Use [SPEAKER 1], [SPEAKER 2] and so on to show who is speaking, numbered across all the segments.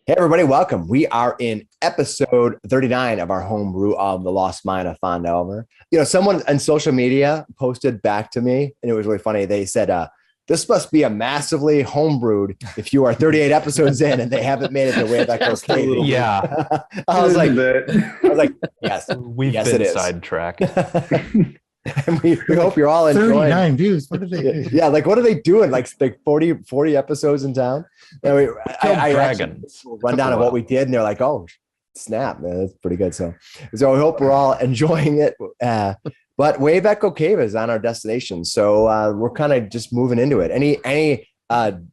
[SPEAKER 1] Hey, everybody, welcome. We are in episode 39 of our homebrew of the Lost Mine of Phandelver. Someone on social media posted back to me, and it was really funny. They said, this must be a massively homebrewed if you are 38 episodes in and they haven't made it to way back.
[SPEAKER 2] Yeah.
[SPEAKER 1] I was like, yes,
[SPEAKER 2] We've
[SPEAKER 1] yes,
[SPEAKER 2] been
[SPEAKER 1] it is.
[SPEAKER 2] sidetracked.
[SPEAKER 1] And we hope you're all enjoying.
[SPEAKER 3] 39 views. What are they?
[SPEAKER 1] Yeah, like what are they doing? Like 40 episodes in town. I
[SPEAKER 2] dragons.
[SPEAKER 1] Rundown of what we did, and they're like, "Oh, snap, man, that's pretty good." So I hope we're all enjoying it. But Wave Echo Cave is on our destination, so we're kind of just moving into it. Any kind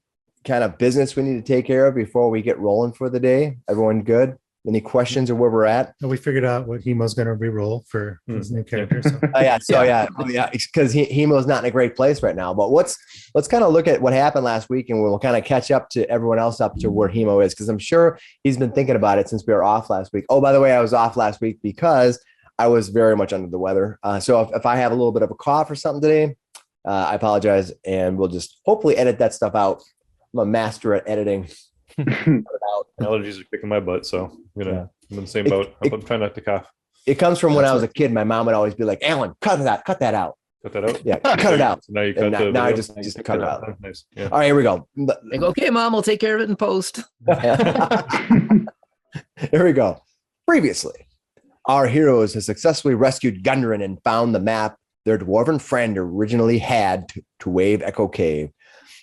[SPEAKER 1] of business we need to take care of before we get rolling for the day? Everyone good? Any questions of where we're at?
[SPEAKER 3] We figured out what Hemo's going to re-roll for his new character. So.
[SPEAKER 1] Because Hemo's not in a great place right now. But let's kind of look at what happened last week, and we'll kind of catch up to everyone else up to where Hemo is, because I'm sure he's been thinking about it since we were off last week. Oh, by the way, I was off last week because I was very much under the weather. So if I have a little bit of a cough or something today, I apologize, and we'll just hopefully edit that stuff out. I'm a master at editing.
[SPEAKER 4] Allergies are kicking my butt, so I'm in the same boat. I'm trying not to cough.
[SPEAKER 1] It comes from when I was a kid. My mom would always be like, "Alan, cut that out."
[SPEAKER 4] Cut that out.
[SPEAKER 1] Yeah, cut it out.
[SPEAKER 4] So now you cut
[SPEAKER 1] now I just cut it out.
[SPEAKER 4] Nice. Yeah.
[SPEAKER 1] All right, here we go.
[SPEAKER 5] Like, okay, Mom, we'll take care of it in post.
[SPEAKER 1] Here we go. Previously, our heroes have successfully rescued Gundren and found the map their dwarven friend originally had to Wave Echo Cave.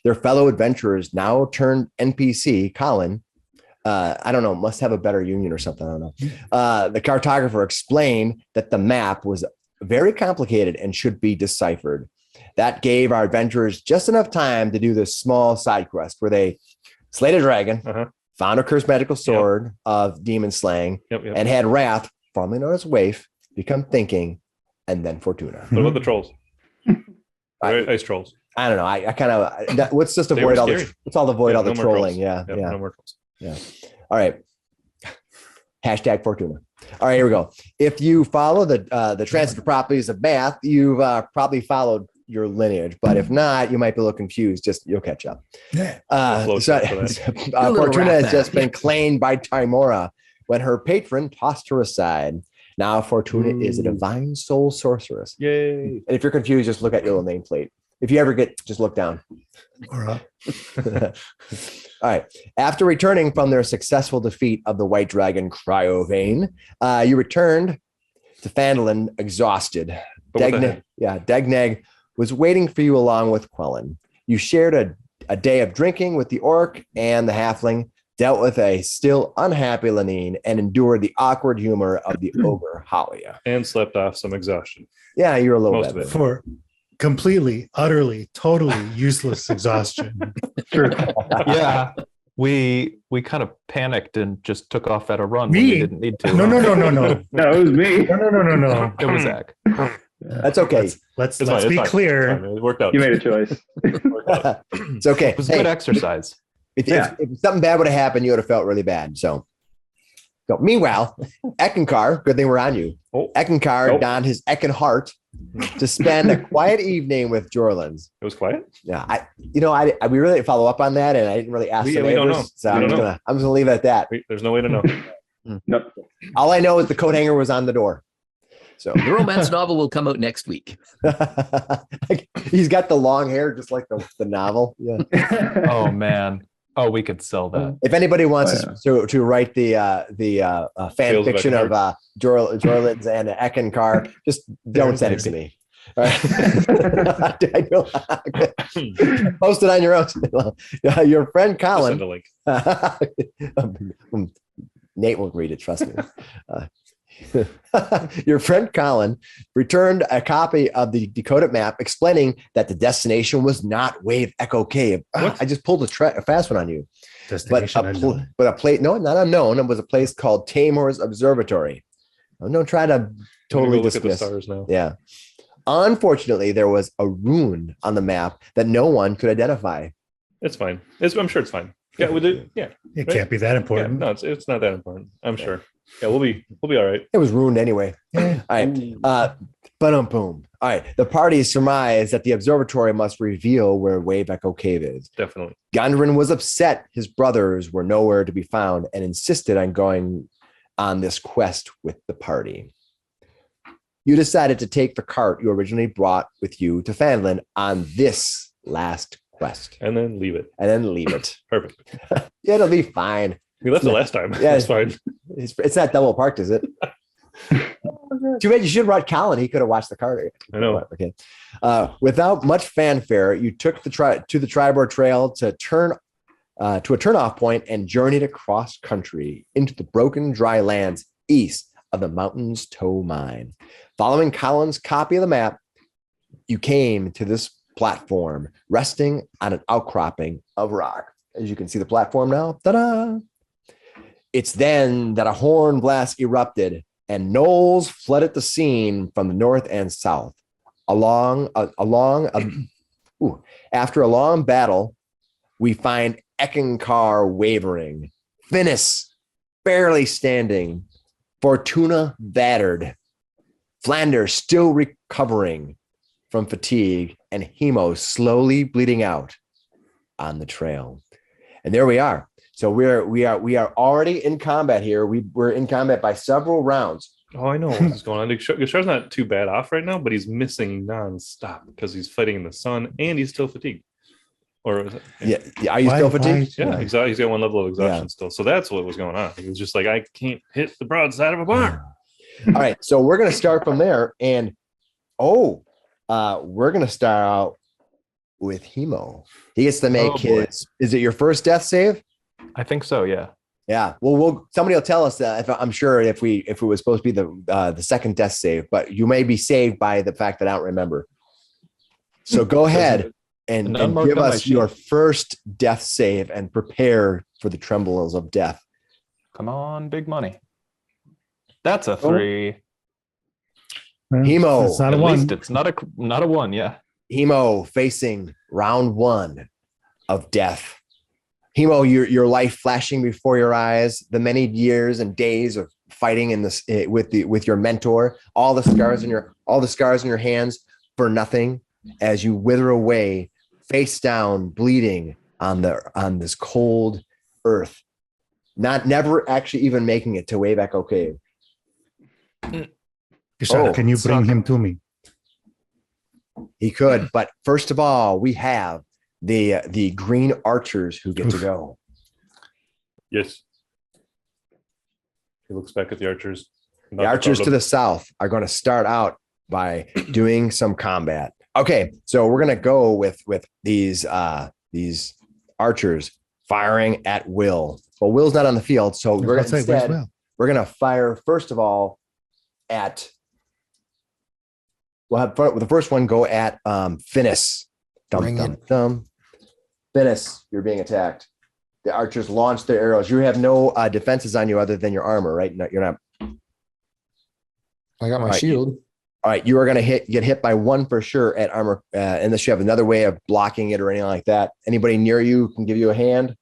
[SPEAKER 1] Their fellow adventurers, now turned NPC, Colin, I don't know, must have a better union or something. I don't know. The cartographer explained that the map was very complicated and should be deciphered. That gave our adventurers just enough time to do this small side quest where they slayed a dragon, found a cursed magical sword of demon slaying, and had Wrath, formerly known as Waif, become thinking, and then Fortuna.
[SPEAKER 4] What about the trolls? Ice trolls.
[SPEAKER 1] I don't know. I kind of let's just avoid all the trolling. Yeah.
[SPEAKER 4] No more trolls.
[SPEAKER 1] Yeah. All right. Hashtag Fortuna. All right, here we go. If you follow the transitive properties of math, you've probably followed your lineage, but if not, you might be a little confused. You'll catch up. Fortuna has just been claimed by Taymor when her patron tossed her aside. Now Fortuna is a divine soul sorceress.
[SPEAKER 4] Yay.
[SPEAKER 1] And if you're confused, just look at your little nameplate. If you ever just look down.
[SPEAKER 3] Or up.
[SPEAKER 1] All right. After returning from their successful defeat of the White Dragon Cryovane, you returned to Phandalin exhausted. Degneg was waiting for you along with Quellen. You shared a day of drinking with the orc and the halfling, dealt with a still unhappy Lenine, and endured the awkward humor of the ogre Halia.
[SPEAKER 4] And slept off some exhaustion.
[SPEAKER 1] Yeah, you're a little bit.
[SPEAKER 3] For completely, utterly, totally useless exhaustion.
[SPEAKER 4] Sure.
[SPEAKER 2] Yeah. We kind of panicked and just took off at a run when we didn't need to.
[SPEAKER 3] No.
[SPEAKER 4] No, it was me.
[SPEAKER 3] No.
[SPEAKER 2] It was Zach.
[SPEAKER 1] That's okay.
[SPEAKER 3] Let's be clear.
[SPEAKER 4] It worked out.
[SPEAKER 6] You made a choice.
[SPEAKER 1] It's okay.
[SPEAKER 2] It was good exercise.
[SPEAKER 1] If something bad would have happened, you would have felt really bad. So meanwhile, Eckankar, good thing we're on you. Eckankar donned his Ecken heart to spend a quiet evening with Jorlins.
[SPEAKER 4] It was quiet?
[SPEAKER 1] Yeah. We really didn't follow up on that, and I didn't really ask the neighbors.
[SPEAKER 4] We don't know.
[SPEAKER 1] So I'm just gonna leave it at that.
[SPEAKER 4] There's no way to know.
[SPEAKER 6] No.
[SPEAKER 1] All I know is the coat hanger was on the door. So
[SPEAKER 5] The romance novel will come out next week.
[SPEAKER 1] he's got the long hair, just like the novel. Yeah.
[SPEAKER 2] Oh man. Oh, we could sell that.
[SPEAKER 1] If anybody wants to write the fan fiction of Jorlins and Eckankar, just don't send it to me. All right. Post it on your own. Your friend Colin.
[SPEAKER 4] Send a link.
[SPEAKER 1] Nate will read it. Trust me. Your friend Colin returned a copy of the decoded map explaining that the destination was not Wave Echo Cave. I just pulled a fast one on you. But a place, no, not unknown. It was a place called Taymor's Observatory. Don't try to totally dismiss.
[SPEAKER 4] Look at the stars now.
[SPEAKER 1] Yeah. Unfortunately, there was a rune on the map that no one could identify.
[SPEAKER 4] It's fine. I'm sure it's fine. Yeah, with it. Yeah,
[SPEAKER 3] it can't be that important.
[SPEAKER 4] Yeah, no, it's not that important. I'm sure. Yeah, we'll be all right.
[SPEAKER 1] It was ruined anyway. All right. Boom. All right. The party surmised that the observatory must reveal where Wave Echo Cave is.
[SPEAKER 4] Definitely.
[SPEAKER 1] Gundren was upset his brothers were nowhere to be found and insisted on going on this quest with the party. You decided to take the cart you originally brought with you to Phandelver on this last quest.
[SPEAKER 4] And then leave it.
[SPEAKER 1] Perfect.
[SPEAKER 4] Yeah,
[SPEAKER 1] It'll be fine.
[SPEAKER 4] we left it last time.
[SPEAKER 1] Yeah,
[SPEAKER 4] That's fine.
[SPEAKER 1] It's not double parked, is it? Too bad you should have brought Colin. He could have watched the cart.
[SPEAKER 4] I know.
[SPEAKER 1] Okay. Without much fanfare, you took the Triboar Trail to a turnoff point and journeyed across country into the broken dry lands east of the Mountains Toe Mine. Following Colin's copy of the map, you came to this platform resting on an outcropping of rock. As you can see the platform now. Ta-da! It's then that a horn blast erupted and gnolls flooded the scene from the north and south. After a long battle, we find Eckankar wavering, Finnis barely standing, Fortuna battered, Flanders still recovering from fatigue, and Hemo slowly bleeding out on the trail. And there we are. So we are already in combat here. We're in combat by several rounds.
[SPEAKER 4] Oh, I know what's going on. Gashar's not too bad off right now, but he's missing nonstop because he's fighting in the sun and he's still fatigued. Or is it?
[SPEAKER 1] Yeah. Are you still fatigued?
[SPEAKER 4] Yeah, he's got one level of exhaustion still. So that's what was going on. He was just like, I can't hit the broadside of a barn.
[SPEAKER 1] All right, so we're gonna start from there, and we're gonna start out with Hemo. He gets to make his. Is it your first death save?
[SPEAKER 2] I think so. Yeah.
[SPEAKER 1] Yeah. Well, somebody will tell us that. I'm sure if it was supposed to be the second death save, but you may be saved by the fact that I don't remember. So go ahead and give us your first death save and prepare for the trembles of death.
[SPEAKER 2] Come on, big money. That's a 3.
[SPEAKER 1] Hemo.
[SPEAKER 3] It's not a
[SPEAKER 2] At
[SPEAKER 3] one.
[SPEAKER 2] least it's not a 1. Yeah.
[SPEAKER 1] Hemo facing round 1 of death. Hemo, your life flashing before your eyes, the many years and days of fighting in this with your mentor, all the scars in your hands for nothing as you wither away, face down, bleeding on this cold earth. Never actually even making it to Wave Echo Cave.
[SPEAKER 3] Gashar, can you bring him to me?
[SPEAKER 1] He could, but first of all, we have the green archers who get to go.
[SPEAKER 4] Yes. He looks back at the archers.
[SPEAKER 1] The archers to the south are going to start out by doing some combat. Okay, so we're going to go with these archers firing at Will. Well, Will's not on the field, so we're going to fire first of all at. We'll have the first one go at Finnis. Finnis, you're being attacked. The archers launch their arrows. You have no defenses on you other than your armor, right? No, you're not.
[SPEAKER 6] I got my shield.
[SPEAKER 1] All right, you are going to get hit by 1 for sure at armor, unless you have another way of blocking it or anything like that. Anybody near you can give you a hand?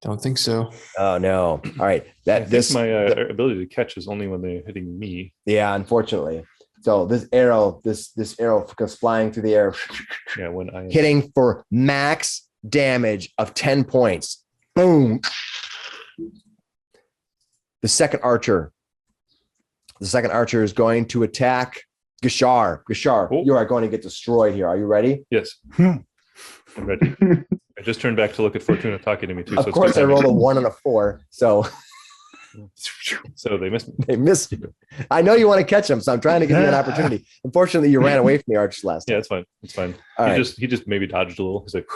[SPEAKER 6] Don't think so.
[SPEAKER 1] Oh no! All right,
[SPEAKER 4] my ability to catch is only when they're hitting me.
[SPEAKER 1] Yeah, unfortunately. So this arrow goes flying through the air.
[SPEAKER 4] Yeah, when I
[SPEAKER 1] hitting for max damage of 10 points. Boom. The second archer is going to attack Gashar. Gashar, you are going to get destroyed here. Are you ready?
[SPEAKER 4] Yes. I'm ready. I just turned back to look at Fortuna talking to me too.
[SPEAKER 1] Of course, I rolled a 1 and a 4. So
[SPEAKER 4] they missed me.
[SPEAKER 1] They missed you. I know you want to catch them, so I'm trying to give you an opportunity. Unfortunately, you ran away from the archers last time.
[SPEAKER 4] Yeah, it's fine. It's fine. He just maybe dodged a little. He's like,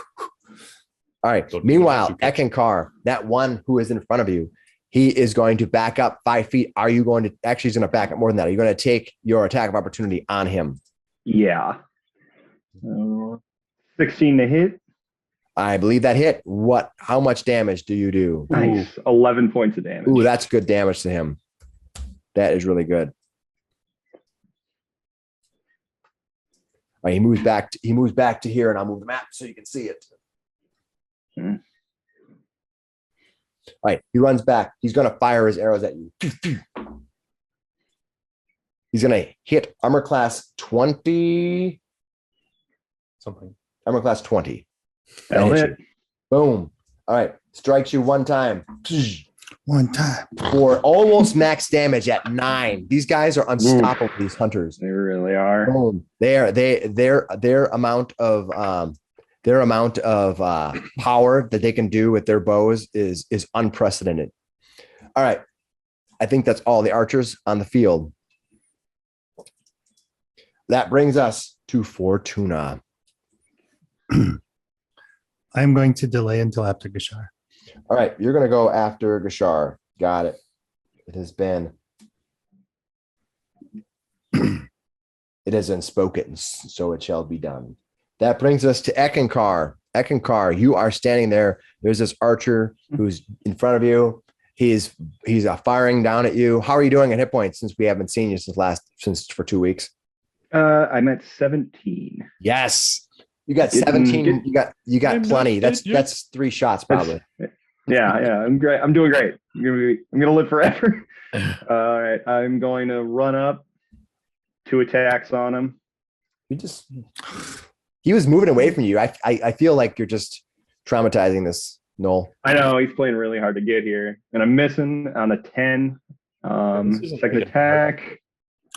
[SPEAKER 1] all right. Meanwhile, Eckankar, that one who is in front of you, he is going to back up 5 feet. Are you going to actually? He's going to back up more than that. Are you going to take your attack of opportunity on him?
[SPEAKER 7] Yeah. 16 to hit.
[SPEAKER 1] I believe that hit. How much damage do you do?
[SPEAKER 7] Nice. 11 points of damage.
[SPEAKER 1] Ooh, that's good damage to him. That is really good. All right, he moves back to here, and I'll move the map so you can see it. All right, he runs back. He's going to fire his arrows at you. He's gonna hit armor class 20.
[SPEAKER 4] Something.
[SPEAKER 1] Armor class 20.
[SPEAKER 7] That'll
[SPEAKER 1] hits
[SPEAKER 7] hit.
[SPEAKER 1] you. Boom. All right. Strikes you one time.
[SPEAKER 3] One time.
[SPEAKER 1] For almost max damage at 9. These guys are unstoppable, these hunters.
[SPEAKER 7] They really are.
[SPEAKER 1] Boom. Their amount of power that they can do with their bows is unprecedented. All right. I think that's all the archers on the field. That brings us to Fortuna.
[SPEAKER 3] I'm going to delay until after Gashar.
[SPEAKER 1] All right, you're going to go after Gashar. Got it. It has been. It has been spoken, so it shall be done. That brings us to Eckankar. Eckankar, you are standing there. There's this archer who's in front of you. He's firing down at you. How are you doing at hit points since we haven't seen you since for 2 weeks?
[SPEAKER 7] I'm at 17.
[SPEAKER 1] Yes. You got 17. You got plenty. That's 3 shots probably.
[SPEAKER 7] Yeah, I'm great. I'm doing great. I'm gonna live forever. All right, I'm going to run up 2 attacks on him.
[SPEAKER 1] He was moving away from you. I feel like you're just traumatizing this Noel.
[SPEAKER 7] I know he's playing really hard to get here, and I'm missing on a 10. Second attack,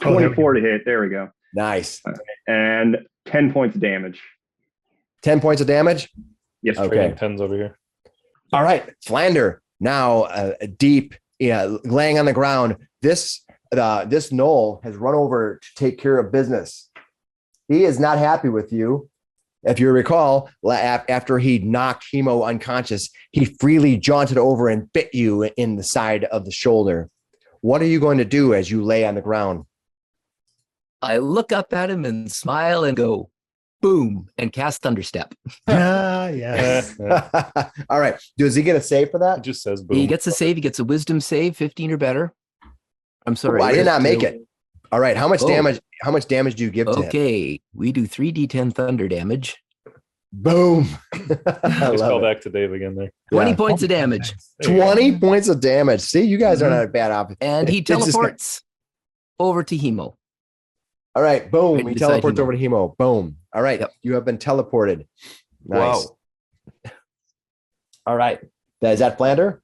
[SPEAKER 7] 24 to hit. There we go.
[SPEAKER 1] Nice.
[SPEAKER 7] And 10 points of damage.
[SPEAKER 1] 10 points of damage.
[SPEAKER 7] Yes.
[SPEAKER 1] Okay.
[SPEAKER 4] Trading 10s over here.
[SPEAKER 1] All right, Flander now deep, laying on the ground. This Knoll has run over to take care of business. He is not happy with you. If you recall, after he knocked Hemo unconscious, he freely jaunted over and bit you in the side of the shoulder. What are you going to do as you lay on the ground?
[SPEAKER 5] I look up at him and smile and go, boom, and cast Thunderstep.
[SPEAKER 3] Yes.
[SPEAKER 1] All right. Does he get a save for
[SPEAKER 4] It
[SPEAKER 1] that?
[SPEAKER 4] just says boom.
[SPEAKER 5] He gets a save. He gets a wisdom save, 15 or better. I'm sorry.
[SPEAKER 1] Oh, I did not make it. All right. How much damage? How much damage do you give to him?
[SPEAKER 5] Okay, we do 3d10 thunder damage.
[SPEAKER 1] Boom. I
[SPEAKER 4] Just
[SPEAKER 1] love
[SPEAKER 4] call
[SPEAKER 1] it.
[SPEAKER 4] back to Dave again there.
[SPEAKER 5] 20
[SPEAKER 1] Yeah.
[SPEAKER 5] points of damage.
[SPEAKER 1] 20 points of damage. See, you guys are not a bad option.
[SPEAKER 5] And he
[SPEAKER 1] It's just-
[SPEAKER 5] teleports over to Hemo.
[SPEAKER 1] All right. Boom.
[SPEAKER 5] Right
[SPEAKER 1] He
[SPEAKER 5] beside
[SPEAKER 1] teleports
[SPEAKER 5] Hemo.
[SPEAKER 1] over to Hemo. Boom. All right.
[SPEAKER 5] Yep.
[SPEAKER 1] You have been teleported. Nice.
[SPEAKER 2] Wow.
[SPEAKER 1] All right. Is that Flander?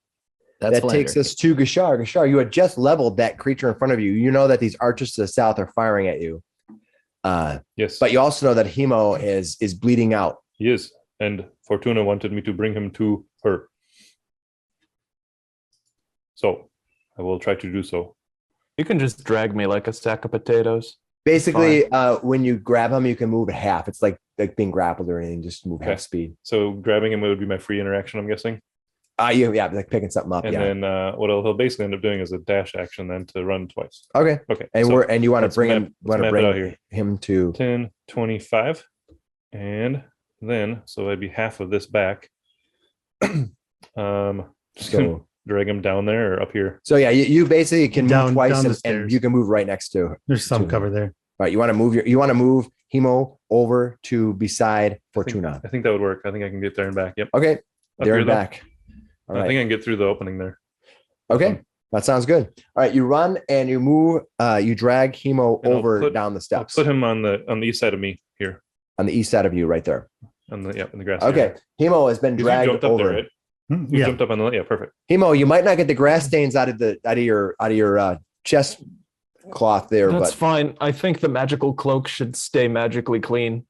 [SPEAKER 5] That's
[SPEAKER 1] That takes us to Gashar. Gashar, you had just leveled that creature in front of you. You know that these archers to the south are firing at you.
[SPEAKER 4] Yes.
[SPEAKER 1] But you also know that Hemo is bleeding out.
[SPEAKER 4] He is. And Fortuna wanted me to bring him to her. So I will try to do so.
[SPEAKER 2] You can just drag me like a sack of potatoes.
[SPEAKER 1] Basically, when you grab him, you can move half. It's like being grappled or anything. Just move
[SPEAKER 4] Okay.
[SPEAKER 1] half speed.
[SPEAKER 4] So grabbing him would be my free interaction, I'm guessing.
[SPEAKER 1] Yeah, like picking something up.
[SPEAKER 4] And
[SPEAKER 1] Yeah.
[SPEAKER 4] then what he'll basically end up doing is a dash action then to run twice.
[SPEAKER 1] Okay.
[SPEAKER 4] Okay.
[SPEAKER 1] And
[SPEAKER 4] so
[SPEAKER 1] you want to
[SPEAKER 4] let's
[SPEAKER 1] bring
[SPEAKER 4] map-
[SPEAKER 1] him. Want to
[SPEAKER 4] let's map it out
[SPEAKER 1] bring
[SPEAKER 4] here.
[SPEAKER 1] him to.
[SPEAKER 4] 10, 25. And then, so that'd be half of this back. Just gonna
[SPEAKER 1] So
[SPEAKER 4] drag him down there or up here.
[SPEAKER 1] So yeah, you basically can
[SPEAKER 3] Down-
[SPEAKER 1] move twice
[SPEAKER 3] down the
[SPEAKER 1] and
[SPEAKER 3] stairs.
[SPEAKER 1] you can move right next to.
[SPEAKER 3] There's some
[SPEAKER 1] to-
[SPEAKER 3] cover there.
[SPEAKER 1] All right, you want to move Hemo over to beside Fortuna.
[SPEAKER 4] I think that would work. I think I can get there and back. Yep.
[SPEAKER 1] Okay,
[SPEAKER 4] Up
[SPEAKER 1] there
[SPEAKER 4] here,
[SPEAKER 1] and
[SPEAKER 4] though.
[SPEAKER 1] back. All
[SPEAKER 4] I
[SPEAKER 1] right.
[SPEAKER 4] think I can get through the opening there.
[SPEAKER 1] Okay, that sounds good. All right, you run and you move. You drag Hemo
[SPEAKER 4] And I'll
[SPEAKER 1] over
[SPEAKER 4] put-
[SPEAKER 1] down the
[SPEAKER 4] I'll
[SPEAKER 1] steps
[SPEAKER 4] put him on the east side of me here.
[SPEAKER 1] on the east side of you, right there.
[SPEAKER 4] On the in the grass.
[SPEAKER 1] Okay,
[SPEAKER 4] area.
[SPEAKER 1] Hemo has been
[SPEAKER 4] 'Cause you
[SPEAKER 1] dragged
[SPEAKER 4] jumped up
[SPEAKER 1] over.
[SPEAKER 4] there, right? You
[SPEAKER 3] Yeah.
[SPEAKER 4] jumped up on the perfect.
[SPEAKER 1] Hemo, you might not get the grass stains out of your chest cloth there,
[SPEAKER 2] That's
[SPEAKER 1] but
[SPEAKER 2] fine. I think the magical cloak should stay magically clean.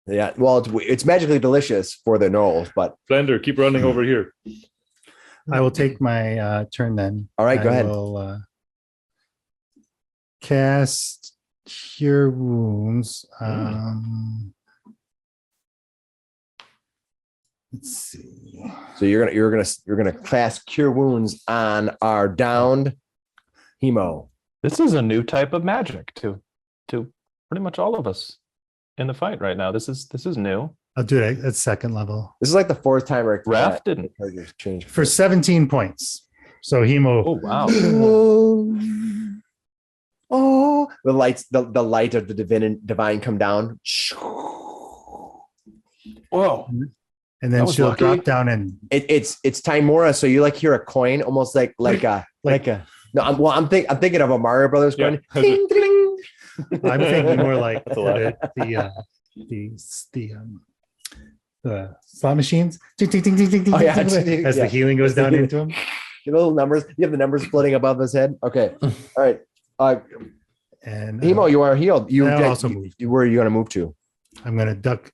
[SPEAKER 1] yeah, well, it's magically delicious for the gnolls, but
[SPEAKER 4] Flander, keep running over here.
[SPEAKER 3] I will take my turn then.
[SPEAKER 1] All right, go ahead.
[SPEAKER 3] I will cast Cure Wounds. Let's see.
[SPEAKER 1] so you're gonna cast Cure Wounds on our downed Hemo.
[SPEAKER 2] This is a new type of magic to pretty much all of us in the fight right now. This is new.
[SPEAKER 3] I'll do it at second level
[SPEAKER 1] This is like the 4th time
[SPEAKER 2] Raph didn't.
[SPEAKER 1] change
[SPEAKER 3] for 17 points. So Hemo.
[SPEAKER 2] Oh wow.
[SPEAKER 1] Oh, the light of the divine come down.
[SPEAKER 2] Whoa.
[SPEAKER 3] And
[SPEAKER 2] That
[SPEAKER 3] then
[SPEAKER 2] was
[SPEAKER 3] she'll
[SPEAKER 2] lucky.
[SPEAKER 3] drop down and
[SPEAKER 1] It's Taymor, so you like hear a coin, almost like a no. I'm thinking of a Mario Brothers coin.
[SPEAKER 4] Yeah.
[SPEAKER 1] Ding, ding.
[SPEAKER 3] I'm thinking more like
[SPEAKER 4] That's a lot.
[SPEAKER 3] the slot machines. Ding, ding, ding, ding, ding, ding,
[SPEAKER 1] Oh, yeah,
[SPEAKER 3] ding, ding, as
[SPEAKER 1] yeah.
[SPEAKER 3] the healing goes
[SPEAKER 1] As the
[SPEAKER 3] down
[SPEAKER 1] healing-
[SPEAKER 3] into him.
[SPEAKER 1] The little numbers. You have the numbers floating above his head. Okay. All right.
[SPEAKER 3] And
[SPEAKER 1] Hemo, you are healed. You
[SPEAKER 3] I'll
[SPEAKER 1] did-
[SPEAKER 3] also
[SPEAKER 1] you-
[SPEAKER 3] move.
[SPEAKER 1] where are you going to move to?
[SPEAKER 3] I'm gonna duck.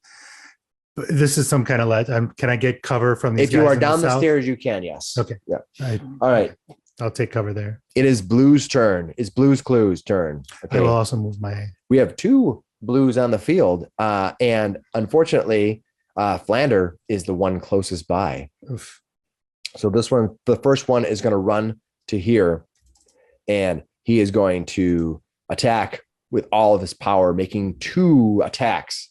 [SPEAKER 3] But this is some kind of ledge. Can I get cover from these
[SPEAKER 1] If you
[SPEAKER 3] guys
[SPEAKER 1] are
[SPEAKER 3] in
[SPEAKER 1] down the
[SPEAKER 3] south?
[SPEAKER 1] stairs, you can. Yes.
[SPEAKER 3] Okay.
[SPEAKER 1] Yeah.
[SPEAKER 3] I,
[SPEAKER 1] All right.
[SPEAKER 3] I'll take cover there.
[SPEAKER 1] It is Blue's turn. It's Blue's Clue's turn.
[SPEAKER 3] I will
[SPEAKER 1] Okay.
[SPEAKER 3] also move my.
[SPEAKER 1] We have two Blues on the field, and unfortunately, Flander is the one closest by.
[SPEAKER 3] Oof.
[SPEAKER 1] So this one, the first one, is going to run to here, and he is going to attack with all of his power, making 2 attacks.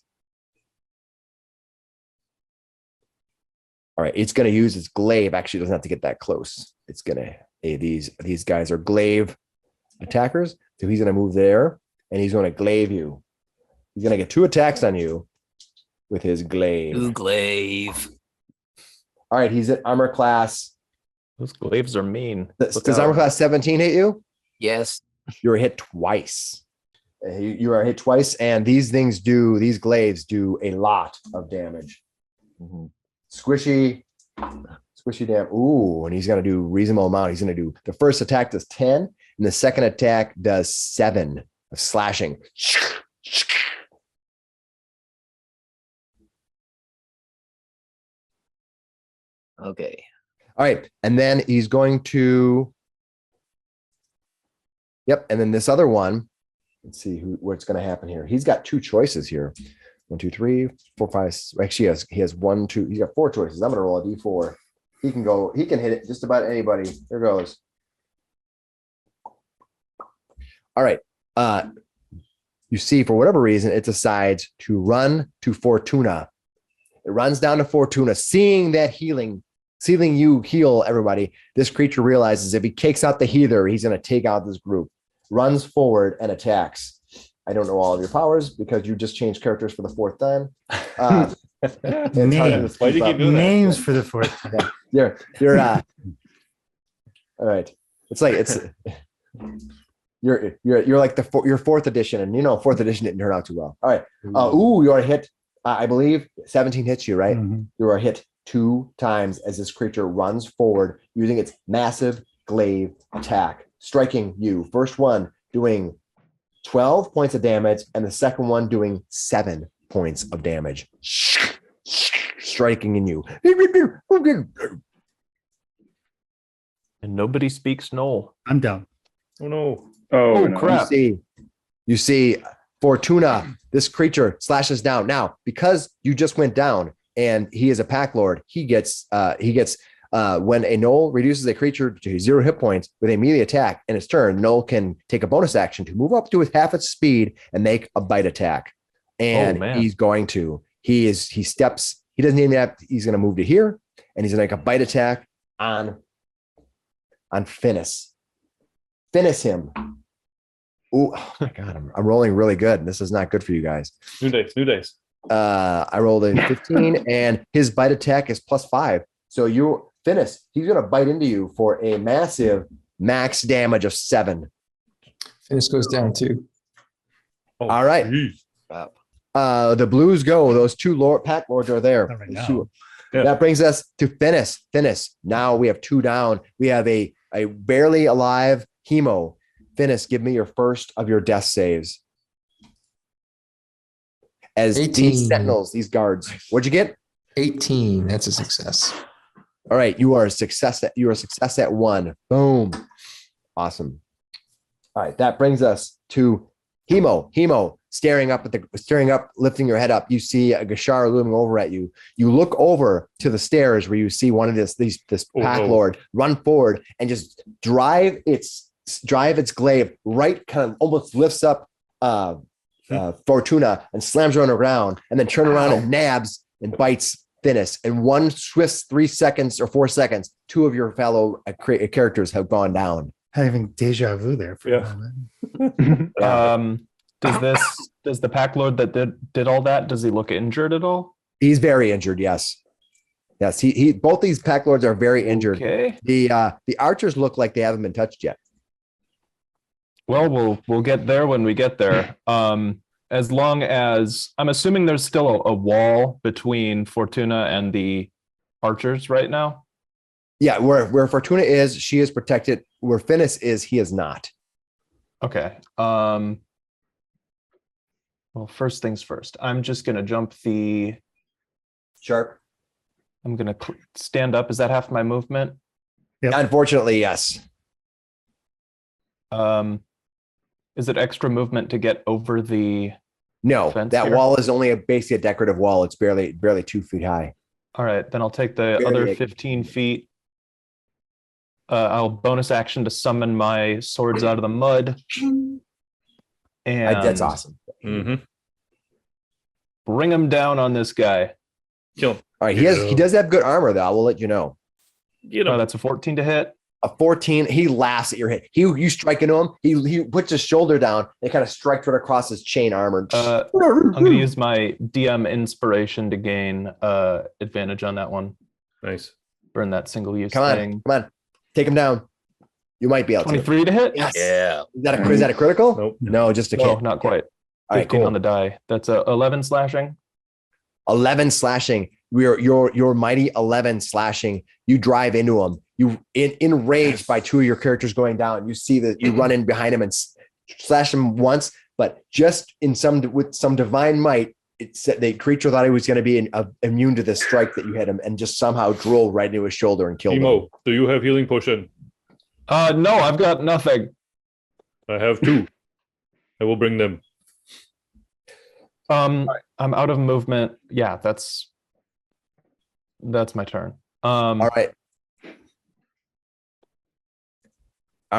[SPEAKER 1] All right, it's going to use its glaive. Actually, it doesn't have to get that close. It's going to these guys are glaive attackers. So he's going to move there, and he's going to glaive you. He's going to get 2 attacks on you with his glaive.
[SPEAKER 5] Ooh, glaive.
[SPEAKER 1] All right, he's at armor class.
[SPEAKER 2] Those glaives are mean.
[SPEAKER 1] Does
[SPEAKER 2] Look out.
[SPEAKER 1] armor class 17 hit you?
[SPEAKER 5] Yes.
[SPEAKER 1] You're hit twice. You are hit twice, and these glaives do a lot of damage. Squishy damn. Ooh, and he's going to do reasonable amount. He's going to do the first attack does 10, and the second attack does 7 of slashing.
[SPEAKER 5] Okay.
[SPEAKER 1] All right, and then he's going to. Yep, and then this other one. Let's see what's going to happen here. He's got 2 choices here. 1, 2, 3, 4, 5. Actually, he has 1, 2. He's got 4 choices. I'm going to roll a d4. He can go. He can hit it just about anybody. Here goes. All right. You see, for whatever reason, it decides to run to Fortuna. It runs down to Fortuna, seeing you heal everybody. This creature realizes if he takes out the healer, he's going to take out this group. Runs forward and attacks. I don't know all of your powers because you just changed characters for the 4th time. It's hard to
[SPEAKER 4] Why do you
[SPEAKER 1] keep
[SPEAKER 4] keep
[SPEAKER 1] up.
[SPEAKER 4] doing that?
[SPEAKER 3] Names for the 4th time.
[SPEAKER 1] You're all right. It's like you're like your 4th edition, and 4th edition didn't turn out too well. All right. You are hit. I believe 17 hits you, right?
[SPEAKER 3] Mhm.
[SPEAKER 1] You are hit 2 times as this creature runs forward using its massive glaive attack, striking you. First one doing 12 points of damage, and the second one doing 7 points of damage, striking in you.
[SPEAKER 2] And nobody speaks Knoll.
[SPEAKER 3] I'm down.
[SPEAKER 4] Oh no.
[SPEAKER 7] Oh,
[SPEAKER 2] Oh,
[SPEAKER 7] no.
[SPEAKER 2] crap.
[SPEAKER 1] You see Fortuna, this creature slashes down. Now, because you just went down and he is a pack lord, he gets when a Knoll reduces a creature to 0 hit points with a melee attack in its turn, Knoll can take a bonus action to move up to half its speed and make a bite attack. And
[SPEAKER 2] man.
[SPEAKER 1] he's going to. He steps. He doesn't even have. He's going to move to here, and he's going to make a bite attack on Finnis. Finnis him. Ooh, oh my God, I'm rolling really good. This is not good for you guys.
[SPEAKER 4] New days.
[SPEAKER 1] I rolled a 15, and his bite attack is +5. So Finnis, he's going to bite into you for a massive max damage of 7.
[SPEAKER 6] Finnis goes down too.
[SPEAKER 4] Oh,
[SPEAKER 1] All right.
[SPEAKER 4] geez.
[SPEAKER 1] The Blues go. Those 2 pack lords are there.
[SPEAKER 3] Not right
[SPEAKER 1] Those
[SPEAKER 3] now.
[SPEAKER 1] 2.
[SPEAKER 4] Yeah.
[SPEAKER 1] That brings us to Finnis. Finnis. Now we have 2 down. We have a barely alive Hemo. Finnis, give me your first of your death saves. As
[SPEAKER 6] 18.
[SPEAKER 1] these sentinels, these guards. What'd you get?
[SPEAKER 6] 18. That's a success.
[SPEAKER 1] All right, you are a success at 1. Boom. Awesome. All right, that brings us to Hemo. Hemo, staring up, lifting your head up. You see a Gashar looming over at you. You look over to the stairs where you see one of this pack lord run forward and just drive its glaive right, kind of almost lifts up Fortuna and slams her on the ground, and then turn around and nabs and bites Finnis. In 1 swift 3 seconds or 4 seconds, 2 of your fellow characters have gone down.
[SPEAKER 3] Having deja vu there for
[SPEAKER 4] Yeah.
[SPEAKER 3] a moment.
[SPEAKER 2] Does the pack lord that did all that, does he look injured at all?
[SPEAKER 1] He's very injured. Yes. He both these pack lords are very injured.
[SPEAKER 2] Okay.
[SPEAKER 1] The archers look like they haven't been touched yet.
[SPEAKER 2] Well, we'll get there when we get there. As long as I'm assuming there's still a wall between Fortuna and the archers right now.
[SPEAKER 1] Yeah, where Fortuna is, she is protected. Where Finnis is, he is not.
[SPEAKER 2] Okay. Well, first things first. I'm just gonna jump the.
[SPEAKER 1] Sharp.
[SPEAKER 2] I'm gonna stand up. Is that half my movement?
[SPEAKER 3] Yep.
[SPEAKER 1] Unfortunately, yes.
[SPEAKER 2] Is it extra movement to get over the?
[SPEAKER 1] No,
[SPEAKER 2] Fence
[SPEAKER 1] that
[SPEAKER 2] here?
[SPEAKER 1] wall is only basically a decorative wall. It's barely 2 feet high.
[SPEAKER 2] All right, then I'll take the
[SPEAKER 1] Very
[SPEAKER 2] other
[SPEAKER 1] good.
[SPEAKER 2] 15 feet. I'll bonus action to summon my swords out of the mud. And
[SPEAKER 1] That's awesome.
[SPEAKER 4] Mm-hmm.
[SPEAKER 2] bring him down on this guy.
[SPEAKER 4] Kill him.
[SPEAKER 1] All right, he does have good armor though. I will let you know.
[SPEAKER 4] Get him.
[SPEAKER 2] Oh, that's a 14 to hit.
[SPEAKER 1] A 14, he laughs at your hit. You strike into him. He puts his shoulder down and kind of strikes right across his chain armor.
[SPEAKER 2] I'm going to use my DM inspiration to gain advantage on that one.
[SPEAKER 4] Nice.
[SPEAKER 2] Burn that single use
[SPEAKER 1] Come
[SPEAKER 2] thing.
[SPEAKER 1] on, take him down. You might be able to.
[SPEAKER 2] 23 to hit?
[SPEAKER 1] Yes.
[SPEAKER 5] Yeah.
[SPEAKER 1] Is that a critical?
[SPEAKER 4] Nope.
[SPEAKER 1] No, just a
[SPEAKER 2] No,
[SPEAKER 1] hit.
[SPEAKER 2] not quite.
[SPEAKER 1] All right,
[SPEAKER 2] 15
[SPEAKER 1] cool.
[SPEAKER 2] on the die. That's a 11 slashing.
[SPEAKER 1] 11 slashing. Your mighty 11 slashing. You drive into him. You enraged by two of your characters going down. You see that you run in behind him and slash him once, but just with some divine might, the creature thought he was going to be immune to the strike that you hit him, and just somehow drove right into his shoulder and killed him.
[SPEAKER 4] Hemo, do you have healing potion?
[SPEAKER 2] No, I've got nothing.
[SPEAKER 4] I have 2. I will bring them.
[SPEAKER 2] I'm out of movement. Yeah, that's my turn.
[SPEAKER 1] All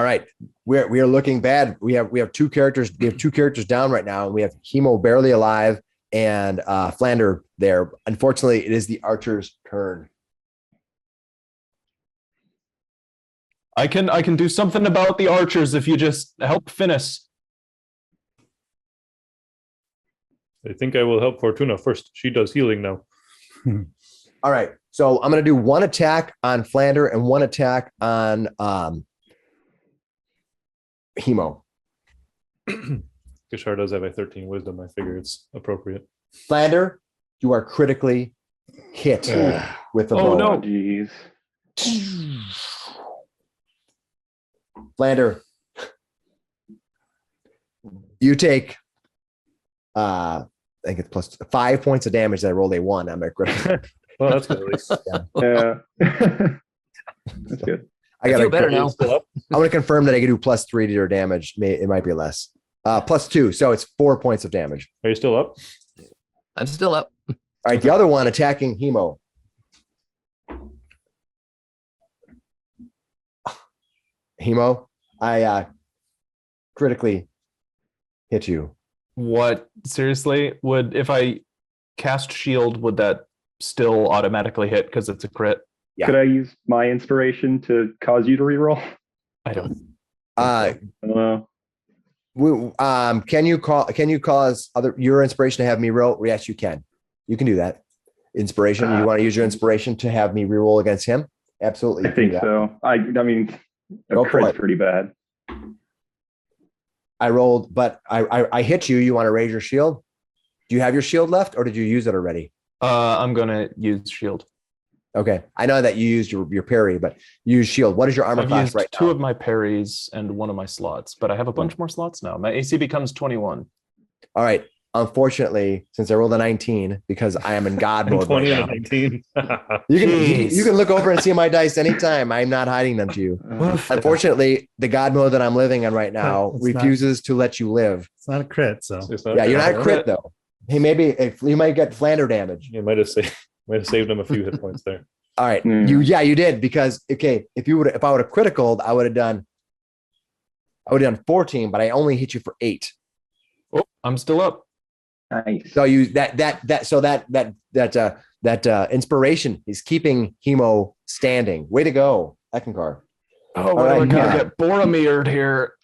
[SPEAKER 1] right. We are looking bad. We have 2 characters. We have 2 characters down right now, and we have Hemo barely alive and Flander there. Unfortunately, it is the archer's turn.
[SPEAKER 2] I can do something about the archers if you just help Finnis.
[SPEAKER 4] I think I will help Fortuna first. She does healing now.
[SPEAKER 1] All right. So I'm going to do 1 attack on Flander and 1 attack on Hemo.
[SPEAKER 4] Kishar does have a 13 wisdom. I figure it's appropriate.
[SPEAKER 1] Flander, you are critically hit with the bow.
[SPEAKER 2] Oh, no.
[SPEAKER 7] Jeez.
[SPEAKER 1] Flander, you take I think it's plus 5 points of damage that I rolled a 1 on my critical.
[SPEAKER 4] Well, that's good at least.
[SPEAKER 7] Yeah. That's good.
[SPEAKER 1] I
[SPEAKER 5] feel better
[SPEAKER 1] I'm
[SPEAKER 5] now.
[SPEAKER 4] Still up?
[SPEAKER 1] going to confirm that I can do +3 to your damage. It might be less. +2, so it's 4 points of damage.
[SPEAKER 4] Are you still up?
[SPEAKER 5] I'm still up.
[SPEAKER 1] All right, the other one attacking Hemo. Hemo, I critically hit you.
[SPEAKER 2] What? Seriously? If I cast shield, would that still automatically hit because it's a crit?
[SPEAKER 1] Yeah.
[SPEAKER 7] Could I use my inspiration to cause you to reroll?
[SPEAKER 2] I don't.
[SPEAKER 7] I don't know.
[SPEAKER 1] Can you cause your inspiration to have me roll? Yes, you can. You can do that. Inspiration. You want to use your inspiration to have me reroll against him? Absolutely.
[SPEAKER 7] I think so. I mean, a
[SPEAKER 1] Go for
[SPEAKER 7] crit's
[SPEAKER 1] it.
[SPEAKER 7] pretty bad.
[SPEAKER 1] I rolled, but I hit you. You want to raise your shield? Do you have your shield left, or did you use it already?
[SPEAKER 2] I'm gonna use shield.
[SPEAKER 1] Okay, I know that you used your parry, but use shield. What is your armor
[SPEAKER 2] I've
[SPEAKER 1] class
[SPEAKER 2] used
[SPEAKER 1] right
[SPEAKER 2] 2
[SPEAKER 1] now?
[SPEAKER 2] of my parries and 1 of my slots, but I have a bunch more slots now. My AC becomes 21.
[SPEAKER 1] All right. Unfortunately, since I rolled a 19, because I am in God
[SPEAKER 4] I'm
[SPEAKER 1] mode
[SPEAKER 4] 20
[SPEAKER 1] right
[SPEAKER 4] and a
[SPEAKER 1] now.
[SPEAKER 4] 19.
[SPEAKER 1] You can look over and see my dice anytime. I'm not hiding them to you. Unfortunately, the God mode that I'm living in right now
[SPEAKER 3] It's not-
[SPEAKER 1] refuses to let you live.
[SPEAKER 3] It's not a crit, so
[SPEAKER 4] It's not
[SPEAKER 1] Yeah, you're
[SPEAKER 4] bad.
[SPEAKER 1] not crit though. Hey, maybe if you might get Flander damage.
[SPEAKER 4] You might have saved him a few hit points there.
[SPEAKER 1] All right,
[SPEAKER 7] Hmm.
[SPEAKER 1] you did, because if I would have criticaled, I would have done 14, but I only hit you for 8.
[SPEAKER 2] Oh, I'm still up.
[SPEAKER 7] Nice.
[SPEAKER 1] So that inspiration is keeping Hemo standing. Way to go, Eckankar.
[SPEAKER 2] Oh,
[SPEAKER 1] All right,
[SPEAKER 2] I gotta
[SPEAKER 1] yeah.
[SPEAKER 2] get Boromir'd here.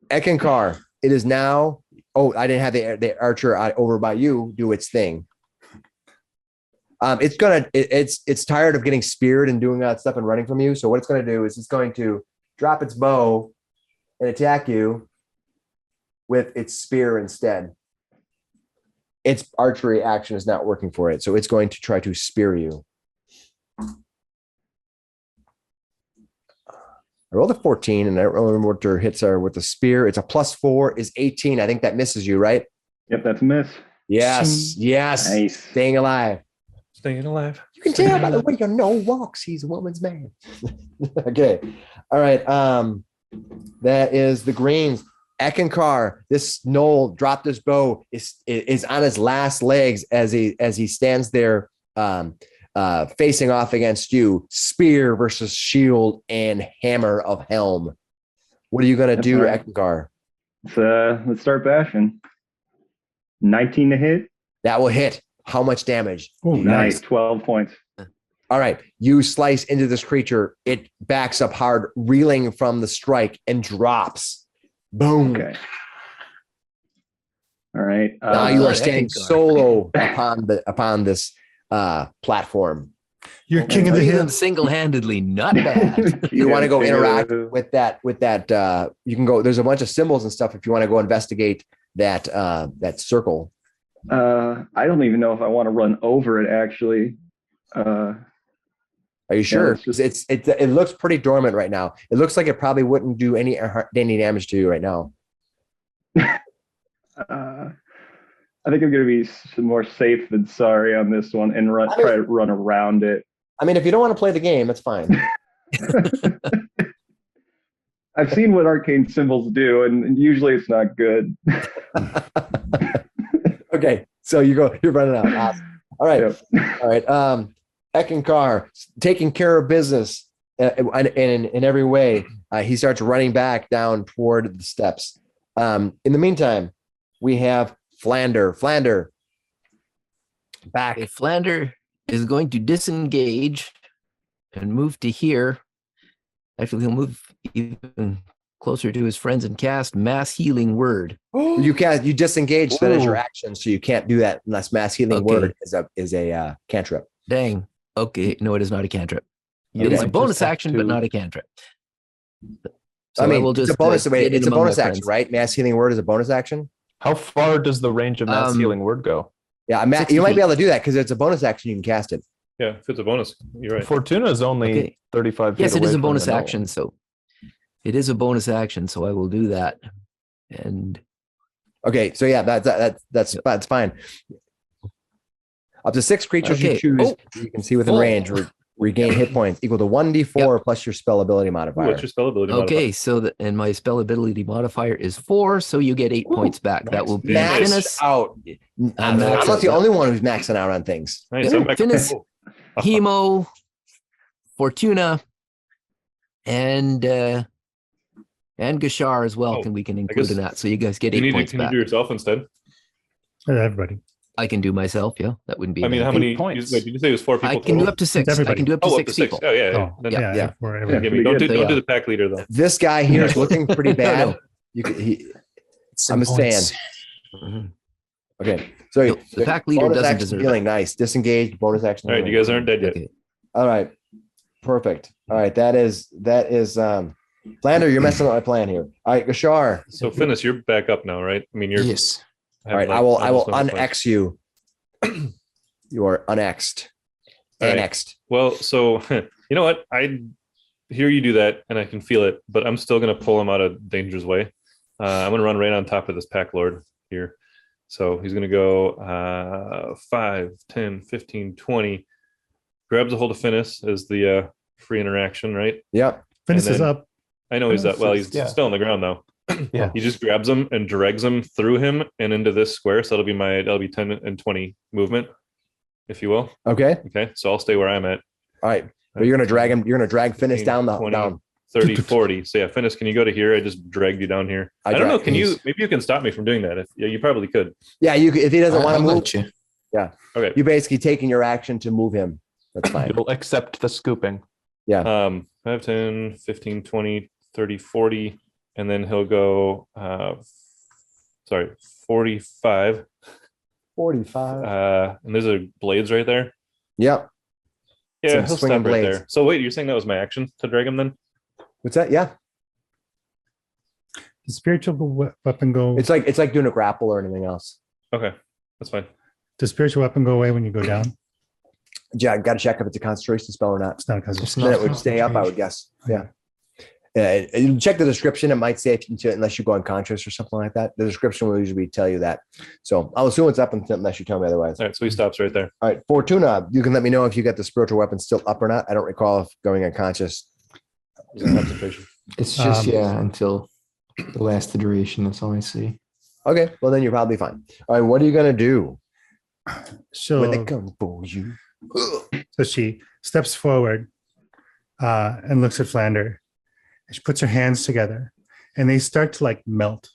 [SPEAKER 1] Eckankar, it is now. Oh, I didn't have the archer over by you do its thing. It's tired of getting speared and doing that stuff and running from you. So what it's gonna do is it's going to drop its bow and attack you with its spear instead. Its archery action is not working for it, so it's going to try to spear you. I rolled a 14, and I don't remember what their hits are with the spear. It's a +4 is 18. I think that misses you, right?
[SPEAKER 7] Yep, that's a miss.
[SPEAKER 1] Yes, yes.
[SPEAKER 7] Nice.
[SPEAKER 1] Staying alive.
[SPEAKER 4] Staying alive.
[SPEAKER 1] You can tell by the way your no walks. He's a woman's man. Okay. All right. That is the greens. Eckankar, this Knoll dropped his bow, is on his last legs as he stands there facing off against you. Spear versus shield and hammer of helm. What are you gonna do,
[SPEAKER 7] right.
[SPEAKER 1] Eckankar?
[SPEAKER 7] Let's start bashing. 19 to hit.
[SPEAKER 1] That will hit. How much damage?
[SPEAKER 3] Oh,
[SPEAKER 7] Nice. 12 points.
[SPEAKER 1] All right. You slice into this creature. It backs up hard, reeling from the strike, and drops. Boom.
[SPEAKER 7] Okay. All right.
[SPEAKER 1] Now you are
[SPEAKER 5] Eckankar.
[SPEAKER 1] standing solo upon this platform.
[SPEAKER 3] You're king of the
[SPEAKER 5] Bring them
[SPEAKER 3] hill.
[SPEAKER 5] single-handedly, not bad.
[SPEAKER 1] You want to go
[SPEAKER 7] Yeah,
[SPEAKER 1] interact
[SPEAKER 7] yeah.
[SPEAKER 1] with that. You can go. There's a bunch of symbols and stuff if you want to go investigate that circle.
[SPEAKER 7] I don't even know if I want to run over it, actually.
[SPEAKER 1] Are you sure?
[SPEAKER 7] it's just-
[SPEAKER 1] 'Cause it looks pretty dormant right now. It looks like it probably wouldn't do any damage to you right now.
[SPEAKER 7] I think I'm going to be more safe than sorry on this one and try to run around it.
[SPEAKER 1] I mean, if you don't want to play the game, that's fine.
[SPEAKER 7] I've seen what arcane symbols do, and usually it's not good.
[SPEAKER 1] Okay, so you're running out. Awesome. All right.
[SPEAKER 7] Yep.
[SPEAKER 1] All right. Eckankar taking care of business in every way. He starts running back down toward the steps. In the meantime, we have Flander back.
[SPEAKER 5] Okay, Flander is going to disengage and move to here. Actually, he'll move even closer to his friends and cast Mass Healing Word.
[SPEAKER 1] You disengage. That is your
[SPEAKER 5] Ooh.
[SPEAKER 1] action, so you can't do that unless Mass Healing
[SPEAKER 5] Okay.
[SPEAKER 1] Word is a cantrip.
[SPEAKER 5] Dang. Okay, no, it is not a cantrip.
[SPEAKER 2] You
[SPEAKER 5] It is
[SPEAKER 2] might
[SPEAKER 5] a
[SPEAKER 2] just
[SPEAKER 5] bonus
[SPEAKER 2] have
[SPEAKER 5] action,
[SPEAKER 2] to-
[SPEAKER 5] but not a cantrip. So
[SPEAKER 1] I mean,
[SPEAKER 5] will
[SPEAKER 1] it's a bonus.
[SPEAKER 5] get
[SPEAKER 1] Wait,
[SPEAKER 5] in
[SPEAKER 1] it's a
[SPEAKER 5] among
[SPEAKER 1] bonus
[SPEAKER 5] my
[SPEAKER 1] action,
[SPEAKER 5] friends.
[SPEAKER 1] right? Mass Healing Word is a bonus action.
[SPEAKER 2] How far does the range of mass
[SPEAKER 5] Um,
[SPEAKER 2] healing word go?
[SPEAKER 1] Yeah,
[SPEAKER 5] 60
[SPEAKER 1] you might
[SPEAKER 5] feet.
[SPEAKER 1] be able to do that because it's a bonus action. You can cast it.
[SPEAKER 4] Yeah, if it's a bonus, you're right.
[SPEAKER 2] Fortuna is only
[SPEAKER 5] Okay.
[SPEAKER 2] 35 feet
[SPEAKER 5] Yes, it is
[SPEAKER 2] away
[SPEAKER 5] a
[SPEAKER 2] from
[SPEAKER 5] bonus
[SPEAKER 2] the knoll.
[SPEAKER 5] action. So it is a bonus action. So I will do that. And
[SPEAKER 1] Okay, so yeah, that's fine. Up to 6 creatures you
[SPEAKER 5] Okay.
[SPEAKER 1] choose,
[SPEAKER 5] Oh.
[SPEAKER 1] you can see within
[SPEAKER 5] Full.
[SPEAKER 1] range, regain hit points equal to 1d4 plus your spell ability
[SPEAKER 4] Ooh,
[SPEAKER 1] modifier.
[SPEAKER 4] what's your spell ability?
[SPEAKER 5] okay, so and my spell ability modifier is 4, so you get 8 points back. That will be
[SPEAKER 4] Nice.
[SPEAKER 5] Finnis,
[SPEAKER 1] out. I'm
[SPEAKER 5] maxed
[SPEAKER 1] not
[SPEAKER 5] out,
[SPEAKER 1] the
[SPEAKER 5] yeah.
[SPEAKER 1] only one who's maxing out on things.
[SPEAKER 4] Nice. I'm back.
[SPEAKER 5] Finnis,
[SPEAKER 4] Oh.
[SPEAKER 5] Hemo, Fortuna, and Gashar as well.
[SPEAKER 4] Oh,
[SPEAKER 5] We can include
[SPEAKER 4] guess
[SPEAKER 5] in that. So you guys get
[SPEAKER 4] You
[SPEAKER 5] 8
[SPEAKER 4] need to,
[SPEAKER 5] points
[SPEAKER 4] can you
[SPEAKER 5] back.
[SPEAKER 4] do yourself instead?
[SPEAKER 3] Everybody.
[SPEAKER 5] I can do myself. Yeah, that wouldn't be.
[SPEAKER 4] I mean, how
[SPEAKER 5] anything.
[SPEAKER 4] many
[SPEAKER 2] points.
[SPEAKER 4] Wait, did you say it was 4 people?
[SPEAKER 5] I can do
[SPEAKER 4] total?
[SPEAKER 5] up to 6. I
[SPEAKER 3] everybody.
[SPEAKER 5] can do up to
[SPEAKER 4] Oh,
[SPEAKER 5] 6
[SPEAKER 4] up to 6.
[SPEAKER 5] people.
[SPEAKER 4] Oh, yeah.
[SPEAKER 3] Oh,
[SPEAKER 4] Then
[SPEAKER 5] yeah.
[SPEAKER 3] yeah. For
[SPEAKER 7] Yeah.
[SPEAKER 3] everybody.
[SPEAKER 4] give me, don't do,
[SPEAKER 5] So,
[SPEAKER 4] don't do
[SPEAKER 5] yeah.
[SPEAKER 4] the pack leader though.
[SPEAKER 1] This guy here is looking pretty bad.
[SPEAKER 5] No.
[SPEAKER 1] You could,
[SPEAKER 6] Some
[SPEAKER 1] I'm just saying.
[SPEAKER 6] points.
[SPEAKER 5] Mhm.
[SPEAKER 1] Okay, so
[SPEAKER 5] No, the pack leader
[SPEAKER 1] bonus
[SPEAKER 5] doesn't
[SPEAKER 1] action
[SPEAKER 5] deserve
[SPEAKER 1] healing, nice. Disengaged, bonus action.
[SPEAKER 4] All right, you
[SPEAKER 1] healing.
[SPEAKER 4] guys aren't dead yet.
[SPEAKER 5] Okay.
[SPEAKER 1] All right, perfect. All right, that is Flander, you're messing up my plan here. All right, Gashar.
[SPEAKER 4] So Finnis, you're back up now, right? I mean, you're.
[SPEAKER 6] Yes.
[SPEAKER 1] All right, I will unex you. You are unexed.
[SPEAKER 4] All right.
[SPEAKER 1] Annexed.
[SPEAKER 4] Well, so you know what? I hear you do that, and I can feel it, but I'm still gonna pull him out of danger's way. I'm gonna run right on top of this pack lord here. So he's gonna go 5, 10, 15, 20. Grabs a hold of Finnis as the free interaction, right?
[SPEAKER 1] Yep.
[SPEAKER 3] Finnis is
[SPEAKER 4] then-
[SPEAKER 3] up.
[SPEAKER 4] I know he's up. Well, he's
[SPEAKER 2] Yeah.
[SPEAKER 4] still on the ground though.
[SPEAKER 2] Yeah.
[SPEAKER 4] He just grabs him and drags him through him and into this square. So that'll be 10 and 20 movement, if you will.
[SPEAKER 1] Okay.
[SPEAKER 4] Okay. So I'll stay where I'm at.
[SPEAKER 1] All right. But you're gonna drag him. You're gonna drag Finnis
[SPEAKER 4] 15,
[SPEAKER 1] down the
[SPEAKER 4] 20.
[SPEAKER 1] down.
[SPEAKER 4] 30, 40. So yeah, Finnis, can you go to here? I just dragged you down here. I don't know.
[SPEAKER 1] drag-
[SPEAKER 4] Can you, maybe you can stop me from doing that. Yeah, you probably could.
[SPEAKER 1] Yeah, you. If he doesn't want to
[SPEAKER 6] I'll
[SPEAKER 1] move,
[SPEAKER 6] let you.
[SPEAKER 4] Okay.
[SPEAKER 1] you basically taking your action to move him. That's fine.
[SPEAKER 2] You'll accept the scooping.
[SPEAKER 4] 5, 10, 15, 20, 30, 40. And then he'll go, 45.
[SPEAKER 1] 45.
[SPEAKER 4] And there's a blades right there.
[SPEAKER 1] Yep.
[SPEAKER 4] Yeah,
[SPEAKER 1] Some
[SPEAKER 4] he'll
[SPEAKER 1] swinging
[SPEAKER 4] stop right
[SPEAKER 1] blades.
[SPEAKER 4] there. So wait, you're saying that was my action to drag him then?
[SPEAKER 1] What's that? Yeah.
[SPEAKER 3] Does spiritual weapon go?
[SPEAKER 1] It's like doing a grapple or anything else.
[SPEAKER 4] Okay, that's fine.
[SPEAKER 3] Does spiritual weapon go away when you go down?
[SPEAKER 1] Yeah, got to check if it's a concentration spell or not.
[SPEAKER 3] It's not a concentration.
[SPEAKER 6] It's
[SPEAKER 1] Then
[SPEAKER 6] not
[SPEAKER 1] it would stay up, I would guess. Yeah. Check the description. It might say unless you go unconscious or something like that. The description will usually tell you that. So I'll assume it's up unless you tell me otherwise.
[SPEAKER 4] All right, so he stops right there.
[SPEAKER 1] All right, Fortuna, you can let me know if you got the spiritual weapon still up or not. I don't recall if going unconscious.
[SPEAKER 4] He's in concentration.
[SPEAKER 6] It's just,
[SPEAKER 3] Um,
[SPEAKER 6] until the last duration. That's all I see.
[SPEAKER 1] Okay, well then you're probably fine. All right, what are you gonna do when they
[SPEAKER 3] So,
[SPEAKER 1] come for you?
[SPEAKER 3] so she steps forward and looks at Flander. And she puts her hands together, and they start to like melt.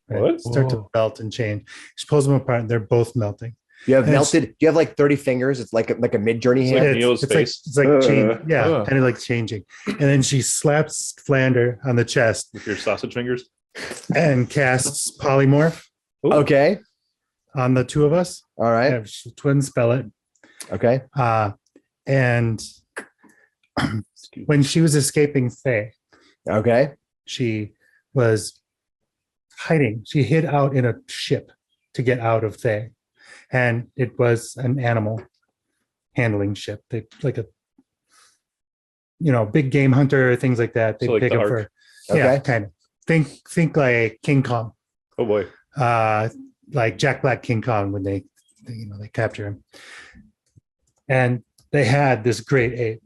[SPEAKER 4] What?
[SPEAKER 3] Start to melt and change. She pulls them apart, and they're both melting.
[SPEAKER 1] You have
[SPEAKER 3] And
[SPEAKER 1] melted. Do you have like 30 fingers? It's like a mid journey
[SPEAKER 4] It's like
[SPEAKER 1] hand.
[SPEAKER 4] Neo's
[SPEAKER 3] it's like
[SPEAKER 4] face.
[SPEAKER 3] it's like change, yeah,
[SPEAKER 2] Ugh.
[SPEAKER 3] kind of like changing. And then she slaps Flander on the chest
[SPEAKER 4] With your sausage fingers.
[SPEAKER 3] and casts polymorph
[SPEAKER 4] Ooh.
[SPEAKER 1] Okay.
[SPEAKER 3] on the two of us.
[SPEAKER 1] All right.
[SPEAKER 3] Yeah, twin spell it.
[SPEAKER 1] Okay.
[SPEAKER 3] And when she was escaping Faye,
[SPEAKER 1] Okay.
[SPEAKER 3] she was hiding. She hid out in a ship to get out of Thay. And it was an animal handling ship. They like a big game hunter, things like that. They
[SPEAKER 4] So like
[SPEAKER 3] pick
[SPEAKER 4] the
[SPEAKER 3] up
[SPEAKER 4] Ark.
[SPEAKER 3] for yeah,
[SPEAKER 1] Okay.
[SPEAKER 3] kind of. Think like King Kong.
[SPEAKER 4] Oh boy.
[SPEAKER 3] Like Jack Black King Kong when they capture him. And they had this great ape.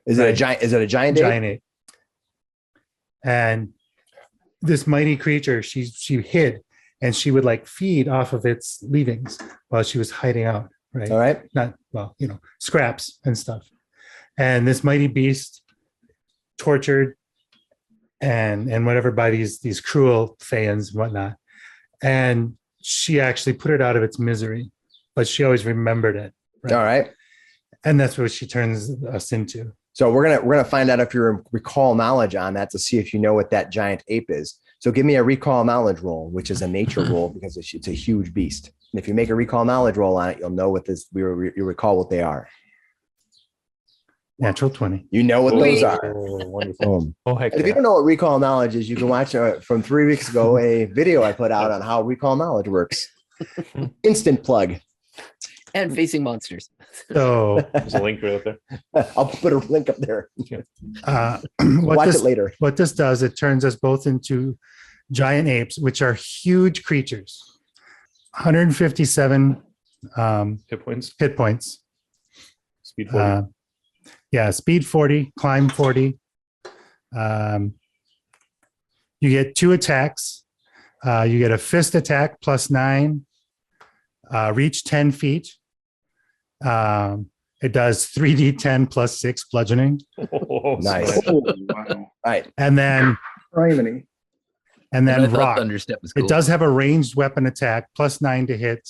[SPEAKER 1] Is it a giant? Is it a giant ape?
[SPEAKER 3] Giant ape. And this mighty creature, she hid, and she would like feed off of its leavings while she was hiding out, right?
[SPEAKER 1] All right.
[SPEAKER 3] Not scraps and stuff. And this mighty beast tortured and whatever by these cruel Feyans and whatnot. And she actually put it out of its misery, but she always remembered it. Right?
[SPEAKER 1] All right.
[SPEAKER 3] And that's what she turns us into.
[SPEAKER 1] So we're gonna find out if you recall knowledge on that to see if you know what that giant ape is. So give me a recall knowledge roll, which is a nature roll because it's a huge beast. And if you make a recall knowledge roll on it, you'll know what this. You recall what they are.
[SPEAKER 3] Natural 20.
[SPEAKER 1] You know what those are.
[SPEAKER 4] Oh, wonderful.
[SPEAKER 1] Boom.
[SPEAKER 2] Oh, heck
[SPEAKER 1] And if you
[SPEAKER 2] yeah.
[SPEAKER 1] don't know what recall knowledge is, you can watch from 3 weeks ago a video I put out on how recall knowledge works. Instant plug.
[SPEAKER 5] And facing monsters.
[SPEAKER 3] So
[SPEAKER 4] There's a link right up there.
[SPEAKER 1] I'll put a link up there.
[SPEAKER 3] what
[SPEAKER 1] Watch it later.
[SPEAKER 3] this does, it turns us both into giant apes, which are huge creatures. 157
[SPEAKER 4] Hit points.
[SPEAKER 3] hit points.
[SPEAKER 4] Speed 40.
[SPEAKER 3] Speed 40, climb 40. You get 2 attacks. You get a fist attack +9, reach 10 feet. It does 3d10 +6 bludgeoning.
[SPEAKER 4] Oh,
[SPEAKER 1] Nice.
[SPEAKER 4] smart.
[SPEAKER 7] Oh, wow.
[SPEAKER 1] All right.
[SPEAKER 3] And then
[SPEAKER 7] Criminy.
[SPEAKER 3] and
[SPEAKER 5] I
[SPEAKER 3] then
[SPEAKER 5] thought
[SPEAKER 3] rock.
[SPEAKER 5] Thunderstep was cool.
[SPEAKER 3] It does have a ranged weapon attack +9 to hit.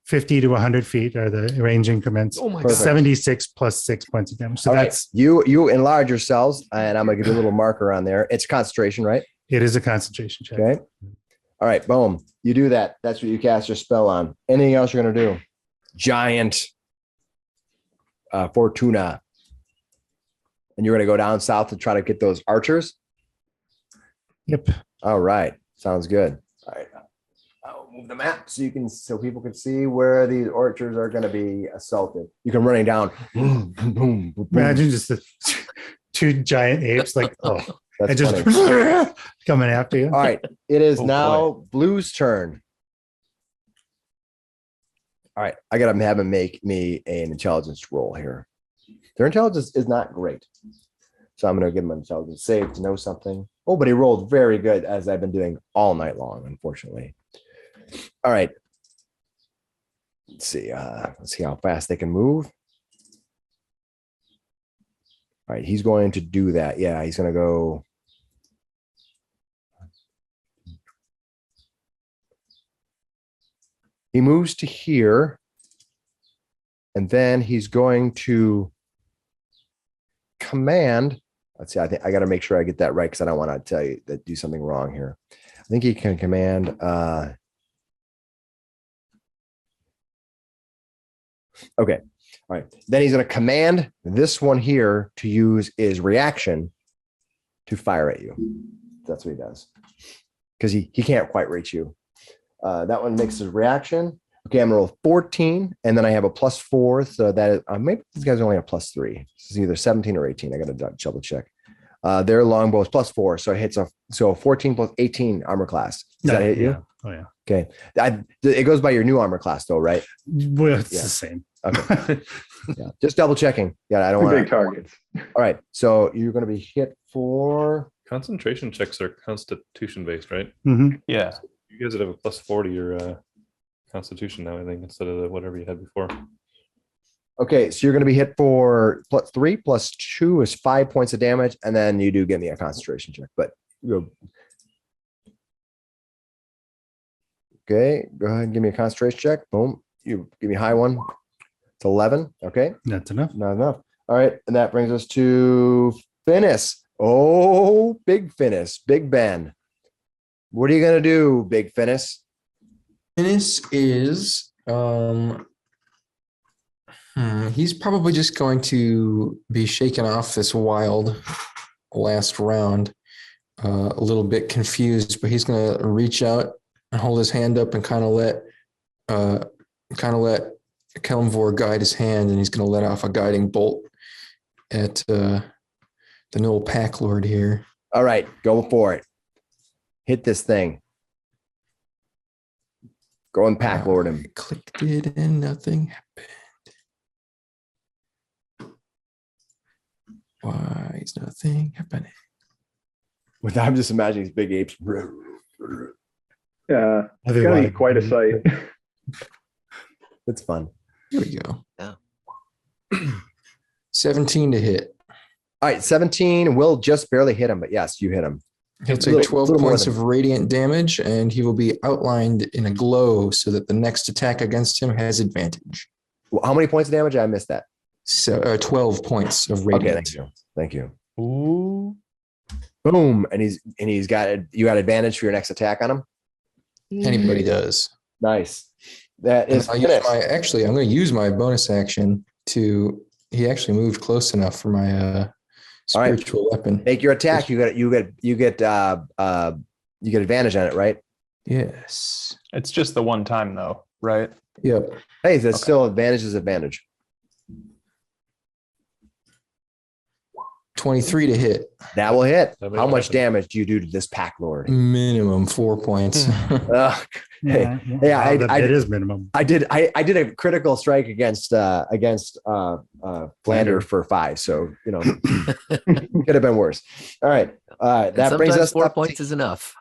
[SPEAKER 3] 50 to 100 feet are the range increments.
[SPEAKER 5] Oh my
[SPEAKER 1] Perfect.
[SPEAKER 5] god.
[SPEAKER 3] 76 +6 points of damage. So
[SPEAKER 1] All right.
[SPEAKER 3] that's
[SPEAKER 1] You enlarge yourselves, and I'm gonna give you a little marker on there. It's concentration, right?
[SPEAKER 3] it is a concentration check.
[SPEAKER 1] Okay. All right. Boom. You do that. That's what you cast your spell on. Anything else you're gonna do? Giant Fortuna. And you're gonna go down south to try to get those archers.
[SPEAKER 3] Yep.
[SPEAKER 1] All right. Sounds good. All right. I'll move the map so people can see where these archers are going to be assaulted. You can running down. Boom, boom, boom, boom.
[SPEAKER 3] Imagine just the 2 giant apes like and
[SPEAKER 1] That's
[SPEAKER 3] just
[SPEAKER 1] funny.
[SPEAKER 3] coming after you.
[SPEAKER 1] All right. It is
[SPEAKER 2] Oh,
[SPEAKER 1] now Blue's turn. All right. I got to have him make me an intelligence roll here. Their intelligence is not great. So I'm going to give him an intelligence save to know something. Oh, but he rolled very good, as I've been doing all night long, unfortunately. All right. Let's see how fast they can move. All right, he's going to do that. Yeah, he's going to go. He moves to here. And then he's going to command. Let's see. I think I got to make sure I get that right because I don't want to tell you that do something wrong here. I think he can command. Okay. All right. Then he's going to command this one here to use his reaction to fire at you. That's what he does. Because he can't quite reach you. That one makes his reaction. Okay, I'm gonna roll 14, and then I have a +4. So that is, maybe these guys only have +3. It's either 17 or 18. I gotta double check. Their longbow is +4, so it hits so 14 plus 18 armor class. Does that hit you?
[SPEAKER 3] Yeah. Oh yeah.
[SPEAKER 1] Okay. It goes by your new armor class though, right?
[SPEAKER 3] Well, it's
[SPEAKER 1] Yeah.
[SPEAKER 3] the same.
[SPEAKER 1] Okay. Yeah. Just double checking. Yeah, I don't
[SPEAKER 7] Two
[SPEAKER 1] want
[SPEAKER 7] big targets.
[SPEAKER 1] All right. So you're going to be hit for
[SPEAKER 4] Concentration checks are constitution based, right?
[SPEAKER 3] Mhm.
[SPEAKER 2] Yeah.
[SPEAKER 4] You guys would have a +4 to your constitution now, I think, instead of whatever you had before.
[SPEAKER 1] okay. So you're going to be hit for +3 plus 2 is 5 points of damage, and then you do give me a concentration check. But okay, go ahead and give me a concentration check. Boom. You give me a high one. It's 11. Okay.
[SPEAKER 3] That's enough.
[SPEAKER 1] Not enough. All right. And that brings us to Finnis. Oh, big Finnis. Big Ben. What are you going to do, big Finnis?
[SPEAKER 6] Finnis is he's probably just going to be shaken off this wild last round, a little bit confused, but he's going to reach out and hold his hand up and kind of let Kelmvor guide his hand, and he's going to let off a guiding bolt at the Noble Pack Lord here.
[SPEAKER 1] All right, go for it. Hit this thing. Go and pack lord him.
[SPEAKER 6] I clicked it and nothing happened. Why is nothing happening?
[SPEAKER 1] I'm just imagining these big apes.
[SPEAKER 7] Yeah, it's gonna be quite a sight.
[SPEAKER 1] It's fun.
[SPEAKER 6] Here we go.
[SPEAKER 5] Yeah.
[SPEAKER 6] 17 to hit.
[SPEAKER 1] All right, 17 will just barely hit him, but yes, you hit him.
[SPEAKER 6] He'll take 12 points of radiant damage, and he will be outlined in a glow so that the next attack against him has advantage.
[SPEAKER 1] Well, how many points of damage? I missed that.
[SPEAKER 6] So 12 points of
[SPEAKER 1] Okay,
[SPEAKER 6] radiant.
[SPEAKER 1] thank you.
[SPEAKER 2] Ooh.
[SPEAKER 1] Boom, and he's got you got advantage for your next attack on him.
[SPEAKER 6] Anybody does.
[SPEAKER 1] Nice. That is
[SPEAKER 6] I'm going to use my bonus action to. He actually moved close enough for my spiritual weapon.
[SPEAKER 1] Make your attack. You get advantage on it, right?
[SPEAKER 6] Yes.
[SPEAKER 2] It's just the one time though, right?
[SPEAKER 6] Yep.
[SPEAKER 1] Hey, that's still advantage is advantage.
[SPEAKER 6] 23 to hit.
[SPEAKER 1] That will hit.
[SPEAKER 4] That makes
[SPEAKER 1] How much
[SPEAKER 4] happen.
[SPEAKER 1] damage do you do to this pack lord?
[SPEAKER 6] Minimum 4 points.
[SPEAKER 1] Ugh. Hey,
[SPEAKER 3] It is minimum.
[SPEAKER 1] I did a critical strike against Flander for 5. So could have been worse. All right. That brings us
[SPEAKER 5] 4
[SPEAKER 1] up to
[SPEAKER 5] points is enough.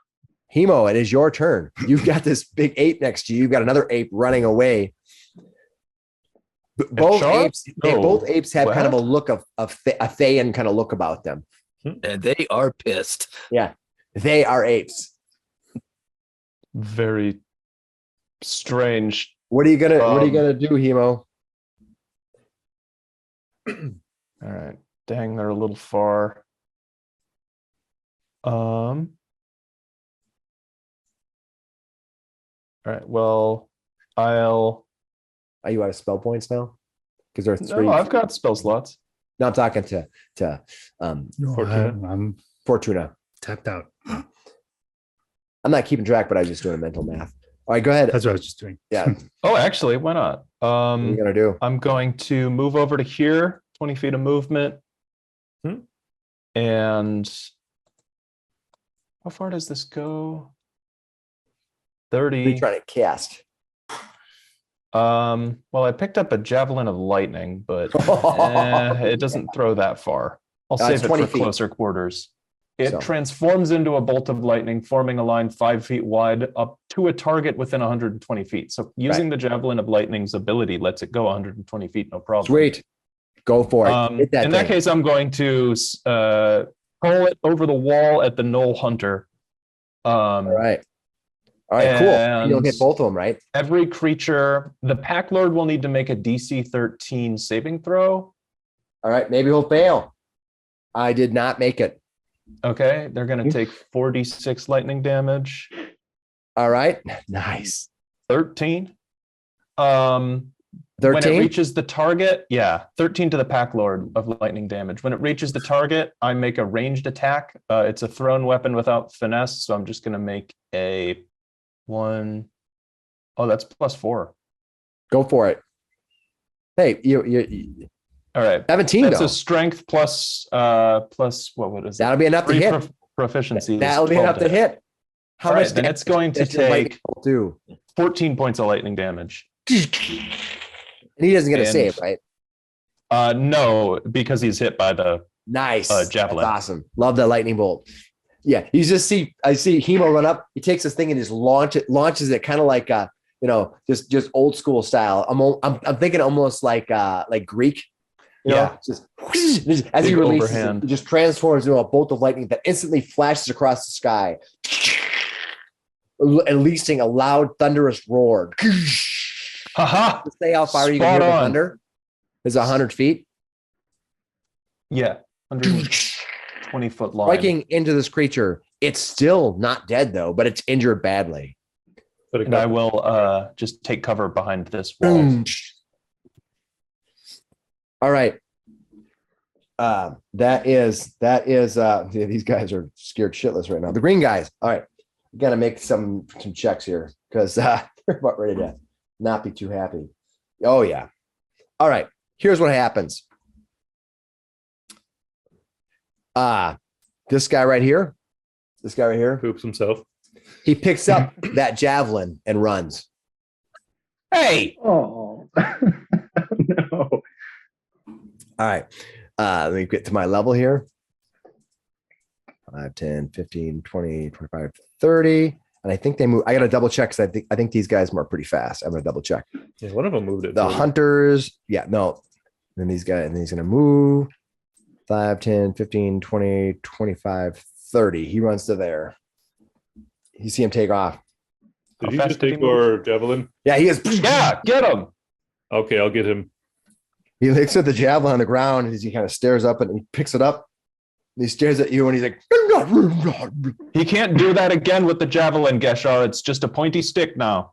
[SPEAKER 1] Hemo. It is your turn. You've got this big ape next to you. You've got another ape running away. Both apes have kind of a look of a Thayan kind of look about them.
[SPEAKER 5] And they are pissed.
[SPEAKER 1] Yeah, they are apes.
[SPEAKER 2] Very strange.
[SPEAKER 1] What are you gonna do, Hemo?
[SPEAKER 2] All right. Dang, they're a little far. All right. Well, I'll.
[SPEAKER 1] Are you out of spell points now? Because there are 3.
[SPEAKER 2] No, I've got spell slots.
[SPEAKER 1] No, I'm talking to
[SPEAKER 4] Fortuna?
[SPEAKER 3] I'm
[SPEAKER 1] Fortuna.
[SPEAKER 3] tapped out.
[SPEAKER 1] I'm not keeping track, but I was just doing mental math. All right, go ahead.
[SPEAKER 3] That's what I was just doing.
[SPEAKER 1] Yeah.
[SPEAKER 2] Oh, actually, why not?
[SPEAKER 1] What are you gonna do?
[SPEAKER 2] I'm going to move over to here, 20 feet of movement. And how far does this go?
[SPEAKER 1] What are
[SPEAKER 2] 30.
[SPEAKER 1] you trying to cast?
[SPEAKER 2] Well, I picked up a javelin of lightning, but it doesn't throw that far. I'll
[SPEAKER 1] It's
[SPEAKER 2] save it
[SPEAKER 1] 20
[SPEAKER 2] for
[SPEAKER 1] feet.
[SPEAKER 2] closer quarters. It
[SPEAKER 1] So.
[SPEAKER 2] transforms into a bolt of lightning, forming a line 5 feet wide up to a target within 120 feet. So using the javelin of lightning's ability lets it go 120 feet, no problem.
[SPEAKER 1] Sweet. Go for it. Hit that
[SPEAKER 2] In that
[SPEAKER 1] thing.
[SPEAKER 2] case, I'm going to hurl it over the wall at the Knoll Hunter.
[SPEAKER 1] All right. All right, cool. You'll hit both of them, right?
[SPEAKER 2] Every creature, the Pack Lord will need to make a DC 13 saving throw.
[SPEAKER 1] All right, maybe he'll fail. I did not make it.
[SPEAKER 2] Okay, they're going to take 4d6 lightning damage.
[SPEAKER 1] All right. Nice.
[SPEAKER 2] 13. When it
[SPEAKER 1] 13?
[SPEAKER 2] reaches the target, 13 to the pack lord of lightning damage. When it reaches the target, I make a ranged attack. It's a thrown weapon without finesse, so I'm just going to make a 1. Oh, that's +4.
[SPEAKER 1] Go for it. Hey, you
[SPEAKER 2] All right.
[SPEAKER 1] 17
[SPEAKER 2] That's
[SPEAKER 1] though.
[SPEAKER 2] a strength plus what is it?
[SPEAKER 1] That'll be enough to
[SPEAKER 2] 3
[SPEAKER 1] hit.
[SPEAKER 2] Proficiency.
[SPEAKER 1] That'll be enough to hit. How
[SPEAKER 2] All
[SPEAKER 1] much
[SPEAKER 2] right, then
[SPEAKER 1] damage
[SPEAKER 2] it's going to
[SPEAKER 1] does your lightning
[SPEAKER 2] take
[SPEAKER 1] bolt do?
[SPEAKER 2] 14 points of lightning damage.
[SPEAKER 1] And he doesn't get a
[SPEAKER 2] And-
[SPEAKER 1] save, right?
[SPEAKER 2] No, because he's hit by the
[SPEAKER 1] Nice.
[SPEAKER 2] javelin.
[SPEAKER 1] That's awesome. Love that lightning bolt. Yeah, I see Hemo run up. He takes this thing and just launches it kind of like just old school style. I'm thinking almost like Greek. Just as he
[SPEAKER 2] Big
[SPEAKER 1] releases
[SPEAKER 2] overhand.
[SPEAKER 1] it just transforms into a bolt of lightning that instantly flashes across the sky, releasing a loud thunderous roar.
[SPEAKER 2] Haha.
[SPEAKER 1] Say how far you can hear
[SPEAKER 2] Spot
[SPEAKER 1] the
[SPEAKER 2] on.
[SPEAKER 1] thunder is 100 feet.
[SPEAKER 2] Yeah, 120 foot line.
[SPEAKER 1] Striking into this creature. It's still not dead though, but it's injured badly.
[SPEAKER 4] But it
[SPEAKER 2] And I
[SPEAKER 4] got
[SPEAKER 2] will just take cover behind this wall.
[SPEAKER 1] All right. That is these guys are scared shitless right now. The green guys. All right. We gotta make some checks here because they're about ready to not be too happy. Oh yeah. All right. Here's what happens. This guy right here.
[SPEAKER 4] poops himself.
[SPEAKER 1] He picks up that javelin and runs.
[SPEAKER 2] Hey,
[SPEAKER 7] Oh no.
[SPEAKER 1] All right. Let me get to my level here. 5, 10, 15, 20, 25, 30. And I think they move. I got to double check because I think these guys are pretty fast. I'm going to double check.
[SPEAKER 4] Yeah, one of them moved it.
[SPEAKER 1] The
[SPEAKER 4] forward.
[SPEAKER 1] hunters. Yeah, no. Then these guys, and he's going to move 5, 10, 15, 20, 25, 30. He runs to there. You see him take off.
[SPEAKER 4] Did
[SPEAKER 2] How
[SPEAKER 4] you
[SPEAKER 2] fast
[SPEAKER 4] just
[SPEAKER 2] did he
[SPEAKER 4] take your javelin?
[SPEAKER 1] Yeah, he is.
[SPEAKER 2] yeah, get him.
[SPEAKER 4] Okay, I'll get him.
[SPEAKER 1] He looks at the javelin on the ground as he kind of stares up and he picks it up. And he stares at you and he's like,
[SPEAKER 2] He can't do that again with the javelin, Geshar. It's just a pointy stick now.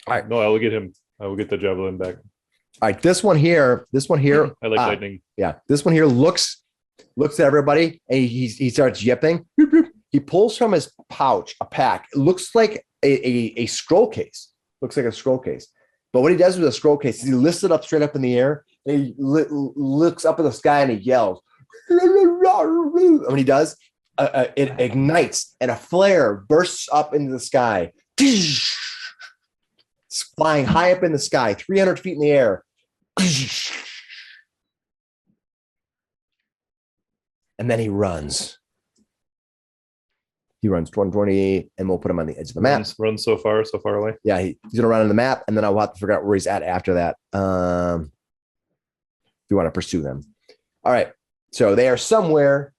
[SPEAKER 4] No, I will get him. I will get the javelin back.
[SPEAKER 1] all right, this one here.
[SPEAKER 4] I like lightning.
[SPEAKER 1] Yeah, this one here looks at everybody and he starts yipping. He pulls from his pouch a pack. It looks like a scroll case. Looks like a scroll case. But what he does with a scroll case is he lifts it up straight up in the air and he looks up at the sky and he yells. And when he does, it ignites and a flare bursts up into the sky. It's flying high up in the sky, 300 feet in the air. And then he runs. He runs 20, and we'll put him on the edge of the map.
[SPEAKER 4] Runs so far away.
[SPEAKER 1] Yeah, he's going to run on the map, and then I'll have to figure out where he's at after that. If you want to pursue them. All right. So they are somewhere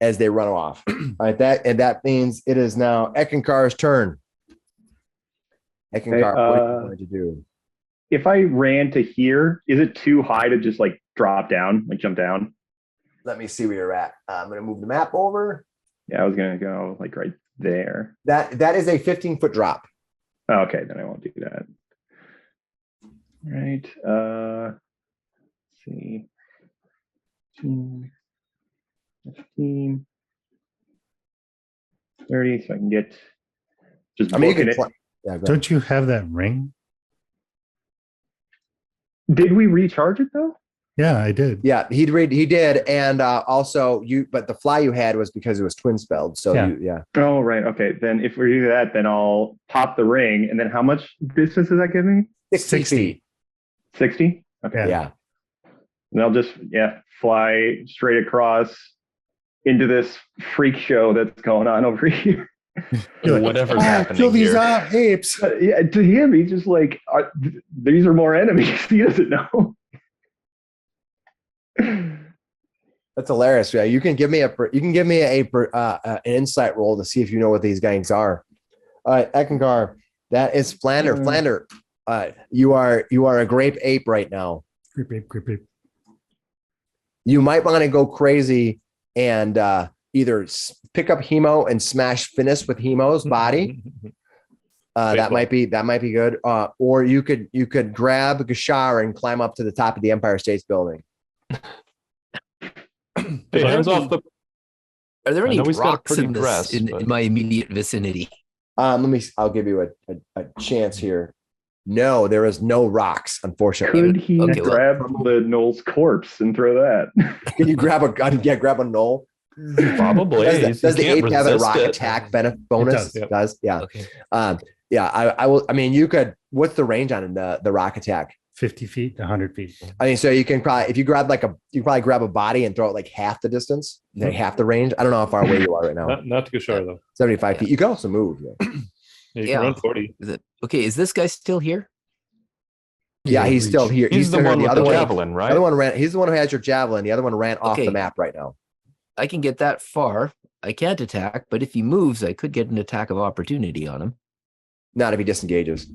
[SPEAKER 1] as they run off. All right. That means it is now Eckankar's turn. Eckankar, what are you going to do?
[SPEAKER 7] If I ran to here, is it too high to just like drop down, like jump down?
[SPEAKER 1] Let me see where you're at. I'm going to move the map over.
[SPEAKER 7] Yeah, I was gonna go like right there.
[SPEAKER 1] That is a 15-foot drop.
[SPEAKER 7] Oh, okay, then I won't do that. All right. Let's see. 15, 30, so I can get just
[SPEAKER 1] I mean, you
[SPEAKER 7] booking
[SPEAKER 1] can.
[SPEAKER 7] it.
[SPEAKER 1] Yeah, go ahead.
[SPEAKER 3] Don't you have that ring?
[SPEAKER 7] Did we recharge it though?
[SPEAKER 3] Yeah, I did.
[SPEAKER 1] Yeah, he did, and also but the fly you had was because it was twin spelled. So
[SPEAKER 3] Yeah.
[SPEAKER 7] Oh, right. Okay, then if we do that, then I'll pop the ring, and then how much distance does that give me?
[SPEAKER 1] 60 feet.
[SPEAKER 7] 60. Okay.
[SPEAKER 1] Yeah.
[SPEAKER 7] And I'll just fly straight across into this freak show that's going on over here.
[SPEAKER 2] Whatever's happening
[SPEAKER 3] Kill these
[SPEAKER 2] here.
[SPEAKER 3] apes.
[SPEAKER 7] Yeah, to him, he's just like, these are more enemies. He doesn't know.
[SPEAKER 1] That's hilarious. Yeah, you can give me an insight roll to see if you know what these gangs are. All right, Eckankar, that is Flander. Flander, you are a grape ape right now.
[SPEAKER 3] Creep.
[SPEAKER 1] You might want to go crazy and either pick up Hemo and smash Finnis with Hemo's body, That might be good. Or you could grab Gashar and climb up to the top of the Empire States Building.
[SPEAKER 4] Hey, hands off the.
[SPEAKER 5] Are there
[SPEAKER 4] I
[SPEAKER 5] any
[SPEAKER 4] know he's got a
[SPEAKER 5] rocks
[SPEAKER 4] pretty
[SPEAKER 5] in this
[SPEAKER 4] dress,
[SPEAKER 5] in
[SPEAKER 4] but-
[SPEAKER 5] my immediate vicinity?
[SPEAKER 1] I'll give you a chance here. No, there is no rocks, unfortunately.
[SPEAKER 7] Could he
[SPEAKER 5] Okay, well,
[SPEAKER 7] grab the Knoll's corpse and throw that?
[SPEAKER 1] Can you grab a knoll?
[SPEAKER 4] Probably.
[SPEAKER 1] Does the
[SPEAKER 4] You can't
[SPEAKER 1] ape have a
[SPEAKER 4] resist
[SPEAKER 1] rock
[SPEAKER 4] it.
[SPEAKER 1] attack bonus?
[SPEAKER 3] does,
[SPEAKER 1] It does. Yeah.
[SPEAKER 5] Okay.
[SPEAKER 1] Yeah. I will. I mean, you could. What's the range on the rock attack?
[SPEAKER 3] 50 feet to 100 feet.
[SPEAKER 1] I mean, so you can probably if you grab you can probably grab a body and throw it like half the distance, like half the range. I don't know how far away you are right now.
[SPEAKER 4] Not to Gashar though.
[SPEAKER 1] 75 feet. You can also move. Yeah.
[SPEAKER 4] You
[SPEAKER 5] Yeah.
[SPEAKER 4] can run 40.
[SPEAKER 5] Okay, is this guy still here?
[SPEAKER 1] Yeah, he's still here.
[SPEAKER 4] He's the
[SPEAKER 1] still
[SPEAKER 4] one
[SPEAKER 1] here.
[SPEAKER 4] with the
[SPEAKER 1] one,
[SPEAKER 4] javelin,
[SPEAKER 1] the
[SPEAKER 4] right?
[SPEAKER 1] other one ran. He's the one who has your javelin. The other one ran off
[SPEAKER 5] Okay.
[SPEAKER 1] the map right now.
[SPEAKER 5] I can get that far. I can't attack, but if he moves, I could get an attack of opportunity on him.
[SPEAKER 1] Not if he disengages.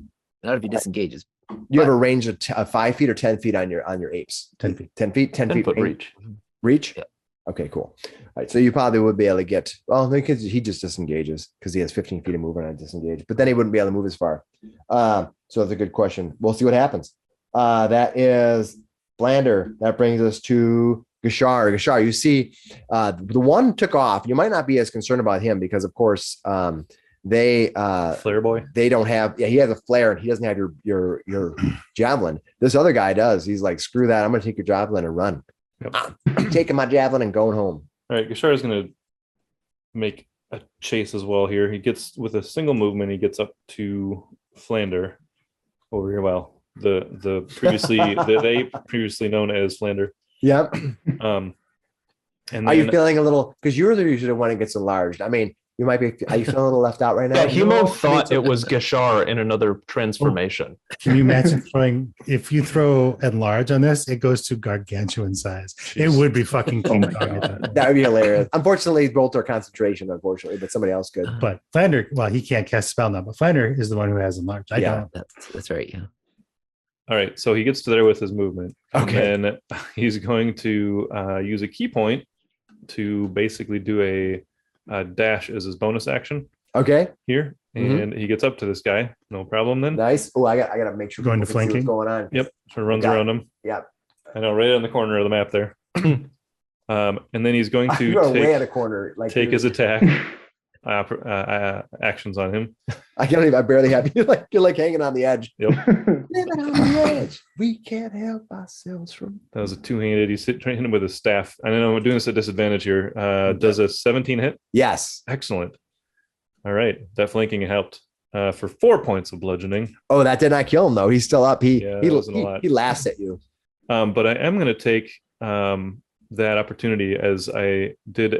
[SPEAKER 5] Not if he disengages.
[SPEAKER 1] You have a range of 5 feet or 10 feet on your apes.
[SPEAKER 3] 10 feet.
[SPEAKER 1] 10 feet. 10 feet
[SPEAKER 4] 10-foot
[SPEAKER 1] range.
[SPEAKER 4] reach.
[SPEAKER 1] Reach?
[SPEAKER 5] Yeah.
[SPEAKER 1] Okay, cool. All right. So you probably would be able to get, well, because he just disengages because he has 15 feet of movement on disengage, but then he wouldn't be able to move as far. So that's a good question. We'll see what happens. That is Blander. That brings us to Gashar. Gashar, you see, the one took off. You might not be as concerned about him because, of course,
[SPEAKER 4] Flare boy.
[SPEAKER 1] they don't have, he has a flare and he doesn't have your javelin. This other guy does. He's like, screw that. I'm going to take your javelin and run.
[SPEAKER 4] Yep.
[SPEAKER 1] I'm taking my javelin and going home.
[SPEAKER 4] All right, Gashar is going to make a chase as well here. He gets with a single movement. He gets up to Flander over here. Well, the previously the ape previously known as Flander.
[SPEAKER 1] Yep.
[SPEAKER 4] And
[SPEAKER 1] Are you
[SPEAKER 4] then-
[SPEAKER 1] feeling a little, because you're usually the one that gets enlarged. I mean, you might be, are you feeling a little left out right now?
[SPEAKER 2] Yeah, Hemo
[SPEAKER 1] No?
[SPEAKER 2] thought it was Gashar in another transformation.
[SPEAKER 3] Can you imagine if you throw enlarge on this, it goes to gargantuan size. It would be fucking cool.
[SPEAKER 7] Oh my God.
[SPEAKER 1] That would be hilarious. Unfortunately, both are concentration, unfortunately, but somebody else could.
[SPEAKER 3] But Flander, well, he can't cast spell now, but Flander is the one who has enlarge. I
[SPEAKER 1] Yeah.
[SPEAKER 3] don't.
[SPEAKER 5] That's right. Yeah.
[SPEAKER 4] All right, so he gets to there with his movement.
[SPEAKER 1] Okay.
[SPEAKER 4] And then he's going to use a key point to basically do a dash as his bonus action
[SPEAKER 1] Okay.
[SPEAKER 4] here.
[SPEAKER 1] Mhm.
[SPEAKER 4] And he gets up to this guy. No problem then.
[SPEAKER 1] Nice. Oh, I gotta make sure
[SPEAKER 3] Going
[SPEAKER 1] people
[SPEAKER 3] to
[SPEAKER 1] can see
[SPEAKER 3] flanking?
[SPEAKER 1] what's going on.
[SPEAKER 4] Yep. So runs
[SPEAKER 1] Got it.
[SPEAKER 4] around him.
[SPEAKER 1] Yep.
[SPEAKER 4] I know, right on the corner of the map there. And then he's going to
[SPEAKER 1] You're way at a
[SPEAKER 4] take
[SPEAKER 1] corner. Like
[SPEAKER 4] his attack actions on him.
[SPEAKER 1] I can't even. I barely have you. You're like hanging on the edge.
[SPEAKER 4] Yep.
[SPEAKER 1] Living on the edge. We can't help ourselves from.
[SPEAKER 4] That was a two-handed. He's trying him with his staff. I don't know. We're doing this at disadvantage here. Does a 17 hit?
[SPEAKER 1] Yes.
[SPEAKER 4] Excellent. All right. That flanking helped for 4 points of bludgeoning.
[SPEAKER 1] Oh, that did not kill him though. He's still up.
[SPEAKER 4] Yeah, that wasn't a lot.
[SPEAKER 1] He laughs at you.
[SPEAKER 4] But I am going to take that opportunity as I did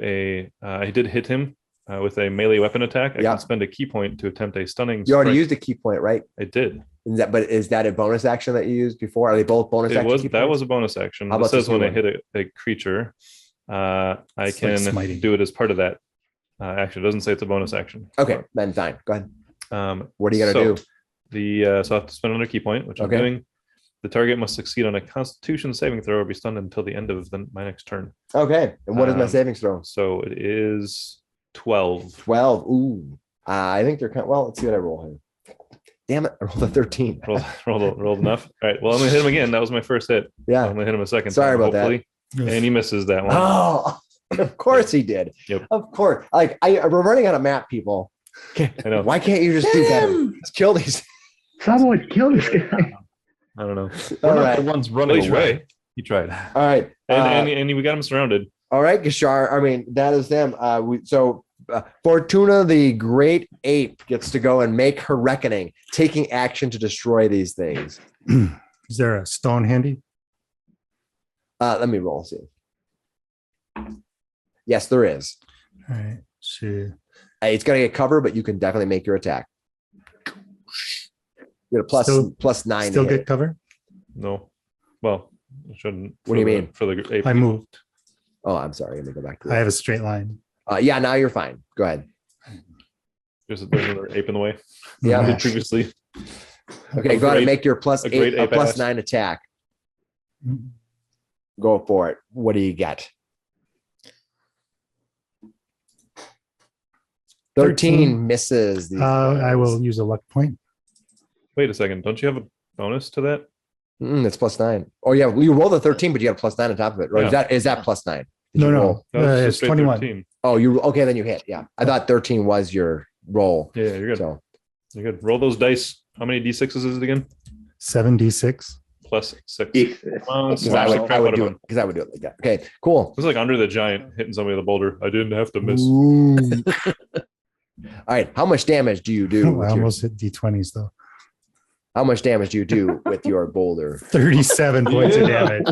[SPEAKER 4] hit him with a melee weapon attack. I
[SPEAKER 1] Yeah.
[SPEAKER 4] can spend a key point to attempt a stunning
[SPEAKER 1] You already
[SPEAKER 4] strike.
[SPEAKER 1] used a key point, right?
[SPEAKER 4] I did.
[SPEAKER 1] Is that a bonus action that you used before? Are they both bonus
[SPEAKER 4] It
[SPEAKER 1] action?
[SPEAKER 4] was
[SPEAKER 1] key
[SPEAKER 4] that
[SPEAKER 1] points?
[SPEAKER 4] was a bonus action.
[SPEAKER 1] How
[SPEAKER 4] It
[SPEAKER 1] about
[SPEAKER 4] says
[SPEAKER 1] this
[SPEAKER 4] when
[SPEAKER 1] new
[SPEAKER 4] I hit a creature, I
[SPEAKER 3] It's
[SPEAKER 4] can
[SPEAKER 3] like smiting.
[SPEAKER 4] do it as part of that action. It doesn't say it's a bonus action.
[SPEAKER 1] Okay, then fine. Go ahead. What are you gonna
[SPEAKER 4] so
[SPEAKER 1] do?
[SPEAKER 4] So I have to spend another key point, which
[SPEAKER 1] Okay.
[SPEAKER 4] I'm doing. The target must succeed on a Constitution saving throw or be stunned until the end of my next turn.
[SPEAKER 1] Okay. And what is my savings throw?
[SPEAKER 4] So it is 12.
[SPEAKER 1] 12. Ooh. I think they're kind of, well, let's see what I roll here. Damn it. I rolled a 13.
[SPEAKER 4] Rolled enough. All right. Well, I'm gonna hit him again. That was my first hit. I'm
[SPEAKER 1] Yeah.
[SPEAKER 4] gonna hit him a second
[SPEAKER 1] Sorry
[SPEAKER 4] time,
[SPEAKER 1] about that.
[SPEAKER 4] hopefully. And he misses that one.
[SPEAKER 1] Oh, of course he did.
[SPEAKER 4] Yep.
[SPEAKER 1] Of course. Like we're running out of map, people.
[SPEAKER 4] I know.
[SPEAKER 1] Why can't you just do better? Let's kill these.
[SPEAKER 7] Someone kill this guy.
[SPEAKER 4] I don't know.
[SPEAKER 2] We're
[SPEAKER 1] All
[SPEAKER 2] not
[SPEAKER 1] right.
[SPEAKER 2] the ones
[SPEAKER 4] Well,
[SPEAKER 2] running
[SPEAKER 4] he
[SPEAKER 2] away.
[SPEAKER 4] tried. He tried.
[SPEAKER 1] All right.
[SPEAKER 4] And we got him surrounded.
[SPEAKER 1] All right, Gashar. I mean, that is them. Fortuna, the great ape, gets to go and make her reckoning, taking action to destroy these things.
[SPEAKER 3] Is there a stone handy?
[SPEAKER 1] Let me roll. See. Yes, there is.
[SPEAKER 3] All right. So
[SPEAKER 1] It's gonna get cover, but you can definitely make your attack. You get a
[SPEAKER 3] Still-
[SPEAKER 1] plus 9.
[SPEAKER 3] still
[SPEAKER 1] to hit.
[SPEAKER 3] get cover?
[SPEAKER 4] No. Well, I shouldn't.
[SPEAKER 1] What do you
[SPEAKER 4] for the-
[SPEAKER 1] mean?
[SPEAKER 4] For the ape.
[SPEAKER 3] I moved.
[SPEAKER 1] Oh, I'm sorry. Let me go back to
[SPEAKER 3] I
[SPEAKER 1] that.
[SPEAKER 3] have a straight line.
[SPEAKER 1] Yeah, now you're fine. Go ahead.
[SPEAKER 4] There's another ape in the way.
[SPEAKER 1] Yeah.
[SPEAKER 3] Yeah.
[SPEAKER 4] Previously.
[SPEAKER 1] Okay, go ahead and make your plus
[SPEAKER 4] a great
[SPEAKER 1] 8,
[SPEAKER 4] ape
[SPEAKER 1] plus
[SPEAKER 4] ass.
[SPEAKER 1] 9 attack. Go for it. What do you get? 13 misses. These
[SPEAKER 3] I will
[SPEAKER 1] guys.
[SPEAKER 3] use a luck point.
[SPEAKER 4] Wait a second. Don't you have a bonus to that?
[SPEAKER 1] It's +9. Oh yeah, well, you roll the 13, but you got a +9 on top of it. Or
[SPEAKER 4] Yeah.
[SPEAKER 1] is that +9? Did
[SPEAKER 3] No,
[SPEAKER 1] you
[SPEAKER 3] no,
[SPEAKER 1] roll?
[SPEAKER 4] No, it's just
[SPEAKER 3] it's
[SPEAKER 4] straight
[SPEAKER 3] 21.
[SPEAKER 4] 13.
[SPEAKER 1] Oh, you okay? Then you hit. Yeah, I thought 13 was your roll.
[SPEAKER 4] Yeah, you're good.
[SPEAKER 1] So
[SPEAKER 4] You're good. Roll those dice. How many d6s is it again?
[SPEAKER 3] 7d6.
[SPEAKER 4] +6.
[SPEAKER 7] Jesus.
[SPEAKER 4] Come on,
[SPEAKER 1] because
[SPEAKER 4] smash the crap
[SPEAKER 1] I would
[SPEAKER 4] out of
[SPEAKER 1] do
[SPEAKER 4] it.
[SPEAKER 1] it because I would do it like that. Okay, cool.
[SPEAKER 4] It was like Under the Giant hitting somebody with a boulder. I didn't have to miss.
[SPEAKER 1] Ooh. All right, how much damage do you do?
[SPEAKER 3] I
[SPEAKER 1] With your,
[SPEAKER 3] almost hit d20s though.
[SPEAKER 1] how much damage do you do with your boulder?
[SPEAKER 3] 37 points of
[SPEAKER 4] Yeah.
[SPEAKER 3] damage.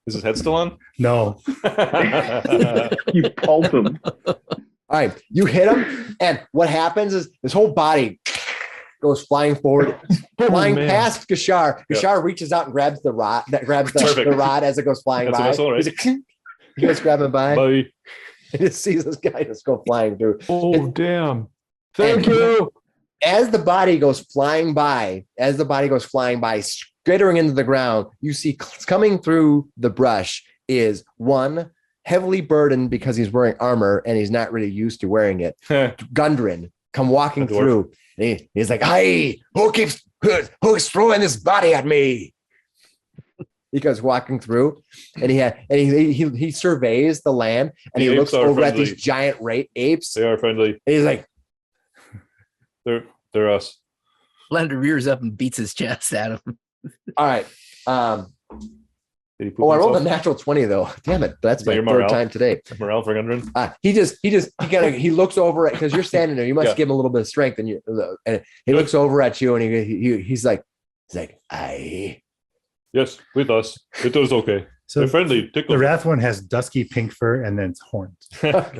[SPEAKER 4] Is his head still on?
[SPEAKER 3] No.
[SPEAKER 7] You pulp him.
[SPEAKER 1] All right, you hit him, and what happens is his whole body goes flying forward, flying
[SPEAKER 2] man.
[SPEAKER 1] past Kashar.
[SPEAKER 4] Yep.
[SPEAKER 1] Kashar reaches out and grabs the rod. That grabs the
[SPEAKER 4] Perfect.
[SPEAKER 1] rod as it goes flying
[SPEAKER 4] That's a
[SPEAKER 1] by.
[SPEAKER 4] vessel, right?
[SPEAKER 1] He's like, he goes grabbing by.
[SPEAKER 4] Bye.
[SPEAKER 1] He just sees this guy just go flying through.
[SPEAKER 2] Oh, damn. Thank
[SPEAKER 1] And-
[SPEAKER 2] you.
[SPEAKER 1] As the body goes flying by, skittering into the ground, you see coming through the brush is one heavily burdened because he's wearing armor and he's not really used to wearing it. Gundren come walking
[SPEAKER 4] A dwarf.
[SPEAKER 1] through. And he's like, "Hey, who's throwing this body at me?" He goes walking through, and he surveys the land, and
[SPEAKER 4] The
[SPEAKER 1] he looks
[SPEAKER 4] apes are
[SPEAKER 1] over at
[SPEAKER 4] friendly.
[SPEAKER 1] these giant apes.
[SPEAKER 4] They are friendly.
[SPEAKER 1] And he's like,
[SPEAKER 4] They're us.
[SPEAKER 5] Lander rears up and beats his chest at him.
[SPEAKER 1] "All right."
[SPEAKER 4] Did he poop
[SPEAKER 1] I rolled a
[SPEAKER 4] himself?
[SPEAKER 1] natural 20 though. Damn it! That's
[SPEAKER 4] Is that
[SPEAKER 1] my
[SPEAKER 4] your
[SPEAKER 1] third
[SPEAKER 4] morale?
[SPEAKER 1] time today.
[SPEAKER 4] Morale for Gundren?
[SPEAKER 1] He looks over at because you're standing there. You must
[SPEAKER 4] Yeah.
[SPEAKER 1] give him a little bit of strength, and he looks over at you, and he's like, "Aye."
[SPEAKER 4] Yes, with us. It was okay.
[SPEAKER 3] So
[SPEAKER 4] They're friendly.
[SPEAKER 3] the
[SPEAKER 4] Tickle.
[SPEAKER 3] Wrath one has dusky pink fur and then it's horns.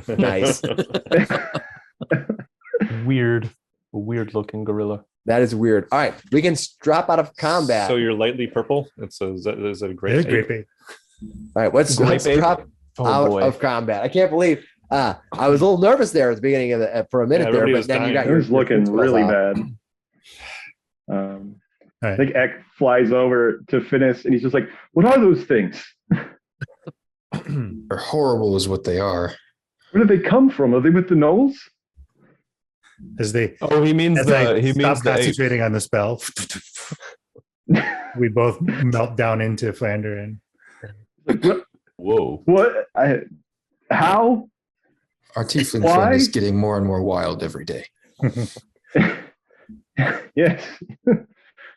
[SPEAKER 1] Nice.
[SPEAKER 2] Weird looking gorilla.
[SPEAKER 1] That is weird. All right, we can drop out of combat.
[SPEAKER 4] So you're lightly purple. Is that a great?
[SPEAKER 3] It is great bait.
[SPEAKER 1] All right, let's
[SPEAKER 2] Grape ape?
[SPEAKER 1] drop
[SPEAKER 2] Oh
[SPEAKER 1] out
[SPEAKER 2] boy.
[SPEAKER 1] of combat. I can't believe. I was a little nervous there at the beginning of for a minute
[SPEAKER 4] Yeah,
[SPEAKER 1] there,
[SPEAKER 4] everybody
[SPEAKER 1] but
[SPEAKER 4] was
[SPEAKER 1] then you
[SPEAKER 4] dying.
[SPEAKER 1] got
[SPEAKER 7] It
[SPEAKER 1] your
[SPEAKER 7] was looking
[SPEAKER 1] spells
[SPEAKER 7] really
[SPEAKER 1] out.
[SPEAKER 7] bad.
[SPEAKER 3] All
[SPEAKER 7] I
[SPEAKER 3] right.
[SPEAKER 7] think Eck flies over to Finnis and he's just like, "What are those things?
[SPEAKER 6] They're horrible, is what they are.
[SPEAKER 7] Where did they come from? Are they with the gnolls?"
[SPEAKER 3] As they
[SPEAKER 2] Oh, he means
[SPEAKER 3] as I
[SPEAKER 2] he
[SPEAKER 3] stop
[SPEAKER 2] means the ape.
[SPEAKER 3] concentrating on the spell, we both melt down into Flander and
[SPEAKER 2] Whoa.
[SPEAKER 7] What? How?
[SPEAKER 6] Our tiefling
[SPEAKER 7] Why?
[SPEAKER 6] friend is getting more and more wild every day.
[SPEAKER 7] Yes,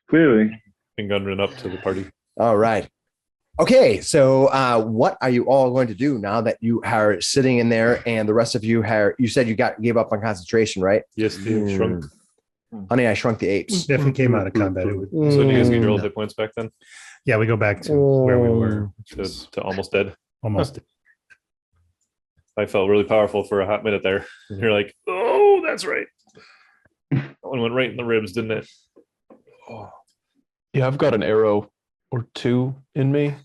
[SPEAKER 7] clearly.
[SPEAKER 4] Bring Gundren up to the party.
[SPEAKER 1] All right. Okay, so what are you all going to do now that you are sitting in there, and the rest of you have? You said you gave up on concentration, right?
[SPEAKER 4] Yes, the shrunk.
[SPEAKER 1] Honey, I Shrunk the Apes.
[SPEAKER 3] if we came out of combat, it would,
[SPEAKER 4] So do you guys get your old hit points back then
[SPEAKER 3] yeah, we go back to where we were
[SPEAKER 4] to almost dead?
[SPEAKER 3] almost.
[SPEAKER 4] I felt really powerful for a hot minute there. And you're like, oh, that's right. That one went right in the ribs, didn't it? Oh.
[SPEAKER 2] Yeah, I've got an arrow or two in me.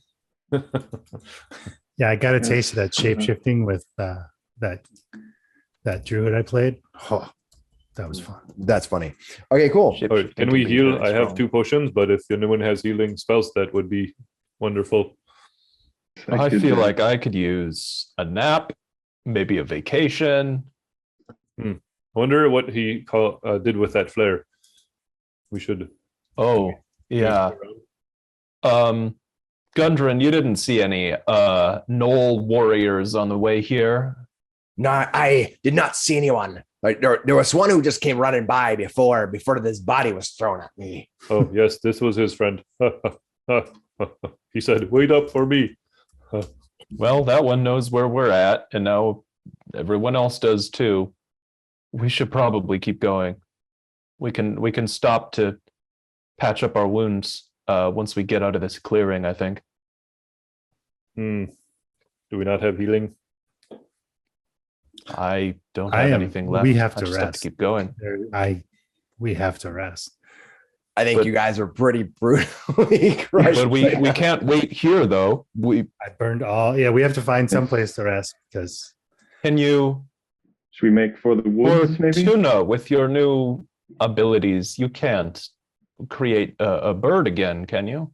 [SPEAKER 3] Yeah, I got a taste of that shape shifting with that druid I played. Oh, that was fun.
[SPEAKER 1] That's funny. Okay, cool.
[SPEAKER 4] Oh, can we heal? I have 2 potions, but if anyone has healing spells, that would be wonderful.
[SPEAKER 2] I feel like I could use a nap, maybe a vacation.
[SPEAKER 4] I wonder what he did with that flare. We should.
[SPEAKER 2] Oh, yeah. Gundren, you didn't see any Knoll warriors on the way here.
[SPEAKER 1] No, I did not see anyone. Like there was one who just came running by before this body was thrown at me.
[SPEAKER 4] Oh, yes, this was his friend. He said, wait up for me.
[SPEAKER 2] Well, that one knows where we're at, and now everyone else does too. We should probably keep going. We can stop to patch up our wounds once we get out of this clearing, I think.
[SPEAKER 4] Do we not have healing?
[SPEAKER 2] I don't
[SPEAKER 3] I
[SPEAKER 2] have
[SPEAKER 3] am-
[SPEAKER 2] anything left.
[SPEAKER 3] we have
[SPEAKER 2] I
[SPEAKER 3] to
[SPEAKER 2] just have to
[SPEAKER 3] rest.
[SPEAKER 2] keep going.
[SPEAKER 3] We have to rest.
[SPEAKER 1] I think
[SPEAKER 2] But-
[SPEAKER 1] you guys are pretty brutally crushed.
[SPEAKER 2] But we can't wait here though.
[SPEAKER 3] I burned all. Yeah, we have to find some place to rest because
[SPEAKER 2] Can you
[SPEAKER 7] Should we make for the
[SPEAKER 2] or
[SPEAKER 7] woods, maybe?
[SPEAKER 2] Tuna, with your new abilities, you can't create a bird again, can you?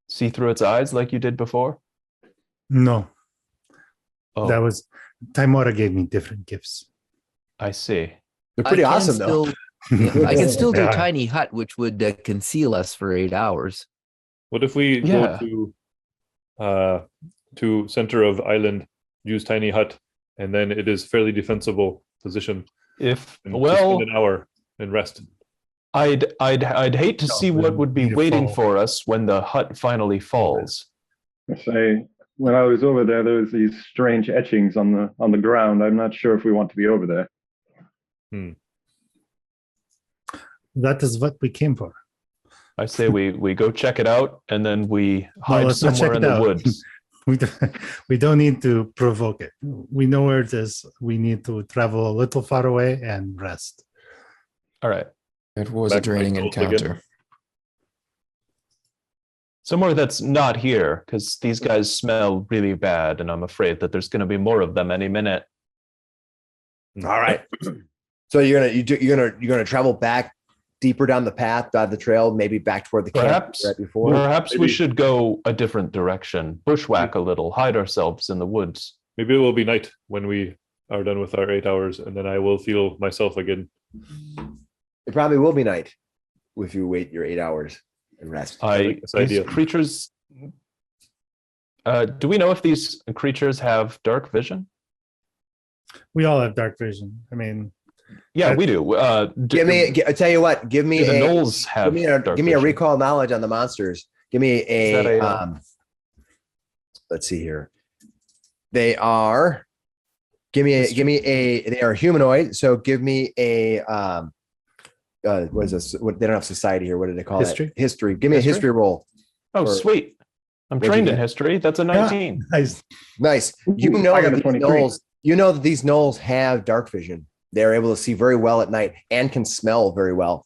[SPEAKER 2] See through its eyes like you did before?
[SPEAKER 3] no,
[SPEAKER 2] Oh,
[SPEAKER 3] that was Taymor gave me different gifts.
[SPEAKER 2] I see.
[SPEAKER 1] They're pretty
[SPEAKER 5] I can
[SPEAKER 1] awesome, though.
[SPEAKER 5] I can still do
[SPEAKER 3] Yeah.
[SPEAKER 5] tiny hut, which would conceal us for 8 hours.
[SPEAKER 4] What if we
[SPEAKER 2] Yeah.
[SPEAKER 4] go to center of island, use tiny hut, and then it is fairly defensible position.
[SPEAKER 2] If
[SPEAKER 4] And just spend
[SPEAKER 2] well,
[SPEAKER 4] an hour and rest.
[SPEAKER 2] I'd hate to
[SPEAKER 3] No,
[SPEAKER 2] see what
[SPEAKER 3] we
[SPEAKER 2] would be
[SPEAKER 3] need to
[SPEAKER 2] waiting
[SPEAKER 3] fall.
[SPEAKER 2] for us when the hut finally falls.
[SPEAKER 7] I say when I was over there, there was these strange etchings on the ground. I'm not sure if we want to be over there.
[SPEAKER 3] That is what we came for.
[SPEAKER 2] I say we go check it out and then we hide
[SPEAKER 3] let's not
[SPEAKER 2] somewhere
[SPEAKER 3] check
[SPEAKER 2] in
[SPEAKER 3] it
[SPEAKER 2] the
[SPEAKER 3] out.
[SPEAKER 2] woods.
[SPEAKER 3] We don't need to provoke it. We know where it is. We need to travel a little far away and rest.
[SPEAKER 2] All right.
[SPEAKER 6] It was
[SPEAKER 4] Back
[SPEAKER 6] a
[SPEAKER 4] to my
[SPEAKER 6] draining
[SPEAKER 4] goals again.
[SPEAKER 6] encounter.
[SPEAKER 2] Somewhere that's not here, because these guys smell really bad, and I'm afraid that there's going to be more of them any minute.
[SPEAKER 1] All right. So you're gonna travel back deeper down the path, down the trail, maybe back toward the camp
[SPEAKER 2] Perhaps,
[SPEAKER 1] right before.
[SPEAKER 2] perhaps we
[SPEAKER 4] maybe.
[SPEAKER 2] should go a different direction, bushwhack a little, hide ourselves in the woods.
[SPEAKER 4] Maybe it will be night when we are done with our 8 hours, and then I will feel myself again.
[SPEAKER 1] It probably will be night if you wait your 8 hours and rest.
[SPEAKER 4] like this
[SPEAKER 2] These
[SPEAKER 4] idea.
[SPEAKER 2] creatures. Do we know if these creatures have dark vision?
[SPEAKER 3] We all have dark vision. I mean,
[SPEAKER 2] Yeah, we do.
[SPEAKER 1] I tell you what. Give me
[SPEAKER 2] do the
[SPEAKER 1] a
[SPEAKER 2] gnolls have dark
[SPEAKER 1] give me a
[SPEAKER 2] vision?
[SPEAKER 1] recall knowledge on the monsters. Give me
[SPEAKER 2] Is that a,
[SPEAKER 1] let's see here. They are. They are humanoid. So give me a what is this? What they don't have society here. What do they call
[SPEAKER 3] History?
[SPEAKER 1] it? History. Give me a
[SPEAKER 2] History?
[SPEAKER 1] history roll.
[SPEAKER 2] Oh,
[SPEAKER 1] Or-
[SPEAKER 2] sweet. I'm
[SPEAKER 1] What'd you
[SPEAKER 2] trained in
[SPEAKER 1] get?
[SPEAKER 2] history. That's a 19.
[SPEAKER 3] nice.
[SPEAKER 1] Nice. You
[SPEAKER 7] Ooh,
[SPEAKER 1] know
[SPEAKER 7] I got
[SPEAKER 1] that
[SPEAKER 7] a
[SPEAKER 1] these
[SPEAKER 7] 23.
[SPEAKER 1] gnolls. You know that these gnolls have dark vision. They're able to see very well at night and can smell very well.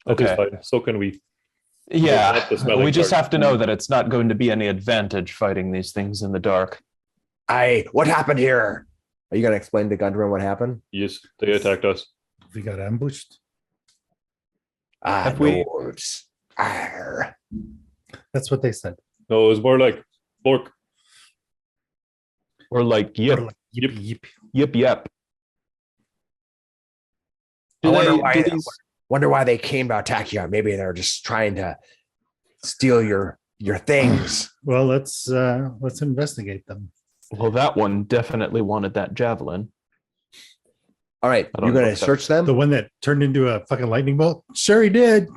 [SPEAKER 4] That is
[SPEAKER 2] Okay.
[SPEAKER 4] fine. So can we.
[SPEAKER 2] Yeah,
[SPEAKER 4] Not the smelling
[SPEAKER 2] we just
[SPEAKER 4] part.
[SPEAKER 2] have to know that it's not going to be any advantage fighting these things in the dark.
[SPEAKER 1] What happened here? Are you going to explain to Gundren what happened?
[SPEAKER 4] Yes, they attacked us.
[SPEAKER 3] We got ambushed.
[SPEAKER 2] Have we-
[SPEAKER 1] Dwarves. Arr.
[SPEAKER 3] That's what they said.
[SPEAKER 4] No, it was more like pork.
[SPEAKER 2] Or like, yip,
[SPEAKER 3] Or like, yip, yip.
[SPEAKER 2] yip, yep.
[SPEAKER 1] I wonder
[SPEAKER 2] do
[SPEAKER 1] why
[SPEAKER 2] these-
[SPEAKER 1] they came to attack you. Maybe they're just trying to steal your things.
[SPEAKER 3] Well, let's investigate them.
[SPEAKER 2] Well, that one definitely wanted that javelin.
[SPEAKER 1] All right,
[SPEAKER 2] I don't
[SPEAKER 1] you're going
[SPEAKER 2] know
[SPEAKER 1] to
[SPEAKER 2] if that-
[SPEAKER 1] search them.
[SPEAKER 3] The one that turned into a fucking lightning bolt? Sure he did.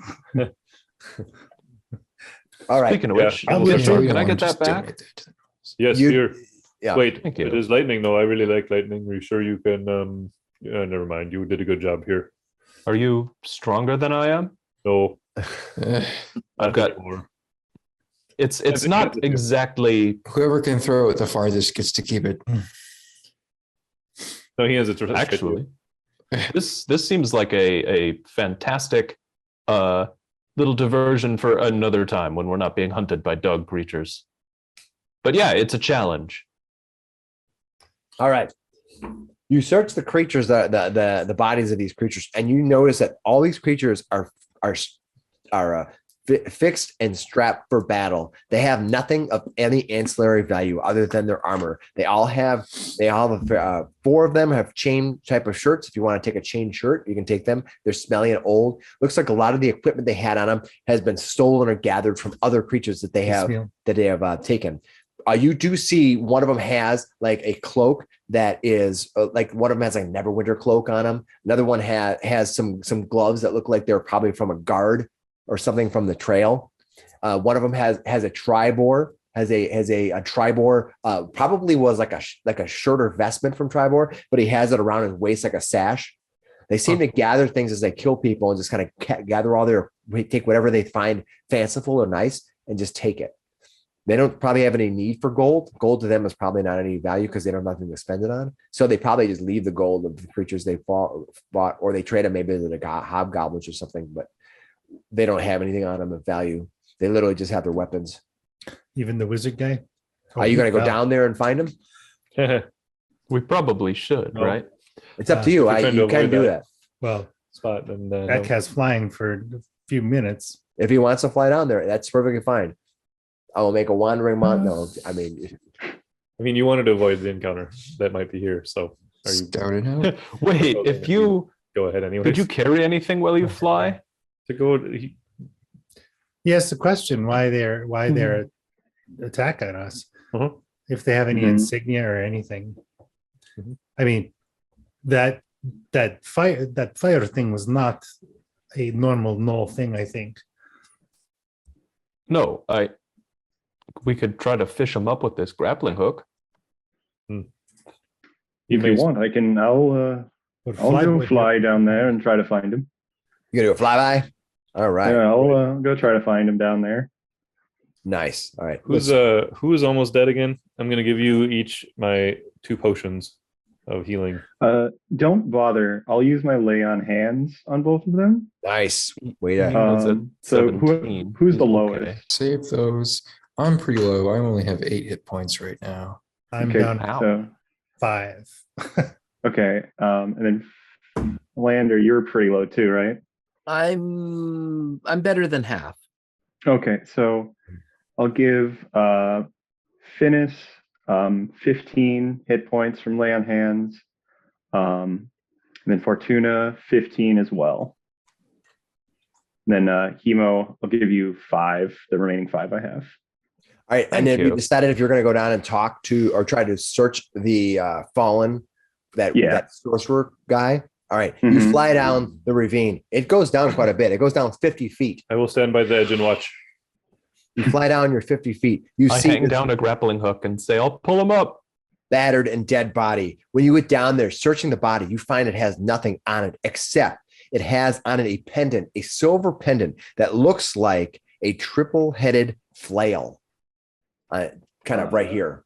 [SPEAKER 1] All right.
[SPEAKER 2] Speaking of
[SPEAKER 4] Yeah.
[SPEAKER 2] which,
[SPEAKER 3] I'm
[SPEAKER 2] Tempur,
[SPEAKER 3] sure
[SPEAKER 2] can I get
[SPEAKER 6] Just
[SPEAKER 2] that back?
[SPEAKER 6] donate it.
[SPEAKER 4] Yes,
[SPEAKER 1] You-
[SPEAKER 4] here.
[SPEAKER 1] Yeah.
[SPEAKER 4] Wait,
[SPEAKER 2] Thank you.
[SPEAKER 4] it is lightning though. I really like lightning. Are you sure you can? Never mind. You did a good job here.
[SPEAKER 2] Are you stronger than I am?
[SPEAKER 4] No,
[SPEAKER 6] Eh,
[SPEAKER 2] I've got.
[SPEAKER 4] anymore.
[SPEAKER 2] It's
[SPEAKER 4] think
[SPEAKER 2] not
[SPEAKER 4] that's it.
[SPEAKER 2] exactly.
[SPEAKER 6] whoever can throw it the farthest gets to keep it.
[SPEAKER 4] No, he has it.
[SPEAKER 2] Actually, this seems like a fantastic little diversion for another time when we're not being hunted by dog creatures. But yeah, it's a challenge.
[SPEAKER 1] All right. You search the creatures, the bodies of these creatures, and you notice that all these creatures are fixed and strapped for battle. They have nothing of any ancillary value other than their armor. They all have 4 of them have chain type of shirts. If you want to take a chain shirt, you can take them. They're smelly and old. Looks like a lot of the equipment they had on them has been stolen or gathered from other creatures that they have taken. You do see one of them has like a cloak that is like one of them has like a Neverwinter cloak on them. Another one has some gloves that look like they're probably from a guard or something from the trail. One of them has a Triboar, has a Triboar, probably was like a shirt or vestment from Triboar, but he has it around his waist like a sash. They seem to gather things as they kill people and just kind of gather take whatever they find fanciful or nice and just take it. They don't probably have any need for gold. Gold to them is probably not any value because they don't have nothing to spend it on. So they probably just leave the gold of the creatures they bought, or they trade them maybe to the hobgoblins or something, but they don't have anything on them of value. They literally just have their weapons.
[SPEAKER 3] Even the wizard guy.
[SPEAKER 1] Are you going to go down there and find them?
[SPEAKER 2] We probably should,
[SPEAKER 4] No.
[SPEAKER 2] right?
[SPEAKER 1] It's up to you.
[SPEAKER 4] We're trying to
[SPEAKER 1] You can
[SPEAKER 4] avoid
[SPEAKER 1] do
[SPEAKER 4] that.
[SPEAKER 1] that.
[SPEAKER 3] Well,
[SPEAKER 4] spot. And
[SPEAKER 3] Eck has flying for a few minutes.
[SPEAKER 1] If he wants to fly down there, that's perfectly fine. I will make a wandering mon. No, I mean,
[SPEAKER 4] you wanted to avoid the encounter that might be here. So Are you
[SPEAKER 6] Scout it out.
[SPEAKER 2] Wait,
[SPEAKER 4] Okay,
[SPEAKER 2] if you
[SPEAKER 4] go ahead anyway?
[SPEAKER 2] could you carry anything while you fly?
[SPEAKER 4] to go?
[SPEAKER 3] Yes, the question why they're attacking us.
[SPEAKER 4] Uh-huh.
[SPEAKER 3] If they have any
[SPEAKER 7] Mhm.
[SPEAKER 3] insignia or anything.
[SPEAKER 4] Mhm.
[SPEAKER 3] I mean, that fire thing was not a normal null thing, I think.
[SPEAKER 2] No, we could try to fish them up with this grappling hook.
[SPEAKER 4] He
[SPEAKER 7] If you
[SPEAKER 4] makes
[SPEAKER 7] want, I'll
[SPEAKER 3] But
[SPEAKER 7] go fly down there and try to find him.
[SPEAKER 1] You gonna do a flyby? All right.
[SPEAKER 7] Yeah, I'll go try to find him down there.
[SPEAKER 1] Nice. All right.
[SPEAKER 4] who is almost dead again? I'm gonna give you each my 2 potions of healing.
[SPEAKER 7] Don't bother. I'll use my lay on hands on both of them.
[SPEAKER 1] Nice. Wait
[SPEAKER 2] He
[SPEAKER 1] a
[SPEAKER 2] was at
[SPEAKER 7] So
[SPEAKER 2] 17.
[SPEAKER 7] who's the
[SPEAKER 2] He's
[SPEAKER 7] lowest?
[SPEAKER 2] okay.
[SPEAKER 6] Save those. I'm pretty low. I only have 8 hit points right now.
[SPEAKER 3] I'm
[SPEAKER 7] Okay,
[SPEAKER 3] down
[SPEAKER 2] Ow.
[SPEAKER 7] so
[SPEAKER 3] 5.
[SPEAKER 7] okay, and then Lander, you're pretty low too, right?
[SPEAKER 5] I'm better than half.
[SPEAKER 7] Okay, so I'll give Finnis 15 hit points from lay on hands, and then Fortuna 15 as well. And then Hemo, I'll give you 5. The remaining 5 I have.
[SPEAKER 1] All right, and
[SPEAKER 2] Thank
[SPEAKER 1] then you
[SPEAKER 2] you.
[SPEAKER 1] decided if you're going to go down and talk to or try to search the fallen that sorcerer guy. All right, you
[SPEAKER 7] Mhm.
[SPEAKER 1] fly down the ravine. It goes down quite a bit. It goes down 50 feet.
[SPEAKER 4] I will stand by the edge and watch.
[SPEAKER 1] You fly down your 50 feet. You
[SPEAKER 2] I
[SPEAKER 1] see
[SPEAKER 2] hang
[SPEAKER 1] this
[SPEAKER 2] down a grappling hook and say, "I'll pull him up."
[SPEAKER 1] battered and dead body. When you get down there searching the body, you find it has nothing on it except it has on it a pendant, a silver pendant that looks like a triple-headed flail, kind of right here.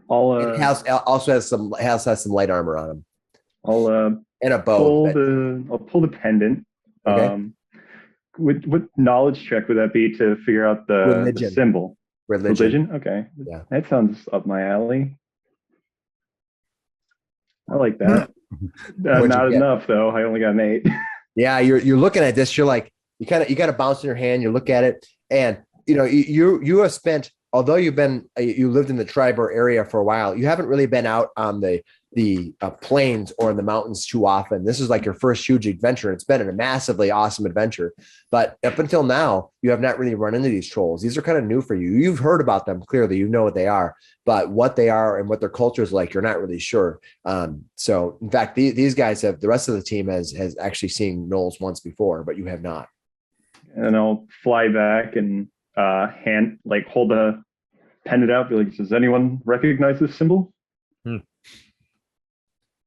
[SPEAKER 7] I'll
[SPEAKER 1] It also has some light armor on him
[SPEAKER 7] I'll
[SPEAKER 1] and a bow.
[SPEAKER 7] I'll pull the pendant.
[SPEAKER 1] Okay.
[SPEAKER 7] What knowledge check would that be to figure out the
[SPEAKER 1] Religion.
[SPEAKER 7] symbol?
[SPEAKER 1] Religion.
[SPEAKER 7] Okay.
[SPEAKER 1] Yeah.
[SPEAKER 7] That sounds up my alley. I like that.
[SPEAKER 1] What'd you
[SPEAKER 7] Not
[SPEAKER 1] get?
[SPEAKER 7] enough though. I only got an 8.
[SPEAKER 1] Yeah, you're looking at this. You're like you kind of bounce in your hand. You look at it, and you have spent. Although you lived in the Triboar area for a while, you haven't really been out on the plains or in the mountains too often. This is like your first huge adventure. It's been a massively awesome adventure, but up until now, you have not really run into these trolls. These are kind of new for you. You've heard about them clearly. You know what they are, but what they are and what their culture is like, you're not really sure. So, in fact, these guys the rest of the team has actually seen gnolls once before, but you have not.
[SPEAKER 7] And I'll fly back and hold the pendant out. Be like, does anyone recognize this symbol?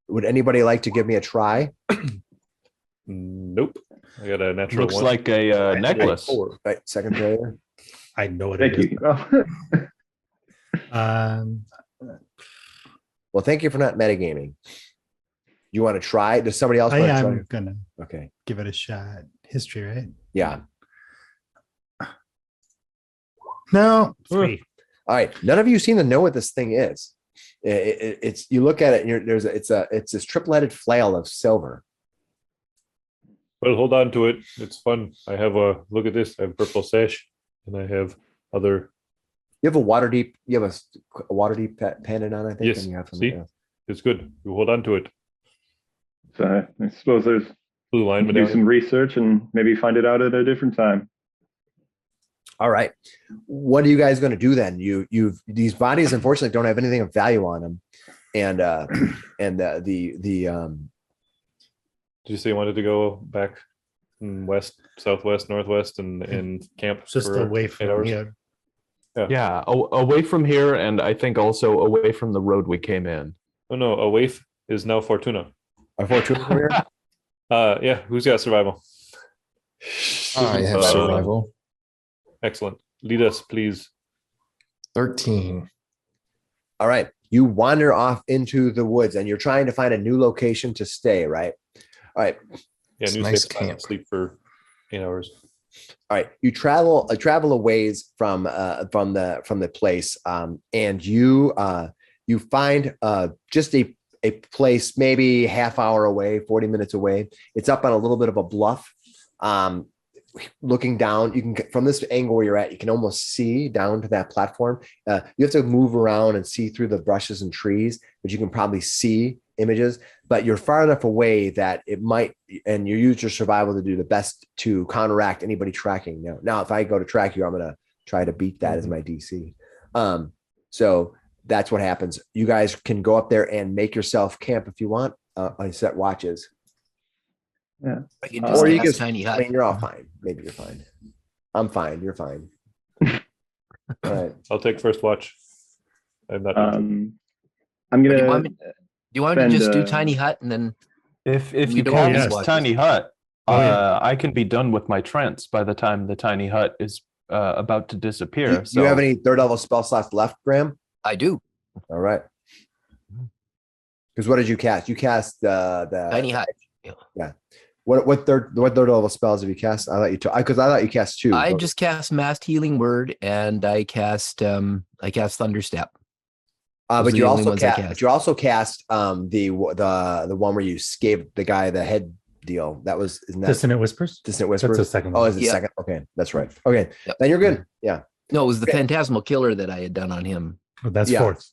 [SPEAKER 1] Would anybody like to give me a try?
[SPEAKER 4] Nope. I got a natural
[SPEAKER 2] Looks
[SPEAKER 4] 1.
[SPEAKER 2] like a necklace.
[SPEAKER 1] Right, second failure.
[SPEAKER 3] I know what
[SPEAKER 7] Thank
[SPEAKER 3] it is.
[SPEAKER 7] you.
[SPEAKER 1] Well, thank you for not metagaming. You want to try? Does somebody else
[SPEAKER 3] I
[SPEAKER 1] want to try?
[SPEAKER 3] am gonna
[SPEAKER 1] Okay.
[SPEAKER 3] give it a shot. History, right?
[SPEAKER 1] Yeah.
[SPEAKER 3] No, 3.
[SPEAKER 1] All right. None of you seem to know what this thing is. It's you look at it and it's this triple-headed flail of silver.
[SPEAKER 4] Well, hold on to it. It's fun. I have look at this. I have purple sash, and I have other.
[SPEAKER 1] You have a water deep. You have a water deep pendant on. I think.
[SPEAKER 4] Yes.
[SPEAKER 1] And you have
[SPEAKER 4] See? It's good. You hold on to it.
[SPEAKER 7] So I suppose there's
[SPEAKER 4] Blue line
[SPEAKER 7] do
[SPEAKER 4] medallion.
[SPEAKER 7] some research and maybe find it out at a different time.
[SPEAKER 1] All right. What are you guys going to do then? These bodies unfortunately don't have anything of value on them, and
[SPEAKER 4] Did you say you wanted to go back west, southwest, northwest, and camp
[SPEAKER 3] Just
[SPEAKER 4] for
[SPEAKER 3] away
[SPEAKER 4] 8
[SPEAKER 3] from
[SPEAKER 4] hours?
[SPEAKER 3] here.
[SPEAKER 2] Yeah, away from here, and I think also away from the road we came in.
[SPEAKER 4] Oh no, a waif is now Fortuna.
[SPEAKER 1] Unfortunately, here.
[SPEAKER 4] Yeah, who's got survival?
[SPEAKER 6] I have survival.
[SPEAKER 4] Excellent. Lead us, please.
[SPEAKER 6] 13.
[SPEAKER 1] All right. You wander off into the woods and you're trying to find a new location to stay, right? All right.
[SPEAKER 4] Yeah,
[SPEAKER 6] It's
[SPEAKER 4] new
[SPEAKER 6] nice
[SPEAKER 4] safe spot.
[SPEAKER 6] camp.
[SPEAKER 4] Sleep for 8 hours.
[SPEAKER 1] All right. You travel a ways from the place, and you find just a place maybe half hour away, 40 minutes away. It's up on a little bit of a bluff. Looking down, you can from this angle where you're at, you can almost see down to that platform. You have to move around and see through the brushes and trees, but you can probably see images, but you're far enough away that it might, and you use your survival to do the best to counteract anybody tracking. Now, if I go to track you, I'm going to try to beat that as my DC. So that's what happens. You guys can go up there and make yourself camp if you want. I set watches.
[SPEAKER 7] Yeah.
[SPEAKER 5] I can just
[SPEAKER 1] Or you
[SPEAKER 5] cast
[SPEAKER 1] just,
[SPEAKER 5] tiny
[SPEAKER 1] I
[SPEAKER 5] hut.
[SPEAKER 1] mean, you're all fine. Maybe you're fine. I'm fine. You're fine. All right.
[SPEAKER 4] I'll take first watch. I'm not.
[SPEAKER 7] I'm
[SPEAKER 5] Do you
[SPEAKER 7] gonna.
[SPEAKER 5] want me, do you want me to
[SPEAKER 7] spend,
[SPEAKER 5] just do tiny hut and then
[SPEAKER 2] If
[SPEAKER 5] We
[SPEAKER 2] you
[SPEAKER 5] don't
[SPEAKER 2] cast
[SPEAKER 3] use
[SPEAKER 5] watches.
[SPEAKER 2] tiny hut,
[SPEAKER 3] Oh, yeah.
[SPEAKER 2] I can be done with my trance by the time the tiny hut is about to disappear.
[SPEAKER 1] Do you have any third level spell slots left, Graham?
[SPEAKER 5] I do
[SPEAKER 1] All right. Because what did you cast? You cast the
[SPEAKER 5] tiny hut?
[SPEAKER 1] what third level spells have you cast? I thought you because I thought you cast two.
[SPEAKER 5] I just cast mass healing word and I cast thunderstep. Those
[SPEAKER 1] but
[SPEAKER 5] are
[SPEAKER 1] you
[SPEAKER 5] the only
[SPEAKER 1] also
[SPEAKER 5] ones I
[SPEAKER 1] cast.
[SPEAKER 5] cast.
[SPEAKER 1] But you also cast the one where you gave the guy the head deal. That was isn't that
[SPEAKER 3] Dissonant Whispers.
[SPEAKER 1] Distant
[SPEAKER 3] That's
[SPEAKER 1] Whispers?
[SPEAKER 3] the second
[SPEAKER 1] Oh,
[SPEAKER 3] one.
[SPEAKER 1] is it
[SPEAKER 5] Yeah.
[SPEAKER 1] second? Okay, that's right. Okay,
[SPEAKER 5] Yep.
[SPEAKER 1] then you're good. Yeah.
[SPEAKER 5] No, it was the
[SPEAKER 1] Okay.
[SPEAKER 5] phantasmal killer that I had done on him.
[SPEAKER 3] Oh, that's
[SPEAKER 1] Yeah.
[SPEAKER 3] fourth.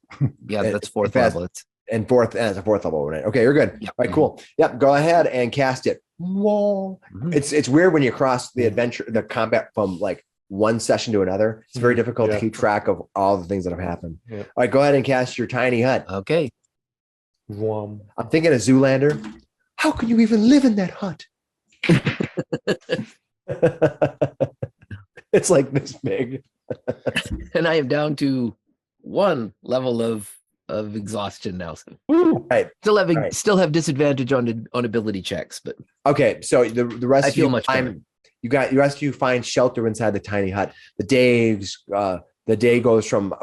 [SPEAKER 5] Yeah,
[SPEAKER 1] And-
[SPEAKER 5] that's fourth
[SPEAKER 1] and fast-
[SPEAKER 5] level. It's
[SPEAKER 1] And fourth, and it's a fourth level, right? Okay, you're good.
[SPEAKER 5] Yep.
[SPEAKER 1] All right, cool. Yep, go ahead and cast it. Whoa.
[SPEAKER 5] Mhm.
[SPEAKER 1] It's weird when you cross the combat from like one session to another. It's very difficult
[SPEAKER 4] Yeah.
[SPEAKER 1] to keep track of all the things that have happened.
[SPEAKER 4] Yeah.
[SPEAKER 1] All right, go ahead and cast your tiny hut.
[SPEAKER 5] okay.
[SPEAKER 4] Wham.
[SPEAKER 1] I'm thinking of Zoolander. How can you even live in that hut? It's like this big.
[SPEAKER 5] And I am down to one level of exhaustion now. So
[SPEAKER 2] Woo!
[SPEAKER 1] Right.
[SPEAKER 5] still have disadvantage on ability checks, but
[SPEAKER 1] Okay, so the rest
[SPEAKER 5] I
[SPEAKER 1] of you
[SPEAKER 5] feel much better.
[SPEAKER 1] find you rest of you find shelter inside the tiny hut. The day goes from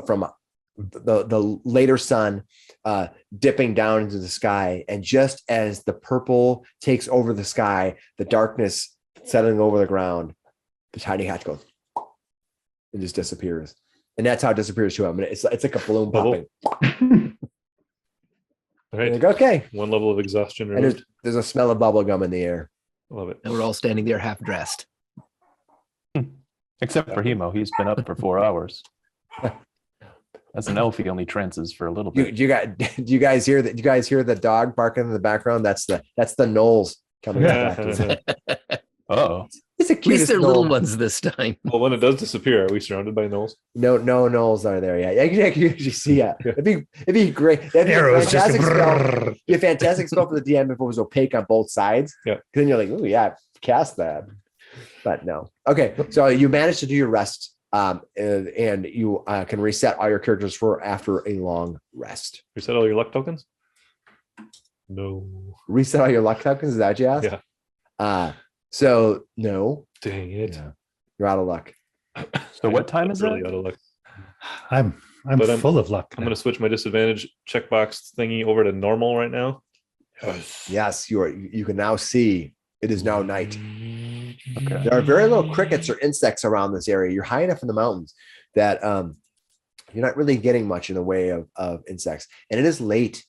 [SPEAKER 1] the later sun dipping down into the sky, and just as the purple takes over the sky, the darkness settling over the ground, the tiny hut goes and just disappears. And that's how it disappears too. I mean, it's like a balloon
[SPEAKER 4] Bubble.
[SPEAKER 1] popping.
[SPEAKER 4] All right.
[SPEAKER 1] Like, okay,
[SPEAKER 4] One level of exhaustion
[SPEAKER 1] and
[SPEAKER 4] removed.
[SPEAKER 1] there's a smell of bubble gum in the air.
[SPEAKER 4] Love it.
[SPEAKER 5] and we're all standing there half dressed.
[SPEAKER 2] Except for Hemo, he's been up for 4 hours. As an elf, he only trances for a little
[SPEAKER 1] Do
[SPEAKER 2] bit.
[SPEAKER 1] you guys hear that? Do you guys hear the dog barking in the background? That's the Knolls coming back.
[SPEAKER 2] Oh,
[SPEAKER 1] It's the
[SPEAKER 5] At least
[SPEAKER 1] cutest
[SPEAKER 5] they're little
[SPEAKER 1] Knoll.
[SPEAKER 5] ones this time.
[SPEAKER 4] Well, when it does disappear, are we surrounded by gnolls?
[SPEAKER 1] No Knolls are there yet. I can actually see it. It'd be great. That'd be a
[SPEAKER 3] Arrows just
[SPEAKER 1] fantastic spell.
[SPEAKER 3] brrrr.
[SPEAKER 1] Be a fantastic spell for the DM if it was opaque on both sides.
[SPEAKER 4] Yeah.
[SPEAKER 1] Then you're like, oh yeah, cast that. But no. Okay, so you managed to do your rest, and you can reset all your characters for after a long rest.
[SPEAKER 4] Reset all your luck tokens? No.
[SPEAKER 1] Reset all your luck tokens. Is that what you asked?
[SPEAKER 4] Yeah.
[SPEAKER 1] So no,
[SPEAKER 4] Dang it.
[SPEAKER 1] Yeah. You're out of luck.
[SPEAKER 2] so what time is
[SPEAKER 4] really
[SPEAKER 2] it?
[SPEAKER 4] out of luck.
[SPEAKER 3] I'm
[SPEAKER 4] But I'm-
[SPEAKER 3] full of luck.
[SPEAKER 4] I'm going to switch my disadvantage checkbox thingy over to normal right now.
[SPEAKER 1] Yes, you can now see it is now night.
[SPEAKER 2] Okay.
[SPEAKER 1] There are very little crickets or insects around this area. You're high enough in the mountains that you're not really getting much in the way of insects. And it is late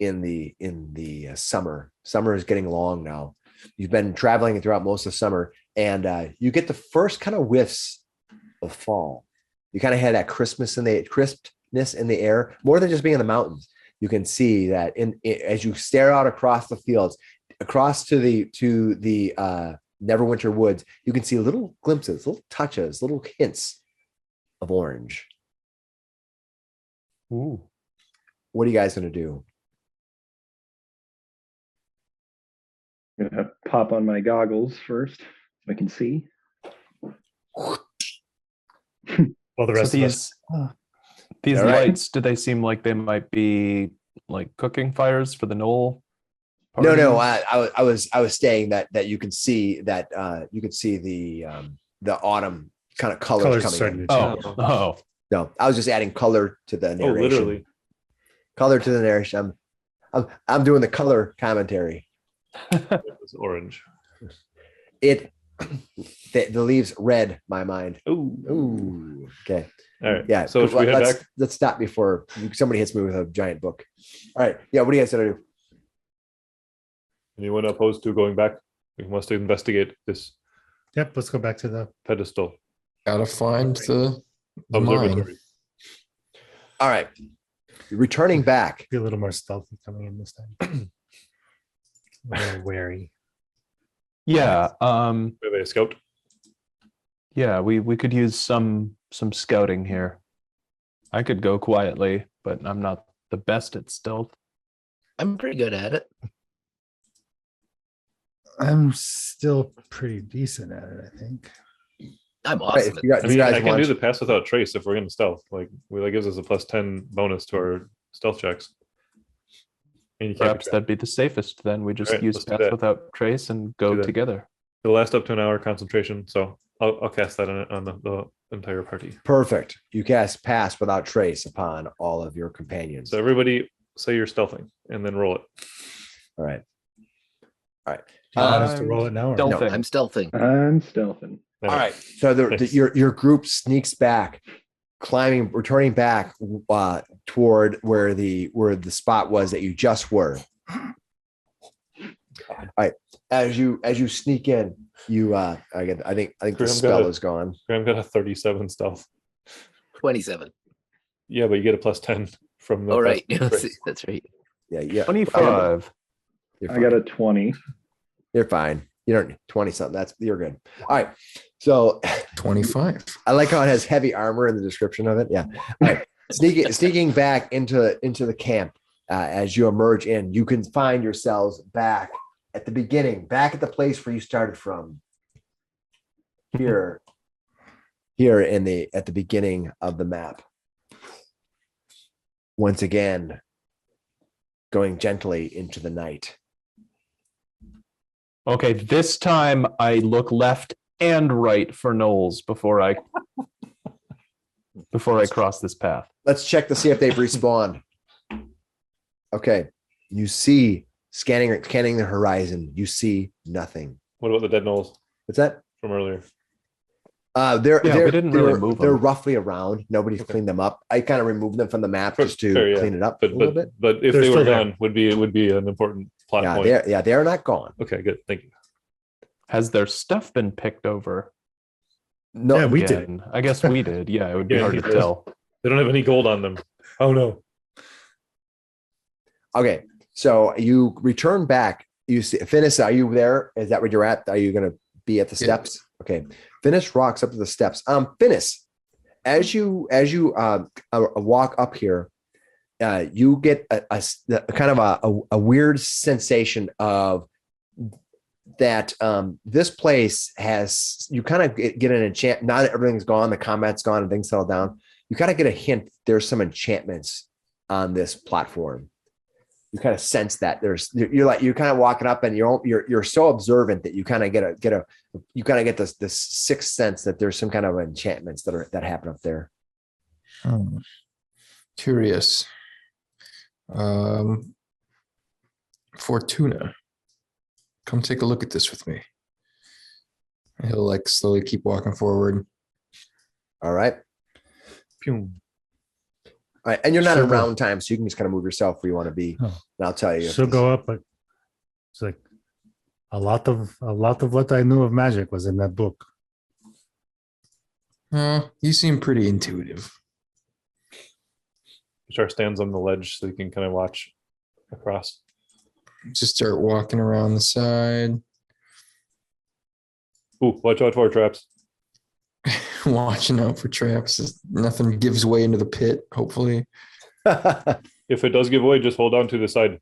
[SPEAKER 1] in the summer. Summer is getting long now. You've been traveling throughout most of summer, and you get the first kind of whiffs of fall. You kind of had that crispness in the air, more than just being in the mountains. You can see that as you stare out across the fields, across to the Neverwinter woods, you can see little glimpses, little touches, little hints of orange.
[SPEAKER 2] Ooh.
[SPEAKER 1] What are you guys going to do?
[SPEAKER 7] I'm gonna pop on my goggles first so I can see.
[SPEAKER 3] Well, the
[SPEAKER 2] So
[SPEAKER 3] rest of us.
[SPEAKER 2] these
[SPEAKER 1] All right.
[SPEAKER 2] lights, do they seem like they might be like cooking fires for the knoll?
[SPEAKER 1] No.
[SPEAKER 2] parties?
[SPEAKER 1] I was saying that you can see that you can see the autumn kind of colors
[SPEAKER 3] Colors
[SPEAKER 1] coming
[SPEAKER 3] starting
[SPEAKER 1] in.
[SPEAKER 3] to
[SPEAKER 2] Oh,
[SPEAKER 3] change.
[SPEAKER 2] oh,
[SPEAKER 1] No, I was just adding color to the
[SPEAKER 4] Oh,
[SPEAKER 1] narration.
[SPEAKER 4] literally.
[SPEAKER 1] Color to the narration. I'm doing the color commentary.
[SPEAKER 4] It's orange.
[SPEAKER 1] It the leaves red my mind.
[SPEAKER 4] Oh,
[SPEAKER 1] Ooh. Okay.
[SPEAKER 4] all right.
[SPEAKER 1] Yeah.
[SPEAKER 4] So should we head back?
[SPEAKER 1] let's stop before somebody hits me with a giant book. All right. Yeah. What do you guys gonna do?
[SPEAKER 4] Anyone opposed to going back? We must investigate this
[SPEAKER 3] Yep, let's go back to the.
[SPEAKER 4] pedestal.
[SPEAKER 6] Gotta find the mine.
[SPEAKER 4] Observatory.
[SPEAKER 1] All right. Returning back.
[SPEAKER 3] Be a little more stealthy coming in this time. A little wary.
[SPEAKER 2] Yeah.
[SPEAKER 4] Wait, wait, scout.
[SPEAKER 2] Yeah, we could use some scouting here. I could go quietly, but I'm not the best at stealth.
[SPEAKER 5] I'm pretty good at it.
[SPEAKER 3] I'm still pretty decent at it, I think.
[SPEAKER 5] I'm
[SPEAKER 1] Right,
[SPEAKER 5] awesome.
[SPEAKER 1] if you, guys-
[SPEAKER 4] I
[SPEAKER 1] if you
[SPEAKER 4] mean,
[SPEAKER 1] guys
[SPEAKER 4] I can
[SPEAKER 1] want,
[SPEAKER 4] do the pass without trace if we're going to stealth. Like, that gives us a +10 bonus to our stealth checks. And you can't be
[SPEAKER 2] Perhaps
[SPEAKER 4] trapped.
[SPEAKER 2] that'd be the safest. Then we just
[SPEAKER 4] Alright,
[SPEAKER 2] use
[SPEAKER 4] let's do
[SPEAKER 2] pass
[SPEAKER 4] that.
[SPEAKER 2] without trace and go
[SPEAKER 4] Do that.
[SPEAKER 2] together.
[SPEAKER 4] It'll last up to an hour concentration, so I'll cast that on the entire party.
[SPEAKER 1] perfect. You cast pass without trace upon all of your companions.
[SPEAKER 4] So everybody say you're stealthing and then roll it.
[SPEAKER 1] All right.
[SPEAKER 3] Do you want us to
[SPEAKER 2] I'm
[SPEAKER 3] roll it now? Or?
[SPEAKER 2] stealth-
[SPEAKER 5] No,
[SPEAKER 2] Stealthing.
[SPEAKER 5] I'm stealthing.
[SPEAKER 7] I'm stealthing.
[SPEAKER 1] All right. So
[SPEAKER 4] Nice.
[SPEAKER 1] your group sneaks back, returning back toward where the spot was that you just were. All right. As you sneak in, you I think the
[SPEAKER 4] Graham
[SPEAKER 1] spell
[SPEAKER 4] got it.
[SPEAKER 1] is gone.
[SPEAKER 4] Graham got a 37 stealth.
[SPEAKER 5] 27.
[SPEAKER 4] Yeah, but you get a +10 from the.
[SPEAKER 5] All right.
[SPEAKER 4] trace.
[SPEAKER 5] That's right.
[SPEAKER 1] Yeah.
[SPEAKER 2] 25.
[SPEAKER 1] You're
[SPEAKER 7] I
[SPEAKER 1] fine.
[SPEAKER 7] got a 20.
[SPEAKER 1] You're fine. You don't 20 something. You're good. All right. So
[SPEAKER 6] 25.
[SPEAKER 1] I like how it has heavy armor in the description of it. Yeah. All right. Sneaking back into the camp. As you emerge in, you can find yourselves back at the beginning, back at the place where you started from. Here at the beginning of the map. Once again, going gently into the night.
[SPEAKER 2] Okay, this time I look left and right for Knowles before I cross this path.
[SPEAKER 1] Let's check to see if they've respawned. Okay, you see scanning the horizon. You see nothing.
[SPEAKER 4] What about the dead gnolls
[SPEAKER 1] What's that?
[SPEAKER 4] from earlier?
[SPEAKER 1] They're
[SPEAKER 2] Yeah, we didn't really move
[SPEAKER 1] they're
[SPEAKER 2] them.
[SPEAKER 1] roughly around. Nobody's
[SPEAKER 4] Okay.
[SPEAKER 1] cleaned them up. I kind of removed them from the map
[SPEAKER 4] Fair-
[SPEAKER 1] just to
[SPEAKER 4] fair, yeah.
[SPEAKER 1] clean it up a
[SPEAKER 4] But
[SPEAKER 1] little bit.
[SPEAKER 4] but if
[SPEAKER 3] They're
[SPEAKER 4] they were
[SPEAKER 3] still there.
[SPEAKER 4] gone, would be an important plot point.
[SPEAKER 1] They're not gone.
[SPEAKER 4] Okay, good. Thank you.
[SPEAKER 2] Has their stuff been picked over?
[SPEAKER 1] No,
[SPEAKER 3] Yeah, we did.
[SPEAKER 2] Again? I guess we did. Yeah, it would be
[SPEAKER 4] Yeah,
[SPEAKER 2] hard
[SPEAKER 4] he
[SPEAKER 2] to
[SPEAKER 4] did.
[SPEAKER 2] tell.
[SPEAKER 4] They don't have any gold on them. Oh no.
[SPEAKER 1] Okay, so you return back. You see, Finnis, are you there? Is that where you're at? Are you going to be at the
[SPEAKER 6] Yeah.
[SPEAKER 1] steps? Okay, Finnis rocks up to the steps. Finnis, as you walk up here, you get a kind of a weird sensation of that this place has, you kind of get an enchant. Now that everything's gone, the combat's gone and things settle down, you kind of get a hint there's some enchantments on this platform. You kind of sense that you're kind of walking up and you're so observant that you kind of get this sixth sense that there's some kind of enchantments that happen up there.
[SPEAKER 6] Curious. Fortuna, come take a look at this with me. He'll like slowly keep walking forward.
[SPEAKER 1] All right.
[SPEAKER 4] Pew.
[SPEAKER 1] All right. And you're not in
[SPEAKER 3] Sure.
[SPEAKER 1] round time, so you can just kind of move yourself where you want to be.
[SPEAKER 3] Oh.
[SPEAKER 1] And I'll tell you. if
[SPEAKER 3] She'll
[SPEAKER 1] this-
[SPEAKER 3] go up, but it's like a lot of what I knew of magic was in that book.
[SPEAKER 6] You seem pretty intuitive.
[SPEAKER 4] Char stands on the ledge so you can kind of watch across.
[SPEAKER 6] Just start walking around the side,
[SPEAKER 4] Ooh, watch out for traps.
[SPEAKER 6] watching out for traps. Nothing gives way into the pit, hopefully.
[SPEAKER 4] If it does give away, just hold on to the side.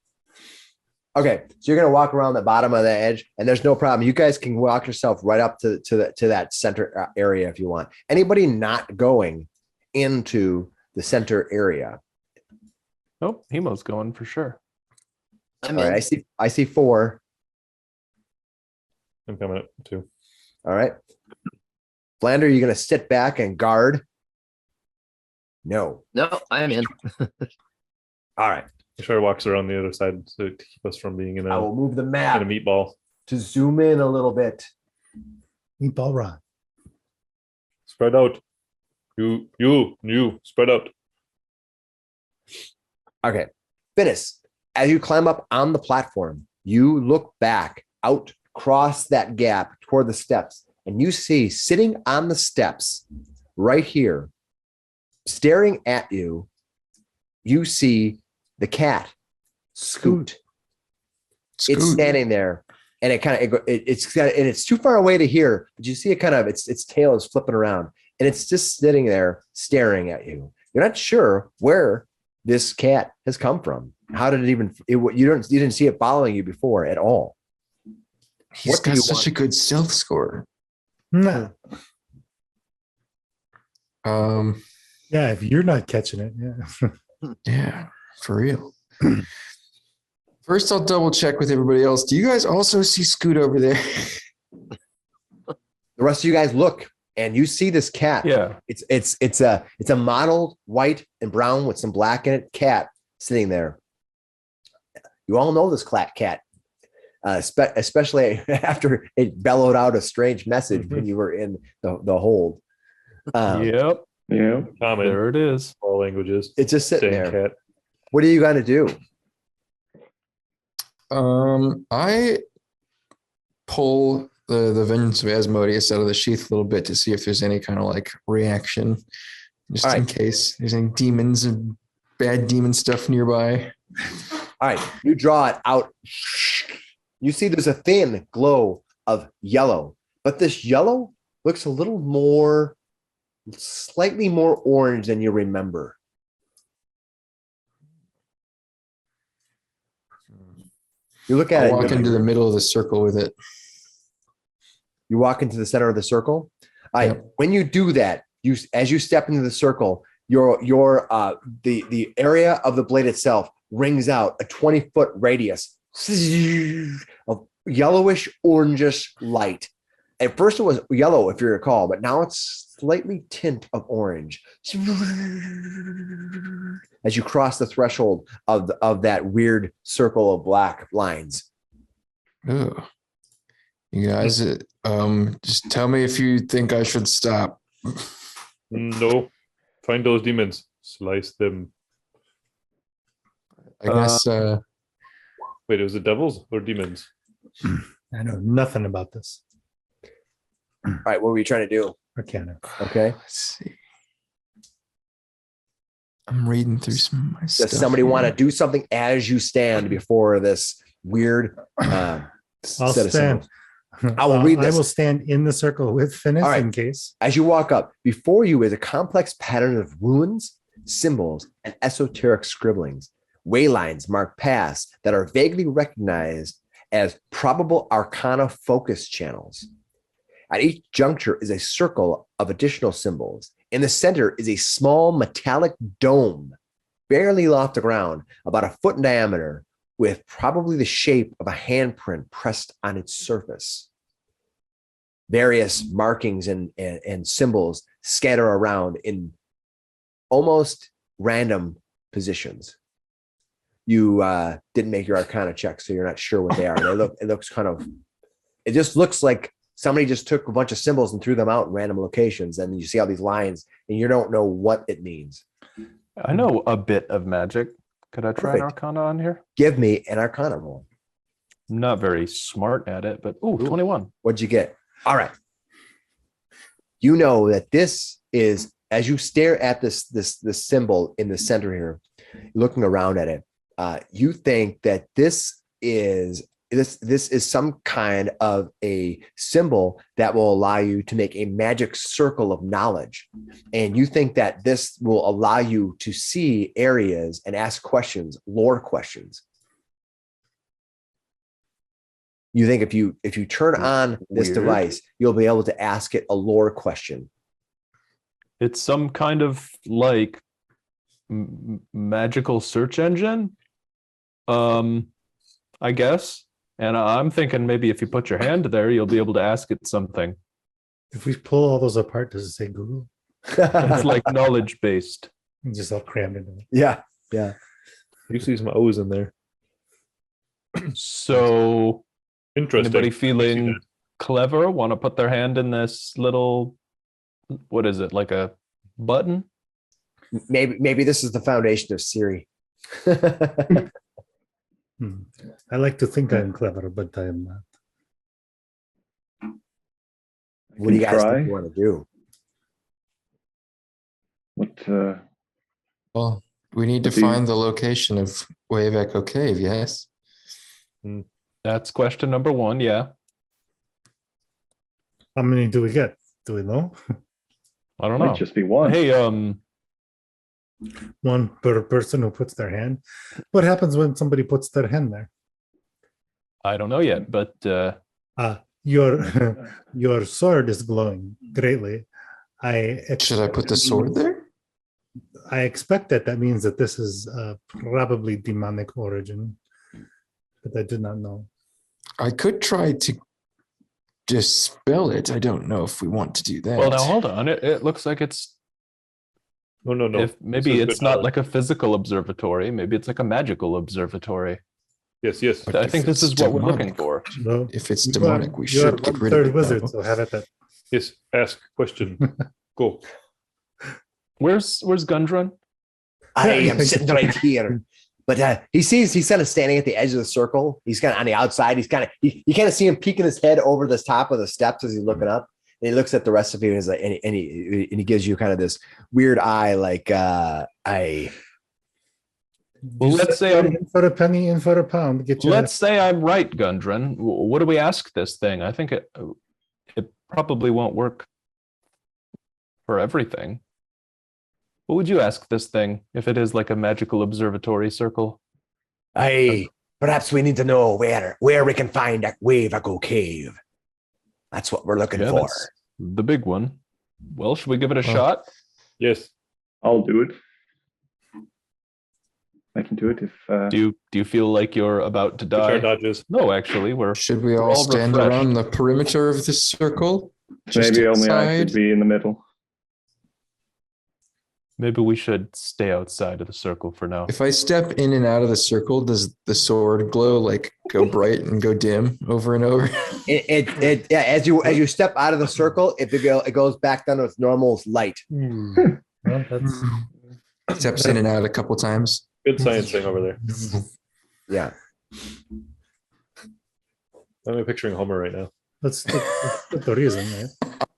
[SPEAKER 1] Okay, so you're gonna walk around the bottom of the edge, and there's no problem. You guys can walk yourself right up to that center area if you want. Anybody not going into the center area?
[SPEAKER 2] Nope, Hemo's going for sure.
[SPEAKER 5] I'm
[SPEAKER 1] All right,
[SPEAKER 5] in.
[SPEAKER 1] I see 4.
[SPEAKER 4] I'm coming up too.
[SPEAKER 1] All right, Flander, you're gonna sit back and guard. No.
[SPEAKER 5] No, I'm in.
[SPEAKER 1] All right,
[SPEAKER 4] Char walks around the other side to keep us from being in
[SPEAKER 1] I
[SPEAKER 4] a
[SPEAKER 1] will move the map
[SPEAKER 4] meatball.
[SPEAKER 1] to zoom in a little bit.
[SPEAKER 3] Meatball run.
[SPEAKER 4] Spread out. You spread out.
[SPEAKER 1] Okay, Finnis, as you climb up on the platform, you look back out across that gap toward the steps, and you see sitting on the steps right here, staring at you, you see the cat, Scoot. It's
[SPEAKER 6] Scoot.
[SPEAKER 1] standing there, and it's too far away to hear, but you see it kind of its tail is flipping around, and it's just sitting there staring at you. You're not sure where this cat has come from. How did it even? You didn't see it following you before at all.
[SPEAKER 6] He's got such a good stealth score.
[SPEAKER 3] No.
[SPEAKER 6] Yeah,
[SPEAKER 3] if you're not catching it, yeah.
[SPEAKER 6] Yeah, for real. First, I'll double check with everybody else. Do you guys also see Scoot over there?
[SPEAKER 1] The rest of you guys look, and you see this cat.
[SPEAKER 2] Yeah.
[SPEAKER 1] It's a mottled white and brown with some black in it cat sitting there. You all know this cat, especially after it bellowed out a strange message when you were in the hold.
[SPEAKER 2] Yep.
[SPEAKER 7] Yeah.
[SPEAKER 4] Common.
[SPEAKER 2] There it is.
[SPEAKER 4] All languages.
[SPEAKER 1] It's just sitting
[SPEAKER 4] Same
[SPEAKER 1] there.
[SPEAKER 4] cat.
[SPEAKER 1] What are you going to do?
[SPEAKER 6] I pull the Vengeance of Asmodeus out of the sheath a little bit to see if there's any kind of like reaction, just in case there's any demons and bad demon stuff nearby.
[SPEAKER 1] All right, you draw it out. You see there's a thin glow of yellow, but this yellow looks a little more, slightly more orange than you remember. You look at
[SPEAKER 6] I
[SPEAKER 1] it.
[SPEAKER 6] walk into the middle of the circle with it.
[SPEAKER 1] You walk into the center of the circle.
[SPEAKER 6] Yep.
[SPEAKER 1] When you do that, as you step into the circle, the area of the blade itself rings out a 20-foot radius of yellowish orangish light. At first it was yellow, if you recall, but now it's slightly tint of orange. As you cross the threshold of that weird circle of black lines.
[SPEAKER 6] Oh, you guys, just tell me if you think I should stop.
[SPEAKER 4] No. Find those demons. Slice them.
[SPEAKER 6] I guess.
[SPEAKER 4] Wait, it was the devils or demons?
[SPEAKER 3] I know nothing about this.
[SPEAKER 1] All right, what were you trying to do?
[SPEAKER 3] Arcana.
[SPEAKER 1] Okay.
[SPEAKER 6] Let's see. I'm reading through some of my stuff.
[SPEAKER 1] Does somebody
[SPEAKER 6] here.
[SPEAKER 1] want to do something as you stand before this weird
[SPEAKER 3] I'll
[SPEAKER 1] set of
[SPEAKER 3] stand.
[SPEAKER 1] symbols? I will read this.
[SPEAKER 3] I will stand in the circle with Finnis
[SPEAKER 1] All right.
[SPEAKER 3] in case.
[SPEAKER 1] As you walk up, before you is a complex pattern of runes, symbols, and esoteric scribblings. Waylines mark paths that are vaguely recognized as probable arcana focus channels. At each juncture is a circle of additional symbols. In the center is a small metallic dome, barely off the ground, about a foot in diameter, with probably the shape of a handprint pressed on its surface. Various markings and symbols scatter around in almost random positions. You didn't make your Arcana check, so you're not sure what they are. It just looks like somebody just took a bunch of symbols and threw them out in random locations, and you see all these lines, and you don't know what it means.
[SPEAKER 2] I know a bit of magic. Could I try an
[SPEAKER 1] Perfect.
[SPEAKER 2] Arcana on here?
[SPEAKER 1] Give me an Arcana roll.
[SPEAKER 2] I'm not very smart at it, but 21.
[SPEAKER 1] What'd you get? All right. You know that this is, as you stare at this symbol in the center here, looking around at it, you think that this is some kind of a symbol that will allow you to make a magic circle of knowledge. And you think that this will allow you to see areas and ask questions, lore questions. You think if you turn on this
[SPEAKER 2] Weird.
[SPEAKER 1] device, you'll be able to ask it a lore question.
[SPEAKER 2] It's some kind of like magical search engine, I guess. And I'm thinking maybe if you put your hand there, you'll be able to ask it something.
[SPEAKER 3] If we pull all those apart, does it say Google?
[SPEAKER 2] It's like knowledge based.
[SPEAKER 3] Just all crammed into it.
[SPEAKER 1] Yeah.
[SPEAKER 4] You see some O's in there.
[SPEAKER 2] So
[SPEAKER 4] Interesting.
[SPEAKER 2] anybody
[SPEAKER 4] I see
[SPEAKER 2] feeling
[SPEAKER 4] that.
[SPEAKER 2] clever want to put their hand in this little, what is it, like a button?
[SPEAKER 1] Maybe this is the foundation of Siri.
[SPEAKER 3] I like to think I'm clever, but I am not.
[SPEAKER 1] What do you guys
[SPEAKER 7] try.
[SPEAKER 1] think you want to do?
[SPEAKER 7] What?
[SPEAKER 6] Well, We need to
[SPEAKER 7] Do-
[SPEAKER 6] find the location of Wave Echo Cave, yes?
[SPEAKER 2] That's question number one. Yeah.
[SPEAKER 3] How many do we get? Do we know?
[SPEAKER 2] I don't
[SPEAKER 7] Might
[SPEAKER 2] know.
[SPEAKER 7] just be one.
[SPEAKER 2] Hey,
[SPEAKER 3] One per person who puts their hand. What happens when somebody puts their hand there?
[SPEAKER 2] I don't know yet, but
[SPEAKER 3] Your your sword is glowing greatly.
[SPEAKER 6] Should I put the sword there?
[SPEAKER 3] I expect that means that this is probably demonic origin, but I do not know.
[SPEAKER 6] I could try to dispel it. I don't know if we want to do that.
[SPEAKER 2] well, now hold on. It looks like it's
[SPEAKER 4] No.
[SPEAKER 2] if maybe
[SPEAKER 4] This is
[SPEAKER 2] it's
[SPEAKER 4] good
[SPEAKER 2] not
[SPEAKER 4] knowledge.
[SPEAKER 2] like a physical observatory. Maybe it's like a magical observatory.
[SPEAKER 4] Yes.
[SPEAKER 6] But
[SPEAKER 2] I
[SPEAKER 6] if
[SPEAKER 2] think this
[SPEAKER 6] it's
[SPEAKER 2] is what we're looking
[SPEAKER 6] demonic-
[SPEAKER 2] for.
[SPEAKER 3] No,
[SPEAKER 6] If it's
[SPEAKER 3] you
[SPEAKER 6] demonic,
[SPEAKER 3] are-
[SPEAKER 6] we
[SPEAKER 3] you are
[SPEAKER 6] should get rid of
[SPEAKER 3] one-third
[SPEAKER 6] it.
[SPEAKER 3] wizard,
[SPEAKER 6] now.
[SPEAKER 3] so have it at
[SPEAKER 4] Yes. Ask question. Go.
[SPEAKER 2] Where's Gundrun?
[SPEAKER 1] I am sitting right here. But he's kind of standing at the edge of the circle. He's kind of on the outside. He's kind of you kind of see him peeking his head over the top of the steps as he's looking up. And he looks at the rest of you and, he's like, and he gives you kind of this weird eye, like
[SPEAKER 2] Well, let's say I'm
[SPEAKER 3] in for a penny, in for a pound. Get your
[SPEAKER 2] let's say I'm right, Gundrun. What do we ask this thing? I think it probably won't work for everything. What would you ask this thing if it is like a magical observatory circle?
[SPEAKER 1] perhaps we need to know where we can find that Wave Echo Cave. That's what we're looking
[SPEAKER 2] Yeah,
[SPEAKER 1] for.
[SPEAKER 2] that's the big one. Well, should we give it a
[SPEAKER 6] Well,
[SPEAKER 2] shot?
[SPEAKER 4] Yes.
[SPEAKER 7] I'll do it. I can do it if.
[SPEAKER 2] Do you feel like you're about to
[SPEAKER 4] Which are
[SPEAKER 2] die?
[SPEAKER 4] dodges.
[SPEAKER 2] No, actually, we're
[SPEAKER 6] Should we
[SPEAKER 2] We're
[SPEAKER 6] all
[SPEAKER 2] all
[SPEAKER 6] stand
[SPEAKER 2] refreshed.
[SPEAKER 6] around the perimeter of this circle? Just
[SPEAKER 7] maybe only I
[SPEAKER 6] outside?
[SPEAKER 7] should be in the middle.
[SPEAKER 2] maybe we should stay outside of the circle for now.
[SPEAKER 6] If I step in and out of the circle, does the sword glow like go bright and go dim over and over?
[SPEAKER 1] As you step out of the circle, it goes back down to its normal light.
[SPEAKER 3] Well, that's
[SPEAKER 6] Steps in and out a couple times.
[SPEAKER 4] Good science thing over there.
[SPEAKER 1] Yeah.
[SPEAKER 4] I'm picturing Homer right now.
[SPEAKER 3] that's the reason, right?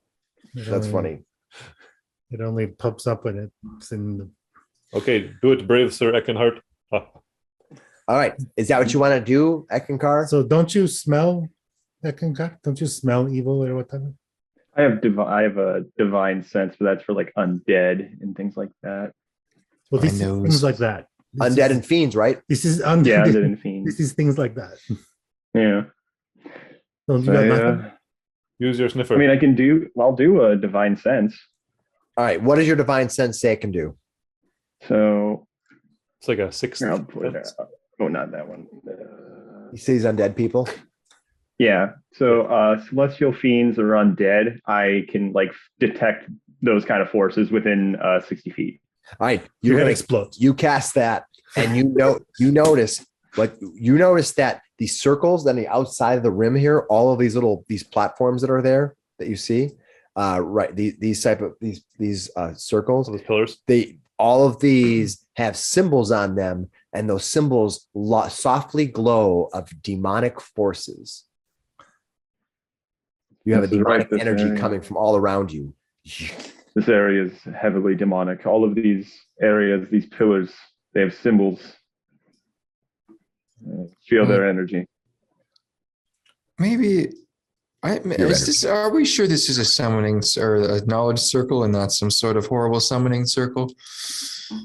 [SPEAKER 1] That's funny.
[SPEAKER 3] It only pops up when it's in the
[SPEAKER 4] Okay, do it, brave Sir Eckankar. Ah,
[SPEAKER 1] All right. Is that what you want to do, Eckankar?
[SPEAKER 3] So don't you smell Eckankar? Don't you smell evil or whatever?
[SPEAKER 7] I have a divine sense, but that's for like undead and things like that.
[SPEAKER 3] Well,
[SPEAKER 6] My
[SPEAKER 3] this is
[SPEAKER 6] nose.
[SPEAKER 3] things like that. This
[SPEAKER 1] Undead
[SPEAKER 3] is,
[SPEAKER 1] and fiends, right?
[SPEAKER 3] this is undead.
[SPEAKER 7] Yeah, undead and
[SPEAKER 3] This
[SPEAKER 7] fiends.
[SPEAKER 3] is things like that.
[SPEAKER 7] Yeah.
[SPEAKER 3] Don't you got
[SPEAKER 7] I,
[SPEAKER 3] nothing?
[SPEAKER 4] use your sniffer.
[SPEAKER 7] I mean, I'll do a divine sense.
[SPEAKER 1] All right. What does your divine sense say it can do?
[SPEAKER 7] So
[SPEAKER 4] It's like a sixth.
[SPEAKER 7] here, I'll put it
[SPEAKER 4] sense.
[SPEAKER 7] out. Oh, not that one.
[SPEAKER 1] He sees undead people.
[SPEAKER 7] Yeah. So celestial fiends or undead, I can like detect those kind of forces within 60 feet.
[SPEAKER 1] All right.
[SPEAKER 3] Your
[SPEAKER 1] You're
[SPEAKER 3] head
[SPEAKER 1] gonna
[SPEAKER 3] explodes.
[SPEAKER 1] you cast that, and you notice that these circles on the outside of the rim here, all of these platforms that are there that you see, right? These circles,
[SPEAKER 4] Those pillars.
[SPEAKER 1] all of these have symbols on them, and those symbols softly glow of demonic forces. You have a
[SPEAKER 7] This is right,
[SPEAKER 1] demonic
[SPEAKER 7] this
[SPEAKER 1] energy
[SPEAKER 7] area.
[SPEAKER 1] coming from all around you.
[SPEAKER 7] This area is heavily demonic. All of these areas, these pillars, they have symbols. Feel their energy.
[SPEAKER 6] Maybe
[SPEAKER 1] Your
[SPEAKER 6] are we sure this is a summoning or a knowledge circle and not some sort of horrible summoning circle?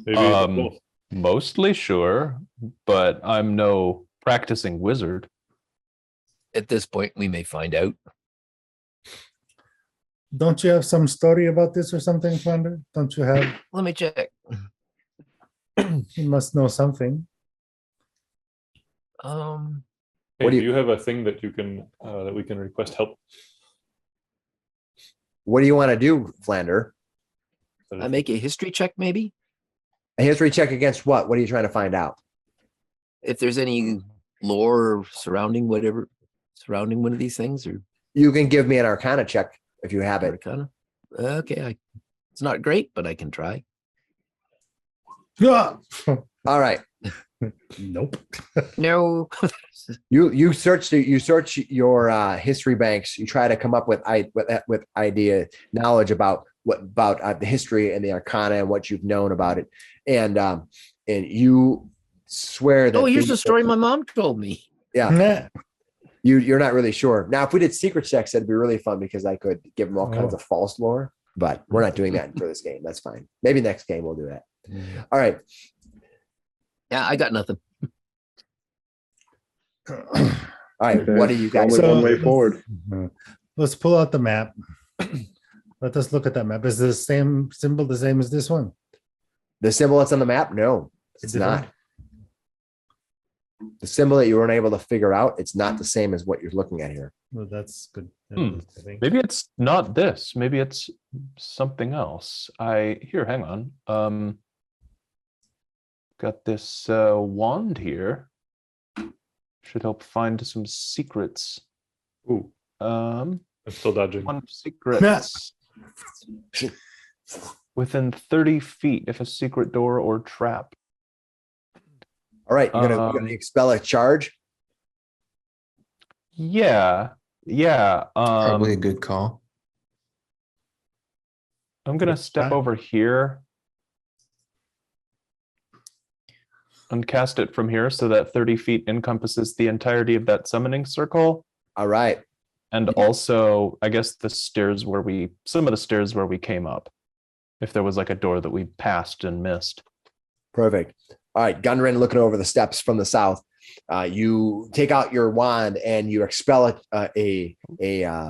[SPEAKER 4] Maybe both.
[SPEAKER 2] Mostly sure, but I'm no practicing wizard.
[SPEAKER 5] At this point, we may find out.
[SPEAKER 3] Don't you have some story about this or something, Flounder? Don't you have?
[SPEAKER 5] Let me check.
[SPEAKER 3] You must know something.
[SPEAKER 4] Hey,
[SPEAKER 1] What do
[SPEAKER 4] do you have a thing that you can that we can request help?
[SPEAKER 1] What do you want to do, Flander?
[SPEAKER 5] I make a history check, maybe,
[SPEAKER 1] A history check against what? What are you trying to find out?
[SPEAKER 5] if there's any lore surrounding whatever surrounding one of these things, or
[SPEAKER 1] You can give me an Arcana check if you have it.
[SPEAKER 5] kind of. Okay, it's not great, but I can try.
[SPEAKER 3] Yeah.
[SPEAKER 1] All right.
[SPEAKER 3] Nope.
[SPEAKER 5] No,
[SPEAKER 1] You search your history banks. You try to come up with knowledge about the history and the Arcana and what you've known about it. And and you swear that.
[SPEAKER 5] Oh, here's the
[SPEAKER 1] things
[SPEAKER 5] story
[SPEAKER 1] that-
[SPEAKER 5] my mom told me.
[SPEAKER 1] Yeah, you're not really sure. Now, if we did secret checks, that'd be really fun because I could give them all kinds of false lore. But we're not doing that for this game. That's fine. Maybe next game we'll do that. All right.
[SPEAKER 5] Yeah, I got nothing.
[SPEAKER 1] All right. What do you guys?
[SPEAKER 7] Only one way forward.
[SPEAKER 3] Let's pull out the map. Let us look at that map. Is the same symbol the same as this one?
[SPEAKER 1] The symbol that's on the map? No, it's
[SPEAKER 3] Different?
[SPEAKER 1] not. The symbol that you weren't able to figure out, it's not the same as what you're looking at here.
[SPEAKER 3] Well, that's good.
[SPEAKER 2] Hmm.
[SPEAKER 3] I think.
[SPEAKER 2] Maybe it's not this. Maybe it's something else. Hang on. Got this wand here. Should help find some secrets.
[SPEAKER 4] Ooh,
[SPEAKER 2] Um,
[SPEAKER 4] I'm still dodging.
[SPEAKER 2] one secrets. Within 30 feet, if a secret door or trap.
[SPEAKER 1] All right, you're gonna expel a charge.
[SPEAKER 2] Yeah.
[SPEAKER 6] Probably a good call.
[SPEAKER 2] I'm gonna step over here and cast it from here so that 30 feet encompasses the entirety of that summoning circle.
[SPEAKER 1] All right.
[SPEAKER 2] And also, I guess some of the stairs where we came up. If there was like a door that we passed and missed.
[SPEAKER 1] Perfect. All right, Gundren looking over the steps from the south. You take out your wand and you expel a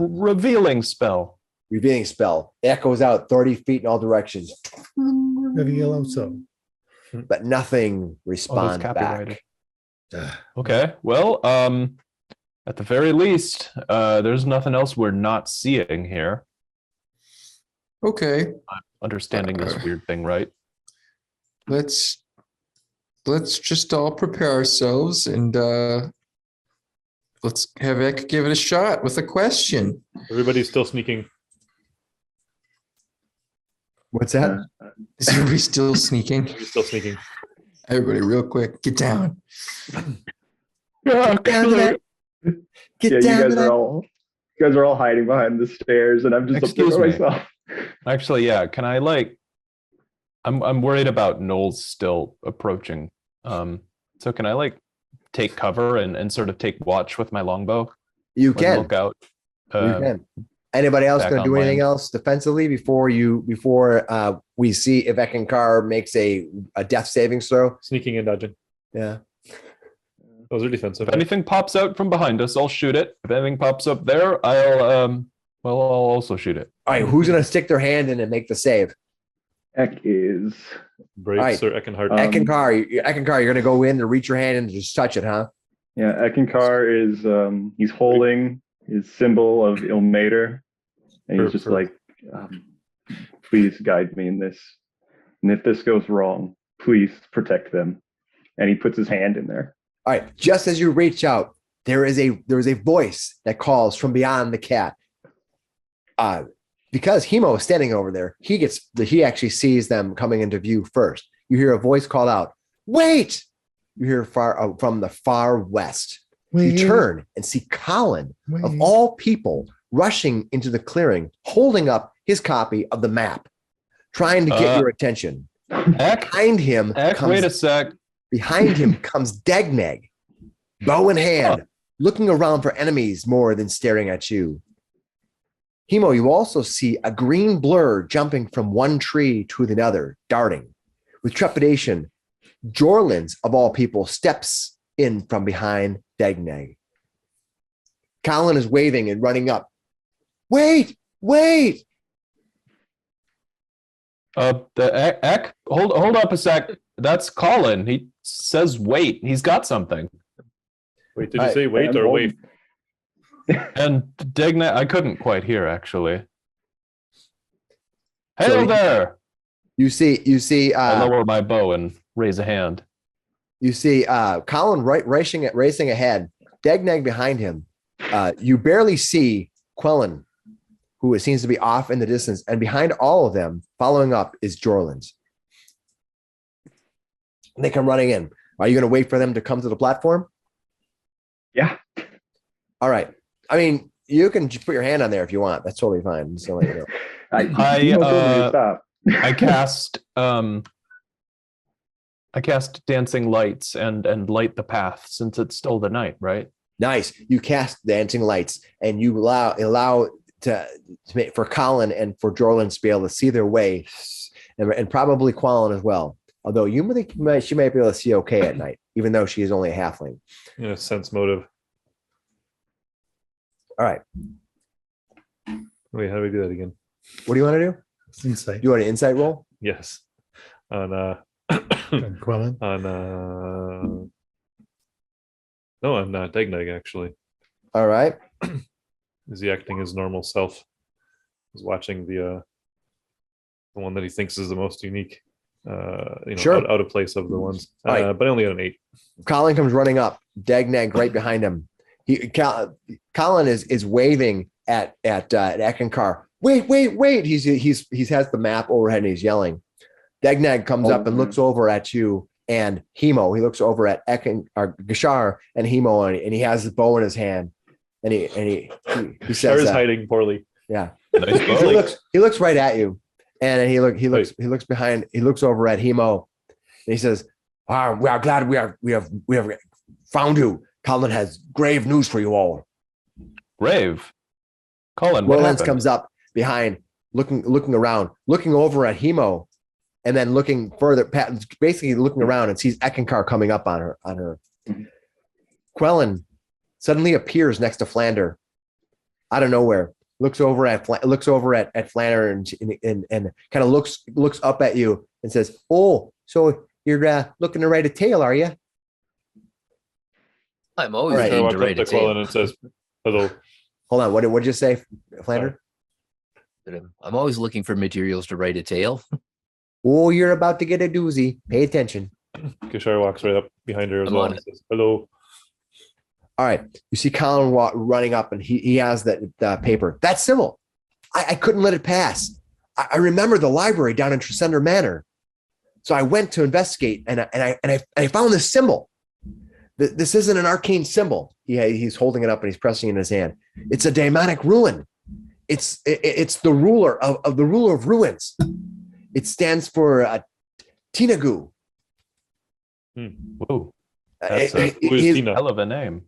[SPEAKER 2] Revealing spell.
[SPEAKER 1] revealing spell. It echoes out 30 feet in all directions,
[SPEAKER 3] Levioso.
[SPEAKER 1] but nothing responds
[SPEAKER 2] copyrighted.
[SPEAKER 1] back.
[SPEAKER 2] Okay. Well, at the very least, there's nothing else we're not seeing here.
[SPEAKER 6] Okay,
[SPEAKER 2] Understanding this weird thing, right?
[SPEAKER 6] let's just all prepare ourselves and let's have Ek give it a shot with a question.
[SPEAKER 4] Everybody's still sneaking.
[SPEAKER 1] What's that?
[SPEAKER 6] Is everybody still sneaking?
[SPEAKER 4] Everybody's still sneaking.
[SPEAKER 6] Everybody, real quick, get down.
[SPEAKER 1] Get down to that. Get
[SPEAKER 7] Yeah,
[SPEAKER 1] down to
[SPEAKER 7] you
[SPEAKER 1] that.
[SPEAKER 7] guys are all hiding behind the stairs, and I'm just up there
[SPEAKER 2] Excuse
[SPEAKER 7] by
[SPEAKER 2] me.
[SPEAKER 7] myself.
[SPEAKER 2] Actually, yeah. Can I I'm worried about Knowles still approaching. So can I take cover and sort of take watch with my longbow?
[SPEAKER 1] You
[SPEAKER 2] Like,
[SPEAKER 1] can.
[SPEAKER 2] look out.
[SPEAKER 1] You can. Anybody else
[SPEAKER 2] back
[SPEAKER 1] going to do
[SPEAKER 2] on
[SPEAKER 1] anything
[SPEAKER 2] land.
[SPEAKER 1] else defensively before we see if Eckankar makes a death saving throw?
[SPEAKER 4] Sneaking and dodging.
[SPEAKER 1] Yeah.
[SPEAKER 4] Those are defensive.
[SPEAKER 2] If anything pops out from behind us, I'll shoot it. If anything pops up there, I'll also shoot it.
[SPEAKER 1] All right. Who's going to stick their hand in and make the save?
[SPEAKER 7] Ek is.
[SPEAKER 4] Brave
[SPEAKER 1] Right.
[SPEAKER 4] Sir Eckankar.
[SPEAKER 1] Eckankar, you're going to go in and reach your hand and just touch it, huh?
[SPEAKER 7] Yeah, Eckankar is he's holding his symbol of Ilmater, and he's just like, please guide me in this. And if this goes wrong, please protect them. And he puts his hand in there.
[SPEAKER 1] All right. Just as you reach out, there is a voice that calls from beyond the cat. Because Hemo is standing over there, he actually sees them coming into view first. You hear a voice call out, "Wait!" You hear from the far west. You turn and see Colin, of all people, rushing into the clearing, holding up his copy of the map, trying to get your attention.
[SPEAKER 2] Ek,
[SPEAKER 1] Behind him
[SPEAKER 2] wait a sec.
[SPEAKER 1] comes Dagneg, bow in hand, looking around for enemies more than staring at you. Hemo, you also see a green blur jumping from one tree to another, darting. With trepidation, Jorlins, of all people, steps in from behind Dagneg. Colin is waving and running up. Wait!
[SPEAKER 2] Ek, hold up a sec. That's Colin. He says wait. He's got something.
[SPEAKER 4] Wait, did you say wait or wait?
[SPEAKER 2] And Degna, I couldn't quite hear actually. Hey
[SPEAKER 1] So-
[SPEAKER 2] there!
[SPEAKER 1] You see.
[SPEAKER 2] I lower my bow and raise a hand.
[SPEAKER 1] You see Colin racing ahead, Dagneg behind him. You barely see Quellen, who seems to be off in the distance, and behind all of them, following up, is Jorlins. And they come running in. Are you going to wait for them to come to the platform?
[SPEAKER 7] Yeah.
[SPEAKER 1] All right. I mean, you can just put your hand on there if you want. That's totally fine. I'm just going to let you know.
[SPEAKER 7] He told me to stop.
[SPEAKER 2] I cast I cast dancing lights and light the path since it's still the night, right?
[SPEAKER 1] Nice. You cast dancing lights, and you allow for Colin and for Jorlin to be able to see their way, and probably Quallen as well. Although she might be able to see okay at night, even though she is only a halfling.
[SPEAKER 4] Yeah, sense motive.
[SPEAKER 1] All right.
[SPEAKER 4] Wait, how do we do that again?
[SPEAKER 1] What do you want to do?
[SPEAKER 3] Insight.
[SPEAKER 1] You want an insight roll?
[SPEAKER 4] Yes. On
[SPEAKER 3] Quellen.
[SPEAKER 4] no, I'm not Degnag actually.
[SPEAKER 1] All right.
[SPEAKER 4] Is he acting his normal self? He's watching the one that he thinks is the most unique.
[SPEAKER 1] Sure.
[SPEAKER 4] Out of place of the ones.
[SPEAKER 1] All right.
[SPEAKER 4] But I only had an 8.
[SPEAKER 1] Colin comes running up. Dagnag right behind him. Colin is waving at Eckankar. Wait! He has the map overhead and he's yelling. Dagnag comes up and looks over at you and Hemo. He looks over at Gashar and Hemo, and he has his bow in his hand. And he says,
[SPEAKER 4] Gashar is hiding poorly.
[SPEAKER 1] Yeah.
[SPEAKER 2] Nice
[SPEAKER 1] he looks right at you, and he looks behind. He looks over at Hemo, and he says, we are glad we have found you. Colin has grave news for you all.
[SPEAKER 2] Grave. Colin, what
[SPEAKER 1] Rollins
[SPEAKER 2] happened?
[SPEAKER 1] comes up behind, looking around, looking over at Hemo, and then looking further, basically looking around and sees Eckankar coming up on her. Quellen suddenly appears next to Flander out of nowhere. Looks over at Flander and kind of looks up at you and says, "Oh, so you're looking to write a tale, are you?"
[SPEAKER 5] I'm always
[SPEAKER 1] Right.
[SPEAKER 5] looking
[SPEAKER 4] Walks
[SPEAKER 5] to
[SPEAKER 4] up
[SPEAKER 5] write
[SPEAKER 4] to
[SPEAKER 5] a tale.
[SPEAKER 4] Quellen and says, "Hello."
[SPEAKER 1] Hold on. What did you say, Flander?
[SPEAKER 5] I'm always looking for materials to write a tale.
[SPEAKER 1] Oh, you're about to get a doozy. Pay attention.
[SPEAKER 4] Gashar walks right up behind her as
[SPEAKER 5] I'm
[SPEAKER 4] well
[SPEAKER 5] on
[SPEAKER 4] and says, "Hello."
[SPEAKER 1] All right. You see Colin running up, and he has the paper. That's symbol. I couldn't let it pass. I remember the library down in Tresender Manor, so I went to investigate, and I found this symbol. This isn't an arcane symbol. He's holding it up and he's pressing it in his hand. It's a daemonic ruin. It's the ruler of the ruler of ruins. It stands for Tinagu.
[SPEAKER 2] Whoa,
[SPEAKER 4] That's who is Tina?
[SPEAKER 2] hell of a name.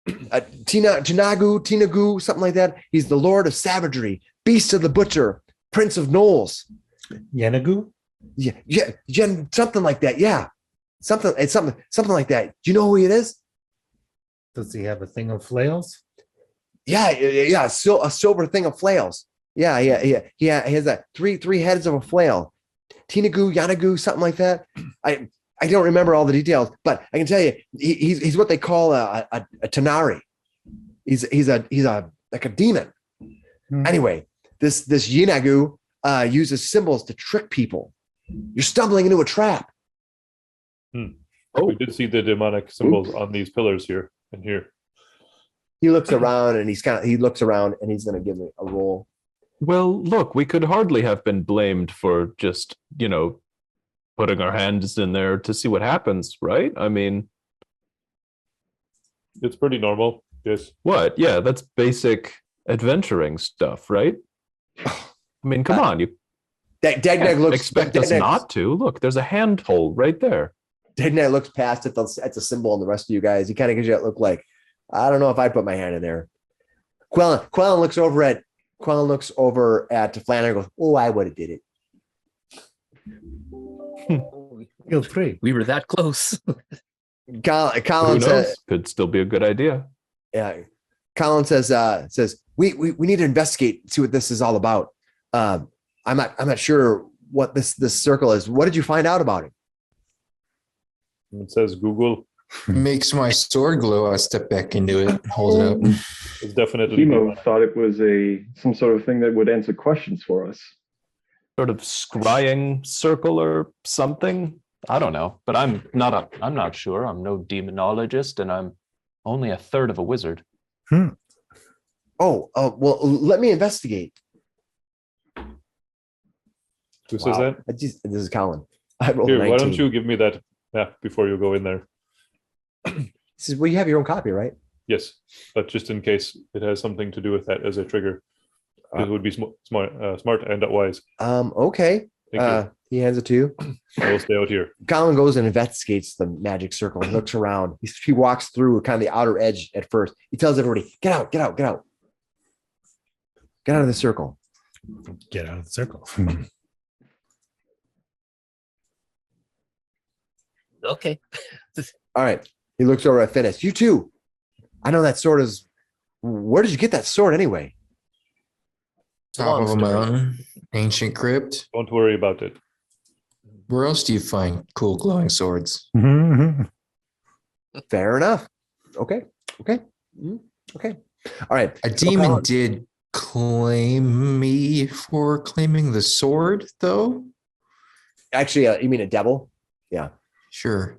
[SPEAKER 1] Tinagu, something like that. He's the Lord of Savagery, Beast of the Butcher, Prince of Knolls.
[SPEAKER 3] Yenagu?
[SPEAKER 1] Yeah, something like that. Yeah, something like that. Do you know who it is?
[SPEAKER 3] Does he have a thing of flails?
[SPEAKER 1] Yeah. A silver thing of flails. Yeah. He has that three heads of a flail. Tinagu, Yanagu, something like that. I don't remember all the details, but I can tell you he's what they call a Tanari. He's like a demon. Anyway, this Yinagu uses symbols to trick people. You're stumbling into a trap.
[SPEAKER 4] We did see the demonic symbols on these pillars here and here.
[SPEAKER 1] He looks around and he's going to give me a roll.
[SPEAKER 2] Well, look, we could hardly have been blamed for just, putting our hands in there to see what happens, right? I mean,
[SPEAKER 4] It's pretty normal. Yes.
[SPEAKER 2] what? Yeah, that's basic adventuring stuff, right? I mean, come on, you
[SPEAKER 1] Dagnag
[SPEAKER 2] can't
[SPEAKER 1] looks
[SPEAKER 2] expect us not to. Look, there's a handhold right there.
[SPEAKER 1] Dagnag looks past it. It's a symbol on the rest of you guys. He kind of gives you that look like, I don't know if I'd put my hand in there. Quellen looks over at Flannery and goes, "Oh, I would have did it."
[SPEAKER 3] Feel free.
[SPEAKER 5] We were that close.
[SPEAKER 1] Colin
[SPEAKER 2] Who knows?
[SPEAKER 1] says,
[SPEAKER 2] Could still be a good idea.
[SPEAKER 1] "Yeah." Colin says, we need to investigate, see what this is all about. I'm not sure what this circle is. What did you find out about it?
[SPEAKER 4] It says Google.
[SPEAKER 6] Makes my sword glow. I step back into it, hold it up.
[SPEAKER 4] It's definitely
[SPEAKER 7] Hemo thought it was some sort of thing that would answer questions for us.
[SPEAKER 2] Sort of scrying circle or something. I don't know, but I'm not sure. I'm no demonologist, and I'm only a third of a wizard.
[SPEAKER 1] Well, let me investigate.
[SPEAKER 4] Who says that?
[SPEAKER 1] This is Colin. I rolled
[SPEAKER 4] Here,
[SPEAKER 1] 19.
[SPEAKER 4] why don't you give me that map before you go in there?
[SPEAKER 1] He says, well, you have your own copy, right?
[SPEAKER 4] Yes, but just in case it has something to do with that as a trigger, it would be smart and wise.
[SPEAKER 1] Okay.
[SPEAKER 4] Thank you.
[SPEAKER 1] He hands it to you.
[SPEAKER 4] I will stay out here.
[SPEAKER 1] Colin goes and investigates the magic circle and looks around. He walks through kind of the outer edge at first. He tells everybody, get out, get out, get out. Get out of the circle.
[SPEAKER 3] Get out of the circle.
[SPEAKER 5] Okay.
[SPEAKER 1] All right. He looks over at Finnis. You too. I know that sword is. Where did you get that sword anyway?
[SPEAKER 6] Top of a mountain, ancient crypt.
[SPEAKER 4] Don't worry about it.
[SPEAKER 6] Where else do you find cool glowing swords?
[SPEAKER 1] Fair enough. Okay. Okay. Okay. All right.
[SPEAKER 6] A demon did claim me for claiming the sword, though.
[SPEAKER 1] Actually, you mean a devil? Yeah.
[SPEAKER 6] Sure.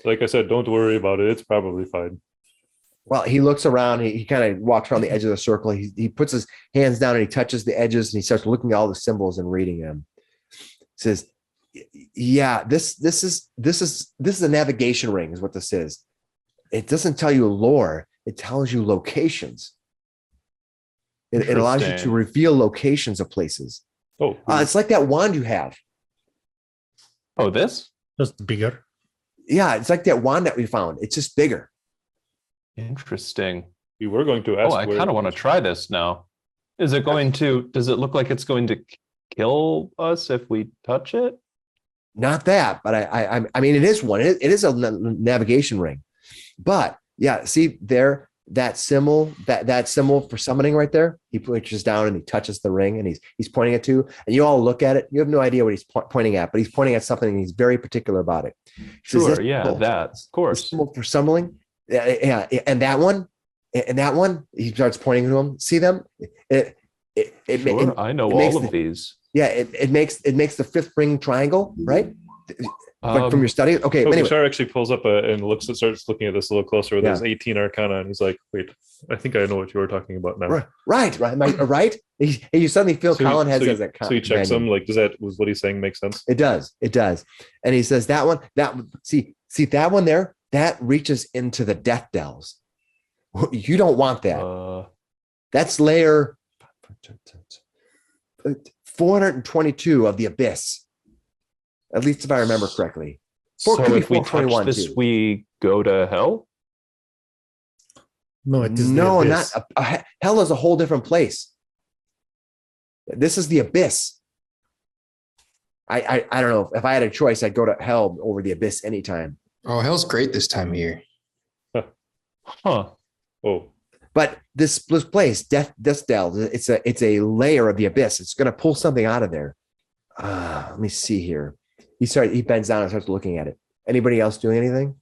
[SPEAKER 4] Like I said, don't worry about it. It's probably fine.
[SPEAKER 1] Well, he looks around. He kind of walks around the edge of the circle. He puts his hands down and he touches the edges and he starts looking at all the symbols and reading them. Says, "Yeah, this is a navigation ring, is what this is. It doesn't tell you lore. It tells you locations. It allows you to
[SPEAKER 2] Interesting.
[SPEAKER 1] reveal locations of places.
[SPEAKER 4] Oh,
[SPEAKER 1] It's like that wand you have.
[SPEAKER 2] Oh, this?
[SPEAKER 3] Just bigger.
[SPEAKER 1] Yeah, it's like that wand that we found. It's just bigger.
[SPEAKER 2] Interesting.
[SPEAKER 4] we were going to ask.
[SPEAKER 2] Oh, I
[SPEAKER 4] where-
[SPEAKER 2] kind of want to try this now. Is it going to, does it look like it's going to kill us if we touch it?
[SPEAKER 1] Not that, but I mean, it is one. It is a navigation ring. But yeah, see there, that symbol for summoning right there. He reaches down and he touches the ring, and he's pointing it to. And you all look at it. You have no idea what he's pointing at, but he's pointing at something, and he's very particular about it. He says,
[SPEAKER 2] Sure,
[SPEAKER 1] "This
[SPEAKER 2] yeah,
[SPEAKER 1] symbol-
[SPEAKER 2] that, of
[SPEAKER 1] this
[SPEAKER 2] course.
[SPEAKER 1] symbol for summoning, yeah, and that one. He starts pointing to him. See them?
[SPEAKER 2] Sure, I know
[SPEAKER 1] it makes
[SPEAKER 2] all of
[SPEAKER 1] the-
[SPEAKER 2] these.
[SPEAKER 1] Yeah, it makes the fifth ring triangle, right? From your study. Okay,
[SPEAKER 4] Oh,
[SPEAKER 1] anyway.
[SPEAKER 4] Bashar actually pulls up and starts looking at this a little closer with his 18 Arcana, and he's like, "Wait, I think I know what you were talking about now."
[SPEAKER 1] Right. Am I right? You suddenly feel Colin has as a
[SPEAKER 4] so he checks him. Like, was what he's saying make sense?
[SPEAKER 1] It does. And he says that one. See that one there. That reaches into the death dells. You don't want that. That's layer 422 of the abyss. At least if I remember correctly.
[SPEAKER 2] So
[SPEAKER 1] could be
[SPEAKER 2] if we touch
[SPEAKER 1] 421
[SPEAKER 2] this,
[SPEAKER 1] too.
[SPEAKER 2] we go to hell?
[SPEAKER 3] No, it is the
[SPEAKER 1] No,
[SPEAKER 3] abyss.
[SPEAKER 1] not hell is a whole different place. This is the abyss. I don't know. If I had a choice, I'd go to hell over the abyss anytime.
[SPEAKER 6] Oh, hell's great this time of year.
[SPEAKER 2] Huh.
[SPEAKER 4] Oh,
[SPEAKER 1] But this place, Death Dell, it's a layer of the abyss. It's going to pull something out of there. Let me see here. He bends down and starts looking at it. Anybody else doing anything?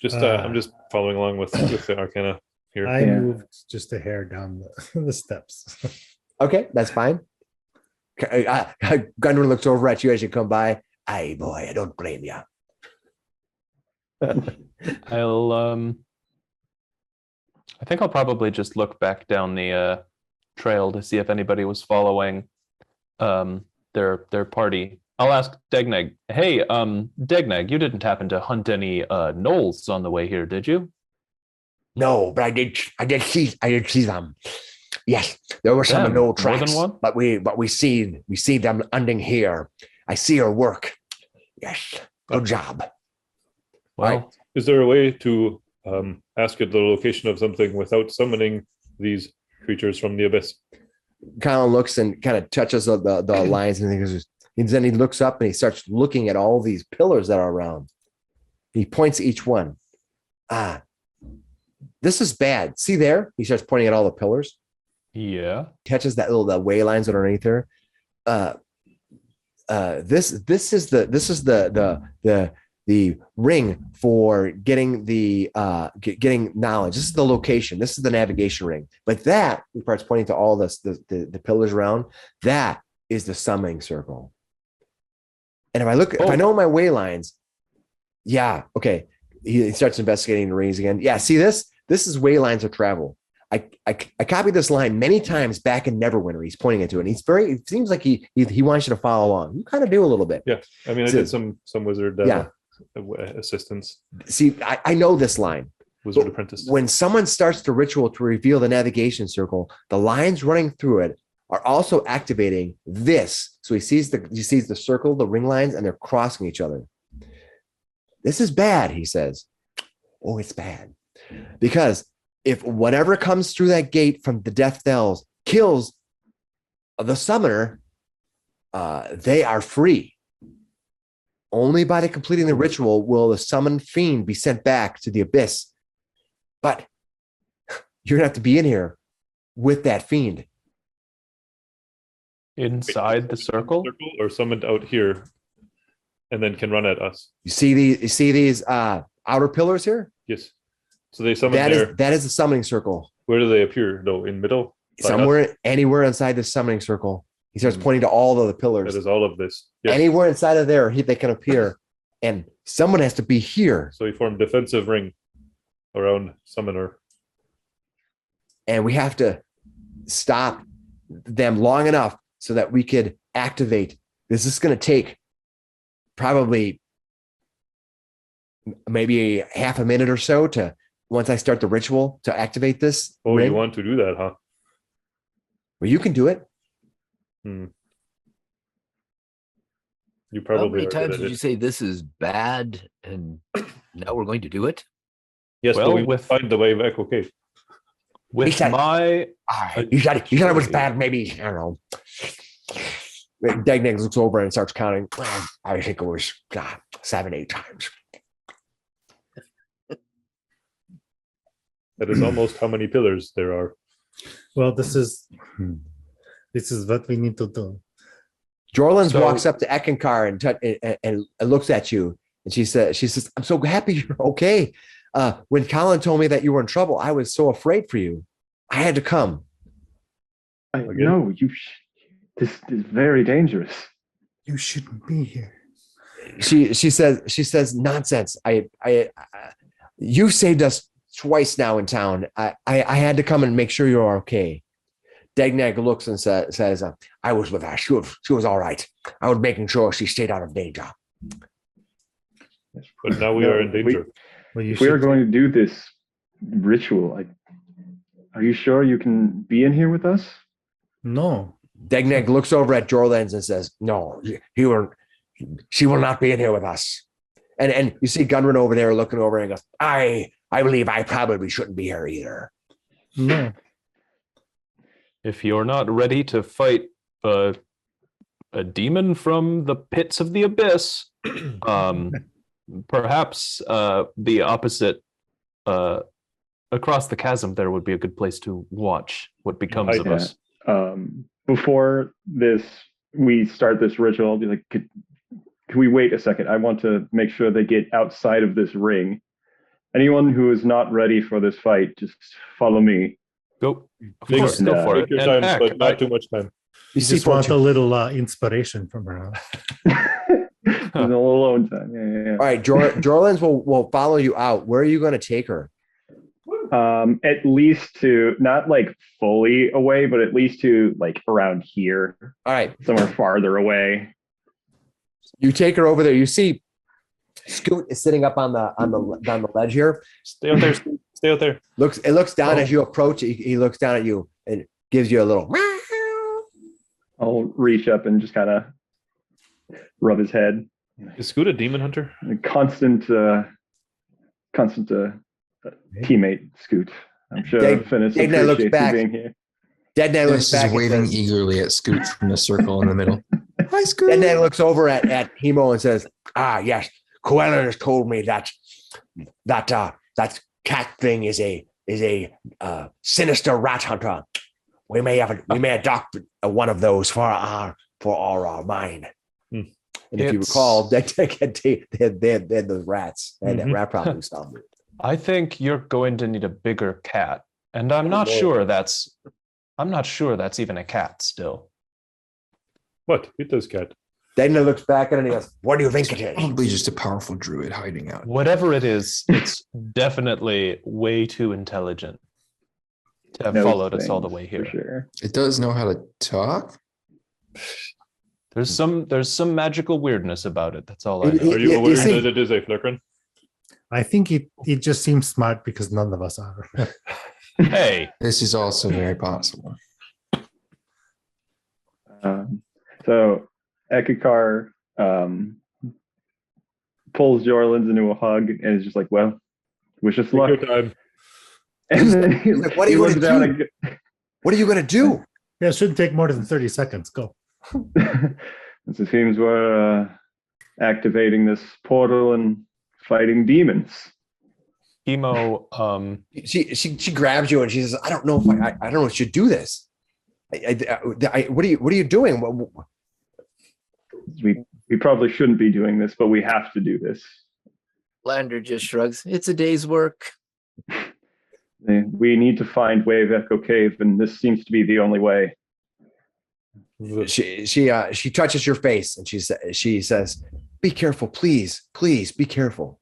[SPEAKER 4] just I'm just following along with the Arcana here.
[SPEAKER 3] I
[SPEAKER 7] Yeah.
[SPEAKER 3] moved just a hair down the steps.
[SPEAKER 1] Okay, that's fine. Gundren looks over at you as you come by. Aye, boy, I don't blame you.
[SPEAKER 2] I think I'll probably just look back down the trail to see if anybody was following their party. I'll ask Degneg. Hey, Degneg, you didn't happen to hunt any gnolls on the way here, did you?
[SPEAKER 1] No, but I did see them. Yes, there were some
[SPEAKER 2] Damn,
[SPEAKER 1] old
[SPEAKER 2] more than
[SPEAKER 1] tracks,
[SPEAKER 2] one?
[SPEAKER 1] but we see them ending here. I see your work. Yes, good job.
[SPEAKER 2] Well,
[SPEAKER 1] Right.
[SPEAKER 4] Is there a way to ask at the location of something without summoning these creatures from the abyss?
[SPEAKER 1] Colin looks and kind of touches the lines, and then he looks up and he starts looking at all these pillars that are around. He points at each one. This is bad. See there? He starts pointing at all the pillars.
[SPEAKER 2] yeah.
[SPEAKER 1] Catches that little the way lines that are underneath there. This is the ring for getting getting knowledge. This is the location. This is the navigation ring. But that, he starts pointing to all the pillars around. That is the summoning circle. And if I know my way lines, yeah, okay. He starts investigating the rings again. Yeah, see this? This is way lines of travel. I copied this line many times back in Neverwinter. He's pointing it to it. And it seems like he wants you to follow along. You kind of do a little bit.
[SPEAKER 4] Yeah, I mean, I
[SPEAKER 1] So-
[SPEAKER 4] did some wizard
[SPEAKER 1] Yeah.
[SPEAKER 4] assistance,
[SPEAKER 1] See, I know this line.
[SPEAKER 4] wizard
[SPEAKER 1] But
[SPEAKER 4] apprentice.
[SPEAKER 1] When someone starts the ritual to reveal the navigation circle, the lines running through it are also activating this. So he sees the circle, the ring lines, and they're crossing each other. This is bad, he says. Oh, it's bad. Because if whatever comes through that gate from the Death Dells kills the summoner, they are free. Only by completing the ritual will the summoned fiend be sent back to the abyss. But you're going to have to be in here with that fiend.
[SPEAKER 2] Inside the circle?
[SPEAKER 4] Or summoned out here and then can run at us.
[SPEAKER 1] You see these outer pillars here?
[SPEAKER 4] Yes. So they summon there.
[SPEAKER 1] That is the summoning circle.
[SPEAKER 4] Where do they appear, though? In middle? By
[SPEAKER 1] Somewhere,
[SPEAKER 4] us?
[SPEAKER 1] anywhere inside the summoning circle. He starts pointing to all of the pillars.
[SPEAKER 4] That is all of this. Yes.
[SPEAKER 1] Anywhere inside of there, they can appear. And someone has to be here.
[SPEAKER 4] So we form defensive ring around summoner.
[SPEAKER 1] And we have to stop them long enough so that we could activate. This is going to take probably maybe half a minute or so to once I start the ritual to activate this.
[SPEAKER 4] Oh,
[SPEAKER 1] ring.
[SPEAKER 4] you want to do that, huh?
[SPEAKER 1] Well, you can do it.
[SPEAKER 4] You
[SPEAKER 5] How
[SPEAKER 4] probably
[SPEAKER 5] many
[SPEAKER 4] are
[SPEAKER 5] times
[SPEAKER 4] good at
[SPEAKER 5] did you
[SPEAKER 4] it.
[SPEAKER 5] say this is bad and now we're going to do it?
[SPEAKER 4] Yes,
[SPEAKER 2] Well,
[SPEAKER 4] but we
[SPEAKER 2] with-
[SPEAKER 4] find the way of Echo Cave.
[SPEAKER 2] With
[SPEAKER 1] said-
[SPEAKER 2] my
[SPEAKER 1] You said it was bad, maybe, I don't know. Dagnags looks over and starts counting. I think it was 7, 8 times.
[SPEAKER 4] That is almost how many pillars there are.
[SPEAKER 3] Well, this is what we need to do.
[SPEAKER 1] Jorlins
[SPEAKER 2] So-
[SPEAKER 1] walks up to Eckankar and looks at you. And she says, I'm so happy you're okay. When Colin told me that you were in trouble, I was so afraid for you. I had to come.
[SPEAKER 7] No, this is very dangerous.
[SPEAKER 3] You shouldn't be here.
[SPEAKER 1] She says nonsense. You saved us twice now in town. I had to come and make sure you're okay. Dagnag looks and says, I was with her. She was all right. I was making sure she stayed out of danger.
[SPEAKER 4] But now we are in danger.
[SPEAKER 3] Well, you
[SPEAKER 7] If we are
[SPEAKER 3] should.
[SPEAKER 7] going to do this ritual, are you sure you can be in here with us?
[SPEAKER 3] No.
[SPEAKER 1] Dagnag looks over at Jorlins and says, no, she will not be in here with us. And you see Gunrun over there looking over and goes, I believe I probably shouldn't be here either.
[SPEAKER 3] No.
[SPEAKER 2] if you're not ready to fight a demon from the pits of the abyss, perhaps the opposite across the chasm there would be a good place to watch what becomes of us.
[SPEAKER 7] Before we start this ritual, I'll be like, could we wait a second? I want to make sure they get outside of this ring. Anyone who is not ready for this fight, just follow me.
[SPEAKER 2] Go, of
[SPEAKER 4] Take-
[SPEAKER 2] course, go for
[SPEAKER 4] Take
[SPEAKER 2] it.
[SPEAKER 4] your
[SPEAKER 2] And
[SPEAKER 4] time,
[SPEAKER 2] heck,
[SPEAKER 4] but not too much time.
[SPEAKER 3] You
[SPEAKER 1] see
[SPEAKER 3] just want a
[SPEAKER 1] Fortune.
[SPEAKER 3] little inspiration from her.
[SPEAKER 7] There's a little alone time. Yeah.
[SPEAKER 1] All right, Jorlins will follow you out. Where are you going to take her?
[SPEAKER 7] At least to not like fully away, but at least to like around here,
[SPEAKER 1] All right,
[SPEAKER 7] somewhere farther away.
[SPEAKER 1] you take her over there. You see Scoot is sitting up on the ledge here.
[SPEAKER 4] Stay out there. Steve. Stay out there.
[SPEAKER 1] It looks down as you approach. He looks down at you and gives you a little.
[SPEAKER 7] I'll reach up and just kind of rub his head.
[SPEAKER 4] Is Scoot a demon hunter?
[SPEAKER 7] A constant teammate, Scoot. I'm sure Finnis
[SPEAKER 1] Dagna looks
[SPEAKER 7] appreciates you
[SPEAKER 1] back.
[SPEAKER 7] being here.
[SPEAKER 1] Deadman looks
[SPEAKER 6] This
[SPEAKER 1] back.
[SPEAKER 6] is
[SPEAKER 1] and
[SPEAKER 6] waving
[SPEAKER 1] says-
[SPEAKER 6] eagerly at Scoot from the circle in the middle. Hi, Scoot.
[SPEAKER 1] Deadman looks over at Hemo and says, yes, Coelin has told me that cat thing is a sinister rat hunter. We may adopt one of those for our mine.
[SPEAKER 4] Hmm.
[SPEAKER 1] And if you
[SPEAKER 2] It's-
[SPEAKER 1] recall, they had those rats and that
[SPEAKER 4] Mhm.
[SPEAKER 1] rat problem stuff.
[SPEAKER 2] I think you're going to need a bigger cat, and I'm not
[SPEAKER 4] boy.
[SPEAKER 2] sure that's even a cat still.
[SPEAKER 4] What? It does cat.
[SPEAKER 1] Dagna looks back at it and he goes, what do you think it is?
[SPEAKER 6] Probably just a powerful druid hiding out.
[SPEAKER 2] Whatever it is, it's definitely way too intelligent to have
[SPEAKER 7] Knows
[SPEAKER 2] followed us all the
[SPEAKER 7] things,
[SPEAKER 2] way
[SPEAKER 7] for
[SPEAKER 2] here.
[SPEAKER 7] Sure.
[SPEAKER 6] It does know how to talk.
[SPEAKER 2] There's some magical weirdness about it. That's all I
[SPEAKER 1] It-
[SPEAKER 2] know.
[SPEAKER 4] Are you
[SPEAKER 1] you
[SPEAKER 4] aware
[SPEAKER 1] see-
[SPEAKER 4] that it is a Flickrin?
[SPEAKER 3] I think it just seems smart because none of us are.
[SPEAKER 2] Hey,
[SPEAKER 6] This is also very possible.
[SPEAKER 7] So Eckankar pulls Jorlins into a hug and is just like, well, wish us luck.
[SPEAKER 4] Take your time.
[SPEAKER 7] And then he,
[SPEAKER 1] Like, what are
[SPEAKER 7] he
[SPEAKER 1] you
[SPEAKER 7] looks
[SPEAKER 1] gonna
[SPEAKER 7] down
[SPEAKER 1] do? What are you gonna do?
[SPEAKER 3] Yeah, it shouldn't take more than 30 seconds. Go.
[SPEAKER 7] and it seems we're activating this portal and fighting demons.
[SPEAKER 2] Hemo,
[SPEAKER 1] She grabs you and she says, "I don't know if I don't know if you should do this. What are you doing?
[SPEAKER 7] We probably shouldn't be doing this, but we have to do this.
[SPEAKER 5] Lander just shrugs. It's a day's work.
[SPEAKER 7] We need to find Wave Echo Cave, and this seems to be the only way.
[SPEAKER 1] She touches your face and she says, "Be careful, please, please, be careful."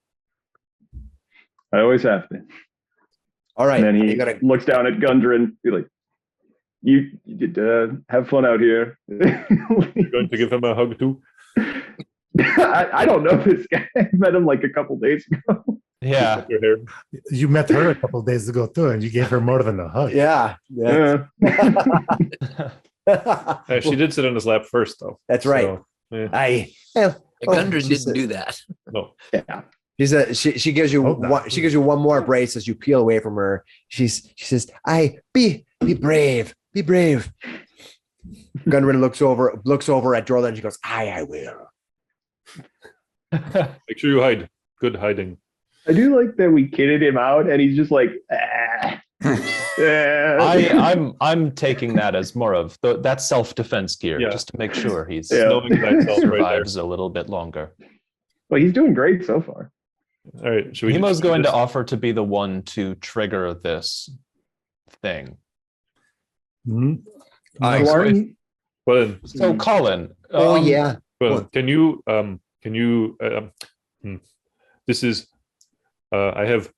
[SPEAKER 7] I always have been.
[SPEAKER 1] All right.
[SPEAKER 7] And then he looks down at Gundren, be like, "You did have fun out here."
[SPEAKER 4] You're going to give him a hug too?
[SPEAKER 7] I don't know this guy. I met him like a couple days ago.
[SPEAKER 2] yeah.
[SPEAKER 4] Your hair.
[SPEAKER 3] You met her a couple of days ago too, and you gave her more than a hug.
[SPEAKER 1] Yeah.
[SPEAKER 4] She did sit on his lap first, though.
[SPEAKER 1] That's right.
[SPEAKER 4] So, yeah.
[SPEAKER 5] Gundren didn't do that.
[SPEAKER 4] No.
[SPEAKER 7] Yeah.
[SPEAKER 1] She gives you
[SPEAKER 3] Hope not.
[SPEAKER 1] one, she gives you one more embrace as you peel away from her. She says, be brave, be brave." Gundren looks over at Jordan and she goes, I will.
[SPEAKER 4] Make sure you hide. Good hiding.
[SPEAKER 7] I do like that we kidded him out, and he's just like,
[SPEAKER 2] I'm taking that as more of that's self-defense gear,
[SPEAKER 4] Yeah.
[SPEAKER 2] just to make sure he's
[SPEAKER 4] Knowing thyself right there.
[SPEAKER 2] survives a little bit longer.
[SPEAKER 7] Well, he's doing great so far.
[SPEAKER 4] All right. Should we
[SPEAKER 2] Hemo's going to
[SPEAKER 4] this?
[SPEAKER 2] offer to be the one to trigger this thing.
[SPEAKER 3] Mhm.
[SPEAKER 7] Lauren,
[SPEAKER 4] Well, then,
[SPEAKER 2] So Colin,
[SPEAKER 1] Yeah.
[SPEAKER 4] well, can you this is I have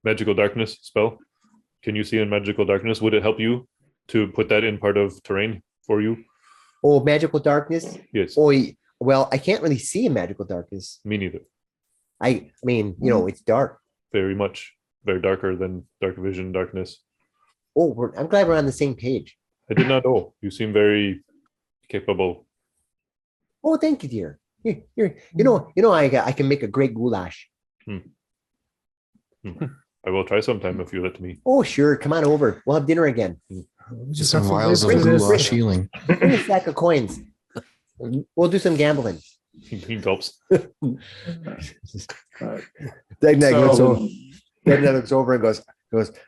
[SPEAKER 4] magical darkness spell. Can you see in magical darkness? Would it help you to put that in part of terrain for you?
[SPEAKER 1] Oh, magical darkness.
[SPEAKER 4] Yes.
[SPEAKER 1] Oh, well, I can't really see in magical darkness.
[SPEAKER 4] Me neither.
[SPEAKER 1] I mean, it's dark.
[SPEAKER 4] Very much. Very darker than dark vision, darkness.
[SPEAKER 1] Oh, I'm glad we're on the same page.
[SPEAKER 4] I did not know. You seem very capable.
[SPEAKER 1] Oh, thank you, dear. I can make a great goulash.
[SPEAKER 4] I will try sometime if you let me.
[SPEAKER 1] Oh, sure. Come on over. We'll have dinner again.
[SPEAKER 6] Just some vials of
[SPEAKER 1] Bring-
[SPEAKER 6] goulash healing.
[SPEAKER 1] Bring a stack of coins. We'll do some gambling.
[SPEAKER 4] He gulps.
[SPEAKER 1] Degna looks over and goes,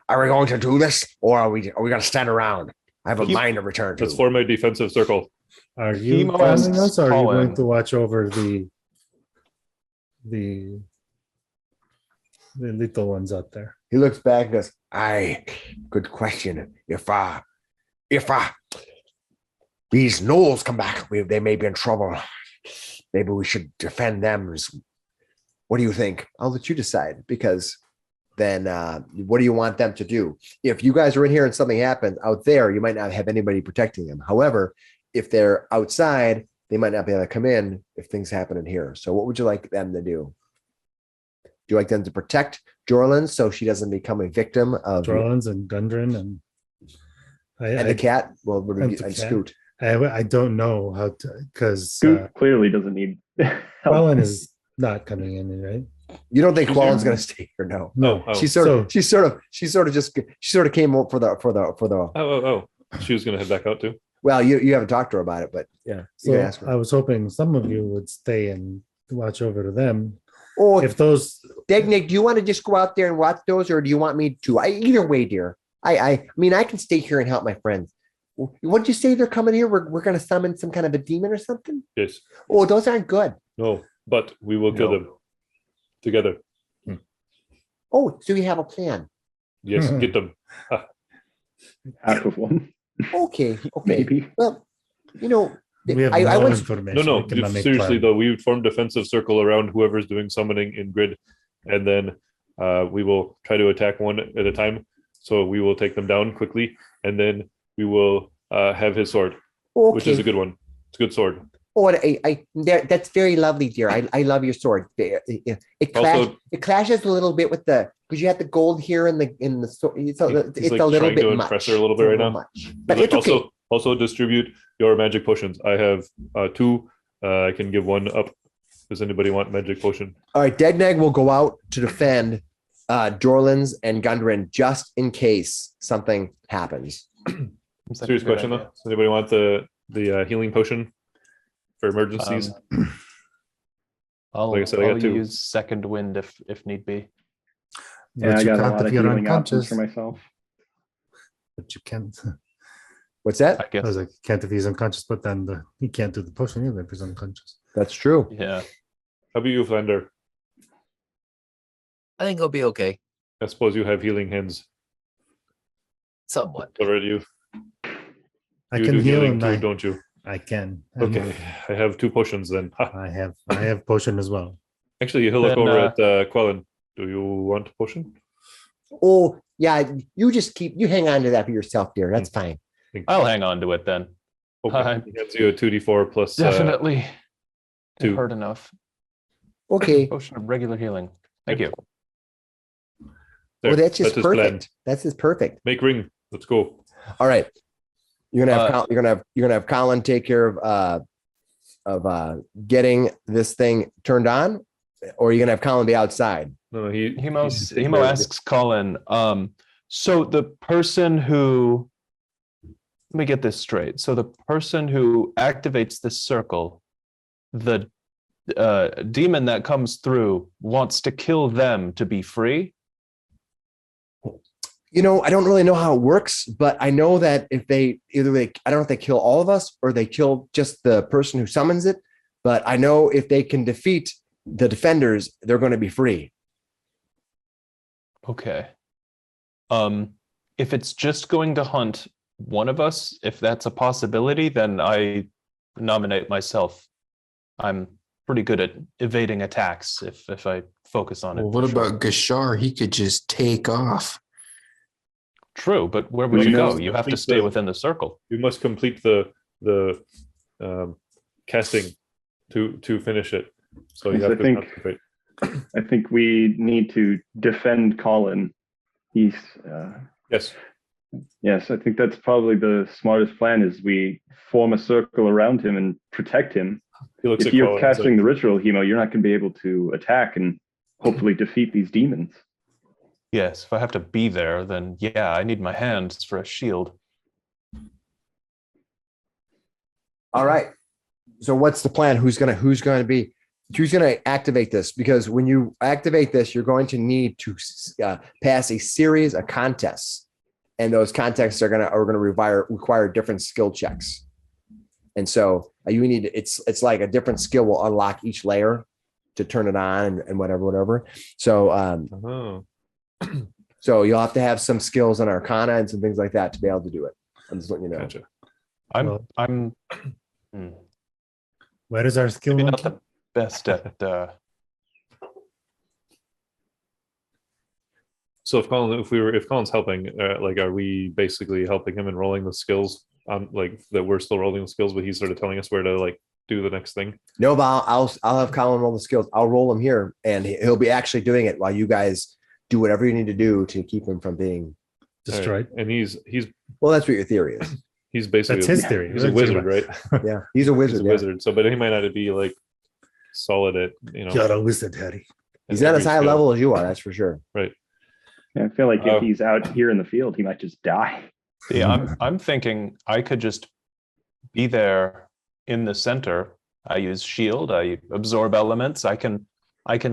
[SPEAKER 1] "Are we going to do this, or are we going to stand around? I have a mine to return to."
[SPEAKER 4] Let's form a defensive circle.
[SPEAKER 3] Are you
[SPEAKER 2] Hemo
[SPEAKER 3] following
[SPEAKER 2] asks
[SPEAKER 3] us, or are you
[SPEAKER 2] Colin.
[SPEAKER 3] going to watch over the little ones out there?
[SPEAKER 1] He looks back and goes, "Aye, good question. If these gnolls come back, they may be in trouble. Maybe we should defend them. What do you think? I'll let you decide, because then what do you want them to do? If you guys are in here and something happens out there, you might not have anybody protecting them. However, if they're outside, they might not be able to come in if things happen in here. So what would you like them to do? Do you like them to protect Jorlin so she doesn't become a victim of
[SPEAKER 3] Drones and Gundren and
[SPEAKER 1] the cat? Well,
[SPEAKER 3] and the
[SPEAKER 1] and
[SPEAKER 3] cat.
[SPEAKER 1] Scoot.
[SPEAKER 3] I don't know how to, because
[SPEAKER 7] Scoot clearly doesn't need help.
[SPEAKER 3] Colin is not coming in, right?
[SPEAKER 1] You don't think Quellen's going to stay here? No.
[SPEAKER 3] No.
[SPEAKER 4] Oh.
[SPEAKER 1] She sort of came up for the.
[SPEAKER 4] Oh. She was going to head back out too.
[SPEAKER 1] Well, you haven't talked to her about it, but yeah, you can
[SPEAKER 3] So
[SPEAKER 1] ask her.
[SPEAKER 3] I was hoping some of you would stay and watch over to them.
[SPEAKER 1] Oh,
[SPEAKER 3] If those,
[SPEAKER 1] Degnick, do you want to just go out there and watch those, or do you want me to? Either way, dear. I mean, I can stay here and help my friends. What did you say? They're coming here. We're going to summon some kind of a demon or something.
[SPEAKER 4] Yes.
[SPEAKER 1] Oh, those aren't good.
[SPEAKER 4] No, but we will kill them together.
[SPEAKER 1] Oh, so you have a plan?
[SPEAKER 4] Yes, get them.
[SPEAKER 7] Half of one,
[SPEAKER 1] Okay.
[SPEAKER 7] maybe.
[SPEAKER 1] Well,
[SPEAKER 3] we have
[SPEAKER 1] I
[SPEAKER 3] no
[SPEAKER 1] went.
[SPEAKER 3] information.
[SPEAKER 4] No.
[SPEAKER 3] We cannot make
[SPEAKER 4] Seriously
[SPEAKER 3] plans.
[SPEAKER 4] though, we would form defensive circle around whoever's doing summoning in grid, and then we will try to attack one at a time. So we will take them down quickly, and then we will have his sword,
[SPEAKER 1] Okay.
[SPEAKER 4] which is a good one. It's a good sword.
[SPEAKER 1] Oh, that's very lovely, dear. I love your sword. It clashes a little bit with because you have the gold here in the sword. It's a
[SPEAKER 4] He's like
[SPEAKER 1] little
[SPEAKER 4] trying
[SPEAKER 1] bit
[SPEAKER 4] to
[SPEAKER 1] much.
[SPEAKER 4] impress her a little bit right now.
[SPEAKER 1] Much.
[SPEAKER 4] He's
[SPEAKER 1] But
[SPEAKER 4] like,
[SPEAKER 1] it's okay.
[SPEAKER 4] also, Also distribute your magic potions. I have 2. I can give 1 up. Does anybody want magic potion?
[SPEAKER 1] All right, Degnag will go out to defend Jorlins and Gundren just in case something happens.
[SPEAKER 4] Serious question though. Does anybody want the healing potion for emergencies?
[SPEAKER 2] I'll
[SPEAKER 4] Like I said, I got 2.
[SPEAKER 2] use second wind if need be.
[SPEAKER 7] Yeah,
[SPEAKER 3] But
[SPEAKER 7] I
[SPEAKER 3] you
[SPEAKER 7] got a
[SPEAKER 3] can't
[SPEAKER 7] lot
[SPEAKER 3] if
[SPEAKER 7] of
[SPEAKER 3] you're
[SPEAKER 7] healing options
[SPEAKER 3] unconscious.
[SPEAKER 7] for myself.
[SPEAKER 3] But you can't.
[SPEAKER 1] What's that?
[SPEAKER 2] I
[SPEAKER 3] I
[SPEAKER 2] guess.
[SPEAKER 3] was like, can't if he's unconscious, but then he can't do the potion either if he's unconscious.
[SPEAKER 1] That's true.
[SPEAKER 2] Yeah.
[SPEAKER 4] How about you, Flander?
[SPEAKER 5] I think I'll be okay.
[SPEAKER 4] I suppose you have healing hands.
[SPEAKER 5] Somewhat.
[SPEAKER 4] Already, you
[SPEAKER 3] I
[SPEAKER 4] do
[SPEAKER 3] can heal
[SPEAKER 4] healing
[SPEAKER 3] him.
[SPEAKER 4] too, don't you?
[SPEAKER 3] I can. And
[SPEAKER 4] Okay, I have 2 potions then. Ha.
[SPEAKER 3] I have potion as well.
[SPEAKER 4] Actually, you look
[SPEAKER 2] Then,
[SPEAKER 4] over at Quellen. Do you want a potion?
[SPEAKER 1] Oh, yeah, you hang on to that for yourself, dear. That's fine.
[SPEAKER 2] I'll hang on to it then.
[SPEAKER 4] Okay. He gives you a 2d4 plus
[SPEAKER 2] Definitely. It
[SPEAKER 4] 2.
[SPEAKER 2] hurt enough.
[SPEAKER 1] Okay.
[SPEAKER 2] Potion of regular healing. Thank you.
[SPEAKER 1] Well, that's just
[SPEAKER 4] his plan.
[SPEAKER 1] perfect. That's just perfect.
[SPEAKER 4] Make ring. Let's go.
[SPEAKER 1] All right. You're gonna have Colin take care of getting this thing turned on, or you're gonna have Colin be outside.
[SPEAKER 4] No,
[SPEAKER 2] Hemo asks Colin, so the person who, let me get this straight. So the person who activates this circle, the demon that comes through wants to kill them to be free?
[SPEAKER 1] I don't really know how it works, but I know that if I don't know if they kill all of us or they kill just the person who summons it, but I know if they can defeat the defenders, they're going to be free.
[SPEAKER 2] Okay. If it's just going to hunt one of us, if that's a possibility, then I nominate myself. I'm pretty good at evading attacks if I focus on it.
[SPEAKER 6] Well, what
[SPEAKER 2] for sure.
[SPEAKER 6] about Gashar? He could just take off.
[SPEAKER 2] True, but where would
[SPEAKER 4] Well,
[SPEAKER 2] you
[SPEAKER 4] you
[SPEAKER 2] go?
[SPEAKER 4] must
[SPEAKER 2] You have to
[SPEAKER 4] complete
[SPEAKER 2] stay
[SPEAKER 4] the-
[SPEAKER 2] within the circle.
[SPEAKER 4] You must complete the casting to finish it. So you
[SPEAKER 7] Yes,
[SPEAKER 4] have
[SPEAKER 7] I
[SPEAKER 4] to
[SPEAKER 7] think-
[SPEAKER 4] concentrate.
[SPEAKER 7] I think we need to defend Colin. He's
[SPEAKER 4] Yes.
[SPEAKER 7] yes, I think that's probably the smartest plan is we form a circle around him and protect him.
[SPEAKER 4] He looks
[SPEAKER 7] If
[SPEAKER 4] at
[SPEAKER 7] you're
[SPEAKER 4] Colin,
[SPEAKER 7] casting
[SPEAKER 4] like,
[SPEAKER 7] the ritual, Hemo, you're not going to be able to attack and hopefully defeat these demons.
[SPEAKER 2] Yes, if I have to be there, then yeah, I need my hands for a shield.
[SPEAKER 1] All right. So what's the plan? Who's going to activate this? Because when you activate this, you're going to need to pass a series of contests, and those contests are going to require different skill checks. And so it's like a different skill will unlock each layer to turn it on and whatever. So
[SPEAKER 4] oh.
[SPEAKER 1] so you'll have to have some skills on Arcana and some things like that to be able to do it. I'm just letting you know.
[SPEAKER 4] Gotcha.
[SPEAKER 2] I'm
[SPEAKER 3] Where is our skill?
[SPEAKER 2] maybe
[SPEAKER 3] monkey?
[SPEAKER 2] not the best at
[SPEAKER 4] So if Colin's helping, are we basically helping him and rolling the skills on that we're still rolling the skills, but he's sort of telling us where to do the next thing?
[SPEAKER 1] No, but I'll have Colin roll the skills. I'll roll him here, and he'll be actually doing it while you guys do whatever you need to do to keep him from being
[SPEAKER 3] Destroyed.
[SPEAKER 4] And he's
[SPEAKER 1] well. That's what your theory is.
[SPEAKER 4] he's basically
[SPEAKER 3] That's his theory.
[SPEAKER 4] He's a wizard, right?
[SPEAKER 1] Yeah, he's a wizard.
[SPEAKER 4] He's a wizard. So, but he might not be solid at
[SPEAKER 3] You're a wizard, Harry.
[SPEAKER 1] He's not as
[SPEAKER 4] every
[SPEAKER 1] high
[SPEAKER 4] skill.
[SPEAKER 1] level as you are. That's for sure.
[SPEAKER 4] Right.
[SPEAKER 7] Yeah, I feel like
[SPEAKER 4] Oh.
[SPEAKER 7] if he's out here in the field, he might just die.
[SPEAKER 2] yeah, I'm thinking I could just be there in the center. I use shield, I absorb elements, I can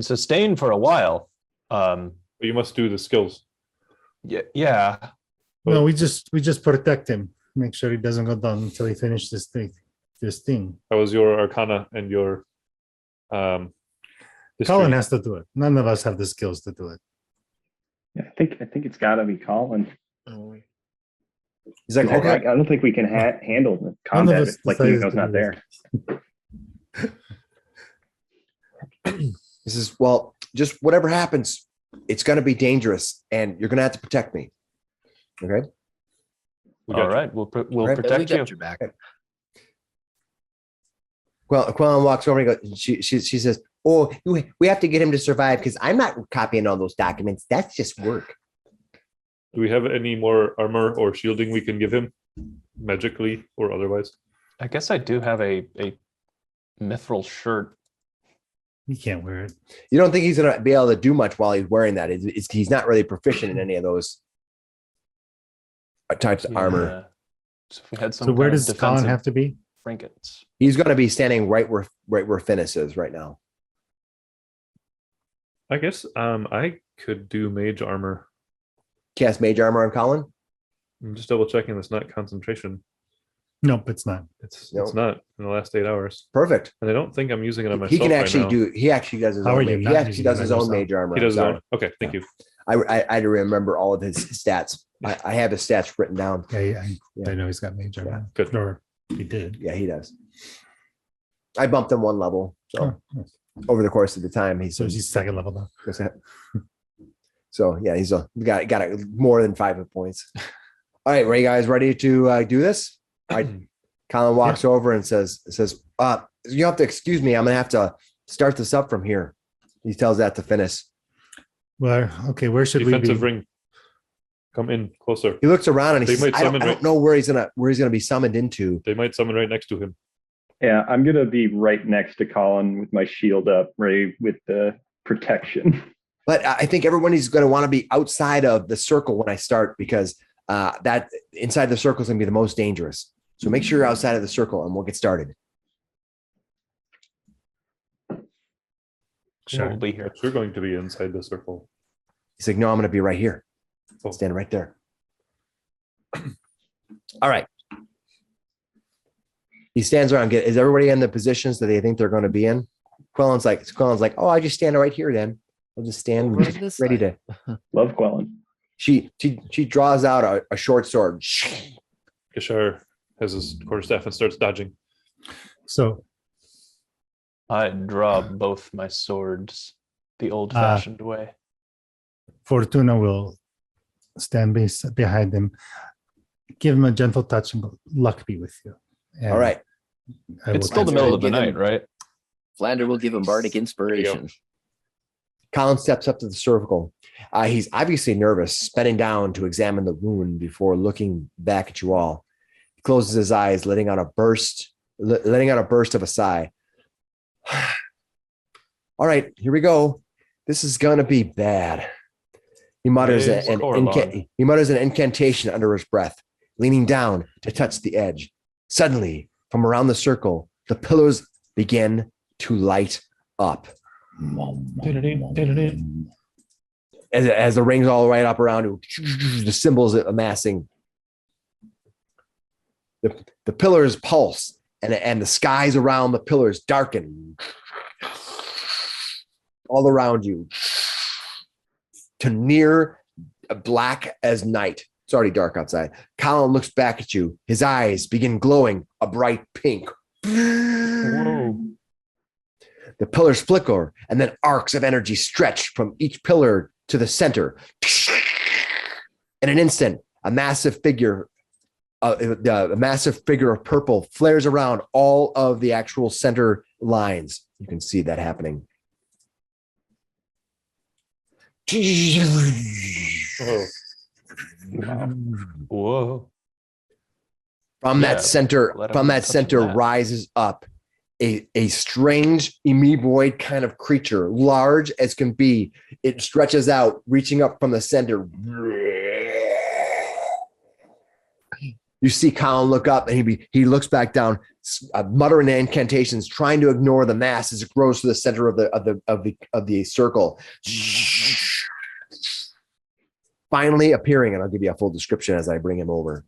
[SPEAKER 2] sustain for a while.
[SPEAKER 4] But you must do the skills.
[SPEAKER 2] Yeah.
[SPEAKER 3] No, we just protect him. Make sure he doesn't go down until he finishes this thing.
[SPEAKER 4] That was your Arcana and your history.
[SPEAKER 3] Colin has to do it. None of us have the skills to do it.
[SPEAKER 7] Yeah, I think it's got to be Colin.
[SPEAKER 1] He's like,
[SPEAKER 7] I
[SPEAKER 1] okay,
[SPEAKER 7] don't think we can handle the combat
[SPEAKER 3] us
[SPEAKER 7] if
[SPEAKER 3] decided
[SPEAKER 7] Himo's
[SPEAKER 3] to
[SPEAKER 7] not
[SPEAKER 3] do
[SPEAKER 7] there.
[SPEAKER 1] this is just whatever happens, it's going to be dangerous, and you're going to have to protect me. Okay.
[SPEAKER 4] We got
[SPEAKER 2] All
[SPEAKER 4] you.
[SPEAKER 2] right, we'll
[SPEAKER 1] Right.
[SPEAKER 5] Yeah, we
[SPEAKER 2] protect
[SPEAKER 5] got
[SPEAKER 2] you.
[SPEAKER 5] your back.
[SPEAKER 1] Well, Quellen walks over and goes. She says, "Oh, we have to get him to survive because I'm not copying all those documents. That's just work."
[SPEAKER 4] Do we have any more armor or shielding we can give him? magically or otherwise?
[SPEAKER 2] I guess I do have a mithril shirt.
[SPEAKER 3] You can't wear it.
[SPEAKER 1] You don't think he's going to be able to do much while he's wearing that? He's not really proficient in any of those types of armor.
[SPEAKER 2] Yeah. So if we had some
[SPEAKER 3] So where
[SPEAKER 2] kind of
[SPEAKER 3] does Colin
[SPEAKER 2] defensive
[SPEAKER 3] have to be?
[SPEAKER 2] trinkets.
[SPEAKER 1] He's going to be standing right where Finnis is right now.
[SPEAKER 4] I guess I could do mage armor.
[SPEAKER 1] Cast mage armor on Colin.
[SPEAKER 4] I'm just double checking that's not concentration.
[SPEAKER 3] Nope, it's not.
[SPEAKER 4] It's
[SPEAKER 1] Nope.
[SPEAKER 4] it's not in the last 8 hours.
[SPEAKER 1] Perfect.
[SPEAKER 4] And I don't think I'm using it on myself.
[SPEAKER 1] He can
[SPEAKER 4] right
[SPEAKER 1] actually
[SPEAKER 4] now.
[SPEAKER 1] do. He actually does his
[SPEAKER 3] How are
[SPEAKER 1] own.
[SPEAKER 3] you
[SPEAKER 1] He
[SPEAKER 3] not
[SPEAKER 1] actually
[SPEAKER 3] using
[SPEAKER 1] does
[SPEAKER 3] it
[SPEAKER 1] his
[SPEAKER 3] on
[SPEAKER 1] own
[SPEAKER 3] yourself?
[SPEAKER 1] mage armor.
[SPEAKER 4] He does his
[SPEAKER 1] I'm
[SPEAKER 4] own. Okay, thank you.
[SPEAKER 1] I had to remember all of his stats. I have his stats written down.
[SPEAKER 3] Yeah,
[SPEAKER 1] Yeah.
[SPEAKER 3] I know he's got mage armor.
[SPEAKER 4] Good.
[SPEAKER 3] Or he did.
[SPEAKER 1] Yeah, he does. I bumped him one level. So
[SPEAKER 3] Oh, nice.
[SPEAKER 1] over the course of the time,
[SPEAKER 3] So he's second level now.
[SPEAKER 1] So yeah, he's got more than 5 hit points. All right, are you guys ready to do this? All right. Colin walks over and says, you have to excuse me. I'm gonna have to start this up from here. He tells that to Finnis.
[SPEAKER 3] Well, okay, where should
[SPEAKER 4] Defensive
[SPEAKER 3] we be?
[SPEAKER 4] ring. Come in closer.
[SPEAKER 1] He looks around and he
[SPEAKER 4] They
[SPEAKER 1] says,
[SPEAKER 4] might
[SPEAKER 1] I don't
[SPEAKER 4] summon right-
[SPEAKER 1] know where he's gonna be summoned into.
[SPEAKER 4] They might summon right next to him.
[SPEAKER 7] Yeah, I'm gonna be right next to Colin with my shield up, ready with the protection.
[SPEAKER 1] But I think everyone is going to want to be outside of the circle when I start, because that inside the circle is going to be the most dangerous. So make sure you're outside of the circle and we'll get started.
[SPEAKER 3] Sure.
[SPEAKER 2] We'll be here.
[SPEAKER 4] But you're going to be inside the circle.
[SPEAKER 1] He's like, no, I'm going to be right here.
[SPEAKER 4] Oh.
[SPEAKER 1] Stand right there. All right. He stands around. Is everybody in the positions that they think they're going to be in? Quellen's like, oh, I just stand right here then. I'll just stand
[SPEAKER 5] Over to this
[SPEAKER 1] ready
[SPEAKER 5] side.
[SPEAKER 1] to.
[SPEAKER 7] Love Quellen.
[SPEAKER 1] She draws out a short sword.
[SPEAKER 4] Gishar has his quarterstaff and starts dodging.
[SPEAKER 3] So
[SPEAKER 2] I draw both my swords the old-fashioned way.
[SPEAKER 3] Fortuna will stand behind him, give him a gentle touch, and go, luck be with you. And
[SPEAKER 1] All right.
[SPEAKER 3] I
[SPEAKER 2] It's
[SPEAKER 3] will
[SPEAKER 2] still the
[SPEAKER 3] touch
[SPEAKER 2] middle
[SPEAKER 3] him.
[SPEAKER 2] of the
[SPEAKER 5] Give him-
[SPEAKER 2] night, right?
[SPEAKER 5] Flander will give him bardic inspiration.
[SPEAKER 1] Colin steps up to the circle. He's obviously nervous, bending down to examine the wound before looking back at you all. He closes his eyes, letting out a burst of a sigh. All right, here we go. This is gonna be bad. He mutters
[SPEAKER 2] Praise Corlon.
[SPEAKER 1] he mutters an incantation under his breath, leaning down to touch the edge. Suddenly, from around the circle, the pillars begin to light up. As the rings all right up around you, the symbols amassing. The pillars pulse and the skies around the pillars darken all around you to near black as night. It's already dark outside. Colin looks back at you. His eyes begin glowing a bright pink.
[SPEAKER 2] Whoa.
[SPEAKER 1] The pillars flicker, and then arcs of energy stretch from each pillar to the center. In an instant, a massive figure of purple flares around all of the actual center lines. You can see that happening.
[SPEAKER 4] Oh,
[SPEAKER 2] Whoa.
[SPEAKER 1] From
[SPEAKER 2] Yeah,
[SPEAKER 1] that center,
[SPEAKER 2] let
[SPEAKER 1] from
[SPEAKER 2] him
[SPEAKER 1] that
[SPEAKER 2] touch
[SPEAKER 1] center
[SPEAKER 2] that.
[SPEAKER 1] rises up a strange amoeboid kind of creature, large as can be. It stretches out, reaching up from the center. You see Colin look up, and he looks back down, muttering incantations, trying to ignore the mass as it grows to the center of the circle. Finally appearing, and I'll give you a full description as I bring him over.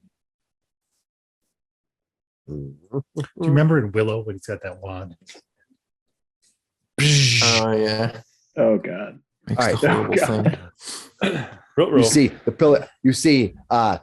[SPEAKER 3] Do you remember in Willow when he's got that wand?
[SPEAKER 6] Oh yeah,
[SPEAKER 7] Oh God.
[SPEAKER 6] makes
[SPEAKER 1] All right.
[SPEAKER 6] the horrible
[SPEAKER 7] Oh, God.
[SPEAKER 6] thing.
[SPEAKER 1] You see the pillar. You see, in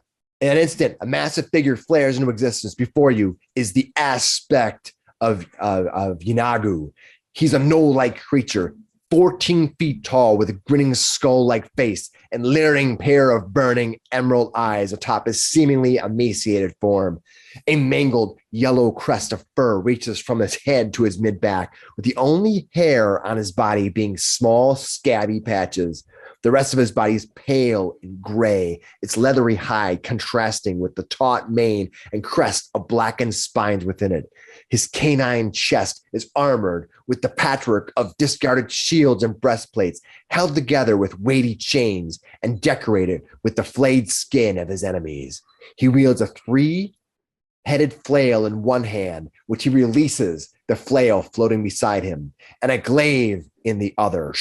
[SPEAKER 1] an instant, a massive figure flares into existence. Before you is the aspect of Yanagu. He's a gnoll-like creature, 14 feet tall, with a grinning skull-like face and leering pair of burning emerald eyes atop his seemingly emaciated form. A mangled yellow crest of fur reaches from his head to his mid-back, with the only hair on his body being small, scabby patches. The rest of his body is pale and gray, its leathery hide contrasting with the taut mane and crest of blackened spines within it. His canine chest is armored with the patchwork of discarded shields and breastplates, held together with weighty chains and decorated with the flayed skin of his enemies. He wields a 3-headed flail in one hand, which he releases, the flail floating beside him, and a glaive in the other.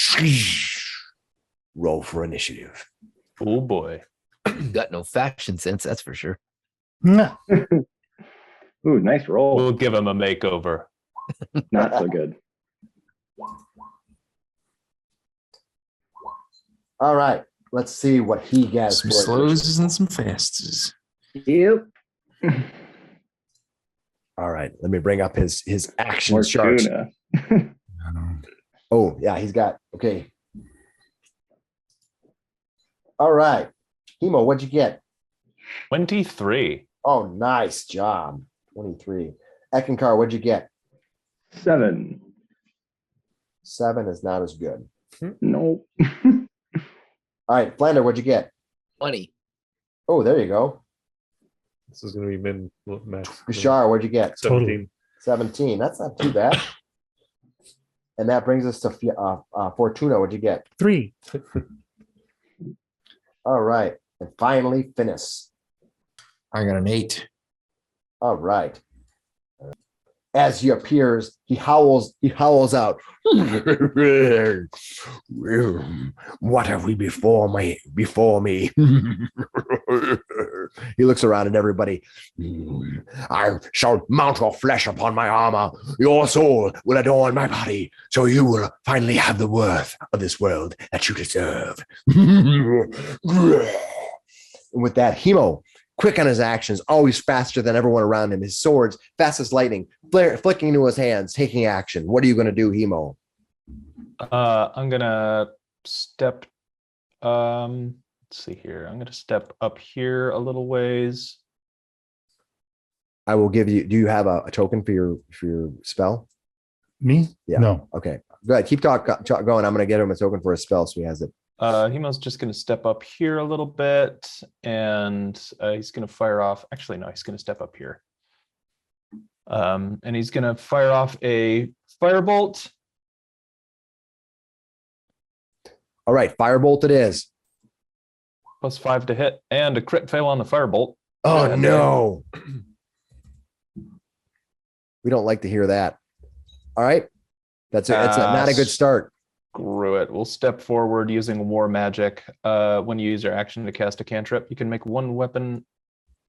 [SPEAKER 1] Roll for initiative.
[SPEAKER 2] Oh boy.
[SPEAKER 5] Got no fashion sense, that's for sure.
[SPEAKER 3] Mwah.
[SPEAKER 7] Ooh, nice roll.
[SPEAKER 2] We'll give him a makeover.
[SPEAKER 7] Not so good.
[SPEAKER 1] All right, let's see what he gets.
[SPEAKER 6] Some
[SPEAKER 1] for
[SPEAKER 6] slows and some fasts.
[SPEAKER 7] Yep.
[SPEAKER 1] All right, let me bring up his action chart.
[SPEAKER 7] Fortuna.
[SPEAKER 1] Oh, yeah, he's got, okay. All right, Hemo, what'd you get?
[SPEAKER 2] 23.
[SPEAKER 1] Oh, nice job. 23. Eckankar, what'd you get?
[SPEAKER 7] 7.
[SPEAKER 1] 7 is not as good.
[SPEAKER 7] Nope.
[SPEAKER 1] All right, Flander, what'd you get?
[SPEAKER 5] 20.
[SPEAKER 1] Oh, there you go.
[SPEAKER 4] This is going to be max.
[SPEAKER 1] Bashar, what'd you get?
[SPEAKER 4] 17.
[SPEAKER 1] 17. That's not too bad. And that brings us to Fortuna. What'd you get?
[SPEAKER 3] 3.
[SPEAKER 1] All right. And finally, Finnis.
[SPEAKER 6] I got an 8.
[SPEAKER 1] All right. As he appears, he howls out. What have we before me? He looks around at everybody. I shall mount your flesh upon my armor. Your soul will adorn my body, so you will finally have the worth of this world that you deserve. And with that, Hemo, quick on his actions, always faster than everyone around him. His swords, fast as lightning, flicking into his hands, taking action. What are you going to do, Hemo?
[SPEAKER 2] I'm gonna step. Let's see here. I'm gonna step up here a little ways.
[SPEAKER 1] I will give you. Do you have a token for your spell?
[SPEAKER 3] Me?
[SPEAKER 1] Yeah.
[SPEAKER 3] No.
[SPEAKER 1] Okay. Go ahead. Keep going. I'm going to get him a token for a spell, so he has it.
[SPEAKER 2] Hemo's just gonna step up here a little bit, and he's gonna fire off. Actually, no, he's gonna step up here. And he's gonna fire off a firebolt.
[SPEAKER 1] All right. Firebolt it is.
[SPEAKER 2] +5 to hit, and a crit fail on the firebolt.
[SPEAKER 1] Oh,
[SPEAKER 2] Yeah,
[SPEAKER 1] no. We don't like to hear that. All right. That's not a good start.
[SPEAKER 2] Screw it. We'll step forward using war magic. When you use your action to cast a cantrip, you can make one weapon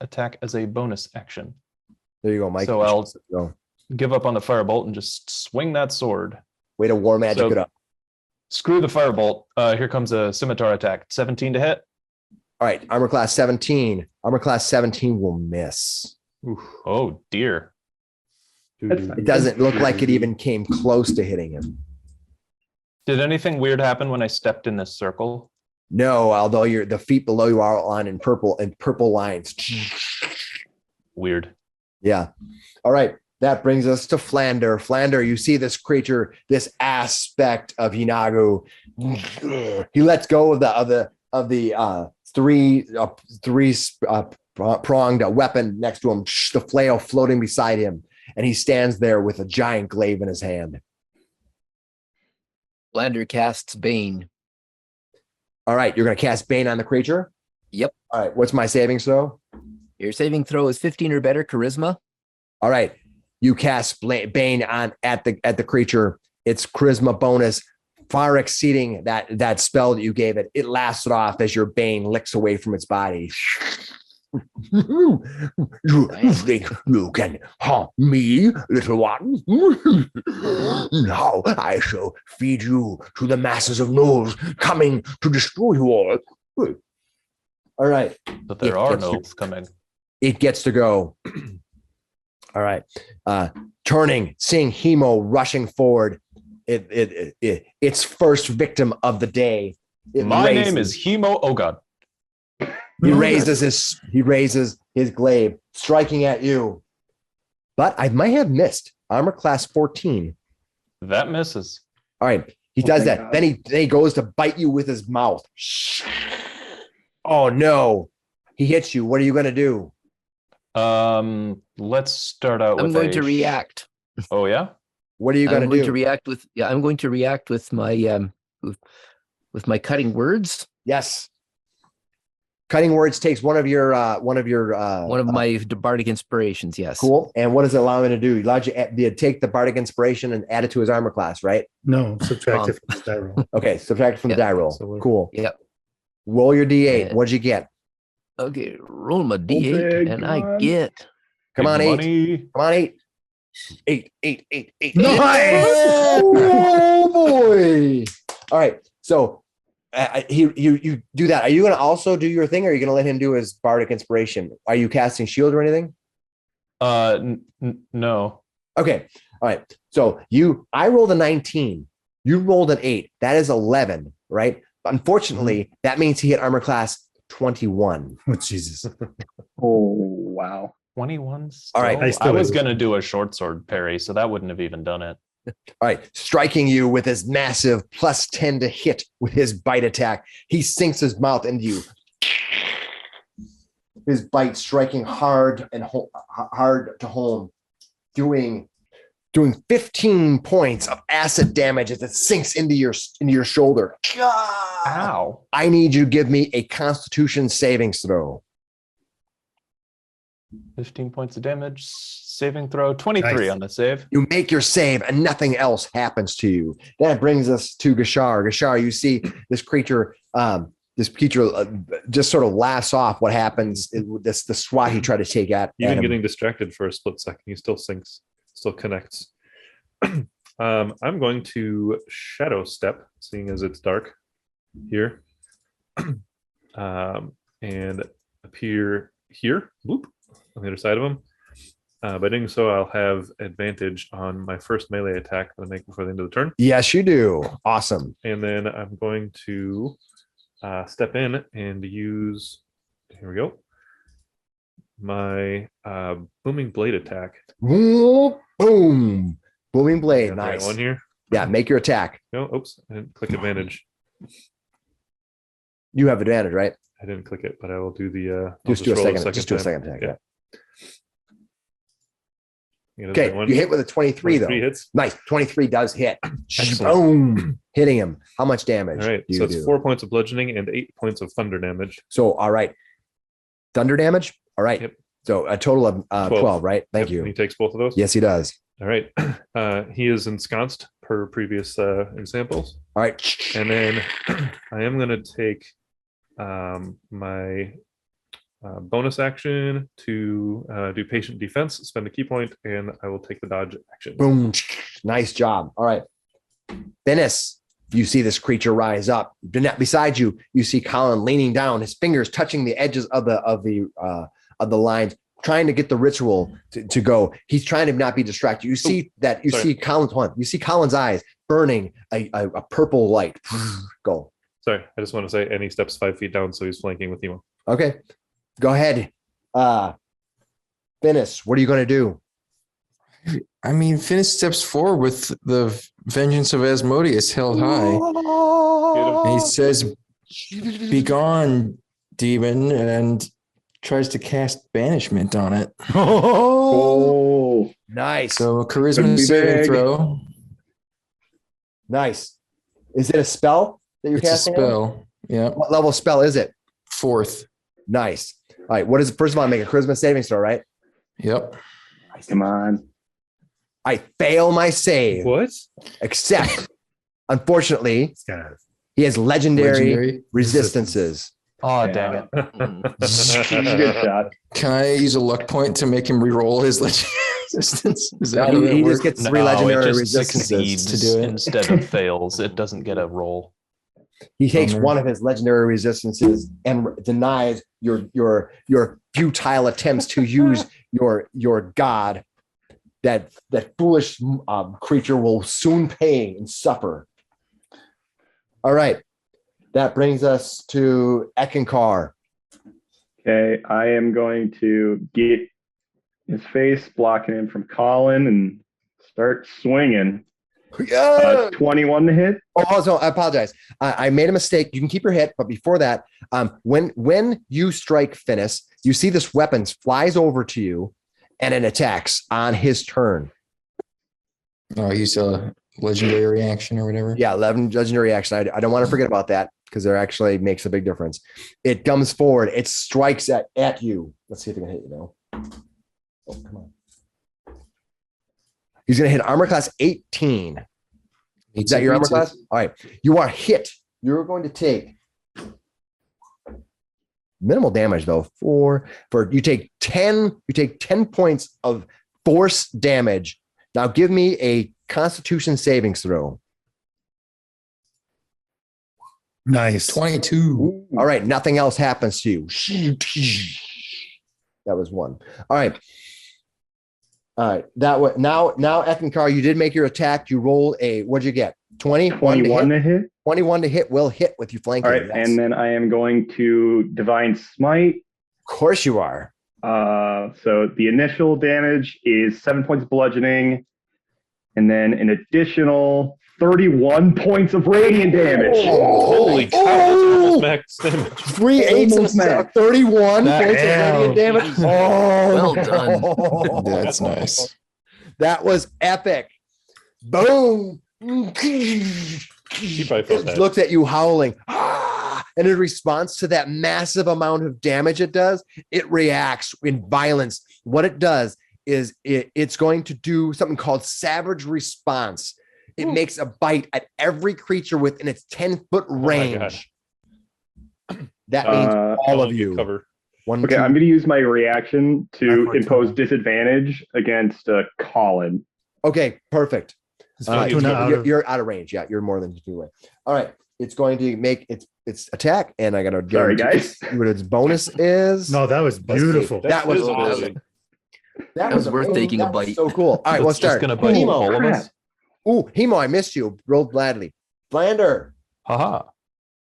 [SPEAKER 2] attack as a bonus action.
[SPEAKER 1] There you go, Mike.
[SPEAKER 2] So I'll
[SPEAKER 1] go.
[SPEAKER 2] give up on the firebolt and just swing that sword.
[SPEAKER 1] Way to war magic
[SPEAKER 2] So-
[SPEAKER 1] it up.
[SPEAKER 2] Screw the firebolt. Here comes a scimitar attack. 17 to hit.
[SPEAKER 1] All right. Armor class 17. Armor class 17 will miss.
[SPEAKER 2] Oh dear.
[SPEAKER 1] It doesn't look like it even came close to hitting him.
[SPEAKER 2] Did anything weird happen when I stepped in this circle?
[SPEAKER 1] No, although the feet below you are outlined in purple lines.
[SPEAKER 2] Weird.
[SPEAKER 1] Yeah. All right. That brings us to Flander. Flander, you see this creature, this aspect of Hinagu. He lets go of the three pronged weapon next to him, the flail floating beside him, and he stands there with a giant glaive in his hand.
[SPEAKER 5] Lander casts Bane.
[SPEAKER 1] All right, you're going to cast Bane on the creature?
[SPEAKER 5] Yep.
[SPEAKER 1] All right, what's my saving throw?
[SPEAKER 5] Your saving throw is 15 or better charisma.
[SPEAKER 1] All right, you cast Bane at the creature. It's charisma bonus, far exceeding that spell that you gave it. It lasts it off as your Bane licks away from its body. You think you can harm me, little one? Now I shall feed you to the masses of gnolls coming to destroy you all. All right.
[SPEAKER 2] But there are gnolls coming.
[SPEAKER 1] It gets to go. All right. Turning, seeing Hemo rushing forward. Its first victim of the day.
[SPEAKER 2] My name is Hemo. Oh God.
[SPEAKER 1] He raises his glaive, striking at you. But I might have missed. Armor class 14.
[SPEAKER 2] That misses.
[SPEAKER 1] All right. He
[SPEAKER 7] Oh,
[SPEAKER 1] does
[SPEAKER 7] thank
[SPEAKER 1] that.
[SPEAKER 7] God.
[SPEAKER 1] Then he goes to bite you with his mouth. Oh no. He hits you. What are you going to do?
[SPEAKER 2] Let's start out with
[SPEAKER 5] I'm going
[SPEAKER 2] a
[SPEAKER 5] to react.
[SPEAKER 2] Oh yeah?
[SPEAKER 1] What are you going
[SPEAKER 5] I'm
[SPEAKER 1] to
[SPEAKER 5] going
[SPEAKER 1] do?
[SPEAKER 5] to react with I'm going to react with my with my cutting words.
[SPEAKER 1] Yes. Cutting words takes one of my
[SPEAKER 5] Bardic inspirations. Yes.
[SPEAKER 1] cool. And what does it allow him to do? He allows you to take the bardic inspiration and add it to his armor class, right?
[SPEAKER 3] No, subtract it from the die roll.
[SPEAKER 1] Okay, subtract from the
[SPEAKER 5] Yeah.
[SPEAKER 1] die roll.
[SPEAKER 4] So we're-
[SPEAKER 1] Cool.
[SPEAKER 5] Yep.
[SPEAKER 1] Roll your D8.
[SPEAKER 5] And-
[SPEAKER 1] What'd you get?
[SPEAKER 5] Okay. Roll my
[SPEAKER 7] big,
[SPEAKER 5] D8, and
[SPEAKER 7] come
[SPEAKER 5] I
[SPEAKER 7] on.
[SPEAKER 5] get.
[SPEAKER 1] Come
[SPEAKER 2] Big
[SPEAKER 1] on, 8.
[SPEAKER 2] money.
[SPEAKER 1] Come on, 8. 8.
[SPEAKER 3] Nice!
[SPEAKER 1] Oh boy! All right, so you do that. Are you going to also do your thing, or are you going to let him do his bardic inspiration? Are you casting shield or anything?
[SPEAKER 2] No.
[SPEAKER 1] Okay, all right. So I rolled a 19. You rolled an 8. That is 11, right? Unfortunately, that means he hit armor class 21.
[SPEAKER 3] Oh, Jesus.
[SPEAKER 7] Oh, wow.
[SPEAKER 2] 21.
[SPEAKER 1] All right.
[SPEAKER 2] I
[SPEAKER 3] still
[SPEAKER 2] was
[SPEAKER 3] would.
[SPEAKER 2] gonna do a short sword parry, so that wouldn't have even done it.
[SPEAKER 1] All right, striking you with his massive plus 10 to hit with his bite attack. He sinks his mouth into you. His bite striking hard and hard to home, doing 15 points of acid damage as it sinks into your shoulder.
[SPEAKER 2] Ow.
[SPEAKER 1] I need you to give me a Constitution savings throw.
[SPEAKER 2] 15 points of damage. Saving throw. 23
[SPEAKER 3] Nice.
[SPEAKER 2] on the save.
[SPEAKER 1] You make your save and nothing else happens to you. That brings us to Gashar. Gashar, you see this creature just sort of laughs off what happens. The swat he tried to take at
[SPEAKER 4] Even
[SPEAKER 1] him.
[SPEAKER 4] getting distracted for a split second, he still sinks, still connects. I'm going to shadow step, seeing as it's dark here, and appear here, whoop, on the other side of him. By doing so, I'll have advantage on my first melee attack that I make before the end of the turn.
[SPEAKER 1] Yes, you do. Awesome.
[SPEAKER 4] And then I'm going to step in and use, here we go, my booming blade attack.
[SPEAKER 1] Boom. Booming blade.
[SPEAKER 4] Got the right
[SPEAKER 1] Nice.
[SPEAKER 4] one here.
[SPEAKER 1] Yeah, make your attack.
[SPEAKER 4] No, oops, I didn't click advantage.
[SPEAKER 1] You have advantage, right?
[SPEAKER 4] I didn't click it, but I will do the. I'll
[SPEAKER 1] Just do a
[SPEAKER 4] roll
[SPEAKER 1] second. Just do a
[SPEAKER 4] time.
[SPEAKER 1] second attack.
[SPEAKER 4] Yeah.
[SPEAKER 1] Yeah. Okay, you hit with a 23 though.
[SPEAKER 4] 23 hits.
[SPEAKER 1] Nice. 23 does hit.
[SPEAKER 4] Excellent.
[SPEAKER 1] Boom. Hitting him. How much damage?
[SPEAKER 4] All right,
[SPEAKER 1] do
[SPEAKER 4] so
[SPEAKER 1] you
[SPEAKER 4] it's
[SPEAKER 1] do?
[SPEAKER 4] 4 points of bludgeoning and 8 points of thunder damage.
[SPEAKER 1] So, all right. Thunder damage. All right.
[SPEAKER 4] Yep.
[SPEAKER 1] So a total of 12, right? Thank
[SPEAKER 4] Yep, and he
[SPEAKER 1] you.
[SPEAKER 4] takes both of those.
[SPEAKER 1] Yes, he does.
[SPEAKER 4] All right. He is ensconced per previous examples.
[SPEAKER 1] All right.
[SPEAKER 4] And then I am going to take my bonus action to do patient defense, spend a key point, and I will take the dodge action.
[SPEAKER 1] Boom. Nice job. All right. Finnis, you see this creature rise up. Beside you, you see Colin leaning down, his fingers touching the edges of the lines, trying to get the ritual to go. He's trying to not be distracted. You see that. You see Colin's eyes burning a purple light. Go.
[SPEAKER 4] Sorry, I just want to say, and he steps 5 feet down, so he's flanking with Hemo.
[SPEAKER 1] Okay. Go ahead. Finnis, what are you going to do?
[SPEAKER 6] I mean, Finnis steps forward with the vengeance of Asmodeus held high. And he says, "Be gone, demon," and tries to cast banishment on it.
[SPEAKER 1] Oh, nice.
[SPEAKER 6] So
[SPEAKER 7] Could
[SPEAKER 6] charisma
[SPEAKER 7] be
[SPEAKER 6] saving
[SPEAKER 7] big.
[SPEAKER 6] throw.
[SPEAKER 1] Nice. Is it a spell that you're
[SPEAKER 6] It's a
[SPEAKER 1] casting?
[SPEAKER 6] spell. Yeah.
[SPEAKER 1] What level spell is it?
[SPEAKER 6] 4th.
[SPEAKER 1] Nice. All right. What is it? First of all, make a charisma saving throw, right?
[SPEAKER 6] Yep.
[SPEAKER 7] Come on.
[SPEAKER 1] I fail my save,
[SPEAKER 4] What?
[SPEAKER 1] except, unfortunately,
[SPEAKER 3] It's got a
[SPEAKER 1] he has legendary,
[SPEAKER 6] Legendary.
[SPEAKER 1] resistances.
[SPEAKER 2] Oh,
[SPEAKER 7] Yeah.
[SPEAKER 2] dang it.
[SPEAKER 7] Good shot.
[SPEAKER 6] Can I use a luck point to make him re-roll his legendary resistance? Is that how that
[SPEAKER 1] He just
[SPEAKER 6] works?
[SPEAKER 1] gets 3
[SPEAKER 2] No,
[SPEAKER 1] legendary
[SPEAKER 2] it just
[SPEAKER 1] resistances.
[SPEAKER 2] succeeds
[SPEAKER 6] to do it.
[SPEAKER 2] instead of fails. It doesn't get a roll.
[SPEAKER 1] He takes
[SPEAKER 6] Bummer.
[SPEAKER 1] one of his legendary resistances and denies your futile attempts to use your god. That foolish creature will soon pay and suffer. All right, that brings us to Eckankar.
[SPEAKER 7] Okay, I am going to get his face, blocking him from Colin, and start swinging.
[SPEAKER 1] Yeah.
[SPEAKER 7] 21 to hit.
[SPEAKER 1] Oh, so I apologize. I made a mistake. You can keep your hit, but before that, when you strike Finnis, you see this weapon flies over to you and it attacks on his turn.
[SPEAKER 6] Oh, he's a legendary reaction or whatever.
[SPEAKER 1] Yeah, 11 legendary action. I don't want to forget about that because there actually makes a big difference. It comes forward. It strikes at you. Let's see if it can hit you now. Oh, come on. He's going to hit armor class 18. Is that your armor class? All right. You are hit. You're going to take minimal damage though. You take 10 points of force damage. Now give me a Constitution savings throw.
[SPEAKER 3] Nice.
[SPEAKER 6] 22.
[SPEAKER 1] Ooh. All right. Nothing else happens to you. That was one. All right. That way, now Eckankar, you did make your attack. You roll what'd you get? 21
[SPEAKER 7] to hit.
[SPEAKER 1] 21 to hit will hit with you flanking.
[SPEAKER 7] All right,
[SPEAKER 1] yes.
[SPEAKER 7] and then I am going to Divine Smite.
[SPEAKER 1] Of course you are.
[SPEAKER 7] So the initial damage is 7 points bludgeoning, and then an additional 31 points of radiant damage.
[SPEAKER 4] Holy cow! That's almost max damage.
[SPEAKER 1] 3 8s
[SPEAKER 7] Almost
[SPEAKER 1] and
[SPEAKER 7] max.
[SPEAKER 1] 31
[SPEAKER 3] That-
[SPEAKER 1] points of radiant damage.
[SPEAKER 4] Jesus.
[SPEAKER 1] Oh,
[SPEAKER 5] Well done.
[SPEAKER 6] That's nice.
[SPEAKER 1] That was epic. Boom.
[SPEAKER 4] He probably felt that.
[SPEAKER 1] Looks at you howling. And in response to that massive amount of damage it does, it reacts in violence. What it does is it's going to do something called savage response. It makes a bite at every creature within its 10-foot range.
[SPEAKER 4] gosh.
[SPEAKER 1] That means all of
[SPEAKER 4] Get
[SPEAKER 1] you.
[SPEAKER 4] cover.
[SPEAKER 1] One,
[SPEAKER 7] Okay,
[SPEAKER 1] two,
[SPEAKER 7] I'm going to use my reaction to
[SPEAKER 3] That's
[SPEAKER 7] impose
[SPEAKER 3] fine.
[SPEAKER 7] disadvantage against Colin.
[SPEAKER 1] Okay, perfect.
[SPEAKER 3] Is
[SPEAKER 1] All right,
[SPEAKER 3] Fortuna out of-
[SPEAKER 1] you're out of range. Yeah, you're more than 2 away. All right, it's going to make its attack, and I got to
[SPEAKER 7] Sorry, guys.
[SPEAKER 1] what its bonus is.
[SPEAKER 3] No, that was beautiful.
[SPEAKER 1] That was
[SPEAKER 4] is
[SPEAKER 1] awesome.
[SPEAKER 4] amazing.
[SPEAKER 1] That
[SPEAKER 5] was worth
[SPEAKER 1] amazing.
[SPEAKER 5] taking a
[SPEAKER 1] That was
[SPEAKER 5] bite.
[SPEAKER 1] So cool. All right,
[SPEAKER 2] It's
[SPEAKER 1] we'll
[SPEAKER 2] just
[SPEAKER 1] start.
[SPEAKER 2] gonna bite
[SPEAKER 1] Hemo.
[SPEAKER 2] all of us.
[SPEAKER 1] Ooh, Hemo, I missed you. Rolled gladly. Blander.
[SPEAKER 2] Haha.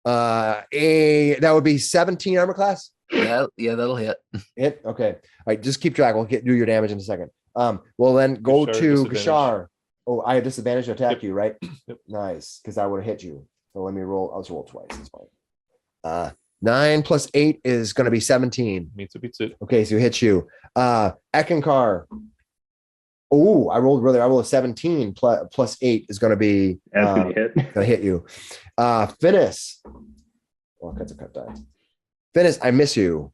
[SPEAKER 1] That would be 17 armor class.
[SPEAKER 5] Yeah, that'll hit.
[SPEAKER 1] Hit. Okay. All right, just keep track. We'll do your damage in a second. Well then go
[SPEAKER 4] Gashar,
[SPEAKER 1] to
[SPEAKER 4] disadvantage.
[SPEAKER 1] Gashar. Oh, I have disadvantage to attack
[SPEAKER 4] Yep.
[SPEAKER 1] you, right?
[SPEAKER 4] Yep.
[SPEAKER 1] Nice, because I would have hit you. So let me roll. I'll just roll twice. It's fine. 9 plus 8 is going to be 17.
[SPEAKER 4] Meets it, beats it.
[SPEAKER 1] Okay, so it hits you. Eckankar. Oh, I rolled a 17 plus 8 is going to be
[SPEAKER 7] That's going to hit.
[SPEAKER 1] going to hit you. Finnis. Oh, cuts a cut die. Finnis, I miss you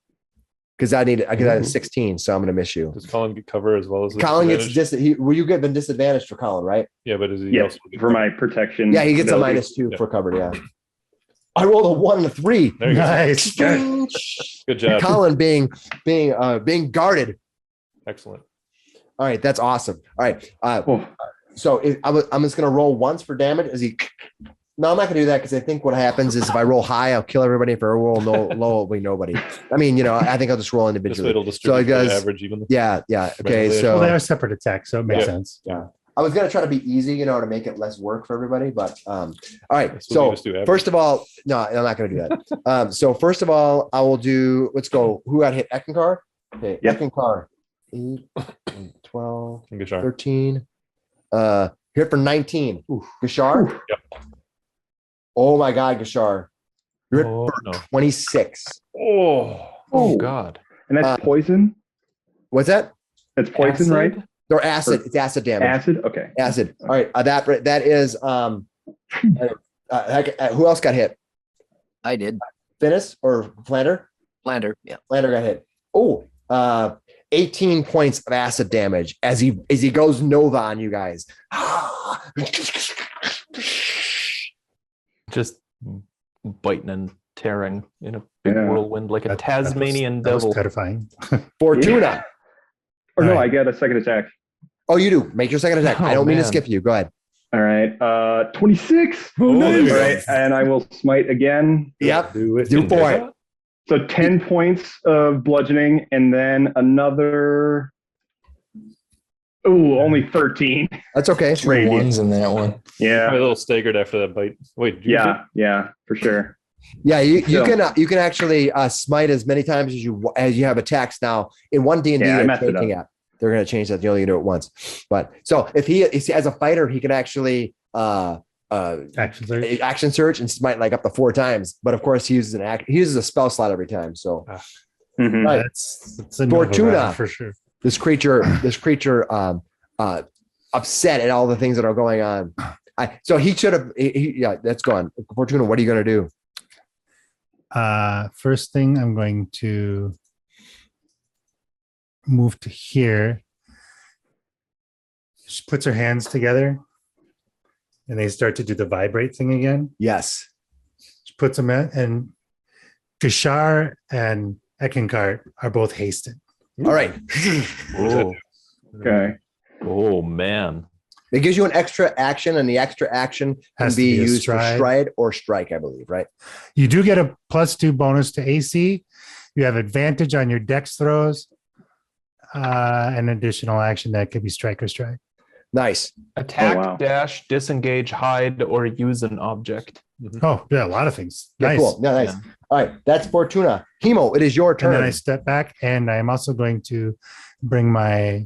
[SPEAKER 1] because I got a 16, so I'm going to miss you.
[SPEAKER 4] Does Colin get cover as well as the
[SPEAKER 1] Colin gets
[SPEAKER 4] disadvantage?
[SPEAKER 1] will you get the disadvantage for Colin, right?
[SPEAKER 4] Yeah, but is he
[SPEAKER 7] Yeah,
[SPEAKER 4] also get
[SPEAKER 7] for
[SPEAKER 4] cover?
[SPEAKER 7] my protection.
[SPEAKER 1] Yeah, he gets a
[SPEAKER 7] ability.
[SPEAKER 1] -2
[SPEAKER 4] Yeah.
[SPEAKER 1] for cover. Yeah. I rolled a 1 and a 3.
[SPEAKER 4] There you go.
[SPEAKER 3] Nice.
[SPEAKER 4] Good job.
[SPEAKER 1] Colin being guarded.
[SPEAKER 4] Excellent.
[SPEAKER 1] All right, that's awesome. All right.
[SPEAKER 7] Oh,
[SPEAKER 1] So I'm just going to roll once for damage. No, I'm not going to do that because I think what happens is if I roll high, I'll kill everybody. If I roll low, it'll be nobody. I mean, I think I'll just roll
[SPEAKER 4] This way
[SPEAKER 1] individually.
[SPEAKER 4] it'll distribute
[SPEAKER 1] guys-
[SPEAKER 4] the average evenly.
[SPEAKER 1] Yeah. Okay.
[SPEAKER 4] Right.
[SPEAKER 1] So
[SPEAKER 3] Well, they are separate attacks, so it makes
[SPEAKER 4] Yeah.
[SPEAKER 3] sense.
[SPEAKER 1] I was going to try to be easy, to make it less work for everybody. But all right.
[SPEAKER 4] That's what we
[SPEAKER 1] So
[SPEAKER 4] just do average.
[SPEAKER 1] first of all, no, I'm not going to do that. So first of all, I will do. Let's go. Who got hit? Eckankar. Okay.
[SPEAKER 7] Yep.
[SPEAKER 1] Eckankar. 8, 12,
[SPEAKER 4] And Gashar.
[SPEAKER 1] 13. Hit for 19. Gashar.
[SPEAKER 4] Yep.
[SPEAKER 1] Oh my God, Gashar. You're hit
[SPEAKER 2] Oh,
[SPEAKER 1] for
[SPEAKER 2] no.
[SPEAKER 1] 26.
[SPEAKER 4] Oh,
[SPEAKER 2] Oh, God.
[SPEAKER 7] and that's poison?
[SPEAKER 1] What's that?
[SPEAKER 7] That's poison,
[SPEAKER 2] Acid?
[SPEAKER 7] right?
[SPEAKER 1] Or acid. It's acid damage.
[SPEAKER 7] Acid? Okay.
[SPEAKER 1] Acid. All right. That is who else got hit?
[SPEAKER 5] I did.
[SPEAKER 1] Finnis or Flander?
[SPEAKER 5] Lander. Yeah.
[SPEAKER 1] Flander got hit. Oh, 18 points of acid damage as he goes Nova on you guys.
[SPEAKER 2] Just biting and tearing in a big
[SPEAKER 7] Yeah.
[SPEAKER 2] whirlwind like a
[SPEAKER 3] That-
[SPEAKER 2] Tasmanian
[SPEAKER 3] that was
[SPEAKER 2] devil.
[SPEAKER 3] terrifying.
[SPEAKER 1] Fortuna.
[SPEAKER 7] Or no,
[SPEAKER 3] All right.
[SPEAKER 7] I get a second attack.
[SPEAKER 1] Oh, you do. Make your second attack. I
[SPEAKER 2] Oh,
[SPEAKER 1] don't mean to
[SPEAKER 2] man.
[SPEAKER 1] skip you. Go ahead.
[SPEAKER 7] All right. 26.
[SPEAKER 4] Oh, there you
[SPEAKER 7] All
[SPEAKER 4] go.
[SPEAKER 7] right. And I will smite again.
[SPEAKER 1] Yep.
[SPEAKER 4] Do it.
[SPEAKER 1] Do for it.
[SPEAKER 7] So 10 points of bludgeoning and then another. Ooh, only 13.
[SPEAKER 1] That's okay.
[SPEAKER 6] 2
[SPEAKER 7] Radiant.
[SPEAKER 6] ones in that one.
[SPEAKER 4] Probably
[SPEAKER 7] Yeah.
[SPEAKER 4] a little staggered after that bite. Wait, did you get
[SPEAKER 7] Yeah, for sure.
[SPEAKER 1] Yeah, you
[SPEAKER 7] So-
[SPEAKER 1] can actually smite as many times as you have attacks now. In one D&D,
[SPEAKER 7] Yeah, I
[SPEAKER 1] they're
[SPEAKER 7] messed it
[SPEAKER 1] changing it. They're going to change that. You only do it once. But so if he as a fighter, he can actually
[SPEAKER 3] Action surge.
[SPEAKER 1] action surge and smite like up to 4 times. But of course, he uses he uses a spell slot every time. So
[SPEAKER 7] Mhm.
[SPEAKER 1] right.
[SPEAKER 3] That's a
[SPEAKER 1] Fortuna.
[SPEAKER 3] Fortuna for sure.
[SPEAKER 1] this creature upset at all the things that are going on. So he should have. Yeah, that's gone. Fortuna, what are you going to do?
[SPEAKER 3] First thing, I'm going to move to here. She puts her hands together and they start to do the vibrate thing again.
[SPEAKER 1] Yes.
[SPEAKER 3] She puts them in, and Gishar and Eckankar are both hasted.
[SPEAKER 1] All right.
[SPEAKER 2] Oh,
[SPEAKER 7] Okay.
[SPEAKER 2] oh man.
[SPEAKER 1] It gives you an extra action, and the extra action can
[SPEAKER 3] Has to
[SPEAKER 1] be
[SPEAKER 3] be a
[SPEAKER 1] used for
[SPEAKER 3] stride.
[SPEAKER 1] stride or strike, I believe, right?
[SPEAKER 3] You do get a +2 bonus to AC. You have advantage on your dex throws. An additional action that could be strike or strike.
[SPEAKER 1] Nice.
[SPEAKER 2] Attack,
[SPEAKER 7] wow.
[SPEAKER 2] dash, disengage, hide, or use an object.
[SPEAKER 3] Oh, yeah, a lot of things.
[SPEAKER 1] Yeah,
[SPEAKER 3] Nice.
[SPEAKER 1] cool. Yeah, nice.
[SPEAKER 2] Yeah.
[SPEAKER 1] All right. That's Fortuna. Hemo, it is your
[SPEAKER 3] And
[SPEAKER 1] turn.
[SPEAKER 3] then I step back, and I am also going to bring my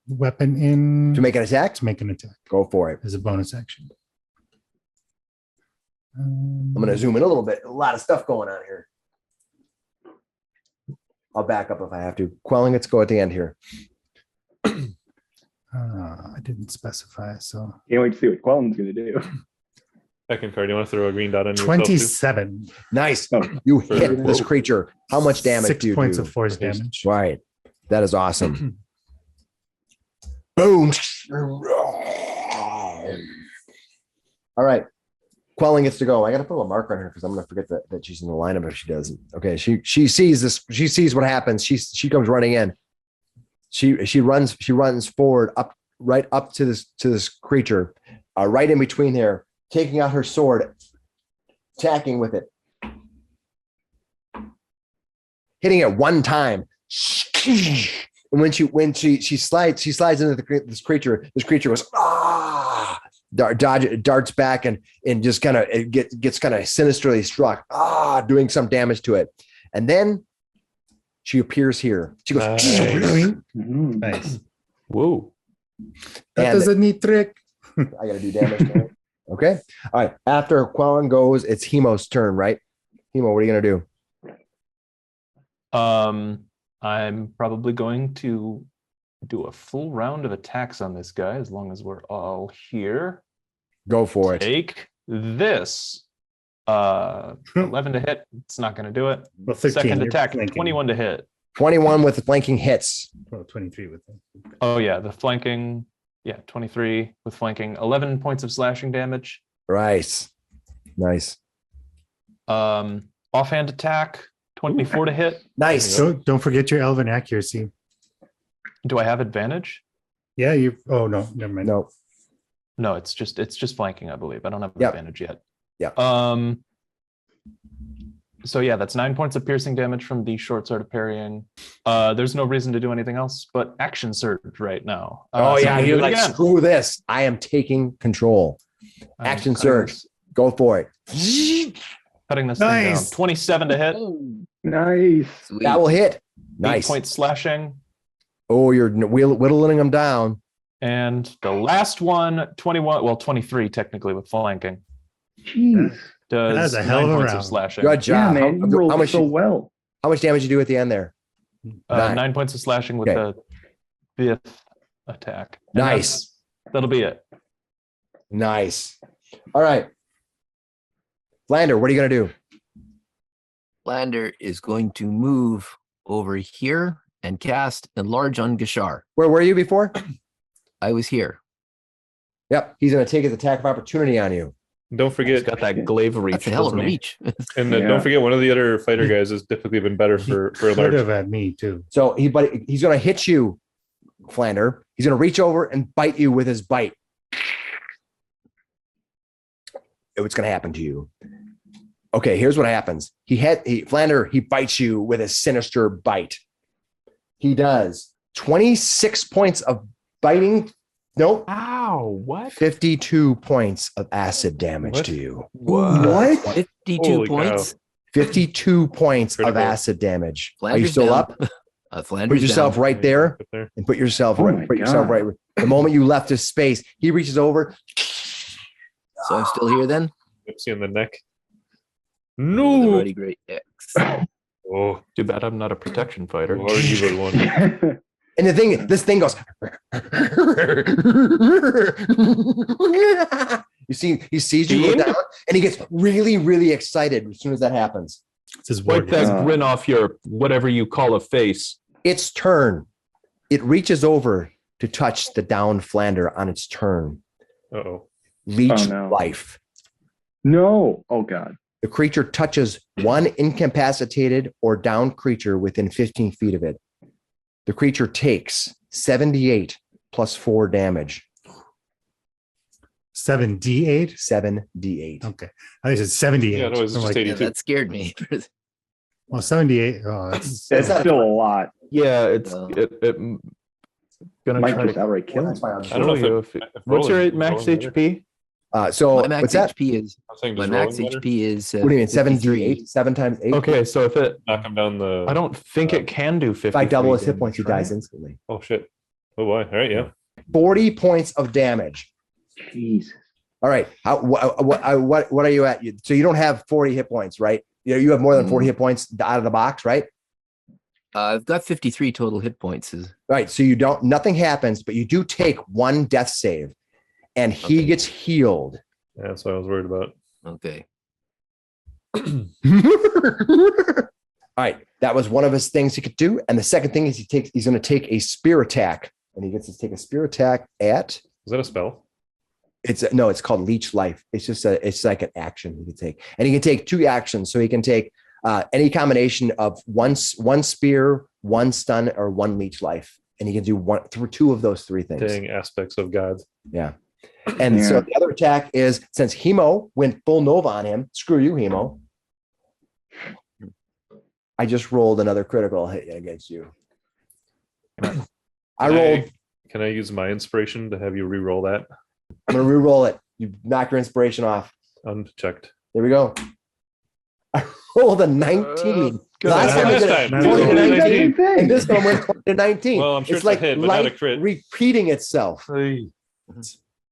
[SPEAKER 3] weapon in
[SPEAKER 1] To make an attack?
[SPEAKER 3] to make an attack
[SPEAKER 1] Go for it.
[SPEAKER 3] as a bonus action.
[SPEAKER 1] I'm going to zoom in a little bit. A lot of stuff going on here. I'll back up if I have to. Quelling, let's go at the end here.
[SPEAKER 3] I didn't specify, so
[SPEAKER 7] Can't wait to see what Quellen's going to do.
[SPEAKER 4] Eckankar, do you want to throw a green dot on yourself?
[SPEAKER 3] 27.
[SPEAKER 1] Nice.
[SPEAKER 7] Oh,
[SPEAKER 1] You hit this creature. How much damage
[SPEAKER 3] 6
[SPEAKER 1] do you
[SPEAKER 3] points
[SPEAKER 1] do?
[SPEAKER 3] of force
[SPEAKER 4] Okay.
[SPEAKER 3] damage.
[SPEAKER 1] Right. That is awesome. Boom. All right. Quelling gets to go. I got to put a marker on her because I'm going to forget that she's in the lineup if she doesn't. Okay. She sees this. She sees what happens. She comes running in. She runs forward right up to this creature, right in between there, taking out her sword, attacking with it, hitting it one time. And when she slides into this creature goes, ah, darts back and just kind of gets kind of sinisterly struck, doing some damage to it. And then she appears here. She goes,
[SPEAKER 7] Mhm.
[SPEAKER 3] Nice.
[SPEAKER 2] Whoa.
[SPEAKER 3] That
[SPEAKER 1] And-
[SPEAKER 3] is a neat trick.
[SPEAKER 1] I got to do damage to it. Okay. All right. After Quelling goes, it's Hemo's turn, right? Hemo, what are you going to do?
[SPEAKER 2] I'm probably going to do a full round of attacks on this guy as long as we're all here.
[SPEAKER 1] Go for it.
[SPEAKER 2] Take this. 11 to hit. It's not going to do it.
[SPEAKER 3] Well, 13.
[SPEAKER 2] Second
[SPEAKER 3] you're
[SPEAKER 2] attack,
[SPEAKER 3] flanking.
[SPEAKER 2] 21 to hit.
[SPEAKER 1] 21 with the flanking hits.
[SPEAKER 3] Well, 23 with them.
[SPEAKER 2] Oh yeah, the flanking. Yeah, 23 with flanking. 11 points of slashing damage.
[SPEAKER 1] Nice. Nice.
[SPEAKER 2] Offhand attack, 24 to hit.
[SPEAKER 1] Nice.
[SPEAKER 3] So don't forget your elven accuracy.
[SPEAKER 2] Do I have advantage?
[SPEAKER 3] Yeah, you. Oh no, never mind.
[SPEAKER 1] No.
[SPEAKER 2] No, it's just flanking, I believe. I don't have
[SPEAKER 1] Yep.
[SPEAKER 2] advantage yet.
[SPEAKER 1] Yeah.
[SPEAKER 2] So yeah, that's 9 points of piercing damage from the short sword of parrying. There's no reason to do anything else but action surge right now.
[SPEAKER 1] Oh
[SPEAKER 2] So
[SPEAKER 1] yeah,
[SPEAKER 2] I'm gonna
[SPEAKER 1] you're
[SPEAKER 2] do it
[SPEAKER 1] like,
[SPEAKER 2] again.
[SPEAKER 1] screw this. I am taking control.
[SPEAKER 2] I'm
[SPEAKER 1] Action
[SPEAKER 2] cutting
[SPEAKER 1] surge.
[SPEAKER 2] this-
[SPEAKER 1] Go for it.
[SPEAKER 2] Cutting this thing down.
[SPEAKER 3] Nice.
[SPEAKER 2] 27 to hit.
[SPEAKER 7] Nice.
[SPEAKER 5] Sweet.
[SPEAKER 1] That will hit.
[SPEAKER 2] 8
[SPEAKER 1] Nice.
[SPEAKER 2] points slashing.
[SPEAKER 1] Oh, you're whittling them down.
[SPEAKER 2] And the last one, 21, well, 23 technically with flanking.
[SPEAKER 7] Jeez.
[SPEAKER 2] Does
[SPEAKER 3] That's a hell
[SPEAKER 2] 9
[SPEAKER 3] of a
[SPEAKER 2] points of
[SPEAKER 3] round.
[SPEAKER 2] slashing.
[SPEAKER 1] Good
[SPEAKER 7] Yeah,
[SPEAKER 1] job.
[SPEAKER 7] man. You rolled
[SPEAKER 1] how much?
[SPEAKER 7] so well.
[SPEAKER 1] How much damage did you do at the end there?
[SPEAKER 2] 9 points of slashing with
[SPEAKER 1] Okay.
[SPEAKER 2] the 5th attack. And
[SPEAKER 1] Nice.
[SPEAKER 2] that'll be it.
[SPEAKER 1] Nice. All right. Lander, what are you gonna do?
[SPEAKER 5] Lander is going to move over here and cast Enlarge on Gishar.
[SPEAKER 1] Where were you before?
[SPEAKER 5] I was here.
[SPEAKER 1] Yep. He's gonna take his attack of opportunity on you.
[SPEAKER 4] Don't
[SPEAKER 2] He's
[SPEAKER 4] forget,
[SPEAKER 2] got that glaive reach.
[SPEAKER 5] That's a hell of a
[SPEAKER 2] doesn't he?
[SPEAKER 5] reach.
[SPEAKER 4] and
[SPEAKER 7] Yeah.
[SPEAKER 4] don't forget, one of the other fighter guys has typically been better for a
[SPEAKER 3] Could
[SPEAKER 4] large.
[SPEAKER 3] have had me too.
[SPEAKER 1] So he's gonna hit you, Flander. He's gonna reach over and bite you with his bite. What's gonna happen to you? Okay, here's what happens. Flander, he bites you with a sinister bite. He does 26 points of biting. Nope.
[SPEAKER 2] Ow, what?
[SPEAKER 1] 52 points of acid damage
[SPEAKER 4] What?
[SPEAKER 1] to you.
[SPEAKER 7] What?
[SPEAKER 5] 52
[SPEAKER 4] Holy cow.
[SPEAKER 5] points.
[SPEAKER 1] 52 points of
[SPEAKER 4] Critical.
[SPEAKER 1] acid damage. Are you
[SPEAKER 5] Flander's
[SPEAKER 1] still
[SPEAKER 5] down.
[SPEAKER 1] up?
[SPEAKER 5] Flander's
[SPEAKER 1] Put yourself
[SPEAKER 5] down.
[SPEAKER 1] right there
[SPEAKER 4] Up there.
[SPEAKER 1] and put yourself
[SPEAKER 7] Oh
[SPEAKER 1] right.
[SPEAKER 7] my
[SPEAKER 1] Put yourself
[SPEAKER 7] God.
[SPEAKER 1] right. The moment you left his space, he reaches over,
[SPEAKER 5] So I'm still here then?
[SPEAKER 4] Nipsey in the neck.
[SPEAKER 5] The
[SPEAKER 4] No.
[SPEAKER 5] Mighty Great X.
[SPEAKER 4] Oh,
[SPEAKER 2] Too bad I'm not a protection fighter.
[SPEAKER 4] or evil one.
[SPEAKER 1] And this thing goes. You see, he sees you go
[SPEAKER 2] Fiend?
[SPEAKER 1] down, and he gets really, really excited as soon as that happens.
[SPEAKER 3] It's his war
[SPEAKER 2] Wipe that
[SPEAKER 7] Uh,
[SPEAKER 2] grin off your whatever you call a face.
[SPEAKER 1] Its turn. It reaches over to touch the down Flander on its turn.
[SPEAKER 4] Uh-oh.
[SPEAKER 1] Leech
[SPEAKER 7] Oh, no.
[SPEAKER 1] life.
[SPEAKER 7] No. Oh God.
[SPEAKER 1] The creature touches one incapacitated or down creature within 15 feet of it. The creature takes 78 plus 4 damage.
[SPEAKER 3] 7d8.
[SPEAKER 1] 7d8.
[SPEAKER 3] Okay, I think it said 78.
[SPEAKER 4] Yeah, no, it's
[SPEAKER 3] I'm
[SPEAKER 4] just
[SPEAKER 3] like,
[SPEAKER 4] 82.
[SPEAKER 5] Yeah, that scared me.
[SPEAKER 3] well, 78. Oh, that's
[SPEAKER 7] That's
[SPEAKER 1] not-
[SPEAKER 7] still a lot.
[SPEAKER 2] Yeah, it's
[SPEAKER 5] Well.
[SPEAKER 2] gonna
[SPEAKER 7] Might
[SPEAKER 2] try
[SPEAKER 7] just
[SPEAKER 2] to
[SPEAKER 7] outright kill him.
[SPEAKER 1] That's fine.
[SPEAKER 4] I don't know
[SPEAKER 2] kill
[SPEAKER 4] if
[SPEAKER 2] you.
[SPEAKER 4] it- if
[SPEAKER 2] What's your
[SPEAKER 4] rolling-
[SPEAKER 2] max
[SPEAKER 4] rolling better.
[SPEAKER 2] HP?
[SPEAKER 1] So
[SPEAKER 5] My max
[SPEAKER 1] what's that?
[SPEAKER 5] HP is
[SPEAKER 4] I'm saying
[SPEAKER 5] my
[SPEAKER 4] just
[SPEAKER 5] max
[SPEAKER 4] rolling better.
[SPEAKER 5] HP is.
[SPEAKER 1] What do you mean?
[SPEAKER 5] 53.
[SPEAKER 1] 7d8? 7 times 8?
[SPEAKER 2] Okay, so if it,
[SPEAKER 4] Knock him down the.
[SPEAKER 2] I don't think it can do 50.
[SPEAKER 1] If I double his hit points, he dies instantly.
[SPEAKER 4] Oh shit. Oh boy. All right. Yeah.
[SPEAKER 1] 40 points of damage.
[SPEAKER 7] Jesus.
[SPEAKER 1] All right. What are you at? So you don't have 40 hit points, right? You have more than 40 hit points out of the box, right?
[SPEAKER 5] I've got 53 total hit points.
[SPEAKER 1] Right. So you don't, nothing happens, but you do take one death save and he
[SPEAKER 5] Okay.
[SPEAKER 1] gets healed.
[SPEAKER 4] Yeah, that's what I was worried about.
[SPEAKER 5] Okay.
[SPEAKER 1] All right. That was one of his things he could do. And the second thing is he's going to take a spear attack, and he gets to take a spear attack at
[SPEAKER 4] Is that a spell?
[SPEAKER 1] it's called leech life. It's like an action he can take, and he can take 2 actions. So he can take any combination of one spear, 1 stun, or 1 leech life. And he can do 2 of those 3 things.
[SPEAKER 4] Dang aspects of God.
[SPEAKER 1] Yeah. And so
[SPEAKER 7] Yeah.
[SPEAKER 1] the other attack is, since Hemo went full Nova on him, screw you, Hemo. I just rolled another critical hit against you. I rolled.
[SPEAKER 4] Can I use my inspiration to have you re-roll that
[SPEAKER 1] I'm going to re-roll it. You knock your inspiration off.
[SPEAKER 4] unchecked?
[SPEAKER 1] There we go. I rolled a 19. Last time we
[SPEAKER 4] Last
[SPEAKER 1] did
[SPEAKER 4] time.
[SPEAKER 1] it, 20 to
[SPEAKER 3] Rolled a
[SPEAKER 1] 19.
[SPEAKER 7] 19. Same
[SPEAKER 1] And this
[SPEAKER 7] thing.
[SPEAKER 1] one went 20 to 19.
[SPEAKER 4] Well, I'm sure it's a
[SPEAKER 1] like
[SPEAKER 4] hit, but not a
[SPEAKER 1] life
[SPEAKER 4] crit.
[SPEAKER 1] repeating itself.
[SPEAKER 4] Maybe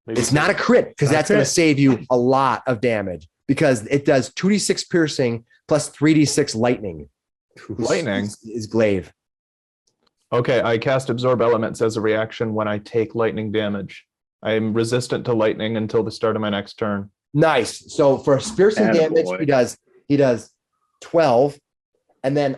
[SPEAKER 1] It's not a crit because
[SPEAKER 3] Not a
[SPEAKER 1] that's going to
[SPEAKER 3] crit.
[SPEAKER 1] save you a lot of damage, because it does 2d6 piercing plus 3d6 lightning.
[SPEAKER 2] Lightning.
[SPEAKER 1] Is glaive.
[SPEAKER 2] Okay, I cast Absorb Elements as a reaction when I take lightning damage. I am resistant to lightning until the start of my next turn.
[SPEAKER 1] Nice. So for piercing damage,
[SPEAKER 7] Attaboy.
[SPEAKER 1] he does 12, and then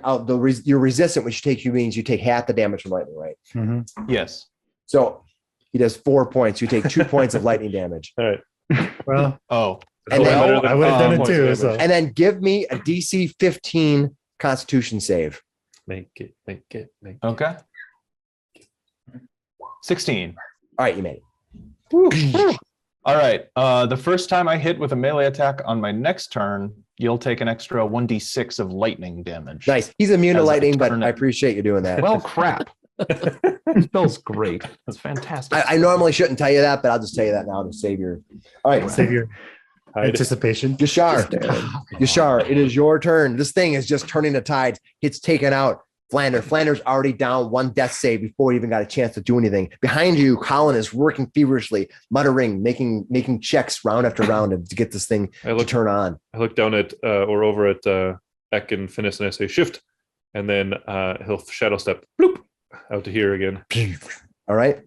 [SPEAKER 1] you're resistant, which means you take half the damage from lightning, right?
[SPEAKER 3] Mhm.
[SPEAKER 2] Yes.
[SPEAKER 1] So he does 4 points. You take 2 points of lightning damage,
[SPEAKER 4] All right.
[SPEAKER 3] Well,
[SPEAKER 2] Oh,
[SPEAKER 1] And
[SPEAKER 4] It's
[SPEAKER 1] then-
[SPEAKER 4] better than
[SPEAKER 3] I would have done it
[SPEAKER 4] points
[SPEAKER 3] too.
[SPEAKER 4] damage.
[SPEAKER 3] So
[SPEAKER 1] and then give me a DC 15 Constitution save.
[SPEAKER 4] Make it.
[SPEAKER 2] okay. 16.
[SPEAKER 1] All right, you made it.
[SPEAKER 2] All right. The first time I hit with a melee attack on my next turn, you'll take an extra 1d6 of lightning damage.
[SPEAKER 1] Nice. He's immune to
[SPEAKER 2] As I
[SPEAKER 1] lightning, but
[SPEAKER 2] turn it.
[SPEAKER 1] I appreciate you doing that.
[SPEAKER 2] Well, crap. This spell's great. It's fantastic.
[SPEAKER 1] I normally shouldn't tell you that, but I'll just tell you that now to save your. All right,
[SPEAKER 3] save your
[SPEAKER 4] Hide.
[SPEAKER 3] anticipation.
[SPEAKER 1] Yashar. Yashar, it is your turn. This thing is just turning the tides. It's taken out Flander. Flander's already down 1 death save before he even got a chance to do anything. Behind you, Colin is working feverishly, muttering, making checks round after round to get this thing
[SPEAKER 4] I
[SPEAKER 1] to
[SPEAKER 4] look
[SPEAKER 1] turn on.
[SPEAKER 4] I look down at or over at Eck and Finnis, and I say shift, and then he'll shadow step bloop out to here again,
[SPEAKER 1] All right.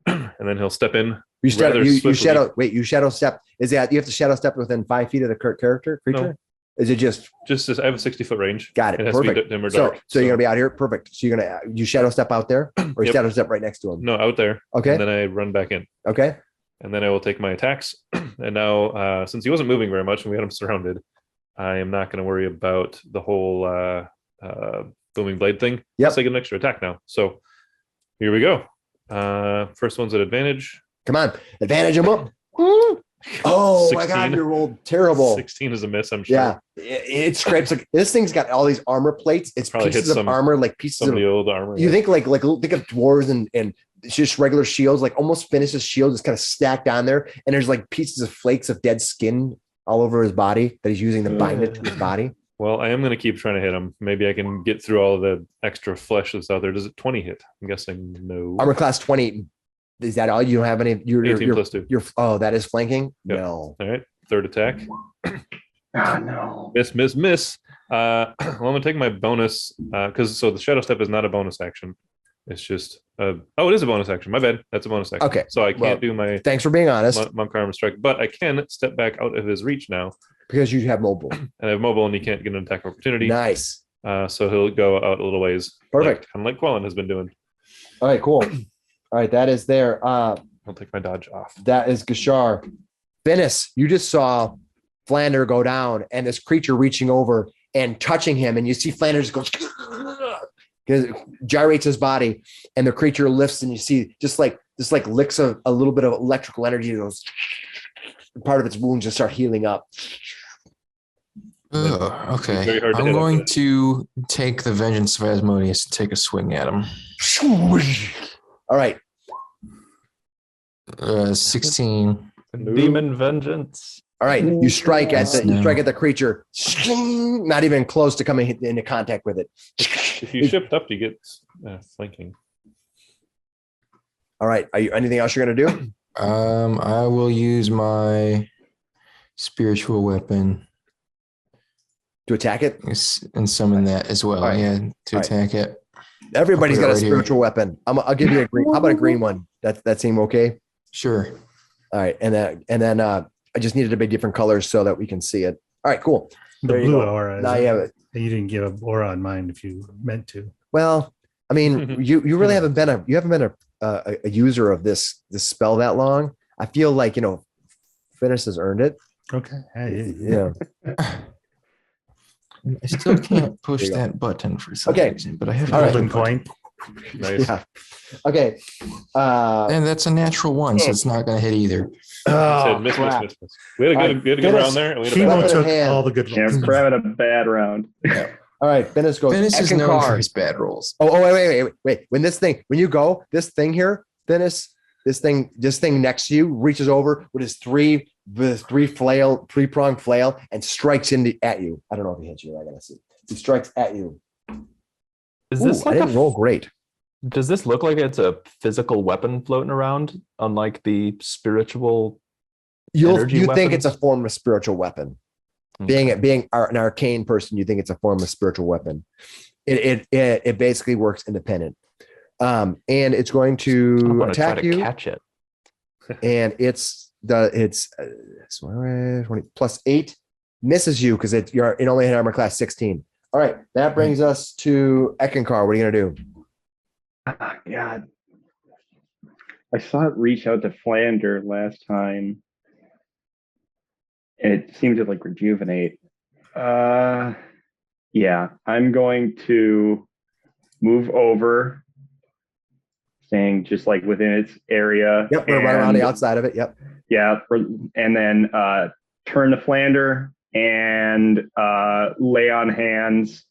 [SPEAKER 4] and then he'll step in.
[SPEAKER 1] You shadow,
[SPEAKER 4] Rather
[SPEAKER 1] you
[SPEAKER 4] swiftly.
[SPEAKER 1] shadow. Wait, you shadow step. Is that you have to shadow step within 5 feet of the creature?
[SPEAKER 4] No.
[SPEAKER 1] Is it just
[SPEAKER 4] Just I have a 60-foot range.
[SPEAKER 1] got it?
[SPEAKER 4] It has to be
[SPEAKER 1] Perfect.
[SPEAKER 4] dim or
[SPEAKER 1] So,
[SPEAKER 4] dark.
[SPEAKER 1] so you're gonna be out here. Perfect. So you're gonna you shadow step out there, or you
[SPEAKER 4] Yep.
[SPEAKER 1] shadow step right next to him.
[SPEAKER 4] No, out there.
[SPEAKER 1] Okay.
[SPEAKER 4] And then I run back in,
[SPEAKER 1] Okay.
[SPEAKER 4] and then I will take my attacks. And now, since he wasn't moving very much and we had him surrounded, I am not going to worry about the whole booming blade thing.
[SPEAKER 1] Yep.
[SPEAKER 4] Let's take an extra attack now. So here we go. First one's at advantage.
[SPEAKER 1] Come on, advantage him up. Oh my God,
[SPEAKER 4] 16.
[SPEAKER 1] you rolled terrible.
[SPEAKER 4] 16 is a miss, I'm sure.
[SPEAKER 1] Yeah, it scrapes. Like this thing's got all these armor plates. It's
[SPEAKER 4] Probably
[SPEAKER 1] pieces
[SPEAKER 4] hit
[SPEAKER 1] of
[SPEAKER 4] some-
[SPEAKER 1] armor, like pieces
[SPEAKER 4] Some
[SPEAKER 1] of.
[SPEAKER 4] of the old armor.
[SPEAKER 1] You think think of dwarves and just regular shields, like almost Finnis's shield is kind of stacked on there, and there's like pieces of flakes of dead skin all over his body that he's using to bind it to his body.
[SPEAKER 4] Well, I am going to keep trying to hit him. Maybe I can get through all of the extra flesh that's out there. Does it 20 hit? I'm guessing no.
[SPEAKER 1] Armor class 20 Is that all? You don't have any?
[SPEAKER 4] 18 plus 2.
[SPEAKER 1] Oh, that is flanking.
[SPEAKER 4] Yep.
[SPEAKER 1] No.
[SPEAKER 4] All right. Third attack.
[SPEAKER 7] Ah, no.
[SPEAKER 4] Miss. Well, I'm gonna take my bonus because the shadow step is not a bonus action. It's just it is a bonus action. My bad. That's a bonus action.
[SPEAKER 1] Okay.
[SPEAKER 4] So I can't do my
[SPEAKER 1] Thanks for being honest.
[SPEAKER 4] monk armor strike, but I can step back out of his reach now,
[SPEAKER 1] Because you have mobile.
[SPEAKER 4] and I have mobile, and he can't get an attack opportunity.
[SPEAKER 1] Nice.
[SPEAKER 4] So he'll go out a little ways.
[SPEAKER 1] Perfect.
[SPEAKER 4] Kind of like Quellen has been doing.
[SPEAKER 1] All right, cool. All right, that is there.
[SPEAKER 4] I'll take my dodge off.
[SPEAKER 1] That is Gashar. Finnis, you just saw Flander go down and this creature reaching over and touching him. And you see Flanders goes, gyrates his body, and the creature lifts, and you see just like licks a little bit of electrical energy. Goes, part of its wounds just start healing up.
[SPEAKER 6] Ugh,
[SPEAKER 4] Very
[SPEAKER 6] okay.
[SPEAKER 4] hard to
[SPEAKER 6] I'm
[SPEAKER 4] hit
[SPEAKER 6] going
[SPEAKER 4] after that.
[SPEAKER 6] to take the Vengeance of Asmodeus and take a swing at him.
[SPEAKER 1] All right.
[SPEAKER 6] 16.
[SPEAKER 2] Demon vengeance.
[SPEAKER 1] All right. You strike at
[SPEAKER 6] Yes,
[SPEAKER 1] the creature. Not even close to coming into contact with it.
[SPEAKER 4] If you shift up, you get flanking.
[SPEAKER 1] All right. Are you anything else you're gonna do?
[SPEAKER 6] I will use my spiritual weapon
[SPEAKER 1] To attack it?
[SPEAKER 6] and summon that as well.
[SPEAKER 1] All right.
[SPEAKER 6] Yeah, to
[SPEAKER 1] All right.
[SPEAKER 6] attack it.
[SPEAKER 1] Everybody's
[SPEAKER 6] I'll
[SPEAKER 1] got
[SPEAKER 6] put
[SPEAKER 1] a
[SPEAKER 6] it right here.
[SPEAKER 1] spiritual weapon. I'll give you a green. How about a green one? That seem okay?
[SPEAKER 6] Sure.
[SPEAKER 1] All right. And then I just needed to be different colors so that we can see it. All right, cool.
[SPEAKER 3] The
[SPEAKER 1] There you
[SPEAKER 3] blue
[SPEAKER 1] go.
[SPEAKER 3] aura.
[SPEAKER 1] Now you have it.
[SPEAKER 3] You didn't give an aura on mine if you meant to.
[SPEAKER 1] Well, I mean, you really haven't been a user of this spell that long. I feel like, Finnis has earned it.
[SPEAKER 3] Okay. Hey,
[SPEAKER 1] Yeah.
[SPEAKER 6] I still can't push
[SPEAKER 1] There you go.
[SPEAKER 6] that button for some
[SPEAKER 1] Okay.
[SPEAKER 6] reason, but I have
[SPEAKER 1] All right.
[SPEAKER 3] golden coin.
[SPEAKER 4] Nice.
[SPEAKER 1] Yeah. Okay.
[SPEAKER 6] And that's a natural one, so it's not going to hit either.
[SPEAKER 1] Oh,
[SPEAKER 4] Miss.
[SPEAKER 1] crap.
[SPEAKER 4] We had a
[SPEAKER 1] All
[SPEAKER 4] good,
[SPEAKER 1] right,
[SPEAKER 4] we had a good
[SPEAKER 1] Dennis,
[SPEAKER 4] round there. And we had a bad
[SPEAKER 3] Hemo
[SPEAKER 1] Weapon in
[SPEAKER 3] took
[SPEAKER 1] hand.
[SPEAKER 3] all the good
[SPEAKER 7] Yeah,
[SPEAKER 3] ones.
[SPEAKER 7] we're having a bad round.
[SPEAKER 1] All right. Finnis goes.
[SPEAKER 6] Finnis is known for
[SPEAKER 1] Eckankar.
[SPEAKER 6] his bad rolls.
[SPEAKER 1] Oh, wait. When you go, this thing here, Finnis, this thing next to you reaches over with his three-pronged flail and strikes at you. I don't know if he hits you. I gotta see. He strikes at you.
[SPEAKER 2] Is
[SPEAKER 1] Ooh,
[SPEAKER 2] this
[SPEAKER 1] I
[SPEAKER 2] like
[SPEAKER 1] didn't roll great.
[SPEAKER 2] Does this look like it's a physical weapon floating around, unlike the spiritual?
[SPEAKER 1] You
[SPEAKER 2] Energy
[SPEAKER 1] think
[SPEAKER 2] weapons?
[SPEAKER 1] it's a form of spiritual weapon. Being an arcane person, you think it's a form of spiritual weapon. It basically works independent. And it's going
[SPEAKER 2] I
[SPEAKER 1] to
[SPEAKER 2] want to try
[SPEAKER 1] attack
[SPEAKER 2] to
[SPEAKER 1] you.
[SPEAKER 2] catch it.
[SPEAKER 1] And it's 20 plus 8 misses you because it only hit armor class 16. All right, that brings us to Eckankar. What are you gonna do?
[SPEAKER 7] Ah, God. I saw it reach out to Flander last time. It seemed to rejuvenate. Yeah, I'm going to move over, staying just within its area.
[SPEAKER 1] Yep, we're right around the
[SPEAKER 7] and-
[SPEAKER 1] outside of it. Yep.
[SPEAKER 7] Yeah, and then turn to Flander and lay on hands.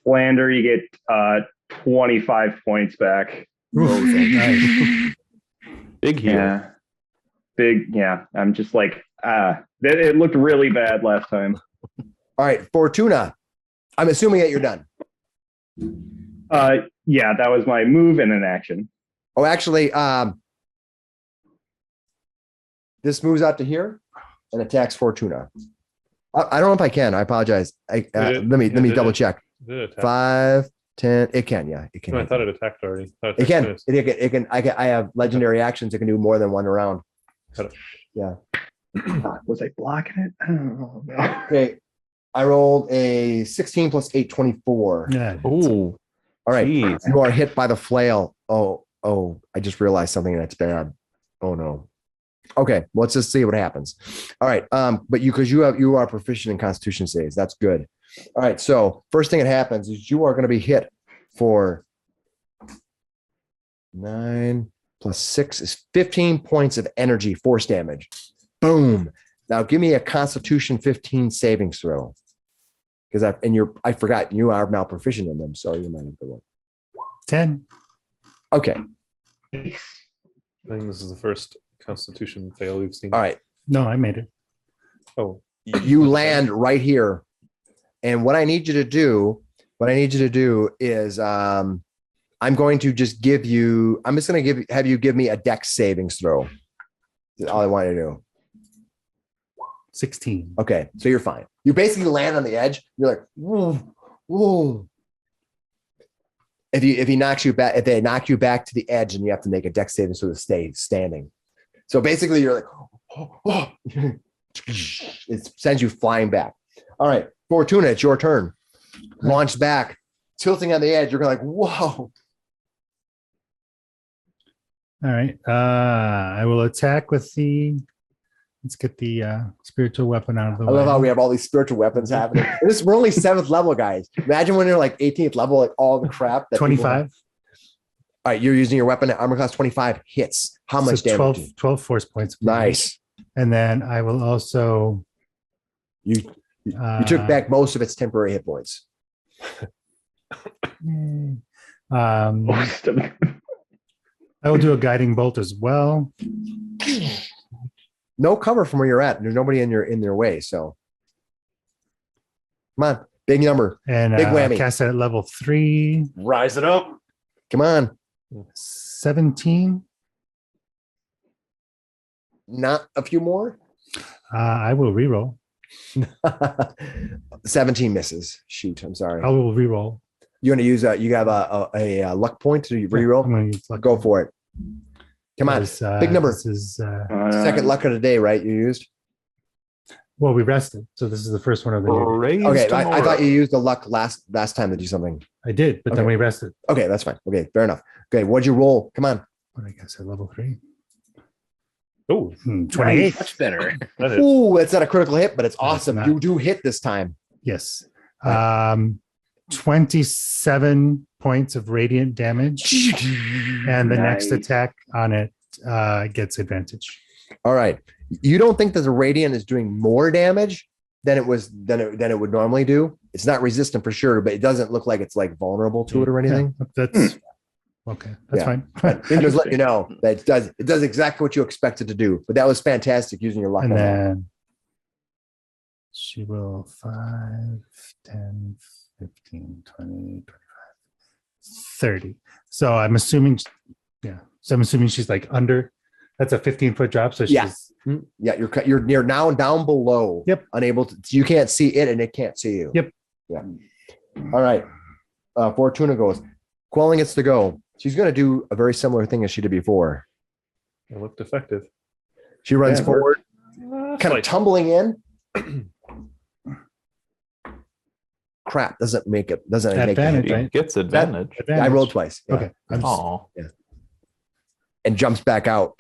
[SPEAKER 7] Flander, you get 25 points back.
[SPEAKER 3] Nice.
[SPEAKER 2] Big heal.
[SPEAKER 7] Yeah. Big, yeah. I'm just it looked really bad last time.
[SPEAKER 1] All right, Fortuna. I'm assuming that you're done.
[SPEAKER 7] Yeah, that was my move and an action.
[SPEAKER 1] Oh, actually, this moves out to here and attacks Fortuna. I don't know if I can. I apologize. Let me double check.
[SPEAKER 4] Did it attack?
[SPEAKER 1] 5, 10. It can. Yeah, it can.
[SPEAKER 4] I thought it attacked already.
[SPEAKER 1] It can. It can. I have legendary actions that can do more than one round.
[SPEAKER 4] Got it.
[SPEAKER 1] Yeah.
[SPEAKER 7] Was I blocking it? Oh, no.
[SPEAKER 1] Okay. I rolled a 16 plus 8, 24.
[SPEAKER 3] Yeah.
[SPEAKER 2] Ooh,
[SPEAKER 1] All right.
[SPEAKER 2] jeez.
[SPEAKER 1] You are hit by the flail. Oh, I just realized something that's bad. Oh no. Okay, let's just see what happens. All right. But you are proficient in Constitution saves. That's good. All right. So first thing that happens is you are going to be hit for 9 plus 6 is 15 points of energy, force damage. Boom. Now give me a Constitution 15 savings throw. Because I forgot you are now proficient in them, so you might have to roll.
[SPEAKER 3] 10.
[SPEAKER 1] Okay.
[SPEAKER 4] I think this is the first Constitution fail we've seen.
[SPEAKER 1] All right.
[SPEAKER 3] No, I made it.
[SPEAKER 4] Oh,
[SPEAKER 1] You land right here. And what I need you to do is I'm I'm going to just give you. I'm just going to have you give me a dex savings throw. That's all I want you to do.
[SPEAKER 3] 16.
[SPEAKER 1] Okay, so you're fine. You basically land on the edge. You're like, whoa, whoa. If he knocks you back, if they knock you back to the edge, and you have to make a dex saving so to stay standing. So basically, you're like, oh. It sends you flying back. All right, Fortuna, it's your turn. Launch back, tilting on the edge. You're like, whoa.
[SPEAKER 3] All right. I will attack with the. Let's get the spiritual weapon out of the way.
[SPEAKER 1] I love how we have all these spiritual weapons happening. We're only 7th level, guys. Imagine when you're like 18th level, like all the crap. That
[SPEAKER 3] 25.
[SPEAKER 1] All right, you're using your weapon at armor class 25 hits. How much damage?
[SPEAKER 3] 12 force points.
[SPEAKER 1] Nice.
[SPEAKER 3] And then I will also.
[SPEAKER 1] You took back most of its temporary hit points.
[SPEAKER 3] I will do a guiding bolt as well.
[SPEAKER 1] No cover from where you're at. There's nobody in their way. So come on, big number.
[SPEAKER 3] And
[SPEAKER 1] big whammy.
[SPEAKER 3] Cast it at level 3.
[SPEAKER 4] Rise it up.
[SPEAKER 1] Come on.
[SPEAKER 3] 17.
[SPEAKER 1] Not a few more.
[SPEAKER 3] I will reroll.
[SPEAKER 1] 17 misses. Shoot, I'm sorry.
[SPEAKER 3] I will reroll.
[SPEAKER 1] You want to use you have a luck point to reroll?
[SPEAKER 3] I'm gonna use luck.
[SPEAKER 1] Go for it. Come on, big number.
[SPEAKER 3] This is
[SPEAKER 1] Second luck of the day, right? You used.
[SPEAKER 3] well, we rested, so this is the first one of the year.
[SPEAKER 2] Raised
[SPEAKER 1] Okay, I thought
[SPEAKER 2] tomorrow.
[SPEAKER 1] you used the luck last time to do something.
[SPEAKER 3] I did, but then
[SPEAKER 1] Okay.
[SPEAKER 3] we rested.
[SPEAKER 1] Okay, that's fine. Okay, fair enough. Okay, what'd you roll? Come on.
[SPEAKER 3] What I guess at level 3.
[SPEAKER 4] Oh,
[SPEAKER 3] 28.
[SPEAKER 5] Much better.
[SPEAKER 4] that is.
[SPEAKER 1] Ooh, that's not a critical hit, but it's awesome.
[SPEAKER 3] not.
[SPEAKER 1] You do hit this time.
[SPEAKER 3] Yes. 27 points of radiant damage. And the next
[SPEAKER 7] Nice.
[SPEAKER 3] attack on it gets advantage.
[SPEAKER 1] All right. You don't think that the radiant is doing more damage than it would normally do? It's not resistant for sure, but it doesn't look like it's like vulnerable to it or anything.
[SPEAKER 3] Yeah, that's okay. That's
[SPEAKER 1] Yeah.
[SPEAKER 3] fine.
[SPEAKER 1] But I just let you know that it does exactly what you expect it to do. But that was fantastic using your luck.
[SPEAKER 3] And
[SPEAKER 1] on that.
[SPEAKER 3] then she will 5, 10, 15, 20, 25, 30. So I'm assuming, yeah. So I'm assuming she's like under. That's a 15-foot drop. So she's
[SPEAKER 1] Yeah. Yeah, you're now down below.
[SPEAKER 3] Yep.
[SPEAKER 1] Unable to. You can't see it, and it can't see you.
[SPEAKER 3] Yep.
[SPEAKER 1] Yeah. All right. Fortuna goes. Quelling gets to go. She's going to do a very similar thing as she did before.
[SPEAKER 4] It looked effective.
[SPEAKER 1] She runs
[SPEAKER 7] Yeah, it
[SPEAKER 1] forward, kind of
[SPEAKER 4] Like,
[SPEAKER 1] tumbling in. Crap! Doesn't make it. Doesn't make
[SPEAKER 3] Advantage,
[SPEAKER 1] it.
[SPEAKER 2] He
[SPEAKER 3] right?
[SPEAKER 2] gets advantage.
[SPEAKER 1] I rolled twice. Yeah.
[SPEAKER 3] Okay.
[SPEAKER 2] Oh,
[SPEAKER 1] And jumps back out.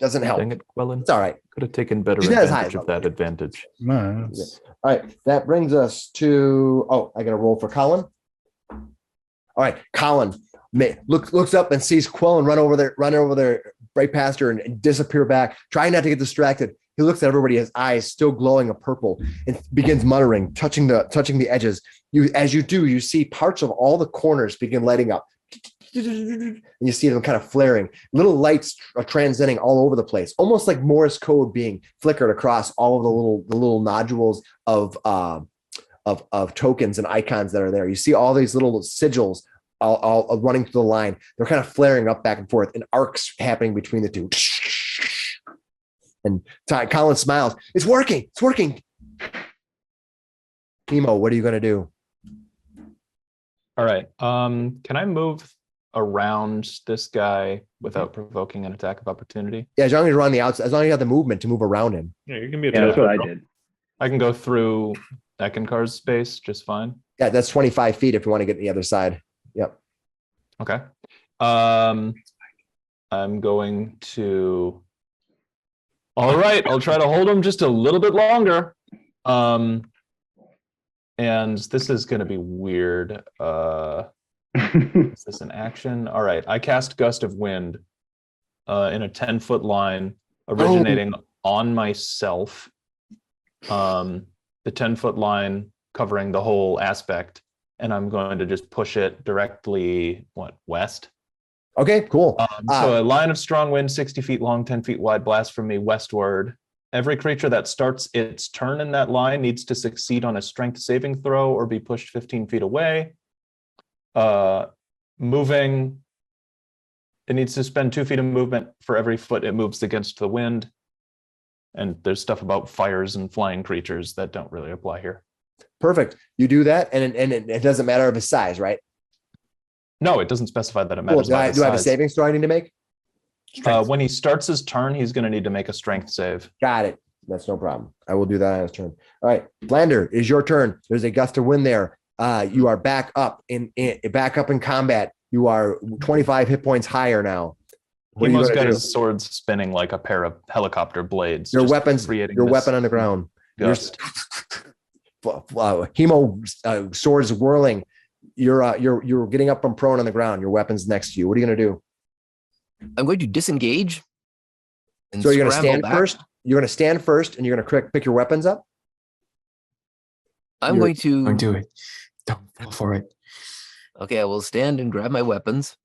[SPEAKER 1] Doesn't help.
[SPEAKER 2] dang it, Quellen.
[SPEAKER 1] It's all right.
[SPEAKER 2] Could have taken better
[SPEAKER 1] She's not as high
[SPEAKER 2] advantage
[SPEAKER 1] as
[SPEAKER 2] of that advantage.
[SPEAKER 3] No, it's-
[SPEAKER 1] All right, that brings us to. Oh, I got to roll for Colin. All right, Colin looks up and sees Quellen run over there, right past her, and disappear back. Trying not to get distracted, he looks at everybody, his eyes still glowing a purple, and begins muttering, touching the edges. As you do, you see parts of all the corners begin lighting up. And you see them kind of flaring, little lights are transcending all over the place, almost like Morse code being flickered across all of the little nodules of tokens and icons that are there. You see all these little sigils all running through the line. They're kind of flaring up back and forth, and arcs happening between the two. And Colin smiles. It's working. It's working. Hemo, what are you going to do?
[SPEAKER 2] All right. Can I move around this guy without provoking an attack of opportunity?
[SPEAKER 1] Yeah, as long as you're on the outside, as long as you have the movement to move around him.
[SPEAKER 4] yeah, you can be a
[SPEAKER 7] Yeah, that's what I
[SPEAKER 4] teleport.
[SPEAKER 7] did.
[SPEAKER 2] I can go through Eckankar's space just fine.
[SPEAKER 1] Yeah, that's 25 feet if you want to get to the other side. Yep.
[SPEAKER 2] Okay. I'm going to. All right, I'll try to hold him just a little bit longer. And this is going to be weird. Is this an action? All right, I cast Gust of Wind in a 10-foot line originating on myself. The 10-foot line covering the whole aspect, and I'm going to just push it directly, west?
[SPEAKER 1] Okay, cool.
[SPEAKER 2] So a line of strong wind, 60 feet long, 10 feet wide, blast from me westward. Every creature that starts its turn in that line needs to succeed on a strength saving throw or be pushed 15 feet away. moving. It needs to spend 2 feet of movement for every foot it moves against the wind. And there's stuff about fires and flying creatures that don't really apply here.
[SPEAKER 1] Perfect. You do that, and it doesn't matter of his size, right?
[SPEAKER 2] No, it doesn't specify that it
[SPEAKER 1] Cool.
[SPEAKER 2] matters.
[SPEAKER 1] Do I
[SPEAKER 2] about
[SPEAKER 1] have a
[SPEAKER 2] size.
[SPEAKER 1] savings throw I need to make?
[SPEAKER 2] When he starts his turn, he's going to need to make a strength save.
[SPEAKER 1] Got it. That's no problem. I will do that on his turn. All right, Lander, is your turn. There's a gust of wind there. You are back up in combat. You are 25 hit points higher now. What are you
[SPEAKER 2] Hemo's
[SPEAKER 1] gonna
[SPEAKER 2] got
[SPEAKER 1] do?
[SPEAKER 2] his sword spinning like a pair of helicopter blades.
[SPEAKER 1] Your
[SPEAKER 2] just
[SPEAKER 1] weapons,
[SPEAKER 2] creating
[SPEAKER 1] your
[SPEAKER 2] this
[SPEAKER 1] weapon on the ground. Your
[SPEAKER 2] gust.
[SPEAKER 1] Hemo sword is whirling. You're getting up from prone on the ground. Your weapon's next to you. What are you gonna do?
[SPEAKER 5] I'm going to disengage. And
[SPEAKER 1] So you're gonna
[SPEAKER 5] scramble
[SPEAKER 1] stand
[SPEAKER 5] back.
[SPEAKER 1] first. You're gonna stand first, and you're gonna pick your weapons up.
[SPEAKER 5] I'm
[SPEAKER 1] You're-
[SPEAKER 5] going to.
[SPEAKER 6] Don't do it. Don't fall for it.
[SPEAKER 5] Okay, I will stand and grab my weapons.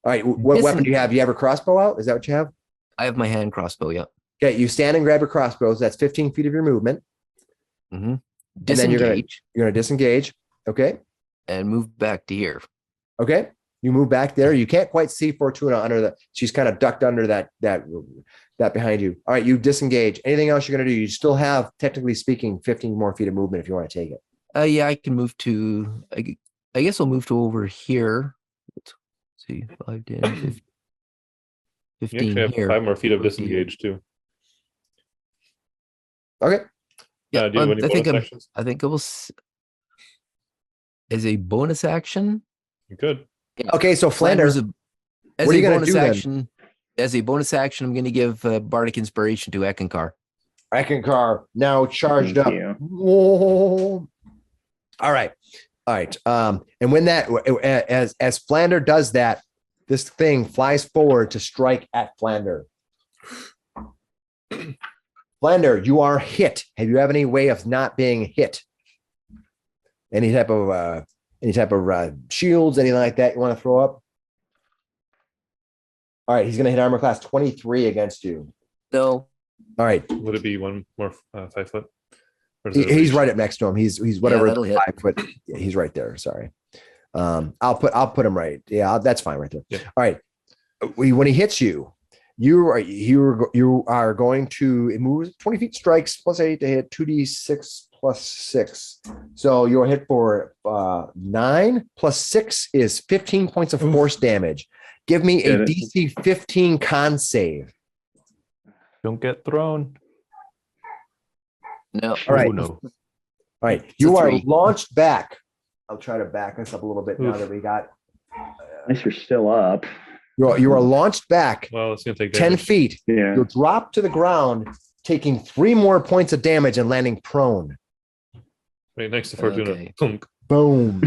[SPEAKER 1] All right. What weapon do you have? Do you have a crossbow out? Is that what you have?
[SPEAKER 5] I have my hand crossbow. Yeah.
[SPEAKER 1] Okay. You stand and grab your crossbows. That's 15 feet of your movement.
[SPEAKER 5] Mm-hmm.
[SPEAKER 1] then you're gonna-
[SPEAKER 5] Disengage
[SPEAKER 1] You're gonna disengage. Okay.
[SPEAKER 5] and move back to here.
[SPEAKER 1] Okay. You move back there. You can't quite see Fortuna under the. She's kind of ducked under that behind you. All right. You disengage. Anything else you're gonna do? You still have, technically speaking, 15 more feet of movement if you want to take it.
[SPEAKER 5] Yeah, I can move to. I guess I'll move to over here. Let's see, 5, 10, 15,
[SPEAKER 4] You
[SPEAKER 5] 15
[SPEAKER 4] actually have
[SPEAKER 5] here.
[SPEAKER 4] 5 more feet of
[SPEAKER 5] Over here.
[SPEAKER 4] disengage too.
[SPEAKER 1] Okay.
[SPEAKER 5] Yeah,
[SPEAKER 4] Do you have any
[SPEAKER 5] I think
[SPEAKER 4] bonus actions?
[SPEAKER 5] I think it was as a bonus action.
[SPEAKER 4] You could.
[SPEAKER 1] Okay. So Flanders.
[SPEAKER 5] As
[SPEAKER 1] what are
[SPEAKER 5] a
[SPEAKER 1] you gonna
[SPEAKER 5] bonus
[SPEAKER 1] do then?
[SPEAKER 5] action, as a bonus action, I'm going to give bardic inspiration to Eckankar.
[SPEAKER 1] Eckankar now charged
[SPEAKER 7] Thank
[SPEAKER 1] up.
[SPEAKER 7] you.
[SPEAKER 1] Whoa. All right. All right. And when that, as Flander does that, this thing flies forward to strike at Flander. Flander, you are hit. Have you have any way of not being hit? Any type of shields, anything like that you want to throw up? All right, he's going to hit armor class 23 against you.
[SPEAKER 5] No,
[SPEAKER 1] All right,
[SPEAKER 4] Would it be one more 5 foot? Or does it
[SPEAKER 1] he's
[SPEAKER 4] reach?
[SPEAKER 1] right up next to him. He's whatever
[SPEAKER 5] that'll hit.
[SPEAKER 1] 5 foot. Yeah, he's right there. Sorry. I'll put him right. Yeah, that's fine right there.
[SPEAKER 4] Yeah.
[SPEAKER 1] All right. When he hits you, you are going to move 20 feet, strikes plus 8 to hit, 2d6 plus 6. So you're hit for 9 plus 6 is 15 points of force damage. Give me a
[SPEAKER 7] Get it.
[SPEAKER 1] DC 15 con save.
[SPEAKER 2] Don't get thrown.
[SPEAKER 5] no.
[SPEAKER 1] All right.
[SPEAKER 2] Oh, no.
[SPEAKER 1] All right.
[SPEAKER 5] It's
[SPEAKER 1] You
[SPEAKER 5] a
[SPEAKER 1] are
[SPEAKER 5] 3.
[SPEAKER 1] launched back. I'll try to back us up a little bit now
[SPEAKER 4] Oof.
[SPEAKER 1] that we got.
[SPEAKER 7] At least you're still up.
[SPEAKER 1] You are launched back
[SPEAKER 4] Well, it's gonna take
[SPEAKER 1] 10
[SPEAKER 4] damage.
[SPEAKER 1] feet.
[SPEAKER 7] Yeah.
[SPEAKER 1] You'll drop to the ground, taking 3 more points of damage and landing prone.
[SPEAKER 4] Right next to Fortuna.
[SPEAKER 5] Okay.
[SPEAKER 4] Thunk.
[SPEAKER 1] Boom.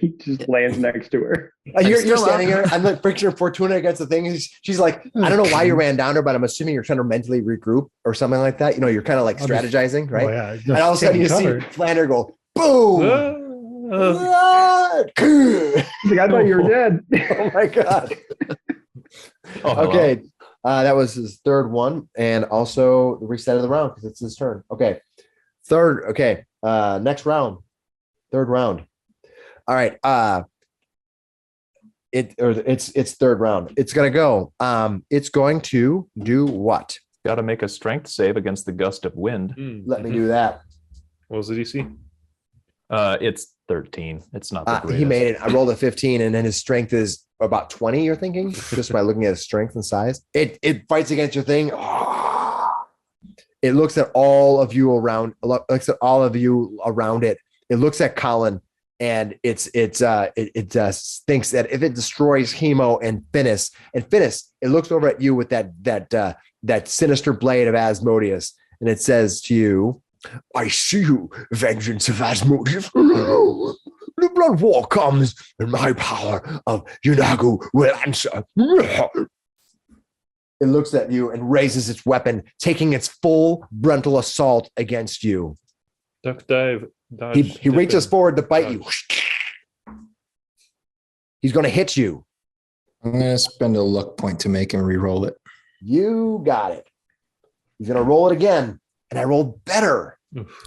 [SPEAKER 7] He just lands next to her.
[SPEAKER 1] You're
[SPEAKER 5] still
[SPEAKER 1] standing
[SPEAKER 5] up.
[SPEAKER 1] there. I'm like picturing Fortuna against the thing. She's like, I don't know why you ran down her, but I'm assuming you're trying to mentally regroup or something like that. You know, you're kind of like
[SPEAKER 3] I'll just-
[SPEAKER 1] strategizing, right?
[SPEAKER 3] Oh, yeah.
[SPEAKER 1] And all of a sudden you see Flander go, boom.
[SPEAKER 4] Ah,
[SPEAKER 7] He's like, I thought you were dead.
[SPEAKER 1] Oh my God.
[SPEAKER 2] Oh, hello.
[SPEAKER 1] Okay. That was his third one. And also the reset of the round because it's his turn. Okay. Third. Okay. Next round. Third round. All right. It's third round. It's gonna go. It's going to do what?
[SPEAKER 2] Got to make a strength save against the gust of wind.
[SPEAKER 1] Let me do that.
[SPEAKER 4] What was the DC?
[SPEAKER 2] It's 13. It's not the greatest.
[SPEAKER 1] He made it. I rolled a 15, and then his strength is about 20. You're thinking just by looking at his strength and size. It fights against your thing. It looks at all of you around. Looks at all of you around it. It looks at Colin, and it thinks that if it destroys Hemo and Finnis, it looks over at you with that sinister blade of Asmodeus, and it says to you, I see you, vengeance of Asmodeus. The blood war comes, and my power of Yunagu will answer. It looks at you and raises its weapon, taking its full frontal assault against you.
[SPEAKER 4] Duck dive. Dodge.
[SPEAKER 1] He reaches
[SPEAKER 4] dip,
[SPEAKER 1] forward to bite you.
[SPEAKER 4] dodge.
[SPEAKER 1] He's going to hit you.
[SPEAKER 6] I'm going to spend a luck point to make him re-roll it.
[SPEAKER 1] You got it. He's going to roll it again, and I rolled better.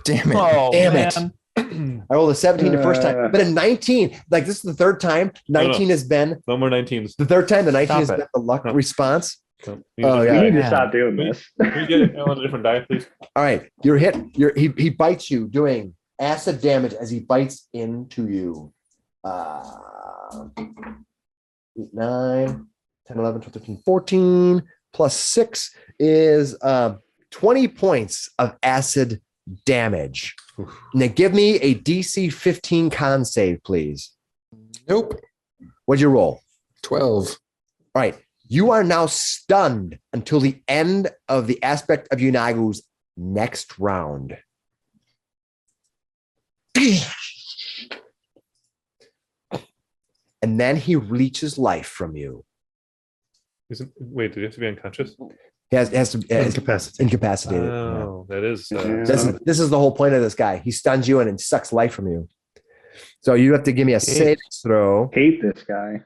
[SPEAKER 6] Damn it.
[SPEAKER 2] Oh,
[SPEAKER 1] Damn
[SPEAKER 2] man.
[SPEAKER 1] it. I rolled a 17 the first time, but a 19. Like this is the third time. 19 has been
[SPEAKER 4] No more 19s.
[SPEAKER 1] the third time. The 19
[SPEAKER 2] Stop
[SPEAKER 1] has
[SPEAKER 2] it.
[SPEAKER 1] been the luck
[SPEAKER 4] No.
[SPEAKER 1] response.
[SPEAKER 4] So,
[SPEAKER 1] Oh,
[SPEAKER 7] We
[SPEAKER 1] yeah.
[SPEAKER 7] need to
[SPEAKER 2] Yeah.
[SPEAKER 7] stop doing this.
[SPEAKER 4] Can you get on a different die, please?
[SPEAKER 1] All right, you're hit. He bites you, doing acid damage as he bites into you. 8, 9, 10, 11, 12, 13, 14 plus 6 is 20 points of acid damage. Now give me a DC 15 con save, please.
[SPEAKER 6] Nope.
[SPEAKER 1] What'd you roll?
[SPEAKER 6] 12.
[SPEAKER 1] All right. You are now stunned until the end of the aspect of Yunagu's next round. And then he leeches life from you.
[SPEAKER 4] Wait, did you have to be unconscious?
[SPEAKER 1] He has to
[SPEAKER 3] Incapacitated.
[SPEAKER 1] incapacitated. Yeah.
[SPEAKER 4] Oh, that is.
[SPEAKER 7] Yeah.
[SPEAKER 1] This is the whole point of this guy. He stuns you and sucks life from you. So you have to give me a saving throw.
[SPEAKER 7] Hate this guy.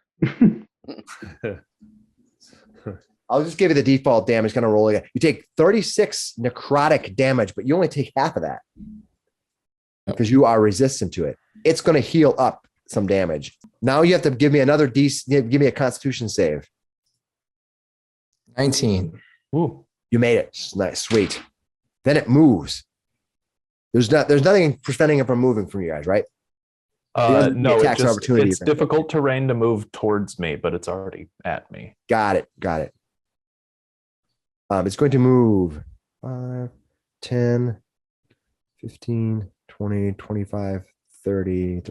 [SPEAKER 1] I'll just give you the default damage, kind of rolling it. You take 36 necrotic damage, but you only take half of that because you are resistant to it. It's going to heal up some damage. Now you have to give me another give me a Constitution save.
[SPEAKER 6] 19.
[SPEAKER 2] Ooh.
[SPEAKER 1] You made it. Nice, sweet. Then it moves. There's nothing preventing it from moving from you guys, right?
[SPEAKER 2] No,
[SPEAKER 1] attacks opportunity
[SPEAKER 2] it's
[SPEAKER 1] even.
[SPEAKER 2] difficult terrain to move towards me, but it's already at me.
[SPEAKER 1] Got it. It's going to move 5, 10, 15, 20, 25, 30,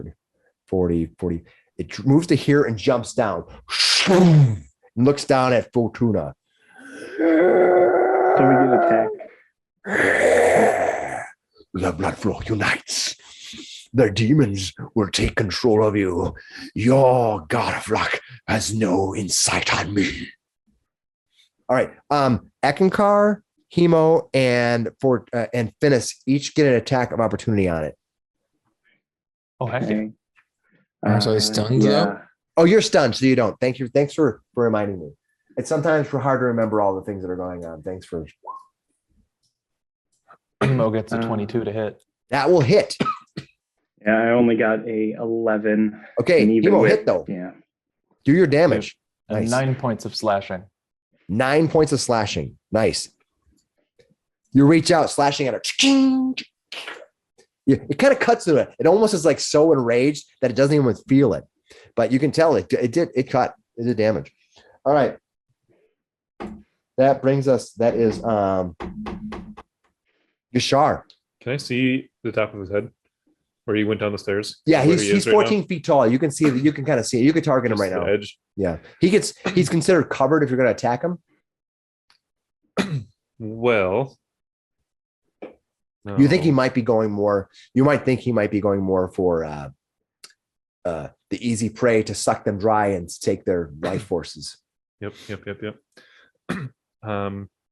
[SPEAKER 1] 40, 40. It moves to here and jumps down. And looks down at Fortuna.
[SPEAKER 7] So we get attack.
[SPEAKER 1] The blood flow unites. The demons will take control of you. Your god of luck has no insight on me. All right. Eckankar, Hemo, and Finnis each get an attack of opportunity on it.
[SPEAKER 2] Oh, heck yeah.
[SPEAKER 7] Okay.
[SPEAKER 6] So he's stunned, though?
[SPEAKER 1] Oh, you're stunned, so you don't. Thank you. Thanks for reminding me. It's sometimes hard to remember all the things that are going on. Thanks for
[SPEAKER 2] Hemo gets a 22 to hit.
[SPEAKER 1] that. Will hit.
[SPEAKER 7] Yeah, I only got a 11.
[SPEAKER 1] Okay,
[SPEAKER 7] And even
[SPEAKER 1] Hemo
[SPEAKER 7] with-
[SPEAKER 1] hit though.
[SPEAKER 7] Yeah.
[SPEAKER 1] Do your damage.
[SPEAKER 2] And
[SPEAKER 1] Nice.
[SPEAKER 2] 9 points of slashing.
[SPEAKER 1] 9 points of slashing. Nice. You reach out, slashing at her. It kind of cuts through it. It almost is like so enraged that it doesn't even feel it. But you can tell it did damage. All right. That brings us, that is Gashar.
[SPEAKER 4] Can I see the top of his head where he went down the stairs?
[SPEAKER 1] Yeah,
[SPEAKER 4] Where
[SPEAKER 1] he's
[SPEAKER 4] he is right
[SPEAKER 1] 14
[SPEAKER 4] now?
[SPEAKER 1] feet tall. You can see that, you can kind of see it. You can target him
[SPEAKER 4] Just
[SPEAKER 1] right
[SPEAKER 4] the
[SPEAKER 1] now.
[SPEAKER 4] Edge.
[SPEAKER 1] Yeah. He's considered covered if you're gonna attack him.
[SPEAKER 4] Well,
[SPEAKER 1] You think he
[SPEAKER 4] no.
[SPEAKER 1] might be going more, you might think he might be going more for the easy prey to suck them dry and take their life forces.
[SPEAKER 4] Yep.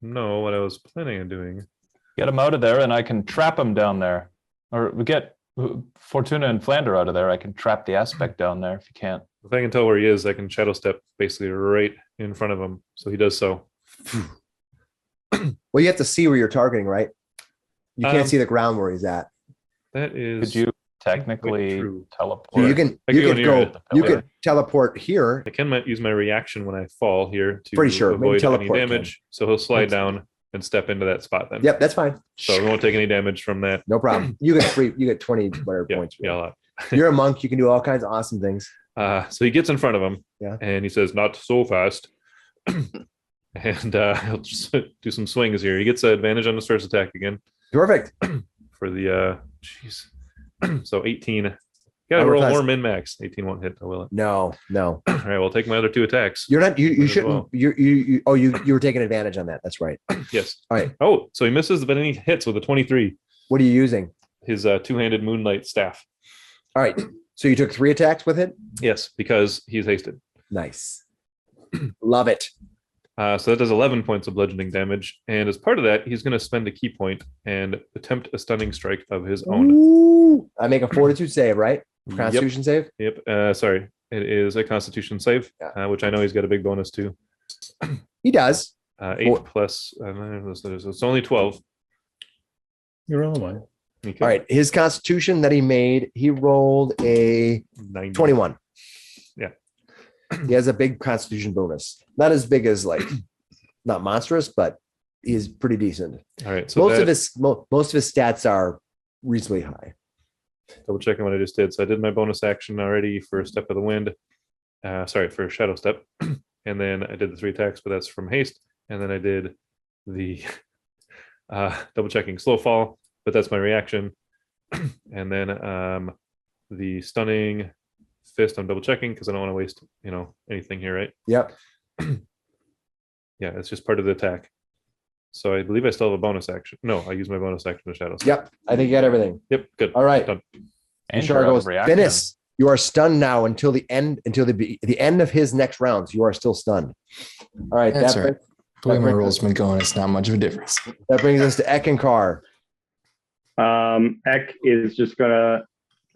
[SPEAKER 4] No, what I was planning on doing.
[SPEAKER 2] Get him out of there, and I can trap him down there. Or we get Fortuna and Flander out of there. I can trap the aspect down there if you can't.
[SPEAKER 4] If I can tell where he is, I can shadow step basically right in front of him. So he does so.
[SPEAKER 1] Well, you have to see where you're targeting, right? You can't see the ground where he's at.
[SPEAKER 4] That is.
[SPEAKER 2] Could you technically
[SPEAKER 4] true.
[SPEAKER 2] teleport?
[SPEAKER 1] You can
[SPEAKER 4] I can go near it.
[SPEAKER 1] you can teleport here.
[SPEAKER 4] I can use my reaction when I fall here to
[SPEAKER 1] Pretty sure. Maybe
[SPEAKER 4] avoid any
[SPEAKER 1] teleport can.
[SPEAKER 4] damage. So he'll slide down and step into that spot then.
[SPEAKER 1] Yep, that's fine.
[SPEAKER 4] So we won't take any damage from that.
[SPEAKER 1] No problem. You get 20 whatever
[SPEAKER 4] Yeah,
[SPEAKER 1] points.
[SPEAKER 4] yeah, a lot.
[SPEAKER 1] You're a monk. You can do all kinds of awesome things.
[SPEAKER 4] So he gets in front of him,
[SPEAKER 1] Yeah.
[SPEAKER 4] and he says, "Not so fast." And he'll just do some swings here. He gets an advantage on his first attack again
[SPEAKER 1] Perfect.
[SPEAKER 4] for the jeez. So 18. Gotta
[SPEAKER 1] Armor
[SPEAKER 4] roll
[SPEAKER 1] class.
[SPEAKER 4] more min max. 18 won't hit. I will it.
[SPEAKER 1] No.
[SPEAKER 4] All right, we'll take my other 2 attacks.
[SPEAKER 1] You're not you
[SPEAKER 4] Might as
[SPEAKER 1] shouldn't
[SPEAKER 4] well.
[SPEAKER 1] you were taking advantage on that. That's right.
[SPEAKER 4] Yes.
[SPEAKER 1] All right.
[SPEAKER 4] Oh, so he misses, but then he hits with a 23.
[SPEAKER 1] What are you using?
[SPEAKER 4] His two-handed moonlight staff.
[SPEAKER 1] All right. So you took 3 attacks with it?
[SPEAKER 4] Yes, because he's hasted.
[SPEAKER 1] Nice. Love it.
[SPEAKER 4] So that does 11 points of bludgeoning damage. And as part of that, he's going to spend a key point and attempt a stunning strike of his own.
[SPEAKER 1] Ooh. I make a fortitude save, right? Constitution save?
[SPEAKER 4] Yep. Sorry. It is a constitution save,
[SPEAKER 1] Yeah.
[SPEAKER 4] which I know he's got a big bonus to.
[SPEAKER 1] He does.
[SPEAKER 4] 8 plus, so it's only 12.
[SPEAKER 3] You roll one.
[SPEAKER 4] Okay.
[SPEAKER 1] All right. His constitution that he made, he rolled a
[SPEAKER 4] 90.
[SPEAKER 1] 21.
[SPEAKER 4] Yeah.
[SPEAKER 1] He has a big constitution bonus. Not as big as like, not monstrous, but he's pretty decent.
[SPEAKER 4] All right. So
[SPEAKER 1] Most of his stats are reasonably high.
[SPEAKER 4] double checking what I just did. So I did my bonus action already for Step of the Wind. For Shadow Step. And then I did the 3 attacks, but that's from haste. And then I did the double checking slow fall, but that's my reaction. And then the stunning fist, I'm double checking because I don't want to waste, anything here, right?
[SPEAKER 1] Yep.
[SPEAKER 4] Yeah, it's just part of the attack. So I believe I still have a bonus action. No, I use my bonus action to Shadow Step.
[SPEAKER 1] Yep. I think you got everything.
[SPEAKER 4] Yep, good.
[SPEAKER 1] All right.
[SPEAKER 4] Done.
[SPEAKER 2] And
[SPEAKER 1] Shar
[SPEAKER 2] you're out of
[SPEAKER 1] goes,
[SPEAKER 2] reaction.
[SPEAKER 1] Finnis, you are stunned now until the end of his next rounds. You are still stunned. All right.
[SPEAKER 6] That's
[SPEAKER 1] that,
[SPEAKER 6] all right. The way my rolls been going, it's not much of a difference.
[SPEAKER 1] that brings us to Eckankar.
[SPEAKER 7] Ek is just gonna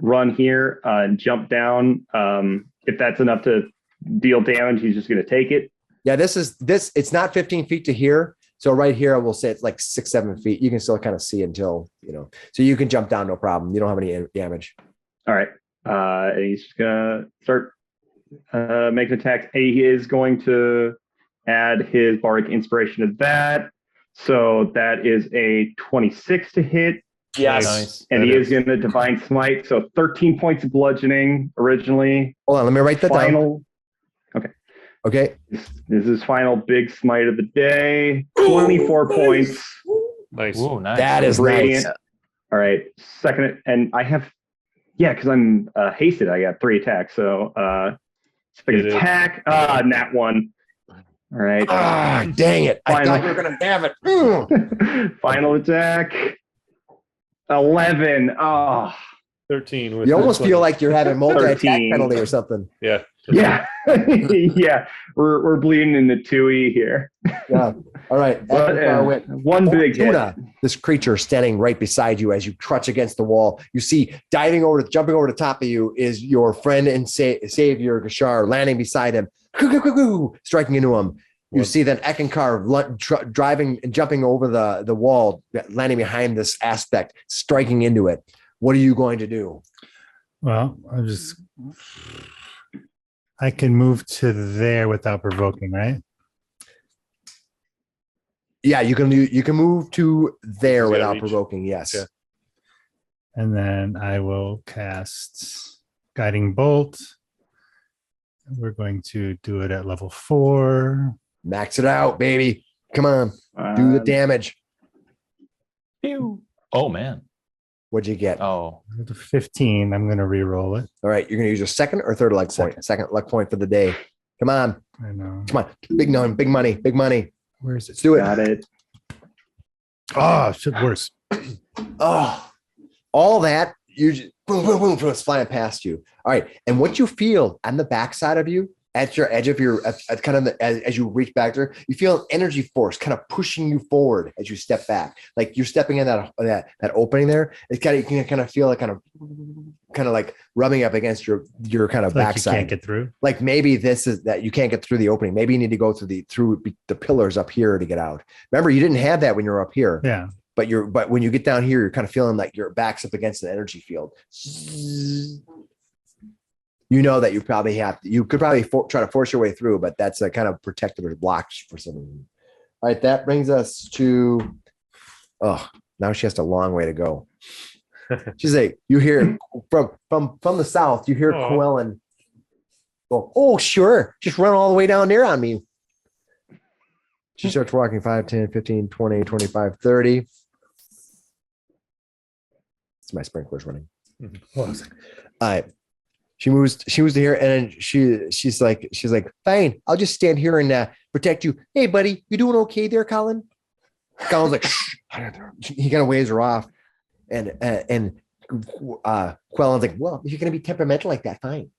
[SPEAKER 7] run here and jump down. If that's enough to deal damage, he's just gonna take it.
[SPEAKER 1] Yeah, it's not 15 feet to here. So right here, I will say it's like 6-7 feet. You can still kind of see until, so you can jump down, no problem. You don't have any damage.
[SPEAKER 7] All right. And he's just gonna start making attacks. He is going to add his bardic inspiration to that. So that is a 26 to hit.
[SPEAKER 1] Yes.
[SPEAKER 2] Nice.
[SPEAKER 7] And
[SPEAKER 4] That
[SPEAKER 7] he is
[SPEAKER 4] is.
[SPEAKER 7] going to divine smite. So 13 points of bludgeoning originally.
[SPEAKER 1] Hold on, let me write that down.
[SPEAKER 7] Final.
[SPEAKER 1] Okay.
[SPEAKER 7] This is final big smite of the day. 24 points.
[SPEAKER 4] Nice.
[SPEAKER 2] Ooh, nice.
[SPEAKER 1] That is
[SPEAKER 7] Radiant.
[SPEAKER 1] nice.
[SPEAKER 7] All right. Second, and I have, because I'm hasted. I got 3 attacks. So
[SPEAKER 4] It is.
[SPEAKER 7] attack. Nat 1. All right.
[SPEAKER 1] Ah, dang it. I
[SPEAKER 7] Final.
[SPEAKER 1] thought you were going to have it. Mm.
[SPEAKER 7] Final attack. 11. Oh,
[SPEAKER 4] 13 with
[SPEAKER 1] You almost feel like you're having multi-attack
[SPEAKER 7] 13.
[SPEAKER 1] penalty or something.
[SPEAKER 4] yeah.
[SPEAKER 7] yeah. Yeah. We're bleeding in the 2E here.
[SPEAKER 1] Yeah. All right.
[SPEAKER 7] But,
[SPEAKER 1] Eckankar went.
[SPEAKER 7] one big hit.
[SPEAKER 1] Tuna, this creature standing right beside you as you crutch against the wall. You see jumping over the top of you is your friend and savior, Gashar, landing beside him, striking into him. You
[SPEAKER 4] What?
[SPEAKER 1] see then Eckankar driving and jumping over the wall, landing behind this aspect, striking into it. What are you going to do?
[SPEAKER 3] Well, I can move to there without provoking, right?
[SPEAKER 1] Yeah, you can move to there
[SPEAKER 4] You gotta
[SPEAKER 1] without
[SPEAKER 4] reach.
[SPEAKER 1] provoking. Yes.
[SPEAKER 4] Yeah.
[SPEAKER 3] And then I will cast Guiding Bolt. We're going to do it at level 4.
[SPEAKER 1] Max it out, baby. Come on, do the damage.
[SPEAKER 2] Pew. Oh, man.
[SPEAKER 1] What'd you get?
[SPEAKER 2] Oh,
[SPEAKER 3] With a 15, I'm going to re-roll it.
[SPEAKER 1] All right, you're going to use your second or third luck point. Second luck point for the day. Come on,
[SPEAKER 3] I know.
[SPEAKER 1] come on. Big money, big money.
[SPEAKER 3] Where is it?
[SPEAKER 1] Let's do it.
[SPEAKER 7] Got it.
[SPEAKER 3] Oh, shit, worse.
[SPEAKER 1] Oh, all that you just boom, boom, boom, it's flying past you. All right, and what you feel on the backside of you, at your edge of your, at kind of as you reach back there, you feel an energy force kind of pushing you forward as you step back, like you're stepping in that opening there. It's kind of, you can kind of feel it kind of like rubbing up against your kind of
[SPEAKER 3] Like
[SPEAKER 1] backside.
[SPEAKER 3] you can't get through.
[SPEAKER 1] Like maybe this is that you can't get through the opening. Maybe you need to go through the pillars up here to get out. Remember, you didn't have that when you were up here.
[SPEAKER 3] Yeah.
[SPEAKER 1] But when you get down here, you're kind of feeling like your back's up against an energy field. You know that you probably you could probably try to force your way through, but that's a kind of protective or block for some reason. All right, that brings us to, now she has a long way to go. She's like, you hear from the south, you hear Quellen go, oh, sure, just run all the way down there on me. She starts walking 5, 10, 15, 20, 25, 30. It's my sprinklers running. All right. She moves to here, and then she's like, fine, I'll just stand here and protect you. Hey, buddy, you doing okay there, Colin? Colin's like, shh. He kind of waves her off, and Quellen's like, well, if you're gonna be temperamental like that, fine.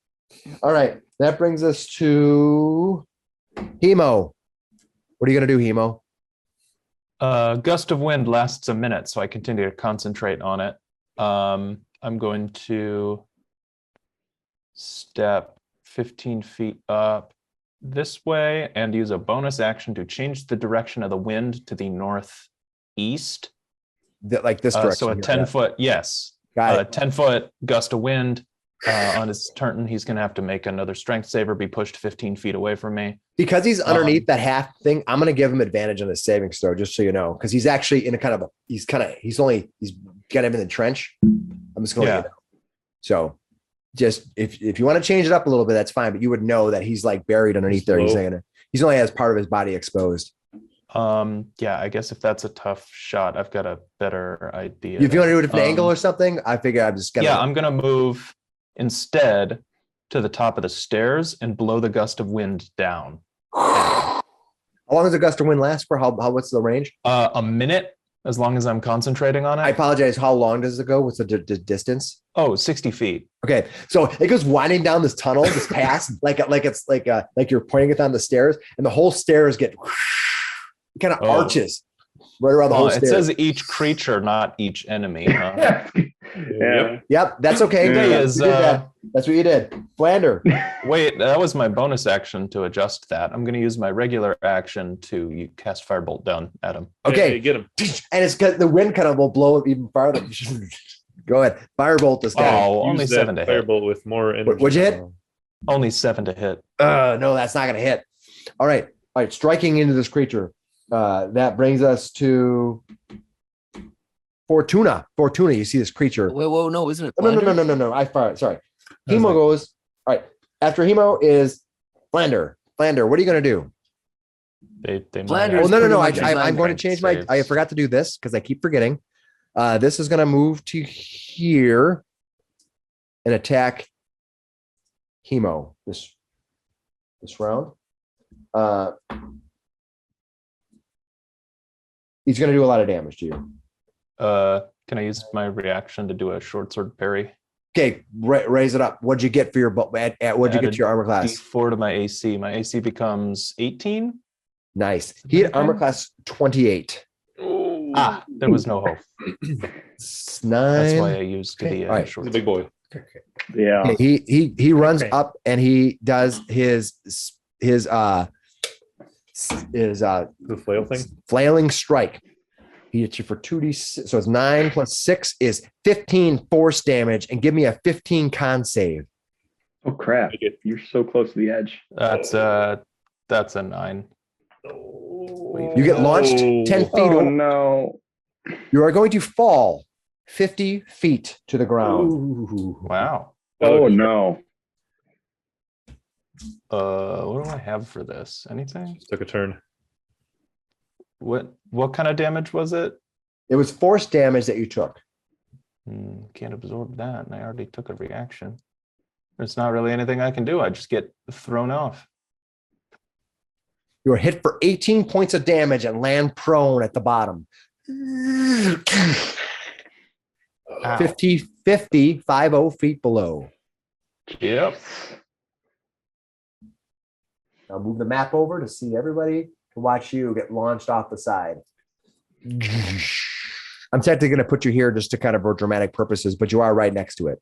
[SPEAKER 1] All right, that brings us to Hemo. What are you gonna do, Hemo?
[SPEAKER 2] Gust of wind lasts a minute, so I continue to concentrate on it. I'm going to step 15 feet up this way and use a bonus action to change the direction of the wind to the northeast.
[SPEAKER 1] like this direction.
[SPEAKER 2] So a
[SPEAKER 1] here,
[SPEAKER 2] 10-foot, yes.
[SPEAKER 1] Got it.
[SPEAKER 2] 10-foot gust of wind. On his turn, he's going to have to make another strength save or be pushed 15 feet away from me.
[SPEAKER 1] Because he's underneath that half thing, I'm going to give him advantage on his saving throw, just so you know, because he's actually in a kind of he's got him in the trench. I'm just going to, so just if you want to change it up a little bit, that's fine. But you would know that he's like buried underneath there. He's only has part of his body exposed.
[SPEAKER 2] Yeah, I guess if that's a tough shot, I've got a better idea.
[SPEAKER 1] If you want to do a different angle or something, I figure I'm just gonna.
[SPEAKER 2] Yeah, I'm going to move instead to the top of the stairs and blow the gust of wind down.
[SPEAKER 1] How long does the gust of wind last for? What's the range?
[SPEAKER 2] A minute, as long as I'm concentrating on it.
[SPEAKER 1] I apologize. How long does it go? What's the distance?
[SPEAKER 2] Oh, 60 feet.
[SPEAKER 1] Okay, so it goes winding down this tunnel, this pass, like you're pointing it down the stairs, and the whole stairs get kind of arches right around the whole stairs.
[SPEAKER 2] It says each creature, not each enemy. Huh?
[SPEAKER 1] Yep, that's okay. That's what you did. Flander.
[SPEAKER 2] Wait, that was my bonus action to adjust that. I'm going to use my regular action to cast Firebolt down at him.
[SPEAKER 1] Okay,
[SPEAKER 4] get him.
[SPEAKER 1] And it's because the wind kind of will blow it even farther. Go ahead, Firebolt this guy.
[SPEAKER 2] Oh, only 7 to hit.
[SPEAKER 4] Firebolt with more energy.
[SPEAKER 1] What'd you hit?
[SPEAKER 2] Only 7 to hit.
[SPEAKER 1] No, that's not going to hit. All right, striking into this creature. That brings us to Fortuna. You see this creature.
[SPEAKER 5] Whoa, no, isn't it?
[SPEAKER 1] No. I fired. Sorry. Hemo goes. All right. After Hemo is Flander. Flander, what are you going to do?
[SPEAKER 5] Flander.
[SPEAKER 1] Oh, no. I'm going to change my. I forgot to do this because I keep forgetting. This is going to move to here and attack Hemo this round. He's going to do a lot of damage to you.
[SPEAKER 2] Can I use my reaction to do a short sword parry?
[SPEAKER 1] Okay, raise it up. What'd you get for your what'd you get to your armor class?
[SPEAKER 2] 4 to my AC. My AC becomes 18.
[SPEAKER 1] Nice. He had armor class 28.
[SPEAKER 2] There was no hope.
[SPEAKER 1] 9.
[SPEAKER 2] That's why I used the short.
[SPEAKER 4] He's a big boy.
[SPEAKER 7] Yeah.
[SPEAKER 1] Okay, he runs up and he does his
[SPEAKER 4] The flail thing.
[SPEAKER 1] Flailing strike. He hits you for 2d6. So it's 9 plus 6 is 15 force damage, and give me a 15 con save.
[SPEAKER 7] Oh crap! You're so close to the edge.
[SPEAKER 2] That's a 9.
[SPEAKER 1] You get launched 10 feet.
[SPEAKER 7] Oh no!
[SPEAKER 1] You are going to fall 50 feet to the ground.
[SPEAKER 2] Wow.
[SPEAKER 7] Oh no!
[SPEAKER 2] What do I have for this? Anything?
[SPEAKER 4] Just took a turn.
[SPEAKER 2] What kind of damage was it?
[SPEAKER 1] It was force damage that you took.
[SPEAKER 2] Can't absorb that, and I already took a reaction. There's not really anything I can do. I just get thrown off.
[SPEAKER 1] You are hit for 18 points of damage and land prone at the bottom. 50 feet below.
[SPEAKER 2] Yep.
[SPEAKER 1] I'll move the map over to see everybody to watch you get launched off the side. I'm technically going to put you here just to kind of for dramatic purposes, but you are right next to it.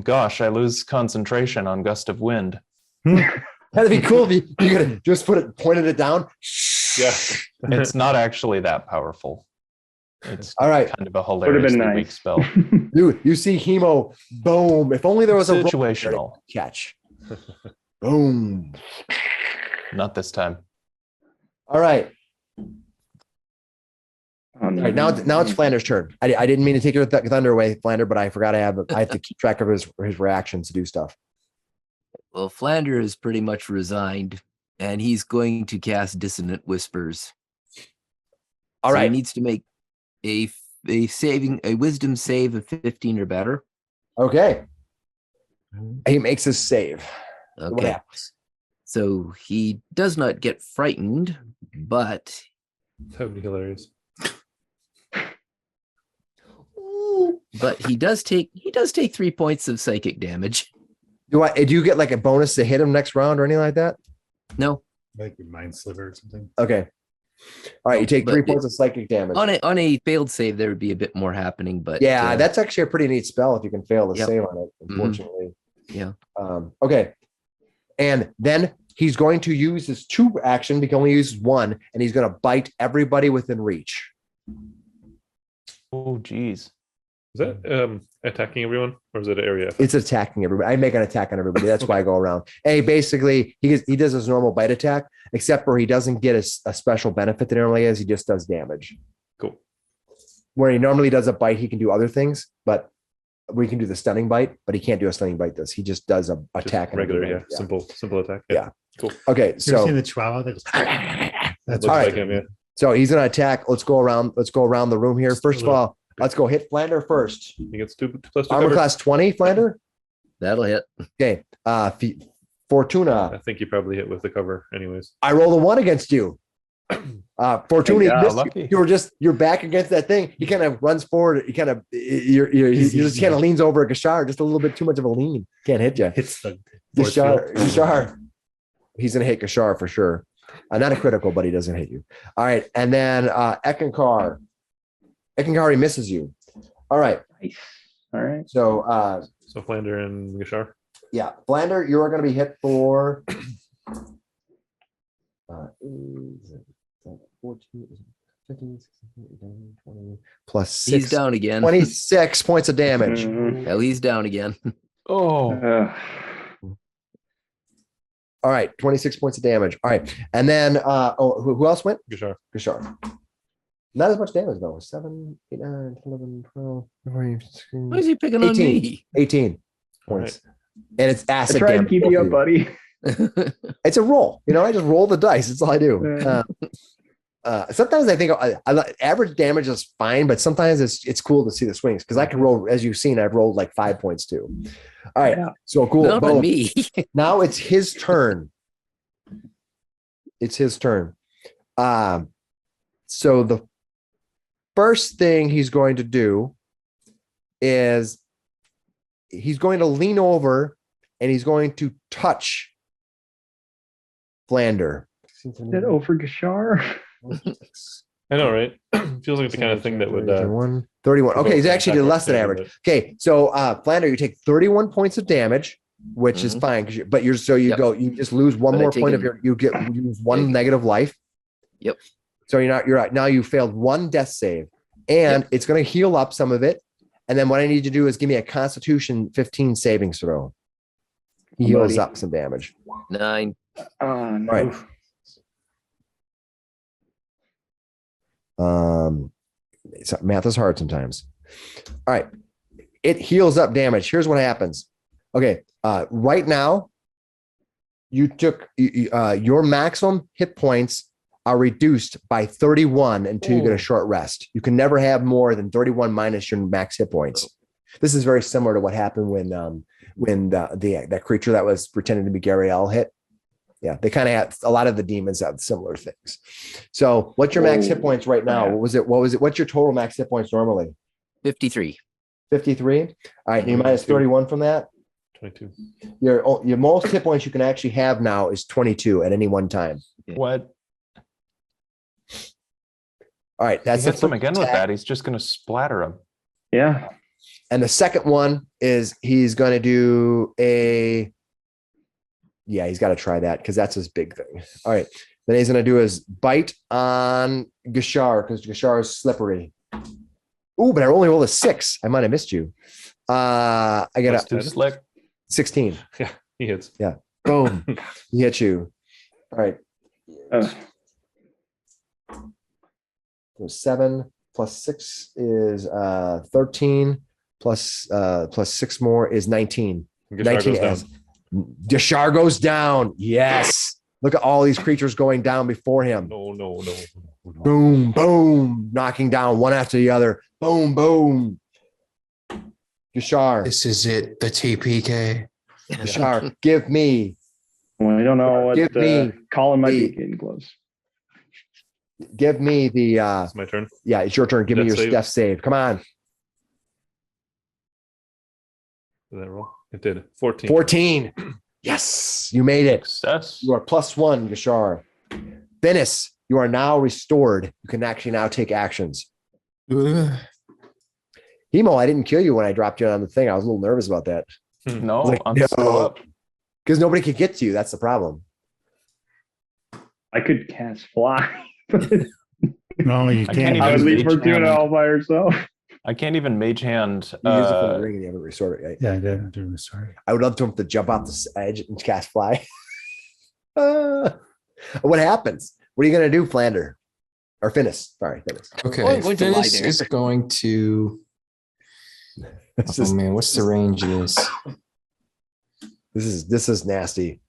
[SPEAKER 2] Gosh, I lose concentration on gust of wind.
[SPEAKER 1] That'd be cool if you could just pointed it down.
[SPEAKER 4] Yeah.
[SPEAKER 2] It's not actually that powerful. It's
[SPEAKER 1] all right.
[SPEAKER 2] Kind of a hilariously weak spell.
[SPEAKER 1] Dude, you see Hemo, boom. If only there was a
[SPEAKER 2] situational
[SPEAKER 1] catch. Boom.
[SPEAKER 2] Not this time.
[SPEAKER 1] All right.
[SPEAKER 7] Oh, no.
[SPEAKER 1] All right, now it's Flander's turn. I didn't mean to take your thunder away, Flander, but I forgot I have to keep track of his reactions to do stuff.
[SPEAKER 5] Well, Flander is pretty much resigned, and he's going to cast Dissonant Whispers.
[SPEAKER 1] All right.
[SPEAKER 5] He needs to make a wisdom save of 15 or better.
[SPEAKER 1] Okay. He makes his save.
[SPEAKER 5] Okay. So he does not get frightened, but
[SPEAKER 4] That would be hilarious.
[SPEAKER 5] he does take 3 points of psychic damage.
[SPEAKER 1] Do you get like a bonus to hit him next round or anything like that?
[SPEAKER 5] No.
[SPEAKER 3] Like your mind sliver or something.
[SPEAKER 1] Okay. All right, you take 3
[SPEAKER 5] But
[SPEAKER 1] points of psychic damage.
[SPEAKER 5] On a failed save, there would be a bit more happening, but
[SPEAKER 1] Yeah, that's actually a pretty neat spell if you can fail to
[SPEAKER 5] Yep.
[SPEAKER 1] save on it, unfortunately.
[SPEAKER 5] Yeah.
[SPEAKER 1] Okay. And then he's going to use his 2 action. He can only use 1, and he's going to bite everybody within reach.
[SPEAKER 2] Oh, geez.
[SPEAKER 4] Is that attacking everyone, or is it an area?
[SPEAKER 1] It's attacking everybody. I make an attack on everybody. That's why I go around. And basically, he does his normal bite attack, except for he doesn't get a special benefit that he normally has. He just does damage.
[SPEAKER 4] Cool.
[SPEAKER 1] Where he normally does a bite, he can do other things, but we can do the stunning bite, but he can't do a stunning bite. He just does a
[SPEAKER 4] Just
[SPEAKER 1] attack. on
[SPEAKER 4] regular,
[SPEAKER 1] everybody.
[SPEAKER 4] yeah. Simple attack.
[SPEAKER 1] Yeah.
[SPEAKER 4] Cool.
[SPEAKER 1] Okay,
[SPEAKER 3] You ever
[SPEAKER 1] so
[SPEAKER 3] seen the Chihuahua? That goes,
[SPEAKER 4] Looks
[SPEAKER 1] all right.
[SPEAKER 4] like him, yeah.
[SPEAKER 1] so he's gonna attack. Let's go around the room here. First of all, let's go hit Flander first.
[SPEAKER 4] He gets 2 plus 2
[SPEAKER 1] Armor
[SPEAKER 4] cover.
[SPEAKER 1] class 20, Flander.
[SPEAKER 5] That'll hit.
[SPEAKER 1] Okay. Fortuna.
[SPEAKER 4] I think you probably hit with the cover, anyways.
[SPEAKER 1] I rolled a 1 against you. Fortuna,
[SPEAKER 7] Thank God.
[SPEAKER 2] Lucky.
[SPEAKER 1] you're back against that thing. He kind of runs forward. He kind of he just kind of leans over at Gashar, just a little bit too much of a lean. Can't hit you.
[SPEAKER 3] hits the force
[SPEAKER 1] Gashar. He's gonna hit Gashar for sure. Not a critical, but he doesn't hit you. All right, and then Eckankar. Eckankar, he misses you. All right.
[SPEAKER 7] Nice. All right.
[SPEAKER 1] So
[SPEAKER 4] So Flander and Gashar.
[SPEAKER 1] yeah, Flander, you are going to be hit for 14, 15, 16, 20 plus 6.
[SPEAKER 5] He's down again.
[SPEAKER 1] 26 points of damage.
[SPEAKER 7] Mhm.
[SPEAKER 5] Hell, he's down again.
[SPEAKER 2] Oh,
[SPEAKER 1] All right, 26 points of damage. All right, and then who else went?
[SPEAKER 4] Gashar.
[SPEAKER 1] Gashar. Not as much damage though. 7, 8, 9, 10, 11, 12, 13, 14,
[SPEAKER 5] Why is he picking on
[SPEAKER 1] 18.
[SPEAKER 5] me?
[SPEAKER 1] 18 points. And it's
[SPEAKER 7] I
[SPEAKER 1] acid
[SPEAKER 7] tried to
[SPEAKER 1] damage.
[SPEAKER 7] keep you up, buddy.
[SPEAKER 1] It's a roll. I just roll the dice. That's all I do. Sometimes I think average damage is fine, but sometimes it's cool to see the swings because I can roll, as you've seen, I've rolled like 5 points too. All right,
[SPEAKER 7] Yeah.
[SPEAKER 1] so cool.
[SPEAKER 5] Not on
[SPEAKER 1] Boom.
[SPEAKER 5] me.
[SPEAKER 1] Now it's his turn. It's his turn. So the first thing he's going to do is he's going to lean over and he's going to touch Flander.
[SPEAKER 7] Is that over Gashar?
[SPEAKER 4] I know, right? Feels like the kind of thing that would
[SPEAKER 1] 31. Okay, he's actually did less than average. Okay, so Flander, you take 31 points of damage, which is fine, but you just lose one
[SPEAKER 5] But I
[SPEAKER 1] more
[SPEAKER 5] take
[SPEAKER 1] point
[SPEAKER 5] it-
[SPEAKER 1] of you lose one negative life.
[SPEAKER 5] Yep.
[SPEAKER 1] So you're right. Now you failed one death save, and it's going to heal up some of it. And then what I need you to do is give me a Constitution 15 savings throw. He heals
[SPEAKER 7] Buddy.
[SPEAKER 1] up some damage.
[SPEAKER 5] 9.
[SPEAKER 7] Oh, no.
[SPEAKER 1] Right. Math is hard sometimes. All right. It heals up damage. Here's what happens. Okay. Right now, you took your maximum hit points are reduced by 31 until you get a short rest. You can never have more than 31 minus your max hit points. This is very similar to what happened when that creature that was pretending to be Gariel hit. Yeah, they kind of have a lot of the demons have similar things. So, what's your max hit points right now? What was it? What's your total max hit points normally?
[SPEAKER 5] 53.
[SPEAKER 1] 53. All right, you minus 31 from that.
[SPEAKER 4] 22.
[SPEAKER 1] Your most hit points you can actually have now is 22 at any one time.
[SPEAKER 2] what?
[SPEAKER 1] All right,
[SPEAKER 2] He
[SPEAKER 1] that's
[SPEAKER 2] hits
[SPEAKER 1] the
[SPEAKER 2] him
[SPEAKER 1] first
[SPEAKER 2] again with
[SPEAKER 1] attack.
[SPEAKER 2] that. He's just going to splatter him.
[SPEAKER 7] Yeah.
[SPEAKER 1] And the second one is he's going to do he's got to try that because that's his big thing. All right. Then he's going to do his bite on Gashar because Gashar is slippery. Ooh, but I only rolled a 6. I might have missed you. I got
[SPEAKER 2] That's
[SPEAKER 1] a
[SPEAKER 2] too slick.
[SPEAKER 1] 16.
[SPEAKER 4] Yeah, he hits.
[SPEAKER 1] Boom. He hit you. All right. So 7 plus 6 is 13 plus 6 more is 19.
[SPEAKER 4] Gashar
[SPEAKER 1] 19
[SPEAKER 4] goes down.
[SPEAKER 1] as Gashar goes down. Yes. Look at all these creatures going down before him.
[SPEAKER 4] No.
[SPEAKER 1] Boom, boom, knocking down one after the other. Boom, boom. Gashar,
[SPEAKER 6] This is it, the TPK.
[SPEAKER 1] Gashar, give me,
[SPEAKER 7] Well, I don't know what
[SPEAKER 1] Give me
[SPEAKER 7] Colin might
[SPEAKER 1] the-
[SPEAKER 7] be getting close.
[SPEAKER 1] give me the,
[SPEAKER 4] It's my turn.
[SPEAKER 1] yeah, it's your turn. Give me
[SPEAKER 4] Death
[SPEAKER 1] your
[SPEAKER 4] save.
[SPEAKER 1] death save. Come on.
[SPEAKER 4] Did that roll? It did. 14.
[SPEAKER 1] 14. Yes, you made it.
[SPEAKER 2] Success.
[SPEAKER 1] You are +1, Gashar. Finnis, you are now restored. You can actually now take actions.
[SPEAKER 6] Ugh.
[SPEAKER 1] Hemo, I didn't kill you when I dropped you on the thing. I was a little nervous about that
[SPEAKER 2] No,
[SPEAKER 1] Like,
[SPEAKER 2] I'm
[SPEAKER 1] no.
[SPEAKER 2] still up.
[SPEAKER 1] because nobody could get to you. That's the problem.
[SPEAKER 7] I could cast fly.
[SPEAKER 3] No, you
[SPEAKER 2] I can't
[SPEAKER 3] can't.
[SPEAKER 7] I would
[SPEAKER 2] even
[SPEAKER 7] leave
[SPEAKER 2] reach
[SPEAKER 7] Fortuna
[SPEAKER 2] him.
[SPEAKER 7] all by herself.
[SPEAKER 2] I can't even mage hand.
[SPEAKER 1] You use it for the ring and you haven't restored it, right?
[SPEAKER 3] Yeah, I did. I'm doing this. Sorry.
[SPEAKER 1] I would love to him to jump off the edge and cast fly. What happens? What are you gonna do, Flander? Or Finnis? Sorry, Finnis.
[SPEAKER 6] Okay,
[SPEAKER 8] Well, I'm going to lie
[SPEAKER 6] Finnis
[SPEAKER 8] there.
[SPEAKER 6] is going to.
[SPEAKER 1] It's
[SPEAKER 6] Oh
[SPEAKER 1] just-
[SPEAKER 6] man, what's the range of this?
[SPEAKER 1] This is nasty.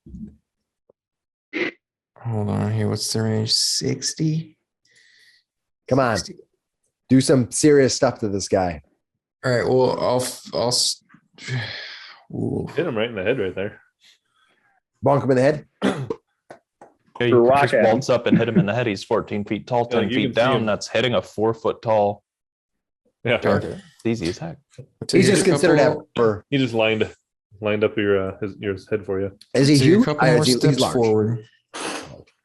[SPEAKER 6] Hold on here. What's the range? 60?
[SPEAKER 1] Come on, do some serious stuff to this guy.
[SPEAKER 6] All right. Well, Ooh.
[SPEAKER 4] Hit him right in the head right there.
[SPEAKER 1] Bonk him in the head.
[SPEAKER 2] Yeah, you
[SPEAKER 7] Rock
[SPEAKER 2] just
[SPEAKER 7] at him.
[SPEAKER 2] waltz up and hit him in the head. He's 14 feet tall,
[SPEAKER 4] Yeah,
[SPEAKER 2] 10
[SPEAKER 4] you can
[SPEAKER 2] feet
[SPEAKER 4] see him.
[SPEAKER 2] down. That's hitting a 4-foot tall.
[SPEAKER 4] Yeah,
[SPEAKER 6] Okay.
[SPEAKER 2] It's easy as heck.
[SPEAKER 1] He's just considered
[SPEAKER 6] couple,
[SPEAKER 1] for.
[SPEAKER 4] he just lined up your his head for you.
[SPEAKER 1] Is he
[SPEAKER 6] take a
[SPEAKER 1] huge?
[SPEAKER 6] couple more
[SPEAKER 1] He's
[SPEAKER 6] steps
[SPEAKER 1] large.
[SPEAKER 6] forward,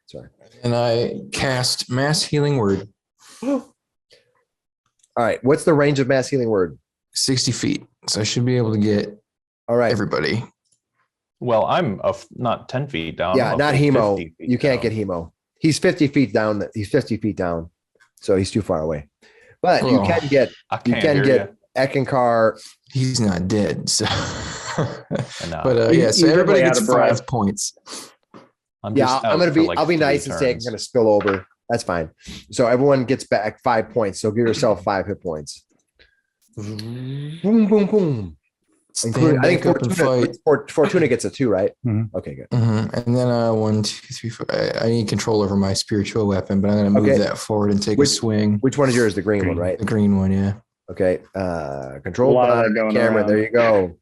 [SPEAKER 1] Sorry.
[SPEAKER 6] and I cast Mass Healing Word,
[SPEAKER 1] All right. What's the range of mass healing word?
[SPEAKER 6] 60 feet. So I should be able to get
[SPEAKER 1] All right.
[SPEAKER 6] everybody.
[SPEAKER 2] Well, I'm not 10 feet down.
[SPEAKER 1] Yeah,
[SPEAKER 2] I'm
[SPEAKER 1] not
[SPEAKER 2] roughly
[SPEAKER 1] Hemo.
[SPEAKER 2] 50 feet
[SPEAKER 1] You can't
[SPEAKER 2] down.
[SPEAKER 1] get Hemo. He's 50 feet down. He's 50 feet down. So he's too far away. But you
[SPEAKER 6] Oh.
[SPEAKER 1] can get
[SPEAKER 2] I
[SPEAKER 1] you
[SPEAKER 2] can't
[SPEAKER 1] can
[SPEAKER 2] hear
[SPEAKER 1] get Eckankar.
[SPEAKER 6] He's not dead. So,
[SPEAKER 2] I know.
[SPEAKER 6] but
[SPEAKER 7] You-
[SPEAKER 6] yeah. So
[SPEAKER 7] you
[SPEAKER 6] everybody
[SPEAKER 7] definitely
[SPEAKER 6] gets
[SPEAKER 7] out of breath.
[SPEAKER 6] 5 points.
[SPEAKER 2] I'm
[SPEAKER 1] Yeah,
[SPEAKER 2] just
[SPEAKER 1] I'm
[SPEAKER 2] out
[SPEAKER 1] gonna
[SPEAKER 2] for
[SPEAKER 1] be.
[SPEAKER 2] like
[SPEAKER 1] I'll be
[SPEAKER 2] 3
[SPEAKER 1] nice and say I'm
[SPEAKER 2] turns.
[SPEAKER 1] gonna spill over. That's fine. So everyone gets back 5 points. So give yourself 5 hit points. Boom, boom, boom. Including,
[SPEAKER 6] Stand
[SPEAKER 1] I think
[SPEAKER 6] back up and fight.
[SPEAKER 1] Fortuna gets a 2, right?
[SPEAKER 3] Mhm.
[SPEAKER 1] Okay, good.
[SPEAKER 6] And then 1, 2, 3, 4. I need control over my spiritual weapon, but I'm going to move
[SPEAKER 1] Okay.
[SPEAKER 6] that forward and take
[SPEAKER 1] Which-
[SPEAKER 6] a swing.
[SPEAKER 1] Which one is yours? The green one, right?
[SPEAKER 6] The green one, yeah.
[SPEAKER 1] Okay. Control
[SPEAKER 7] A lot of
[SPEAKER 1] by
[SPEAKER 7] that going
[SPEAKER 1] camera.
[SPEAKER 7] around.
[SPEAKER 1] There you go.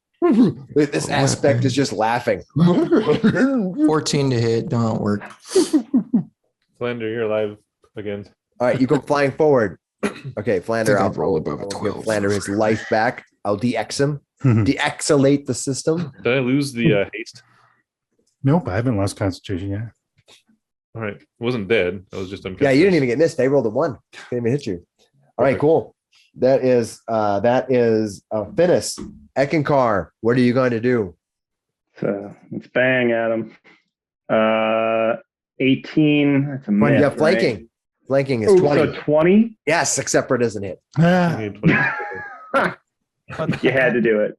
[SPEAKER 1] This aspect is just laughing.
[SPEAKER 6] 14 to hit, don't work.
[SPEAKER 4] Flander, you're alive again.
[SPEAKER 1] All right, you go flying forward. Okay,
[SPEAKER 6] I
[SPEAKER 1] Flander,
[SPEAKER 6] think
[SPEAKER 1] I'll
[SPEAKER 6] I've rolled above a
[SPEAKER 1] I'll give
[SPEAKER 6] 12.
[SPEAKER 1] Flander his life back. I'll de-ex him,
[SPEAKER 3] Mhm.
[SPEAKER 1] de-exalate the system.
[SPEAKER 4] Did I lose the haste?
[SPEAKER 3] Nope, I haven't lost concentration yet.
[SPEAKER 4] All right, I wasn't dead. I was just unconscious.
[SPEAKER 1] Yeah, you didn't even get missed. They rolled a 1. Didn't even hit you. All right,
[SPEAKER 4] Perfect.
[SPEAKER 1] cool. That is Finnis. Eckankar, what are you going to do?
[SPEAKER 7] So let's bang at him. 18. That's a
[SPEAKER 1] When
[SPEAKER 7] miss.
[SPEAKER 1] you have flanking.
[SPEAKER 7] Right?
[SPEAKER 1] Flanking is
[SPEAKER 7] Ooh,
[SPEAKER 1] 20.
[SPEAKER 7] so 20?
[SPEAKER 1] Yes, except for it doesn't hit.
[SPEAKER 3] Ah,
[SPEAKER 4] I need 20.
[SPEAKER 7] You had to do it.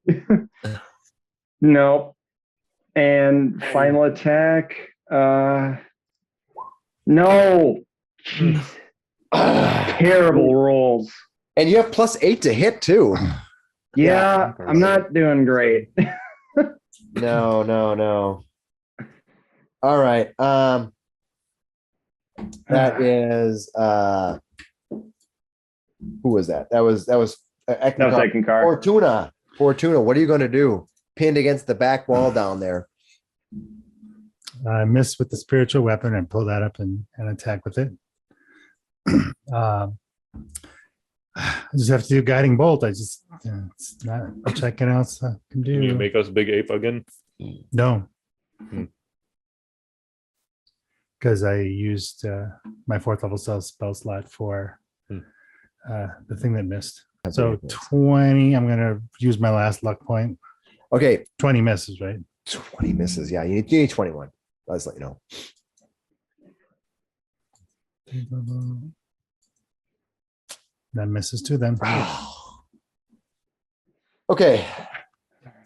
[SPEAKER 7] Nope. And final attack. No. Jeez. Terrible rolls.
[SPEAKER 1] And you have +8 to hit too.
[SPEAKER 7] Yeah, I'm not doing great.
[SPEAKER 1] No. All right. That is who was that? That was
[SPEAKER 7] That was
[SPEAKER 1] Eckankar.
[SPEAKER 7] second card.
[SPEAKER 1] Fortuna, what are you going to do? Pinned against the back wall down there.
[SPEAKER 3] I missed with the spiritual weapon and pull that up and attack with it. I just have to do guiding bolt. It's not checking out stuff I can
[SPEAKER 4] Can you
[SPEAKER 3] do.
[SPEAKER 4] make us big ape again?
[SPEAKER 3] No.
[SPEAKER 4] Hmm.
[SPEAKER 3] Because I used my 4th level spell slot for the thing that missed. So 20, I'm going to use my last luck point.
[SPEAKER 1] Okay,
[SPEAKER 3] 20 misses, right?
[SPEAKER 1] 20 misses. Yeah, you need 21. Let's let you know.
[SPEAKER 3] That misses too then.
[SPEAKER 1] Okay.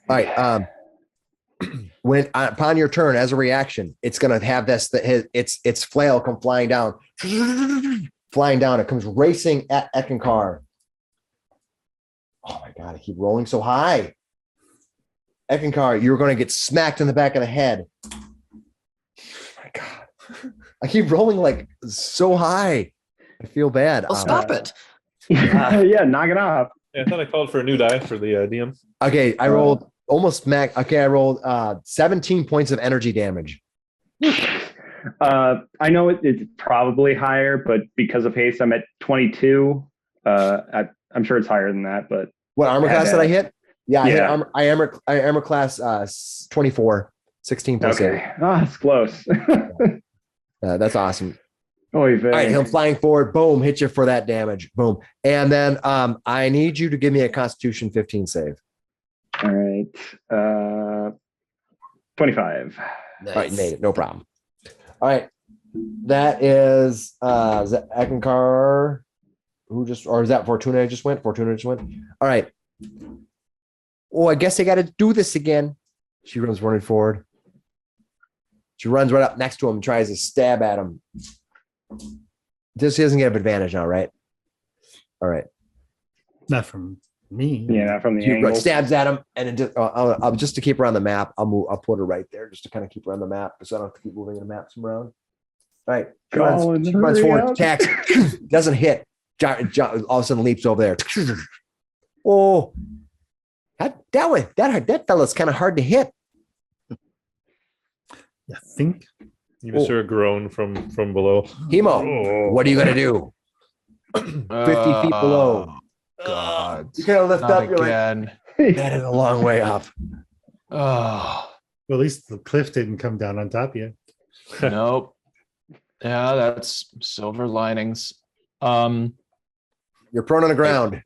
[SPEAKER 1] All right. When upon your turn, as a reaction, it's gonna have its flail come flying down. Flying down. It comes racing at Eckankar. Oh my god, I keep rolling so high. Eckankar, you're gonna get smacked in the back of the head. Oh my god. I keep rolling like so high. I feel bad.
[SPEAKER 5] Well, stop it.
[SPEAKER 7] Yeah, knock it off.
[SPEAKER 4] Yeah, I thought I called for a new die for the DM.
[SPEAKER 1] Okay, I rolled almost max. Okay, I rolled 17 points of energy damage.
[SPEAKER 7] I know it's probably higher, but because of haste, I'm at 22. I'm sure it's higher than that, but
[SPEAKER 1] What armor
[SPEAKER 7] Had
[SPEAKER 1] class did I hit? Yeah, I hit
[SPEAKER 7] Yeah.
[SPEAKER 1] armor class 24, 16 plus
[SPEAKER 7] okay. Oh, it's close.
[SPEAKER 1] 8. That's awesome.
[SPEAKER 7] Oy
[SPEAKER 1] All right,
[SPEAKER 7] vey.
[SPEAKER 1] him flying forward, boom, hit you for that damage. Boom. And then I need you to give me a Constitution 15 save.
[SPEAKER 7] All right. 25.
[SPEAKER 1] All right, made it, no problem. All right. That is Eckankar. Who just, or is that Fortuna just went? Fortuna just went. All right. Oh, I guess I got to do this again. She runs running forward. She runs right up next to him and tries to stab at him. Just he doesn't get an advantage now, right? All right.
[SPEAKER 3] Not from me.
[SPEAKER 7] Yeah, not from the
[SPEAKER 1] She
[SPEAKER 7] angle.
[SPEAKER 1] stabs at him, and it just, I'll just to keep her on the map. I'll put her right there just to kind of keep her on the map, so I don't have to keep moving the maps around. All right.
[SPEAKER 7] Colin,
[SPEAKER 1] She runs
[SPEAKER 7] hurry
[SPEAKER 1] forward,
[SPEAKER 7] up.
[SPEAKER 1] attacks, doesn't hit. All of a sudden leaps over there. Oh, that fella's kind of hard to hit.
[SPEAKER 3] I think.
[SPEAKER 4] You just hear a groan from below.
[SPEAKER 1] Hemo, what are you gonna do? 50 feet below.
[SPEAKER 2] God.
[SPEAKER 1] You kind of lift
[SPEAKER 2] Not
[SPEAKER 1] up. You're
[SPEAKER 2] again.
[SPEAKER 1] like, that is a long way up.
[SPEAKER 2] Oh,
[SPEAKER 3] Well, at least the cliff didn't come down on top of you.
[SPEAKER 2] nope. Yeah, that's silver linings.
[SPEAKER 1] You're prone on the ground.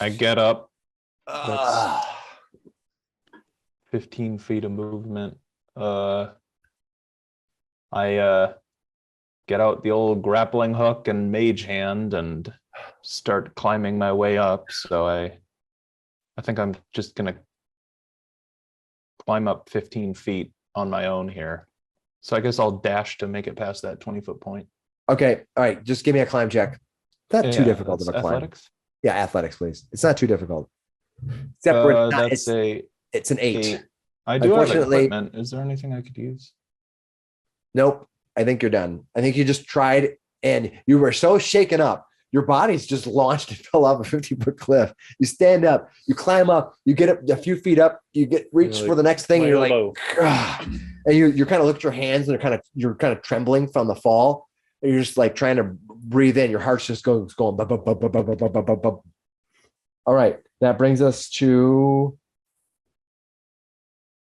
[SPEAKER 2] I get up.
[SPEAKER 1] Ah.
[SPEAKER 2] 15 feet of movement. I get out the old grappling hook and mage hand and start climbing my way up. So I think I'm just gonna climb up 15 feet on my own here. So I guess I'll dash to make it past that 20-foot point.
[SPEAKER 1] Okay. All right. Just give me a climb check. It's not too difficult of
[SPEAKER 2] that's
[SPEAKER 1] a climb.
[SPEAKER 2] athletics.
[SPEAKER 1] Yeah, athletics, please. It's not too difficult. Except for it's, not,
[SPEAKER 2] That's
[SPEAKER 1] it's an 8.
[SPEAKER 2] eight. I do have
[SPEAKER 1] Unfortunately-
[SPEAKER 2] equipment. Is there anything I could use?
[SPEAKER 1] Nope. I think you're done. I think you just tried and you were so shaken up. Your body's just launched and fell off a 50-foot cliff. You stand up, you climb up, you get up a few feet up, you get reach
[SPEAKER 4] You're
[SPEAKER 1] for
[SPEAKER 4] like,
[SPEAKER 1] the next thing, and you're like,
[SPEAKER 4] elbow.
[SPEAKER 1] "Ah." And you're kind of look at your hands and you're kind of trembling from the fall. And you're just like trying to breathe in. Your heart's just going. Bub, bub, bub, bub, bub, bub, bub, bub, bub. All right, that brings us to.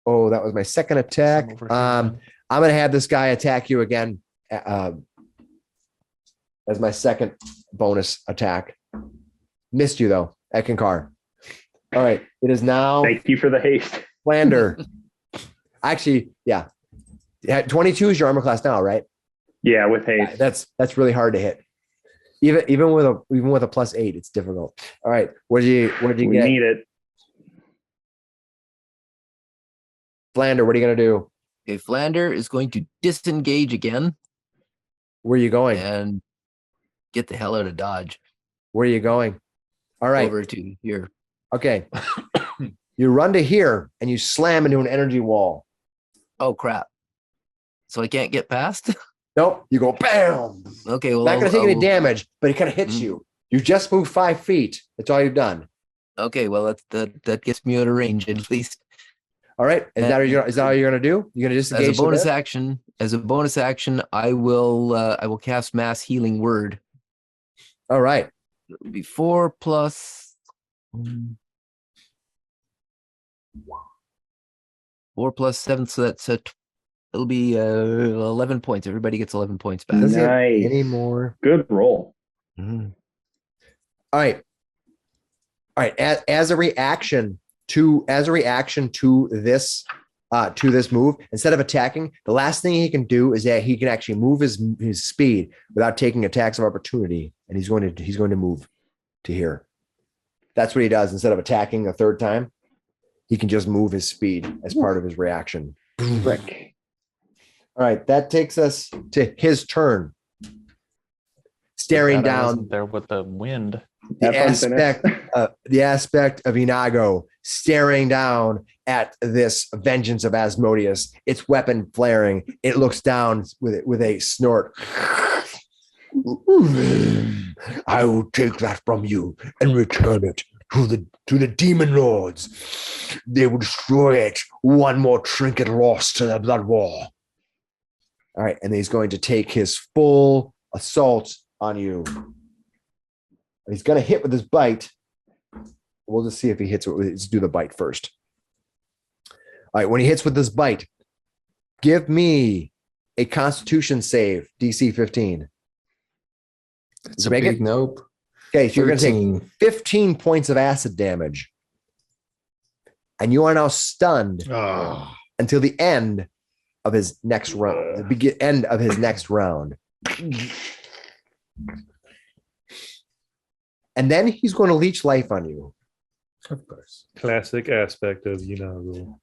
[SPEAKER 1] Oh, that was my second attack.
[SPEAKER 2] Some over here.
[SPEAKER 1] I'm gonna have this guy attack you again as my second bonus attack. Missed you though, Eckankar. All right, it is now
[SPEAKER 7] Thank you for the haste.
[SPEAKER 1] Flander. Actually, yeah. 22 is your armor class now, right?
[SPEAKER 7] Yeah, with haste.
[SPEAKER 1] That's really hard to hit. Even with a +8, it's difficult. All right, what did you
[SPEAKER 7] We
[SPEAKER 1] get?
[SPEAKER 7] need it.
[SPEAKER 1] Flander, what are you gonna do?
[SPEAKER 5] Okay, Flander is going to disengage again
[SPEAKER 1] Where are you going?
[SPEAKER 5] and get the hell out of Dodge.
[SPEAKER 1] Where are you going? All right.
[SPEAKER 5] Over to here.
[SPEAKER 1] Okay. You run to here and you slam into an energy wall.
[SPEAKER 5] Oh crap! So I can't get past.
[SPEAKER 1] Nope. You go bam.
[SPEAKER 5] Okay, well,
[SPEAKER 1] Not gonna take any
[SPEAKER 5] I'll-
[SPEAKER 1] damage, but it kind of hits
[SPEAKER 5] Mhm.
[SPEAKER 1] you. You just moved 5 feet. That's all you've done.
[SPEAKER 5] Okay, well that gets me out of range at least.
[SPEAKER 1] All right. Is that all you're gonna do? You're gonna disengage
[SPEAKER 5] As a bonus
[SPEAKER 1] bit?
[SPEAKER 5] action, I will cast Mass Healing Word.
[SPEAKER 1] All right.
[SPEAKER 5] It'll be 4 plus 4 plus 7, so that's it'll be 11 points. Everybody gets 11 points back.
[SPEAKER 1] Doesn't have
[SPEAKER 7] Nice.
[SPEAKER 1] any more.
[SPEAKER 7] Good roll.
[SPEAKER 5] Mhm.
[SPEAKER 1] All right. All right. As a reaction to this move, instead of attacking, the last thing he can do is that he can actually move his speed without taking attacks of opportunity, and he's going to move to here. That's what he does. Instead of attacking a third time, he can just move his speed as part of his reaction.
[SPEAKER 7] Frick.
[SPEAKER 1] All right, that takes us to his turn. Staring
[SPEAKER 2] Glad I
[SPEAKER 1] down
[SPEAKER 2] wasn't there with the wind.
[SPEAKER 1] the
[SPEAKER 7] Have fun,
[SPEAKER 1] aspect of Inago staring down at this vengeance of Asmodeus, its weapon flaring. It looks down with a snort. I will take that from you and return it to the demon lords. They will destroy it. One more trinket lost to the blood war. All right, and he's going to take his full assault on you. He's going to hit with his bite. We'll just see if he hits it. Let's do the bite first. All right, when he hits with this bite, give me a Constitution save, DC 15.
[SPEAKER 6] It's a
[SPEAKER 1] Make
[SPEAKER 6] big
[SPEAKER 1] it?
[SPEAKER 6] nope.
[SPEAKER 1] Okay, so you're going to take
[SPEAKER 6] 13.
[SPEAKER 1] 15 points of acid damage. And you are now stunned
[SPEAKER 3] Oh,
[SPEAKER 1] until the end of his next round. The end of his next round. and then he's going to leech life on you.
[SPEAKER 3] Of course.
[SPEAKER 4] Classic aspect of rule.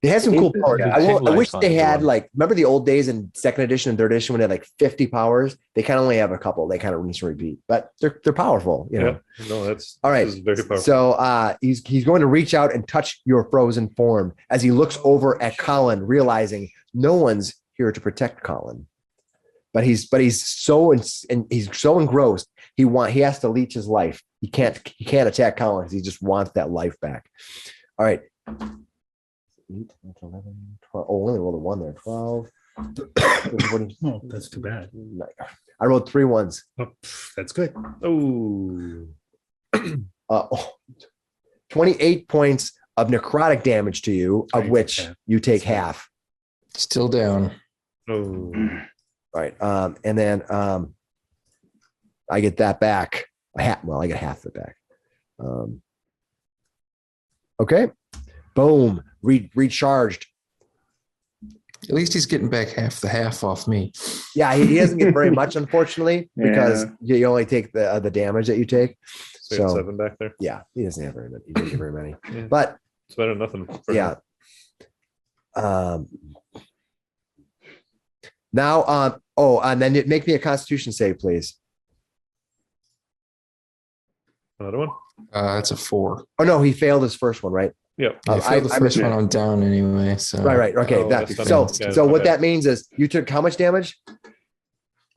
[SPEAKER 1] They had some
[SPEAKER 7] Hate
[SPEAKER 1] cool
[SPEAKER 7] this
[SPEAKER 1] powers.
[SPEAKER 7] guy.
[SPEAKER 1] I wish
[SPEAKER 2] Life
[SPEAKER 1] they
[SPEAKER 2] on
[SPEAKER 1] had
[SPEAKER 2] everyone.
[SPEAKER 1] like, remember the old days in second edition and third edition when they had like 50 powers? They kind of only have a couple. They kind of rinse and repeat, but they're powerful, you know.
[SPEAKER 4] Yeah, no, that's
[SPEAKER 1] All right.
[SPEAKER 4] This is very powerful.
[SPEAKER 1] So he's going to reach out and touch your frozen form as he looks over at Colin, realizing no one's here to protect Colin. But he's so he's so engrossed. He has to leech his life. He can't attack Colin because he just wants that life back. All right. 8, 11, 12. Oh, only rolled a 1 there. 12.
[SPEAKER 3] Oh, that's too bad.
[SPEAKER 1] I rolled 3 ones.
[SPEAKER 3] Oh, that's good.
[SPEAKER 4] Oh,
[SPEAKER 1] 28 points of necrotic damage to you, of
[SPEAKER 3] Right,
[SPEAKER 1] which
[SPEAKER 3] yeah.
[SPEAKER 1] you take half.
[SPEAKER 6] Still down.
[SPEAKER 4] oh.
[SPEAKER 1] All right. And then I get that back. I get half of it back. Okay. Boom. Recharged.
[SPEAKER 6] At least he's getting back half off me.
[SPEAKER 1] Yeah, he doesn't get very much, unfortunately, because
[SPEAKER 7] Yeah.
[SPEAKER 1] you only take the damage that you take.
[SPEAKER 4] So you had
[SPEAKER 1] So
[SPEAKER 4] 7 back there.
[SPEAKER 1] yeah, he doesn't have very many. He doesn't get very many.
[SPEAKER 4] Yeah.
[SPEAKER 1] But
[SPEAKER 4] It's better than nothing. for
[SPEAKER 1] yeah.
[SPEAKER 4] him.
[SPEAKER 1] Now, and then make me a Constitution save, please.
[SPEAKER 4] Another one.
[SPEAKER 6] That's a 4.
[SPEAKER 1] Oh no, he failed his first one, right?
[SPEAKER 4] Yep.
[SPEAKER 6] I failed the first
[SPEAKER 7] missing
[SPEAKER 6] one. I'm down anyway. So
[SPEAKER 1] Right. Okay.
[SPEAKER 4] Oh,
[SPEAKER 1] that,
[SPEAKER 4] that's
[SPEAKER 1] so
[SPEAKER 4] funny. Yeah,
[SPEAKER 1] so
[SPEAKER 4] my
[SPEAKER 1] what
[SPEAKER 4] bad.
[SPEAKER 1] that means is you took how much damage?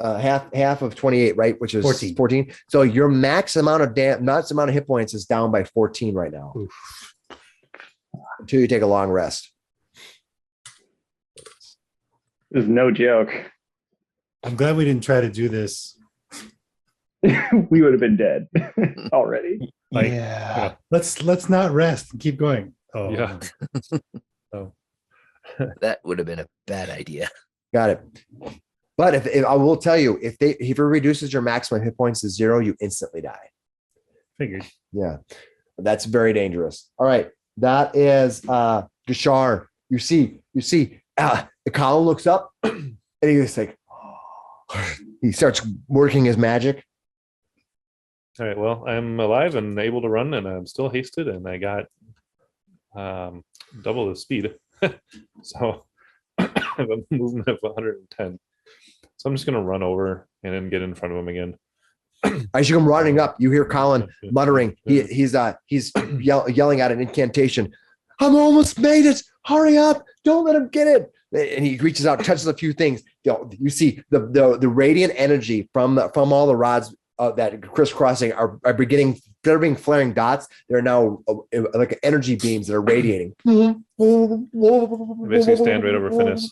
[SPEAKER 1] Half of 28, right? Which is
[SPEAKER 3] 14.
[SPEAKER 1] 14. So your max amount of max amount of hit points is down by 14 right now. Until you take a long rest.
[SPEAKER 7] This is no joke.
[SPEAKER 3] I'm glad we didn't try to do this.
[SPEAKER 7] We would have been dead already.
[SPEAKER 3] Like,
[SPEAKER 2] Yeah.
[SPEAKER 3] let's not rest and keep going. Oh,
[SPEAKER 4] Yeah. Oh,
[SPEAKER 5] That would have been a bad idea.
[SPEAKER 1] Got it. But if I will tell you, if it reduces your maximum hit points to 0, you instantly die.
[SPEAKER 3] figured.
[SPEAKER 1] Yeah. That's very dangerous. All right. That is Gashar. You see, Colin looks up and he's like, he starts working his magic.
[SPEAKER 4] all right. Well, I'm alive and able to run, and I'm still hasted, and I got double the speed. So I have a movement of 110. So I'm just gonna run over and then get in front of him again.
[SPEAKER 1] As you come running up, you hear Colin muttering. He's yelling out an incantation. I'm almost made it. Hurry up! Don't let him get it. And he reaches out, touches a few things. You see the radiant energy from all the rods that crisscrossing are beginning. Instead of being flaring dots, they're now like energy beams that are radiating.
[SPEAKER 4] I basically stand right over Finnis.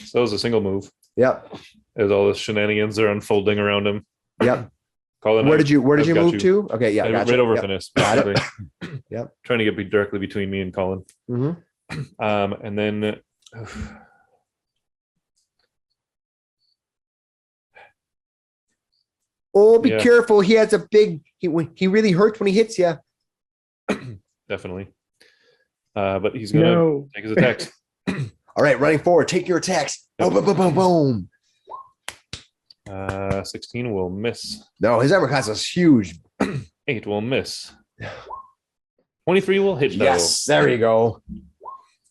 [SPEAKER 4] So it was a single move
[SPEAKER 1] Yep.
[SPEAKER 4] as all the shenanigans are unfolding around him.
[SPEAKER 1] Yep.
[SPEAKER 4] Colin,
[SPEAKER 1] Where did you
[SPEAKER 4] I've got
[SPEAKER 1] move to? Okay. Yeah.
[SPEAKER 4] Right
[SPEAKER 1] Gotcha.
[SPEAKER 4] over
[SPEAKER 1] Yep.
[SPEAKER 4] Finnis.
[SPEAKER 1] Got it.
[SPEAKER 4] Basically.
[SPEAKER 1] Yep.
[SPEAKER 4] Trying to get directly between me and Colin.
[SPEAKER 1] Mhm.
[SPEAKER 4] And then
[SPEAKER 1] Oh, be
[SPEAKER 4] Yeah.
[SPEAKER 1] careful. He has a big. He really hurts when he hits you.
[SPEAKER 4] definitely. But he's gonna
[SPEAKER 7] No.
[SPEAKER 4] take his attacks.
[SPEAKER 1] All right, running forward. Take your attacks. Boom, boom, boom, boom, boom.
[SPEAKER 4] 16 will miss.
[SPEAKER 1] No, his armor class is huge.
[SPEAKER 4] 8 will miss. 23 will hit though.
[SPEAKER 1] Yes, there you go.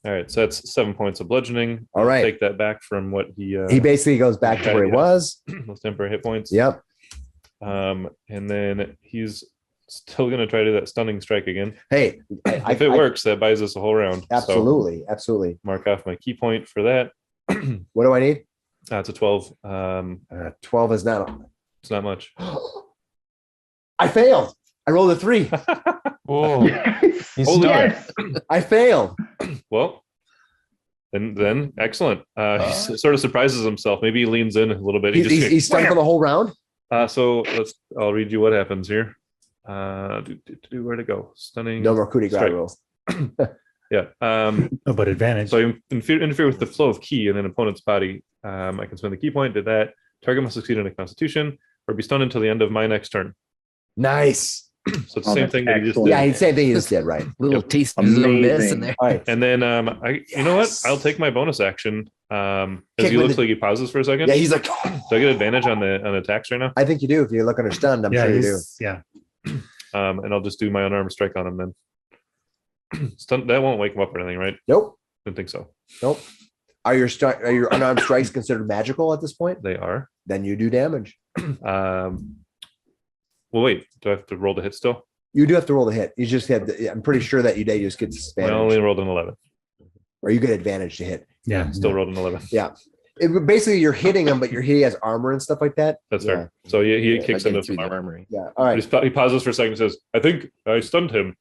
[SPEAKER 4] All right, so that's 7 points of bludgeoning.
[SPEAKER 1] All right.
[SPEAKER 4] Take that back from what he
[SPEAKER 1] He basically goes back to where he
[SPEAKER 4] Yeah.
[SPEAKER 1] was.
[SPEAKER 4] those temporary hit points.
[SPEAKER 1] Yep.
[SPEAKER 4] And then he's still gonna try to do that stunning strike again.
[SPEAKER 1] Hey,
[SPEAKER 4] If it works, that buys us a whole round. So
[SPEAKER 1] absolutely, absolutely.
[SPEAKER 4] mark off my key point for that.
[SPEAKER 1] What do I need?
[SPEAKER 4] It's a 12.
[SPEAKER 1] 12 is not.
[SPEAKER 4] It's not much.
[SPEAKER 1] I failed. I rolled a 3.
[SPEAKER 2] Whoa.
[SPEAKER 7] Yes.
[SPEAKER 2] He's
[SPEAKER 4] Holy
[SPEAKER 2] stuck.
[SPEAKER 7] Yes.
[SPEAKER 1] I failed.
[SPEAKER 4] Well, then excellent. He sort of surprises himself. Maybe he leans in a little bit.
[SPEAKER 1] He's stunned for the whole round.
[SPEAKER 4] So I'll read you what happens here. Where to go? Stunning.
[SPEAKER 1] No more coup de grace
[SPEAKER 4] strike.
[SPEAKER 1] rules.
[SPEAKER 4] Yeah.
[SPEAKER 3] Oh, but advantage.
[SPEAKER 4] So I interfere with the flow of ki in an opponent's body. I can spend the key point. Did that. Target must succeed in a Constitution or be stunned until the end of my next turn.
[SPEAKER 1] Nice.
[SPEAKER 4] So it's the
[SPEAKER 7] Oh,
[SPEAKER 4] same
[SPEAKER 7] that's
[SPEAKER 4] thing that he just
[SPEAKER 7] excellent.
[SPEAKER 4] did.
[SPEAKER 1] Yeah, same thing you just did, right?
[SPEAKER 5] Little
[SPEAKER 4] Yep.
[SPEAKER 5] taste of his own medicine
[SPEAKER 7] Amazing.
[SPEAKER 5] there.
[SPEAKER 1] All right.
[SPEAKER 4] And then you know what?
[SPEAKER 1] Yes.
[SPEAKER 4] I'll take my bonus action. As
[SPEAKER 1] Kick
[SPEAKER 4] he
[SPEAKER 1] him in
[SPEAKER 4] looks
[SPEAKER 1] the-
[SPEAKER 4] like he pauses for a second.
[SPEAKER 1] Yeah, he's like,
[SPEAKER 4] Do I get advantage on attacks right now?
[SPEAKER 1] I think you do. If you look under stunned, I'm sure you do.
[SPEAKER 3] Yeah.
[SPEAKER 4] And I'll just do my unarmed strike on him then. That won't wake him up or anything, right?
[SPEAKER 1] Nope.
[SPEAKER 4] Didn't think so.
[SPEAKER 1] Nope. Are your unarmed strikes considered magical at this point?
[SPEAKER 4] They are.
[SPEAKER 1] Then you do damage.
[SPEAKER 4] Well, wait. Do I have to roll the hit still?
[SPEAKER 1] You do have to roll the hit. You just have. I'm pretty sure that you just get
[SPEAKER 4] I
[SPEAKER 1] disadvantage,
[SPEAKER 4] only rolled an 11.
[SPEAKER 1] or you get advantage to hit.
[SPEAKER 3] Yeah.
[SPEAKER 4] Still rolled an 11.
[SPEAKER 1] Yeah. Basically, you're hitting him, but he has armor and stuff like that.
[SPEAKER 4] That's
[SPEAKER 1] Yeah.
[SPEAKER 4] fair. So he
[SPEAKER 5] Yeah,
[SPEAKER 4] kicks
[SPEAKER 5] like
[SPEAKER 4] into
[SPEAKER 5] through
[SPEAKER 4] some
[SPEAKER 5] the
[SPEAKER 4] armor.
[SPEAKER 5] armory.
[SPEAKER 1] Yeah. All right.
[SPEAKER 4] He pauses for a second and says, I think I stunned him.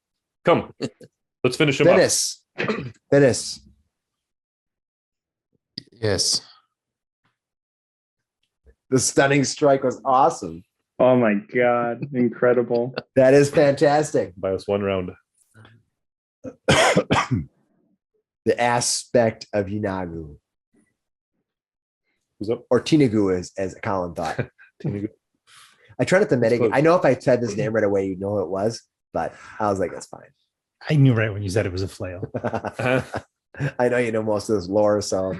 [SPEAKER 4] Come. Let's finish him up.
[SPEAKER 1] Finnis. Finnis.
[SPEAKER 6] Yes.
[SPEAKER 1] The stunning strike was awesome.
[SPEAKER 7] Oh my god, incredible.
[SPEAKER 1] That is fantastic.
[SPEAKER 4] Buy us one round.
[SPEAKER 1] The aspect of Yinagu,
[SPEAKER 4] Who's up?
[SPEAKER 1] or Tinagu, as Colin thought.
[SPEAKER 4] Tinagu.
[SPEAKER 1] I tried it the
[SPEAKER 4] That's
[SPEAKER 1] metagame.
[SPEAKER 4] close.
[SPEAKER 1] I know if I said this name right away, you'd know who it was, but I was like, that's fine.
[SPEAKER 3] I knew right when you said it was a flail.
[SPEAKER 1] I know you know most of this lore, so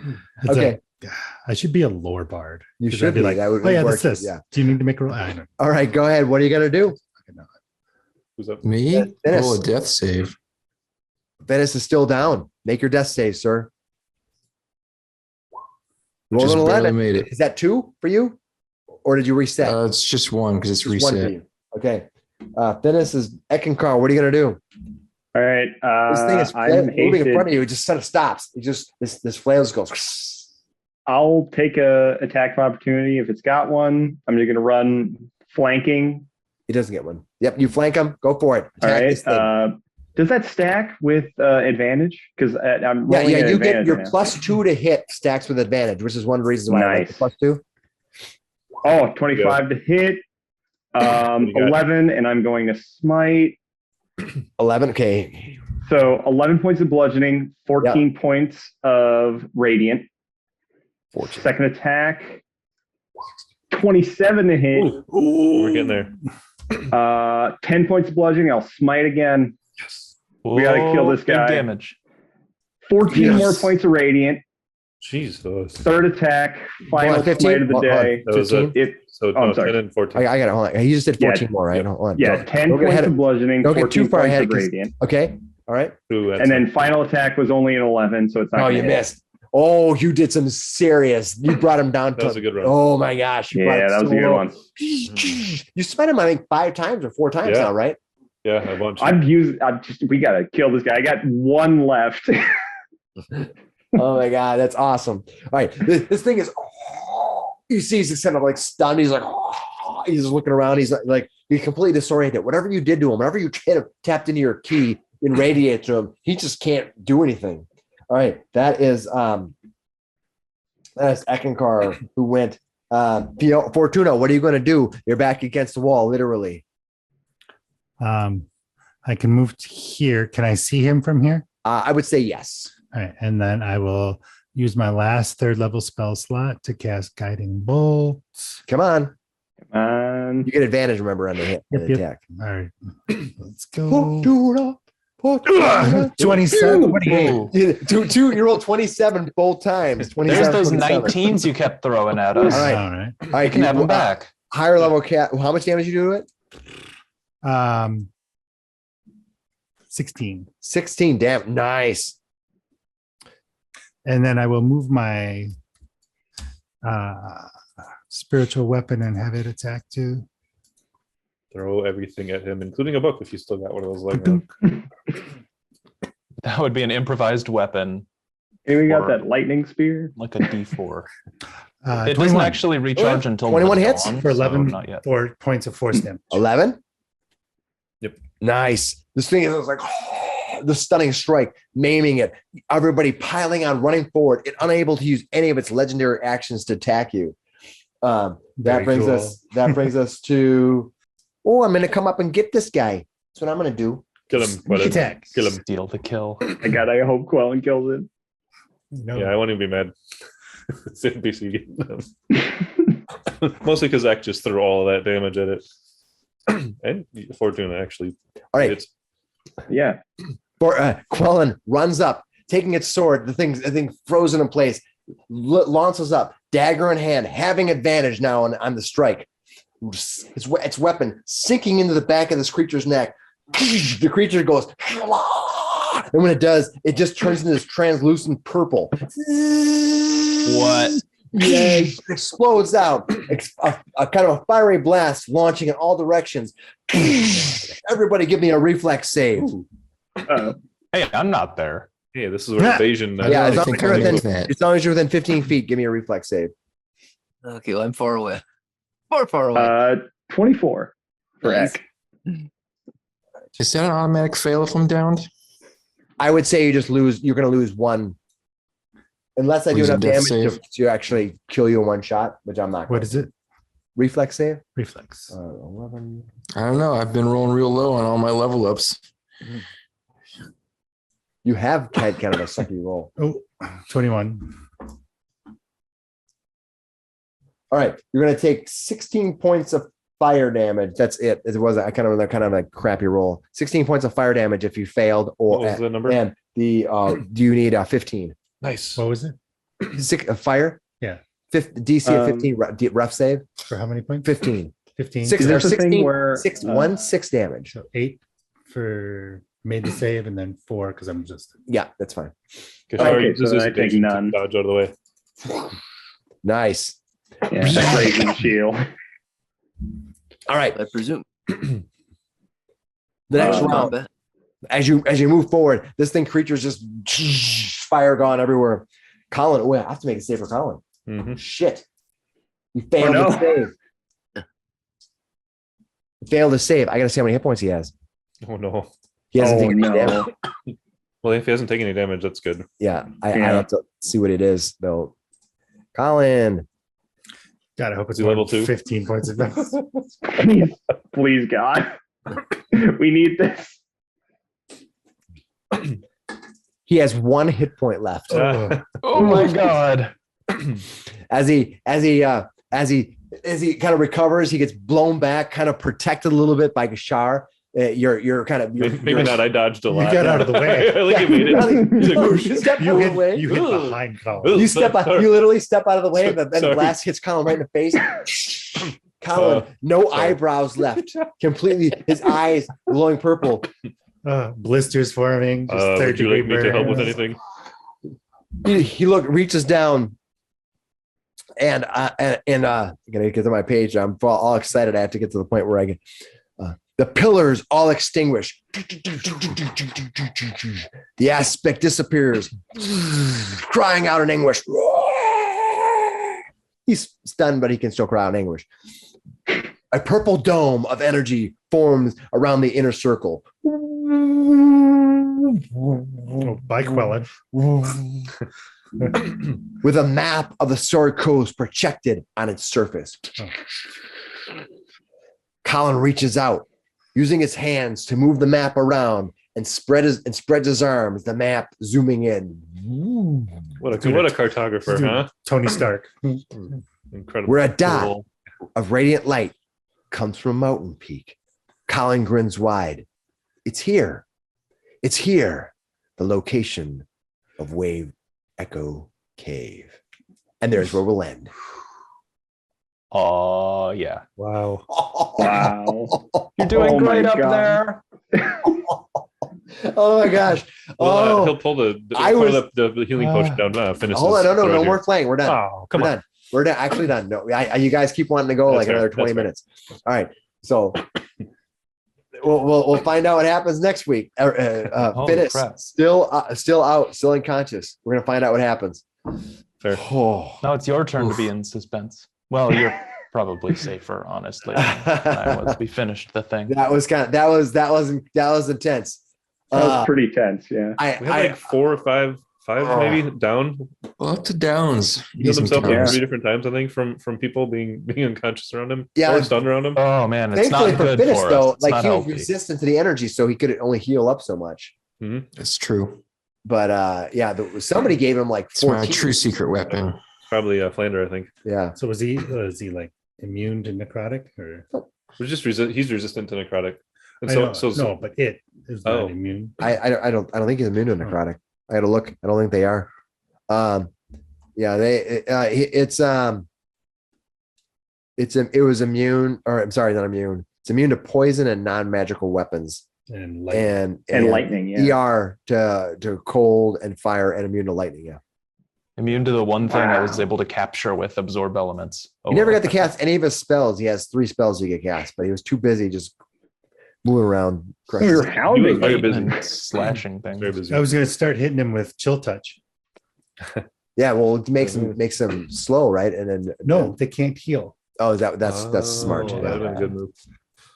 [SPEAKER 3] It's
[SPEAKER 1] okay.
[SPEAKER 3] like, I should be a lore bard.
[SPEAKER 1] You
[SPEAKER 3] 'Cause
[SPEAKER 1] should
[SPEAKER 3] I'd be
[SPEAKER 1] be.
[SPEAKER 3] like,
[SPEAKER 1] That would
[SPEAKER 3] oh yeah,
[SPEAKER 1] work.
[SPEAKER 3] that's this.
[SPEAKER 1] Yeah.
[SPEAKER 3] Do you need to make a roll? I don't
[SPEAKER 1] All right, go ahead. What are you gonna do?
[SPEAKER 3] know.
[SPEAKER 4] Who's up?
[SPEAKER 6] Me?
[SPEAKER 1] Dennis.
[SPEAKER 6] Roll a death save.
[SPEAKER 1] Venice is still down. Make your death save, sir. Roll
[SPEAKER 6] Just
[SPEAKER 1] an
[SPEAKER 6] barely
[SPEAKER 1] 11.
[SPEAKER 6] made it.
[SPEAKER 1] Is that 2 for you, or did you reset?
[SPEAKER 6] It's just one because it's
[SPEAKER 1] Just 1 for
[SPEAKER 6] reset.
[SPEAKER 1] you. Okay. Venice is Eckankar. What are you gonna do?
[SPEAKER 7] All right.
[SPEAKER 1] This thing is
[SPEAKER 7] I'm
[SPEAKER 1] moving in
[SPEAKER 7] hasted.
[SPEAKER 1] front of you. It just sort of stops. It just this flail just goes.
[SPEAKER 7] I'll take a attack of opportunity if it's got one. I'm just gonna run flanking.
[SPEAKER 1] He doesn't get one. Yep, you flank him. Go for it.
[SPEAKER 7] All
[SPEAKER 1] Attack
[SPEAKER 7] right.
[SPEAKER 1] this thing.
[SPEAKER 7] Does that stack with advantage? Because I'm
[SPEAKER 1] Yeah,
[SPEAKER 7] rolling
[SPEAKER 1] yeah.
[SPEAKER 7] at
[SPEAKER 1] You get
[SPEAKER 7] advantage
[SPEAKER 1] your
[SPEAKER 7] now.
[SPEAKER 1] +2 to hit stacks with advantage, which is one reason why I like the
[SPEAKER 7] Nice.
[SPEAKER 1] +2.
[SPEAKER 7] Oh, 25 to hit.
[SPEAKER 4] you got?
[SPEAKER 7] 11, and I'm going to smite.
[SPEAKER 1] 11. Okay.
[SPEAKER 7] So 11 points of bludgeoning, 14 points of radiant.
[SPEAKER 1] 14.
[SPEAKER 7] Second attack, 27 to hit.
[SPEAKER 4] We're getting there.
[SPEAKER 7] 10 points of bludgeoning. I'll smite again. We gotta kill this
[SPEAKER 2] Big
[SPEAKER 7] guy.
[SPEAKER 2] damage.
[SPEAKER 7] 14
[SPEAKER 1] Yes.
[SPEAKER 7] more points of radiant.
[SPEAKER 4] Jeez, those.
[SPEAKER 7] Third attack, final
[SPEAKER 1] 15?
[SPEAKER 7] smite of the
[SPEAKER 1] Hold on.
[SPEAKER 7] day.
[SPEAKER 4] That was
[SPEAKER 1] 15?
[SPEAKER 7] It,
[SPEAKER 4] So
[SPEAKER 7] I'm
[SPEAKER 4] no,
[SPEAKER 7] sorry.
[SPEAKER 4] 10 and 14.
[SPEAKER 1] I got it. Hold on. He just did 14
[SPEAKER 7] Yeah.
[SPEAKER 1] more, right? Hold on.
[SPEAKER 7] yeah, 10
[SPEAKER 1] Don't get
[SPEAKER 7] points
[SPEAKER 1] ahead
[SPEAKER 7] of
[SPEAKER 1] of-
[SPEAKER 7] bludgeoning,
[SPEAKER 1] don't get
[SPEAKER 7] 14
[SPEAKER 1] too far
[SPEAKER 7] points
[SPEAKER 1] ahead,
[SPEAKER 7] of
[SPEAKER 1] 'cause-
[SPEAKER 7] radiant.
[SPEAKER 1] Okay. All right.
[SPEAKER 4] Ooh, that's
[SPEAKER 7] And then final attack was only an 11, so it's not
[SPEAKER 1] Oh,
[SPEAKER 7] gonna
[SPEAKER 1] you
[SPEAKER 7] hit.
[SPEAKER 1] missed. Oh, you did some serious. You brought him down
[SPEAKER 4] That
[SPEAKER 1] to.
[SPEAKER 4] was a good run.
[SPEAKER 1] Oh my gosh. You brought
[SPEAKER 7] Yeah,
[SPEAKER 1] him
[SPEAKER 7] that was
[SPEAKER 1] so
[SPEAKER 7] a good
[SPEAKER 1] low.
[SPEAKER 7] one.
[SPEAKER 1] You spent him, I think, 5 times or 4 times
[SPEAKER 4] Yeah.
[SPEAKER 1] now, right?
[SPEAKER 4] yeah, a bunch.
[SPEAKER 7] We gotta kill this guy. I got one left.
[SPEAKER 1] Oh my god, that's awesome. All right, this thing is. You see, he's kind of like stunned. He's like, he's just looking around. He's like, he's completely disoriented. Whatever you did to him, whenever you tapped into your key and radiate to him, he just can't do anything. All right, that is Eckankar who went. Fortuna, what are you going to do? You're back against the wall, literally.
[SPEAKER 3] I can move to here. Can I see him from here?
[SPEAKER 1] I would say yes.
[SPEAKER 3] All right, and then I will use my last 3rd level spell slot to cast Guiding Bolt.
[SPEAKER 1] Come on,
[SPEAKER 7] Um,
[SPEAKER 1] you get advantage. Remember on the hit,
[SPEAKER 3] Yep,
[SPEAKER 1] the
[SPEAKER 3] yep.
[SPEAKER 1] attack.
[SPEAKER 3] All right, let's go.
[SPEAKER 1] Fortuna, Fortuna.
[SPEAKER 3] 27.
[SPEAKER 2] Ooh.
[SPEAKER 1] You roll 27 both times. 27,
[SPEAKER 2] There's those
[SPEAKER 1] 27.
[SPEAKER 2] 19s you kept throwing at us.
[SPEAKER 1] All right.
[SPEAKER 3] All right.
[SPEAKER 1] All right,
[SPEAKER 2] You can have them back.
[SPEAKER 1] Higher level cat. How much damage you do to it?
[SPEAKER 3] 16.
[SPEAKER 1] 16. Damn, nice.
[SPEAKER 3] And then I will move my spiritual weapon and have it attack too.
[SPEAKER 4] Throw everything at him, including a book if you still got one of those laying around.
[SPEAKER 2] That would be an improvised weapon,
[SPEAKER 7] and we got
[SPEAKER 2] Or-
[SPEAKER 7] that lightning spear.
[SPEAKER 2] like a D4. It
[SPEAKER 3] 21
[SPEAKER 2] doesn't actually recharge until
[SPEAKER 1] 21
[SPEAKER 2] the
[SPEAKER 1] hits
[SPEAKER 2] dawn,
[SPEAKER 3] for
[SPEAKER 2] so
[SPEAKER 3] 11
[SPEAKER 2] not yet.
[SPEAKER 3] 4 points of force damage.
[SPEAKER 1] 11.
[SPEAKER 4] Yep.
[SPEAKER 1] Nice. This thing is like the stunning strike, maiming it. Everybody piling on, running forward. It unable to use any of its legendary actions to attack you. That
[SPEAKER 3] Very
[SPEAKER 1] brings
[SPEAKER 3] cool.
[SPEAKER 1] us. That brings us to. Oh, I'm going to come up and get this guy. That's what I'm going to do.
[SPEAKER 4] Kill him.
[SPEAKER 3] Sneak attack.
[SPEAKER 4] Kill him.
[SPEAKER 2] Steal the kill.
[SPEAKER 7] I hope Quellen kills it.
[SPEAKER 3] No.
[SPEAKER 4] Yeah, I won't even be mad. It's NPC. Mostly because Zach just threw all of that damage at it. And Fortuna actually.
[SPEAKER 1] All right.
[SPEAKER 4] It's
[SPEAKER 7] Yeah.
[SPEAKER 1] Quellen runs up, taking its sword. The thing frozen in place. Launches up, dagger in hand, having advantage now on the strike. Its weapon sinking into the back of this creature's neck. The creature goes, and when it does, it just turns into this translucent purple.
[SPEAKER 2] What?
[SPEAKER 1] Yeah, explodes out. A kind of a fiery blast launching in all directions. Everybody give me a reflex save.
[SPEAKER 2] Hey, I'm not there.
[SPEAKER 4] hey, this is where evasion.
[SPEAKER 1] Yeah,
[SPEAKER 6] I
[SPEAKER 1] as long
[SPEAKER 6] think
[SPEAKER 1] as you're
[SPEAKER 6] I
[SPEAKER 1] within,
[SPEAKER 6] make that.
[SPEAKER 1] as long as you're within 15 feet, give me a reflex save.
[SPEAKER 5] Okay, well, I'm far away. Far away.
[SPEAKER 7] 24 for
[SPEAKER 5] Nice.
[SPEAKER 7] Eck.
[SPEAKER 6] Is that an automatic fail if I'm downed?
[SPEAKER 1] I would say you just lose. You're going to lose one, unless I do
[SPEAKER 6] Lose a
[SPEAKER 1] enough
[SPEAKER 6] death
[SPEAKER 1] damage
[SPEAKER 6] save.
[SPEAKER 1] to actually kill you in one shot, which I'm not.
[SPEAKER 3] What is it?
[SPEAKER 1] Reflex save.
[SPEAKER 3] Reflex.
[SPEAKER 1] 11.
[SPEAKER 6] I don't know. I've been rolling real low on all my level ups.
[SPEAKER 1] You have had kind of a sucky roll.
[SPEAKER 3] Oh, 21.
[SPEAKER 1] All right, you're going to take 16 points of fire damage. That's it. It was a kind of a crappy roll. 16 points of fire damage if you failed, or
[SPEAKER 4] What was the number?
[SPEAKER 1] and the do you need 15?
[SPEAKER 4] Nice.
[SPEAKER 3] What was it?
[SPEAKER 1] Fire.
[SPEAKER 3] Yeah.
[SPEAKER 1] DC of 15 rough save.
[SPEAKER 3] For how many points?
[SPEAKER 1] 15.
[SPEAKER 3] 15.
[SPEAKER 1] Six
[SPEAKER 7] Is
[SPEAKER 1] or
[SPEAKER 7] this the thing
[SPEAKER 1] 16.
[SPEAKER 7] where,
[SPEAKER 1] 6 damage.
[SPEAKER 3] So 8 for made the save, and then 4 because I'm just.
[SPEAKER 1] Yeah, that's fine.
[SPEAKER 7] Okay, so then I take none.
[SPEAKER 4] Dodge out of the way.
[SPEAKER 1] Nice.
[SPEAKER 7] Yeah, brazen shield.
[SPEAKER 1] All right.
[SPEAKER 5] I presume.
[SPEAKER 1] The next round,
[SPEAKER 5] Combat.
[SPEAKER 1] as you move forward, this creature's just fire gone everywhere. Colin, oh, I have to make a save for Colin.
[SPEAKER 4] Mhm.
[SPEAKER 1] Shit. You failed
[SPEAKER 7] no.
[SPEAKER 1] to save. You failed to save. I gotta see how many hit points he has.
[SPEAKER 4] Oh no.
[SPEAKER 1] He hasn't
[SPEAKER 7] Oh,
[SPEAKER 1] taken any
[SPEAKER 7] no.
[SPEAKER 1] damage.
[SPEAKER 4] Well, if he hasn't taken any damage, that's good.
[SPEAKER 1] Yeah, I
[SPEAKER 7] Yeah.
[SPEAKER 1] have to see what it is though. Colin.
[SPEAKER 3] God, I hope it's
[SPEAKER 4] Is he level
[SPEAKER 3] more than
[SPEAKER 4] 2?
[SPEAKER 3] 15 points of damage.
[SPEAKER 7] Please, God. We need this.
[SPEAKER 1] He has 1 hit point left.
[SPEAKER 2] Oh my god.
[SPEAKER 1] As he kind of recovers, he gets blown back, kind of protected a little bit by Gashar. You're kind of
[SPEAKER 4] Maybe not. I dodged a
[SPEAKER 3] You
[SPEAKER 4] lot.
[SPEAKER 3] got out of the way.
[SPEAKER 4] I think you made it. He's like, "Whoosh."
[SPEAKER 1] You step out of the way.
[SPEAKER 3] You hit
[SPEAKER 4] Ugh.
[SPEAKER 3] behind Colin.
[SPEAKER 1] You step out,
[SPEAKER 4] Sorry.
[SPEAKER 1] you literally step out of the way, but then the
[SPEAKER 4] Sorry.
[SPEAKER 1] blast hits Colin right in the face. Colin, no eyebrows left. Completely, his eyes glowing purple.
[SPEAKER 3] Blisters forming. Just third
[SPEAKER 4] Would you like
[SPEAKER 3] degree
[SPEAKER 4] me to help with
[SPEAKER 3] burns.
[SPEAKER 4] anything?
[SPEAKER 1] He reaches down, and I'm gonna get to my page. I'm all excited. I have to get to the point where I get the pillars all extinguish. The aspect disappears, crying out in anguish. He's stunned, but he can still cry out in anguish. A purple dome of energy forms around the inner circle.
[SPEAKER 3] Oh, by Quellen.
[SPEAKER 1] With a map of the Sword Coast projected on its surface.
[SPEAKER 3] Oh.
[SPEAKER 1] Colin reaches out, using his hands to move the map around and spreads his arms, the map zooming in.
[SPEAKER 4] What a cartographer, huh?
[SPEAKER 3] Tony Stark.
[SPEAKER 4] Incredible.
[SPEAKER 1] Where a dot of radiant light comes from a mountain peak. Colin grins wide. It's here. It's here. The location of Wave Echo Cave. And there's where we'll end.
[SPEAKER 2] Oh yeah.
[SPEAKER 3] Wow.
[SPEAKER 7] Wow.
[SPEAKER 2] You're doing
[SPEAKER 7] Oh my
[SPEAKER 2] great up
[SPEAKER 7] God.
[SPEAKER 2] there.
[SPEAKER 1] Oh my gosh.
[SPEAKER 4] Well,
[SPEAKER 1] Oh,
[SPEAKER 4] he'll pull the healing potion down. Finnis.
[SPEAKER 1] hold on. No more playing. We're done.
[SPEAKER 2] Oh, come
[SPEAKER 1] We're
[SPEAKER 2] on.
[SPEAKER 1] done. We're done. Actually done. No, you guys keep wanting to go
[SPEAKER 4] That's
[SPEAKER 1] like
[SPEAKER 4] fair.
[SPEAKER 1] another 20
[SPEAKER 4] That's fair.
[SPEAKER 1] minutes. All right. So we'll find out what happens next week.
[SPEAKER 2] Holy
[SPEAKER 1] Finnis
[SPEAKER 2] crap.
[SPEAKER 1] still out, still unconscious. We're gonna find out what happens.
[SPEAKER 4] Fair.
[SPEAKER 1] Oh.
[SPEAKER 2] Now it's your turn to be in suspense. Well, you're probably safer, honestly, than I was. We finished the thing.
[SPEAKER 1] That was intense.
[SPEAKER 7] That was pretty tense. Yeah.
[SPEAKER 1] I
[SPEAKER 4] We had like 4 or 5 maybe down.
[SPEAKER 6] Well, up to downs.
[SPEAKER 4] He healed himself
[SPEAKER 6] Decent
[SPEAKER 4] like
[SPEAKER 6] times.
[SPEAKER 4] 3 different times, I think, from people being unconscious around him.
[SPEAKER 1] Yeah.
[SPEAKER 4] Or stunned around him.
[SPEAKER 2] Oh man, it's
[SPEAKER 1] thankfully
[SPEAKER 2] not
[SPEAKER 1] for
[SPEAKER 2] good
[SPEAKER 1] Finnis
[SPEAKER 2] for
[SPEAKER 1] though,
[SPEAKER 2] us. It's
[SPEAKER 1] like
[SPEAKER 2] not
[SPEAKER 1] he was
[SPEAKER 2] healthy.
[SPEAKER 1] resistant to the energy, so he could only heal up so much.
[SPEAKER 6] That's true.
[SPEAKER 1] But somebody gave him like
[SPEAKER 6] It's my
[SPEAKER 1] 14.
[SPEAKER 6] true secret weapon.
[SPEAKER 4] Probably Flander, I think.
[SPEAKER 1] Yeah.
[SPEAKER 3] So was he like immune to necrotic or?
[SPEAKER 4] We're just he's resistant to necrotic. And
[SPEAKER 3] I
[SPEAKER 4] so,
[SPEAKER 3] know,
[SPEAKER 4] so, so
[SPEAKER 3] no, but it is not
[SPEAKER 4] Oh.
[SPEAKER 3] immune.
[SPEAKER 1] I don't think he's immune to necrotic. I got to look. I don't think they are. Yeah, it was immune, or I'm sorry, not immune. It's immune to poison and non-magical weapons,
[SPEAKER 3] And lightning.
[SPEAKER 1] and
[SPEAKER 7] lightning, yeah.
[SPEAKER 1] ER to cold and fire, and immune to lightning. Yeah,
[SPEAKER 2] Immune to the one thing I was
[SPEAKER 7] Wow.
[SPEAKER 2] able to capture with absorb elements.
[SPEAKER 1] he never got to cast any of his spells. He has 3 spells he could cast, but he was too busy just moving around.
[SPEAKER 7] We were hounding
[SPEAKER 4] very
[SPEAKER 7] him.
[SPEAKER 4] busy.
[SPEAKER 2] And slashing
[SPEAKER 4] Very
[SPEAKER 2] things.
[SPEAKER 4] busy.
[SPEAKER 3] I was going to start hitting him with chill touch.
[SPEAKER 1] Yeah, well, it makes him slow, right? And then
[SPEAKER 3] No, they can't heal.
[SPEAKER 1] oh, that's smart.
[SPEAKER 4] Oh,
[SPEAKER 1] Yeah.
[SPEAKER 4] that'd been a good move.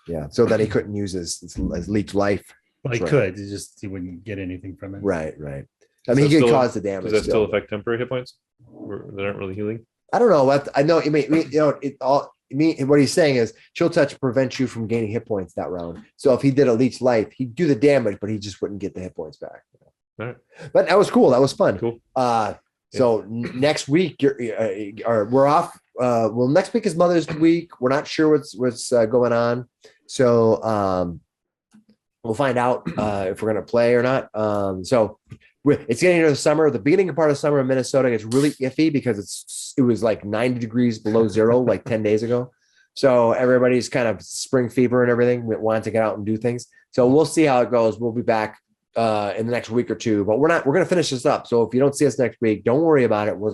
[SPEAKER 1] Yeah, so then he couldn't use his leech life.
[SPEAKER 3] Well, he
[SPEAKER 1] Right.
[SPEAKER 3] could. It's just he wouldn't get anything from it.
[SPEAKER 1] Right. I
[SPEAKER 4] Does
[SPEAKER 1] mean,
[SPEAKER 4] that
[SPEAKER 1] he could
[SPEAKER 4] still-
[SPEAKER 1] cause the damage.
[SPEAKER 4] Does that still affect temporary hit points? That aren't really healing.
[SPEAKER 1] I don't know what I know. What he's saying is chill touch prevents you from gaining hit points that round. So if he did a leech life, he'd do the damage, but he just wouldn't get the hit points back.
[SPEAKER 4] All right.
[SPEAKER 1] But that was cool. That was fun.
[SPEAKER 4] Cool.
[SPEAKER 1] So next week we're off. Well, next week is Mother's Week. We're not sure what's going on. So we'll find out if we're going to play or not. So it's getting into the summer. The beginning part of summer in Minnesota gets really iffy because it was like 90 degrees below zero like 10 days ago. So everybody's kind of spring fever and everything. We want to get out and do things. So we'll see how it goes. We'll be back in the next week or two, but we're going to finish this up. So if you don't see us next week, don't worry about it. We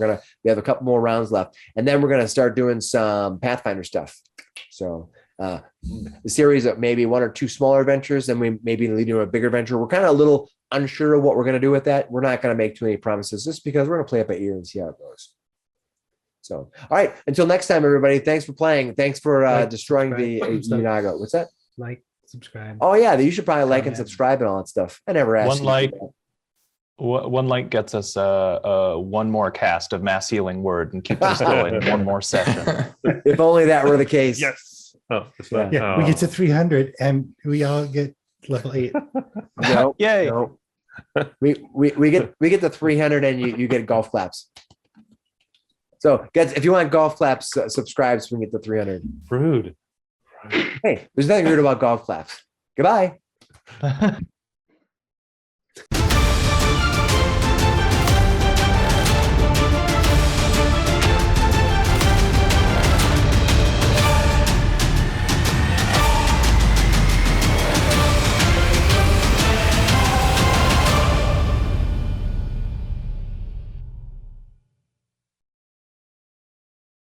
[SPEAKER 1] have a couple more rounds left, and then we're going to start doing some Pathfinder stuff. So the series of maybe 1 or 2 smaller adventures, and we maybe leading to a bigger adventure. We're kind of a little unsure of what we're going to do with that. We're not going to make too many promises just because we're going to play it by ear and see how it goes. So, all right. Until next time, everybody. Thanks for playing. Thanks for destroying the Unaga. What's that?
[SPEAKER 3] Like, subscribe.
[SPEAKER 1] Oh yeah, you should probably like and
[SPEAKER 3] Comment.
[SPEAKER 1] subscribe and all that stuff. I never asked.
[SPEAKER 2] One
[SPEAKER 1] you to
[SPEAKER 2] like.
[SPEAKER 1] do
[SPEAKER 2] One like gets us one more cast of mass healing word and keeps us going one more session.
[SPEAKER 1] that. If only that were the case.
[SPEAKER 4] Yes. Oh, it's not.
[SPEAKER 3] Yeah, we get to 300 and we all get level 8.
[SPEAKER 1] No,
[SPEAKER 2] Yay.
[SPEAKER 1] no. We get to 300 and you get golf claps. So guys, if you want golf claps, subscribe so we can get to 300.
[SPEAKER 4] Rude.
[SPEAKER 1] Hey, there's nothing rude about golf claps. Goodbye.